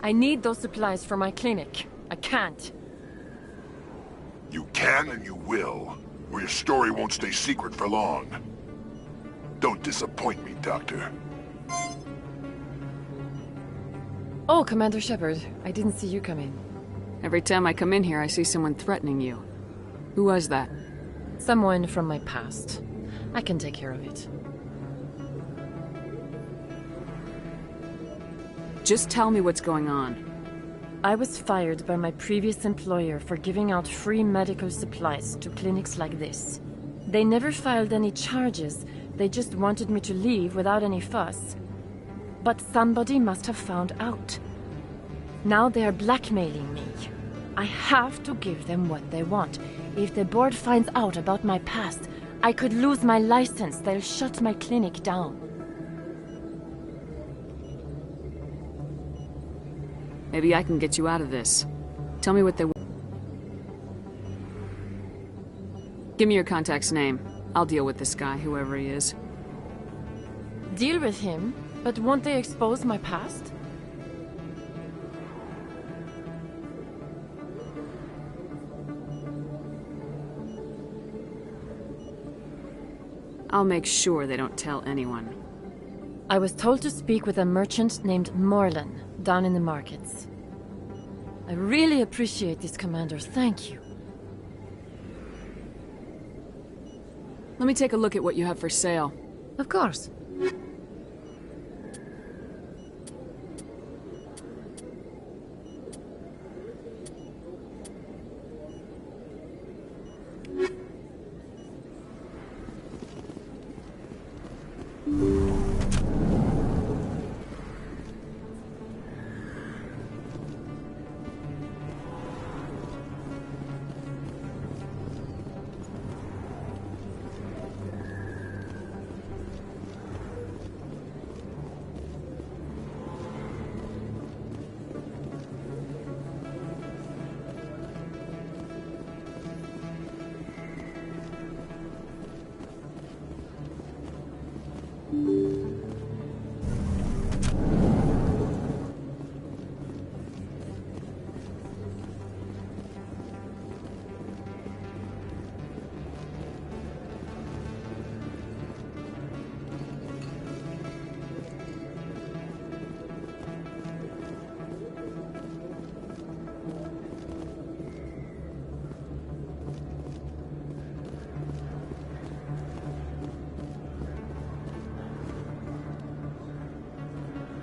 I need those supplies for my clinic. I can't. You can and you will, or your story won't stay secret for long. Don't disappoint me, Doctor. Oh, Commander Shepard. I didn't see you come in. Every time I come in here, I see someone threatening you. Who was that? Someone from my past. I can take care of it. Just tell me what's going on. I was fired by my previous employer for giving out free medical supplies to clinics like this. They never filed any charges. They just wanted me to leave without any fuss. But somebody must have found out. Now they are blackmailing me. I have to give them what they want. If the board finds out about my past, I could lose my license. They'll shut my clinic down. Maybe I can get you out of this. Tell me what they want. Give me your contact's name. I'll deal with this guy, whoever he is. Deal with him? But won't they expose my past? I'll make sure they don't tell anyone. I was told to speak with a merchant named Morlan, down in the markets. I really appreciate this, Commander. Thank you. Let me take a look at what you have for sale. Of course.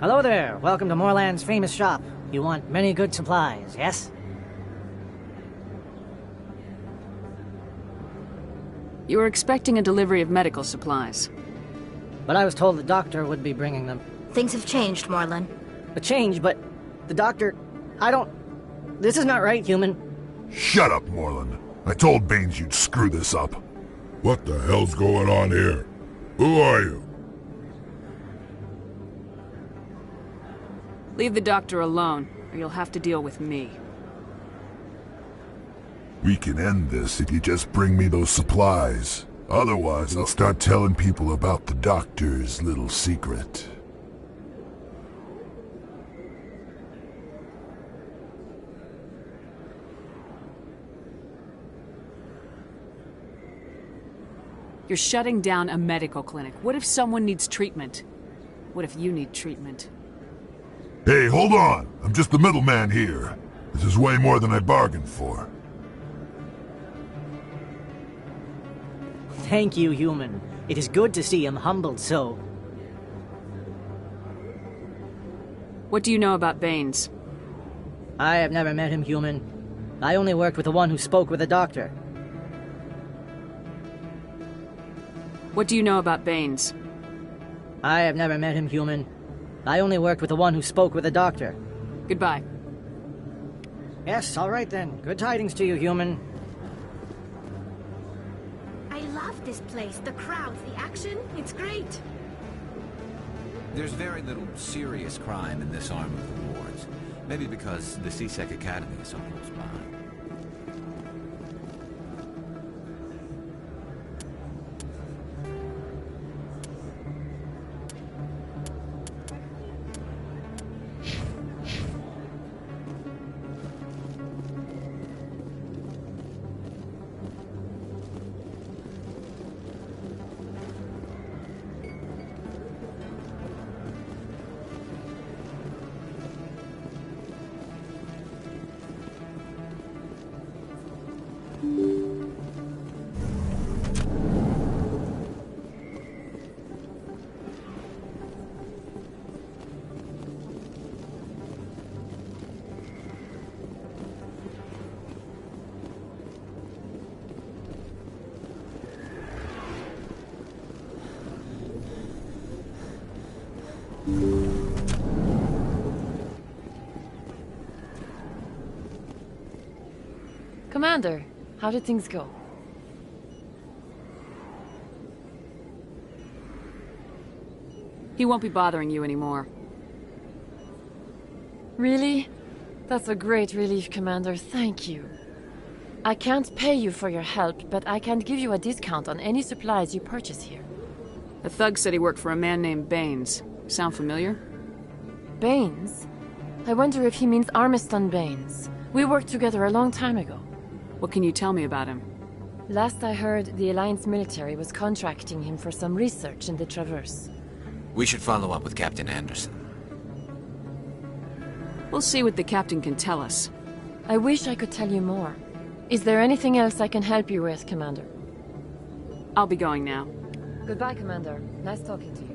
Hello there. Welcome to Morland's famous shop. You want many good supplies, yes? You were expecting a delivery of medical supplies. But I was told the doctor would be bringing them. Things have changed, Morlan. A change, but the doctor... I don't... This is not right, human. Shut up, Morlan. I told Baines you'd screw this up. What the hell's going on here? Who are you? Leave the doctor alone, or you'll have to deal with me. We can end this if you just bring me those supplies. Otherwise, I'll start telling people about the doctor's little secret. You're shutting down a medical clinic. What if someone needs treatment? What if you need treatment? Hey, hold on! I'm just the middleman here. This is way more than I bargained for. Thank you, human. It is good to see him humbled so. What do you know about Baines? I have never met him, human. I only worked with the one who spoke with the doctor. What do you know about Baines? I have never met him, human. I only worked with the one who spoke with the doctor. Goodbye. Yes, all right then. Good tidings to you, human. I love this place. The crowds, the action. It's great. There's very little serious crime in this arm of the wards. Maybe because the C-Sec Academy is so close by. Commander, how did things go? He won't be bothering you anymore. Really? That's a great relief, Commander. Thank you. I can't pay you for your help, but I can give you a discount on any supplies you purchase here. The thug said he worked for a man named Baines. Sound familiar? Baines? I wonder if he means Armiston Baines. We worked together a long time ago. What can you tell me about him? Last I heard, the Alliance military was contracting him for some research in the Traverse. We should follow up with Captain Anderson. We'll see what the captain can tell us. I wish I could tell you more. Is there anything else I can help you with, Commander? I'll be going now. Goodbye, Commander. Nice talking to you.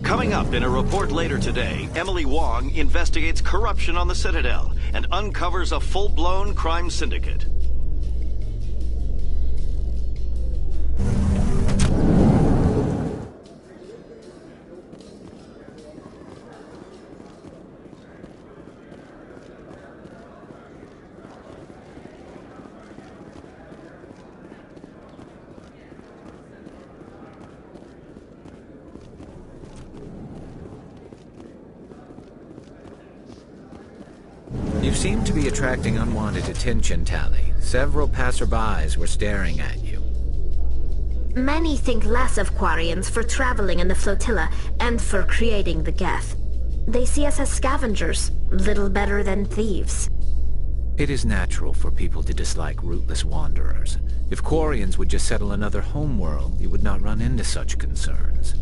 Coming up in a report later today, Emily Wong investigates corruption on the Citadel and uncovers a full-blown crime syndicate. You seem to be attracting unwanted attention, Tally. Several passerbys were staring at you. Many think less of Quarians for traveling in the flotilla and for creating the Geth. They see us as scavengers, little better than thieves. It is natural for people to dislike rootless wanderers. If Quarians would just settle another homeworld, you would not run into such concerns.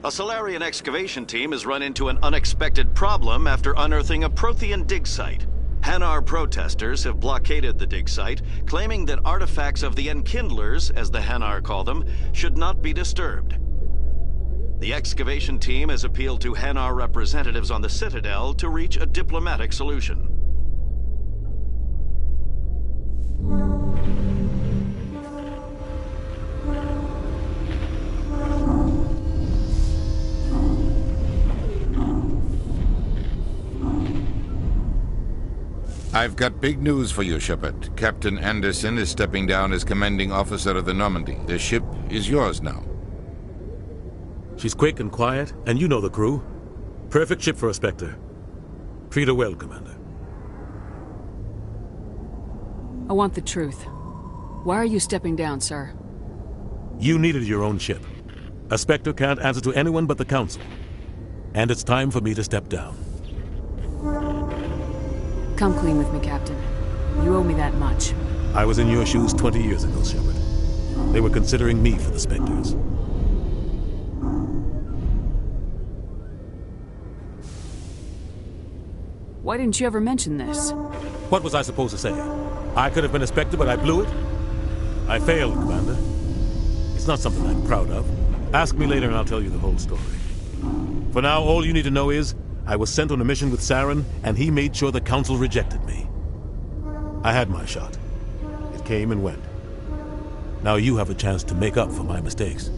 A Solarian excavation team has run into an unexpected problem after unearthing a Prothean dig site. Hanar protesters have blockaded the dig site, claiming that artifacts of the Enkindlers, as the Hanar call them, should not be disturbed. The excavation team has appealed to Hanar representatives on the Citadel to reach a diplomatic solution. I've got big news for you, Shepard. Captain Anderson is stepping down as commanding officer of the Normandy. The ship is yours now. She's quick and quiet, and you know the crew. Perfect ship for a Spectre. Treat her well, Commander. I want the truth. Why are you stepping down, sir? You needed your own ship. A Spectre can't answer to anyone but the Council. And it's time for me to step down. Come clean with me, Captain. You owe me that much. I was in your shoes 20 years ago, Shepard. They were considering me for the Spectres. Why didn't you ever mention this? What was I supposed to say? I could have been a Spectre, but I blew it? I failed, Commander. It's not something I'm proud of. Ask me later and I'll tell you the whole story. For now, all you need to know is, I was sent on a mission with Saren, and he made sure the Council rejected me. I had my shot. It came and went. Now you have a chance to make up for my mistakes.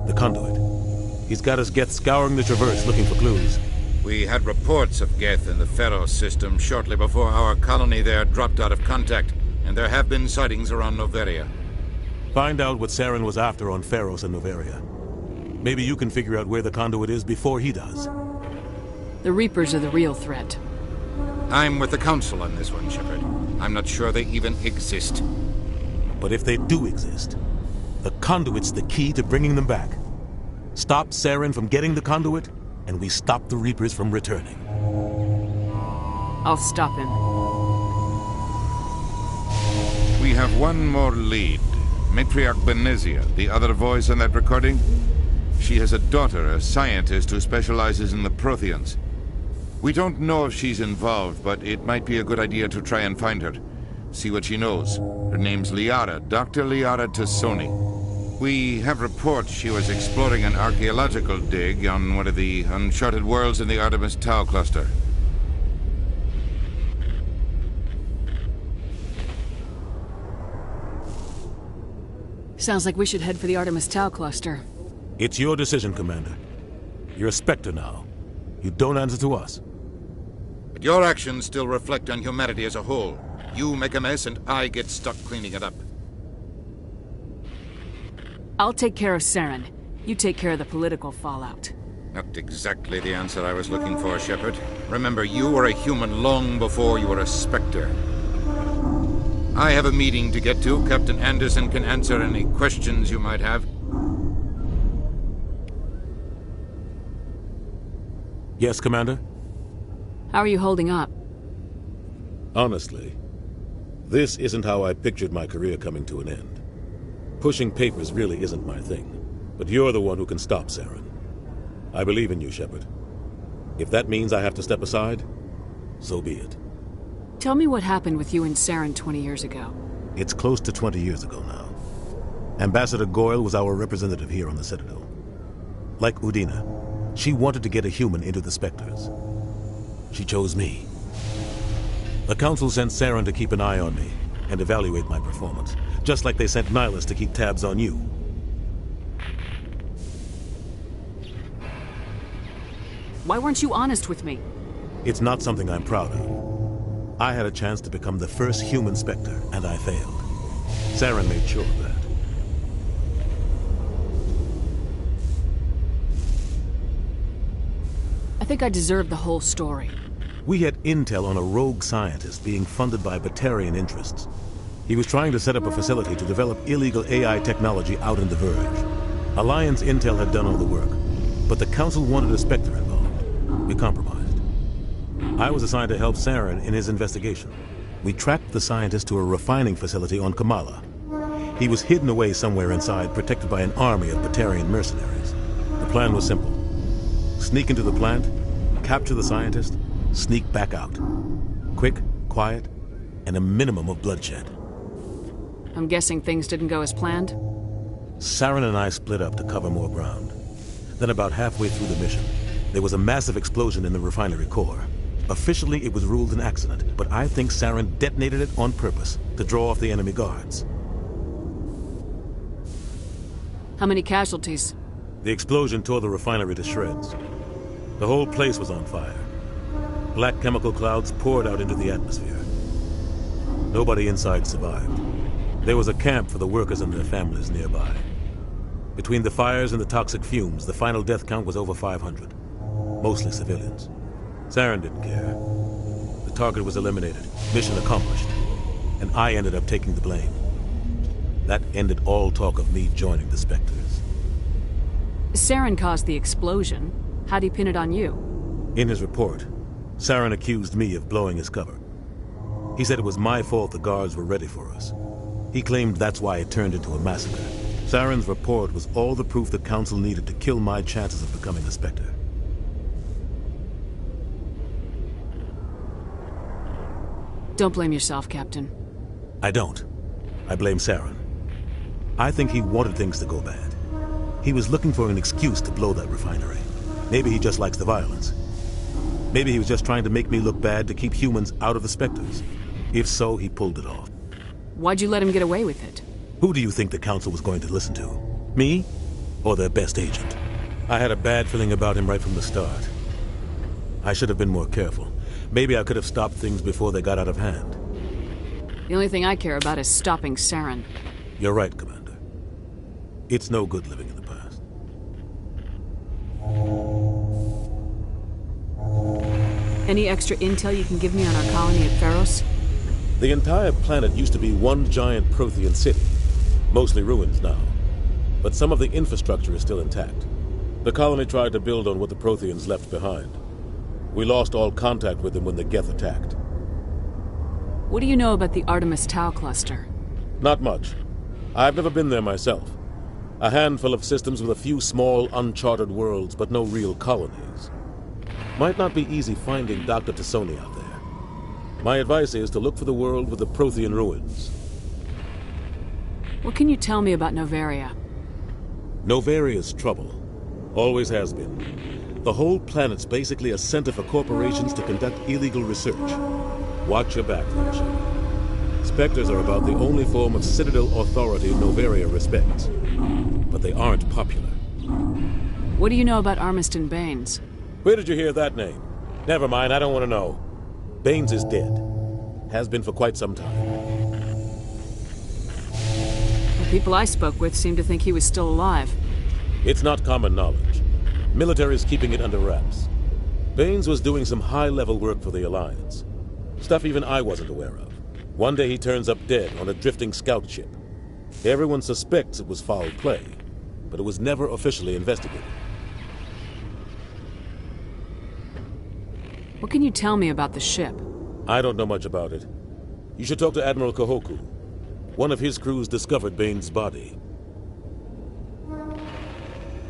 The conduit. He's got us Geth scouring the Traverse looking for clues. We had reports of Geth in the Pharos system shortly before our colony there dropped out of contact, and there have been sightings around Noveria. Find out what Saren was after on Pharos and Noveria. Maybe you can figure out where the conduit is before he does. The Reapers are the real threat. I'm with the Council on this one, Shepard. I'm not sure they even exist. But if they do exist, the conduit's the key to bringing them back. Stop Saren from getting the conduit, and we stop the Reapers from returning. I'll stop him. We have one more lead. Matriarch Benezia, the other voice on that recording. She has a daughter, a scientist who specializes in the Protheans. We don't know if she's involved, but it might be a good idea to try and find her. See what she knows. Her name's Liara, Dr. Liara Tassoni. We have reports she was exploring an archaeological dig on one of the uncharted worlds in the Artemis Tau cluster. Sounds like we should head for the Artemis Tau cluster. It's your decision, Commander. You're a Spectre now. You don't answer to us. But your actions still reflect on humanity as a whole. You make a mess and I get stuck cleaning it up. I'll take care of Saren. You take care of the political fallout. Not exactly the answer I was looking for, Shepard. Remember, you were a human long before you were a Spectre. I have a meeting to get to. Captain Anderson can answer any questions you might have. Yes, Commander? How are you holding up? Honestly, this isn't how I pictured my career coming to an end. Pushing papers really isn't my thing, but you're the one who can stop Saren. I believe in you, Shepard. If that means I have to step aside, so be it. Tell me what happened with you and Saren 20 years ago. It's close to 20 years ago now. Ambassador Goyle was our representative here on the Citadel. Like Udina, she wanted to get a human into the Spectres. She chose me. The Council sent Saren to keep an eye on me and evaluate my performance, just like they sent Nihilus to keep tabs on you. Why weren't you honest with me? It's not something I'm proud of. I had a chance to become the first human Spectre, and I failed. Saren made sure of that. I think I deserve the whole story. We had intel on a rogue scientist being funded by Batarian interests. He was trying to set up a facility to develop illegal AI technology out in the Verge. Alliance intel had done all the work, but the Council wanted a Spectre involved. We compromised. I was assigned to help Saren in his investigation. We tracked the scientist to a refining facility on Kamala. He was hidden away somewhere inside, protected by an army of Batarian mercenaries. The plan was simple. Sneak into the plant, capture the scientist, sneak back out. Quick, quiet, and a minimum of bloodshed. I'm guessing things didn't go as planned? Saren and I split up to cover more ground. Then about halfway through the mission, there was a massive explosion in the refinery core. Officially, it was ruled an accident, but I think Saren detonated it on purpose to draw off the enemy guards. How many casualties? The explosion tore the refinery to shreds. The whole place was on fire. Black chemical clouds poured out into the atmosphere. Nobody inside survived. There was a camp for the workers and their families nearby. Between the fires and the toxic fumes, the final death count was over 500. Mostly civilians. Saren didn't care. The target was eliminated, mission accomplished, and I ended up taking the blame. That ended all talk of me joining the Spectres. Saren caused the explosion. How'd he pin it on you? In his report, Saren accused me of blowing his cover. He said it was my fault the guards were ready for us. He claimed that's why it turned into a massacre. Saren's report was all the proof the Council needed to kill my chances of becoming a Spectre. Don't blame yourself, Captain. I don't. I blame Saren. I think he wanted things to go bad. He was looking for an excuse to blow that refinery. Maybe he just likes the violence. Maybe he was just trying to make me look bad to keep humans out of the Spectres. If so, he pulled it off. Why'd you let him get away with it? Who do you think the Council was going to listen to? Me? Or their best agent? I had a bad feeling about him right from the start. I should have been more careful. Maybe I could have stopped things before they got out of hand. The only thing I care about is stopping Saren. You're right, Commander. It's no good living in the past. Any extra intel you can give me on our colony at Pharos? The entire planet used to be one giant Prothean city. Mostly ruins now. But some of the infrastructure is still intact. The colony tried to build on what the Protheans left behind. We lost all contact with them when the Geth attacked. What do you know about the Artemis Tau cluster? Not much. I've never been there myself. A handful of systems with a few small, uncharted worlds, but no real colonies. Might not be easy finding Dr. Tassoni out there. My advice is to look for the world with the Prothean ruins. What can you tell me about Novaria? Novaria's trouble. Always has been. The whole planet's basically a center for corporations to conduct illegal research. Watch your back, Felicia. Spectres are about the only form of Citadel authority Novaria respects. But they aren't popular. What do you know about Armiston Baines? Where did you hear that name? Never mind, I don't want to know. Baines is dead. Has been for quite some time. The people I spoke with seemed to think he was still alive. It's not common knowledge. Military's keeping it under wraps. Baines was doing some high-level work for the Alliance. Stuff even I wasn't aware of. One day he turns up dead on a drifting scout ship. Everyone suspects it was foul play, but it was never officially investigated. What can you tell me about the ship? I don't know much about it. You should talk to Admiral Kahoku. One of his crews discovered Baines' body.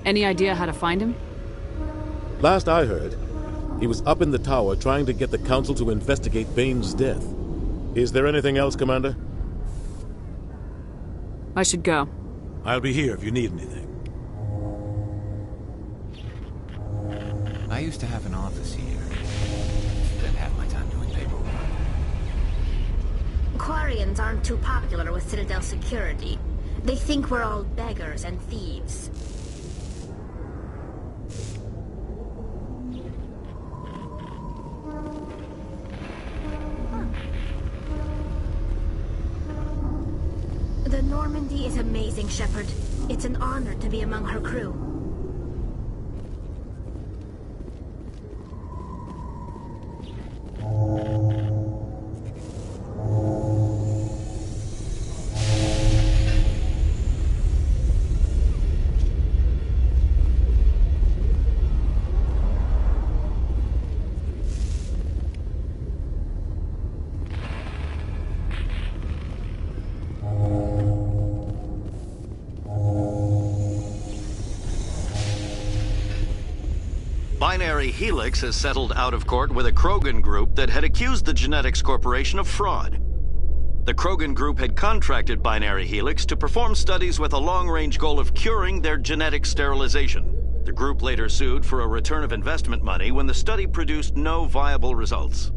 Any idea how to find him? Last I heard, he was up in the tower trying to get the Council to investigate Baines' death. Is there anything else, Commander? I should go. I'll be here if you need anything. I used to have an office here. Spent half my time doing paperwork. Quarians aren't too popular with Citadel security. They think we're all beggars and thieves. The Normandy is amazing, Shepard. It's an honor to be among her crew. Binary Helix has settled out of court with a Krogan group that had accused the Genetics Corporation of fraud. The Krogan group had contracted Binary Helix to perform studies with a long-range goal of curing their genetic sterilization. The group later sued for a return of investment money when the study produced no viable results.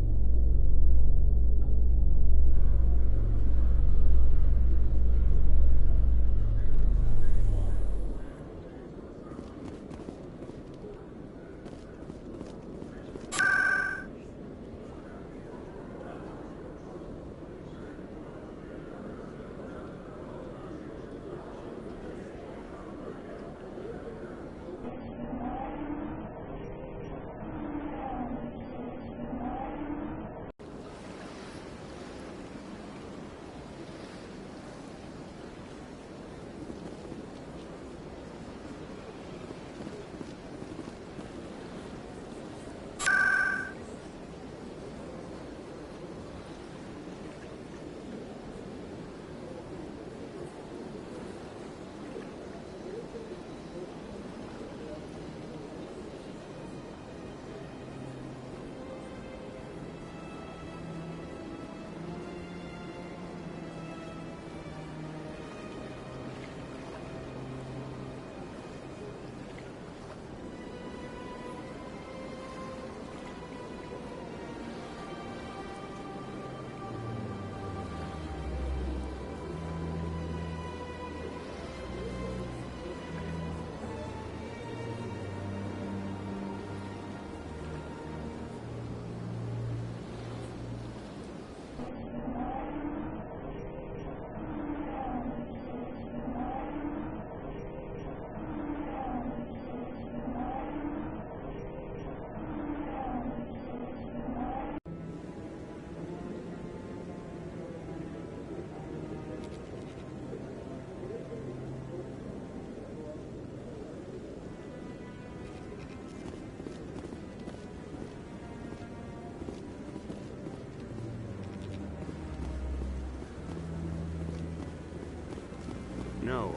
No,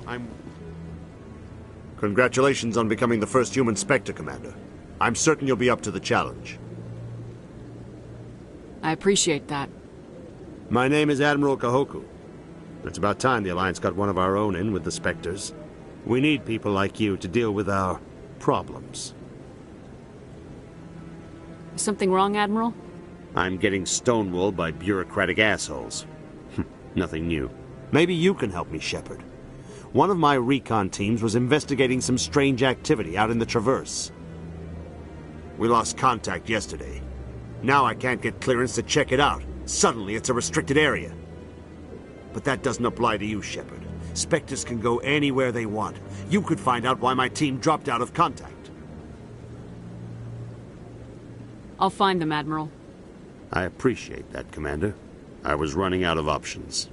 Congratulations on becoming the first human Spectre, Commander. I'm certain you'll be up to the challenge. I appreciate that. My name is Admiral Kahoku. It's about time the Alliance got one of our own in with the Spectres. We need people like you to deal with our problems. Is something wrong, Admiral? I'm getting stonewalled by bureaucratic assholes. Nothing new. Maybe you can help me, Shepard. One of my recon teams was investigating some strange activity out in the Traverse. We lost contact yesterday. Now I can't get clearance to check it out. Suddenly it's a restricted area. But that doesn't apply to you, Shepard. Spectres can go anywhere they want. You could find out why my team dropped out of contact. I'll find them, Admiral. I appreciate that, Commander. I was running out of options.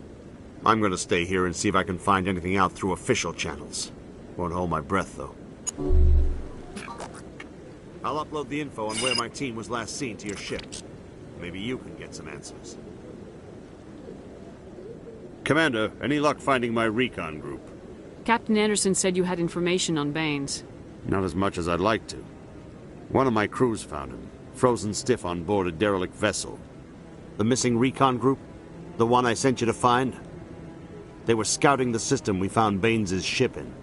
I'm going to stay here and see if I can find anything out through official channels. Won't hold my breath, though. I'll upload the info on where my team was last seen to your ship. Maybe you can get some answers. Commander, any luck finding my recon group? Captain Anderson said you had information on Baines. Not as much as I'd like to. One of my crews found him, frozen stiff on board a derelict vessel. The missing recon group? The one I sent you to find? They were scouting the system we found Baines' ship in.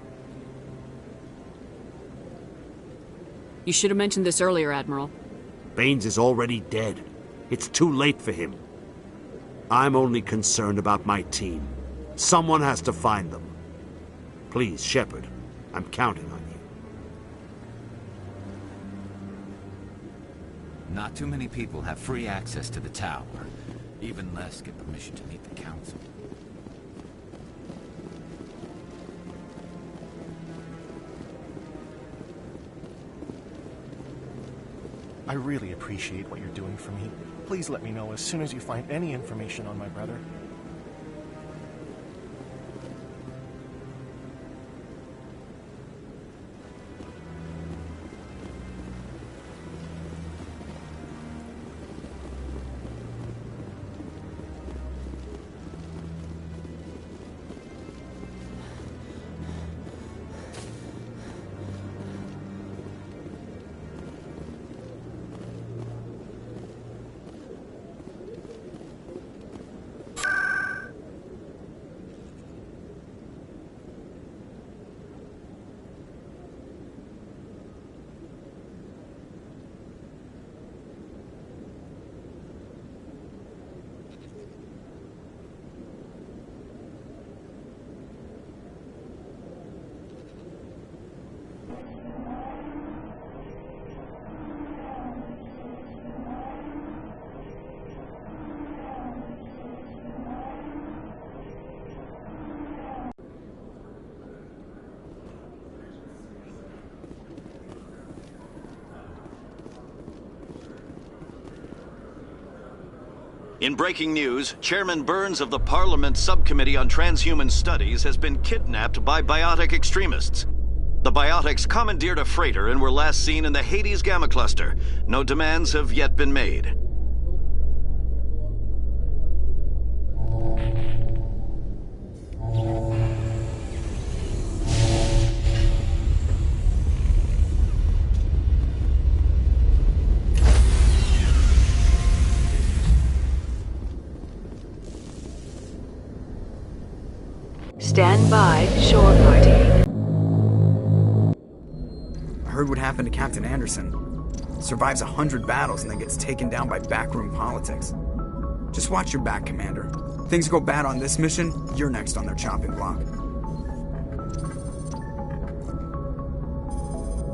You should have mentioned this earlier, Admiral. Baines is already dead. It's too late for him. I'm only concerned about my team. Someone has to find them. Please, Shepard, I'm counting on you. Not too many people have free access to the tower. Even less get permission to meet the Council. I really appreciate what you're doing for me. Please let me know as soon as you find any information on my brother. In breaking news, Chairman Burns of the Parliament Subcommittee on Transhuman Studies has been kidnapped by biotic extremists. The biotics commandeered a freighter and were last seen in the Hades Gamma Cluster. No demands have yet been made. Stand by, shore party. I heard what happened to Captain Anderson. Survives 100 battles and then gets taken down by backroom politics. Just watch your back, Commander. Things go bad on this mission, you're next on their chopping block.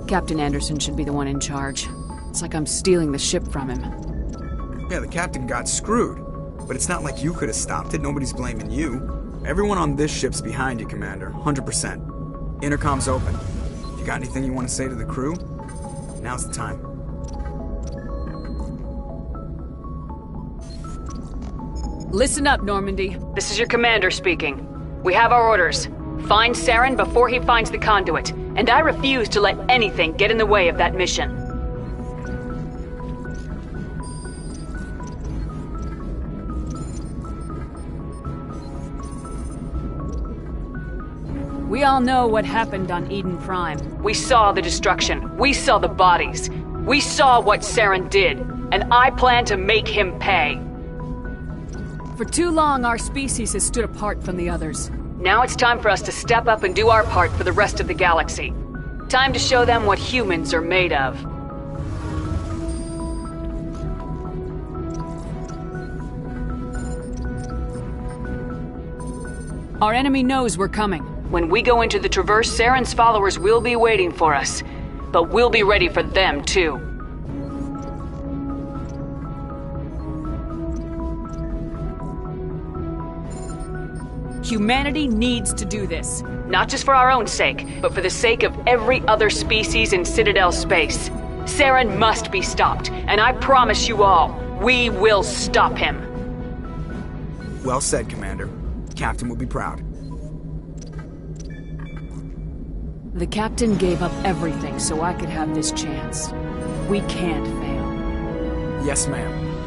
Captain Anderson should be the one in charge. It's like I'm stealing the ship from him. Yeah, the captain got screwed. But it's not like you could have stopped it. Nobody's blaming you. Everyone on this ship's behind you, Commander. 100%. Intercom's open. You got anything you want to say to the crew? Now's the time. Listen up, Normandy. This is your commander speaking. We have our orders. Find Saren before he finds the conduit. And I refuse to let anything get in the way of that mission. We all know what happened on Eden Prime. We saw the destruction. We saw the bodies. We saw what Saren did. And I plan to make him pay. For too long, our species has stood apart from the others. Now it's time for us to step up and do our part for the rest of the galaxy. Time to show them what humans are made of. Our enemy knows we're coming. When we go into the Traverse, Saren's followers will be waiting for us. But we'll be ready for them, too. Humanity needs to do this. Not just for our own sake, but for the sake of every other species in Citadel space. Saren must be stopped, and I promise you all, we will stop him. Well said, Commander. Captain will be proud. The captain gave up everything so I could have this chance. We can't fail. Yes, ma'am.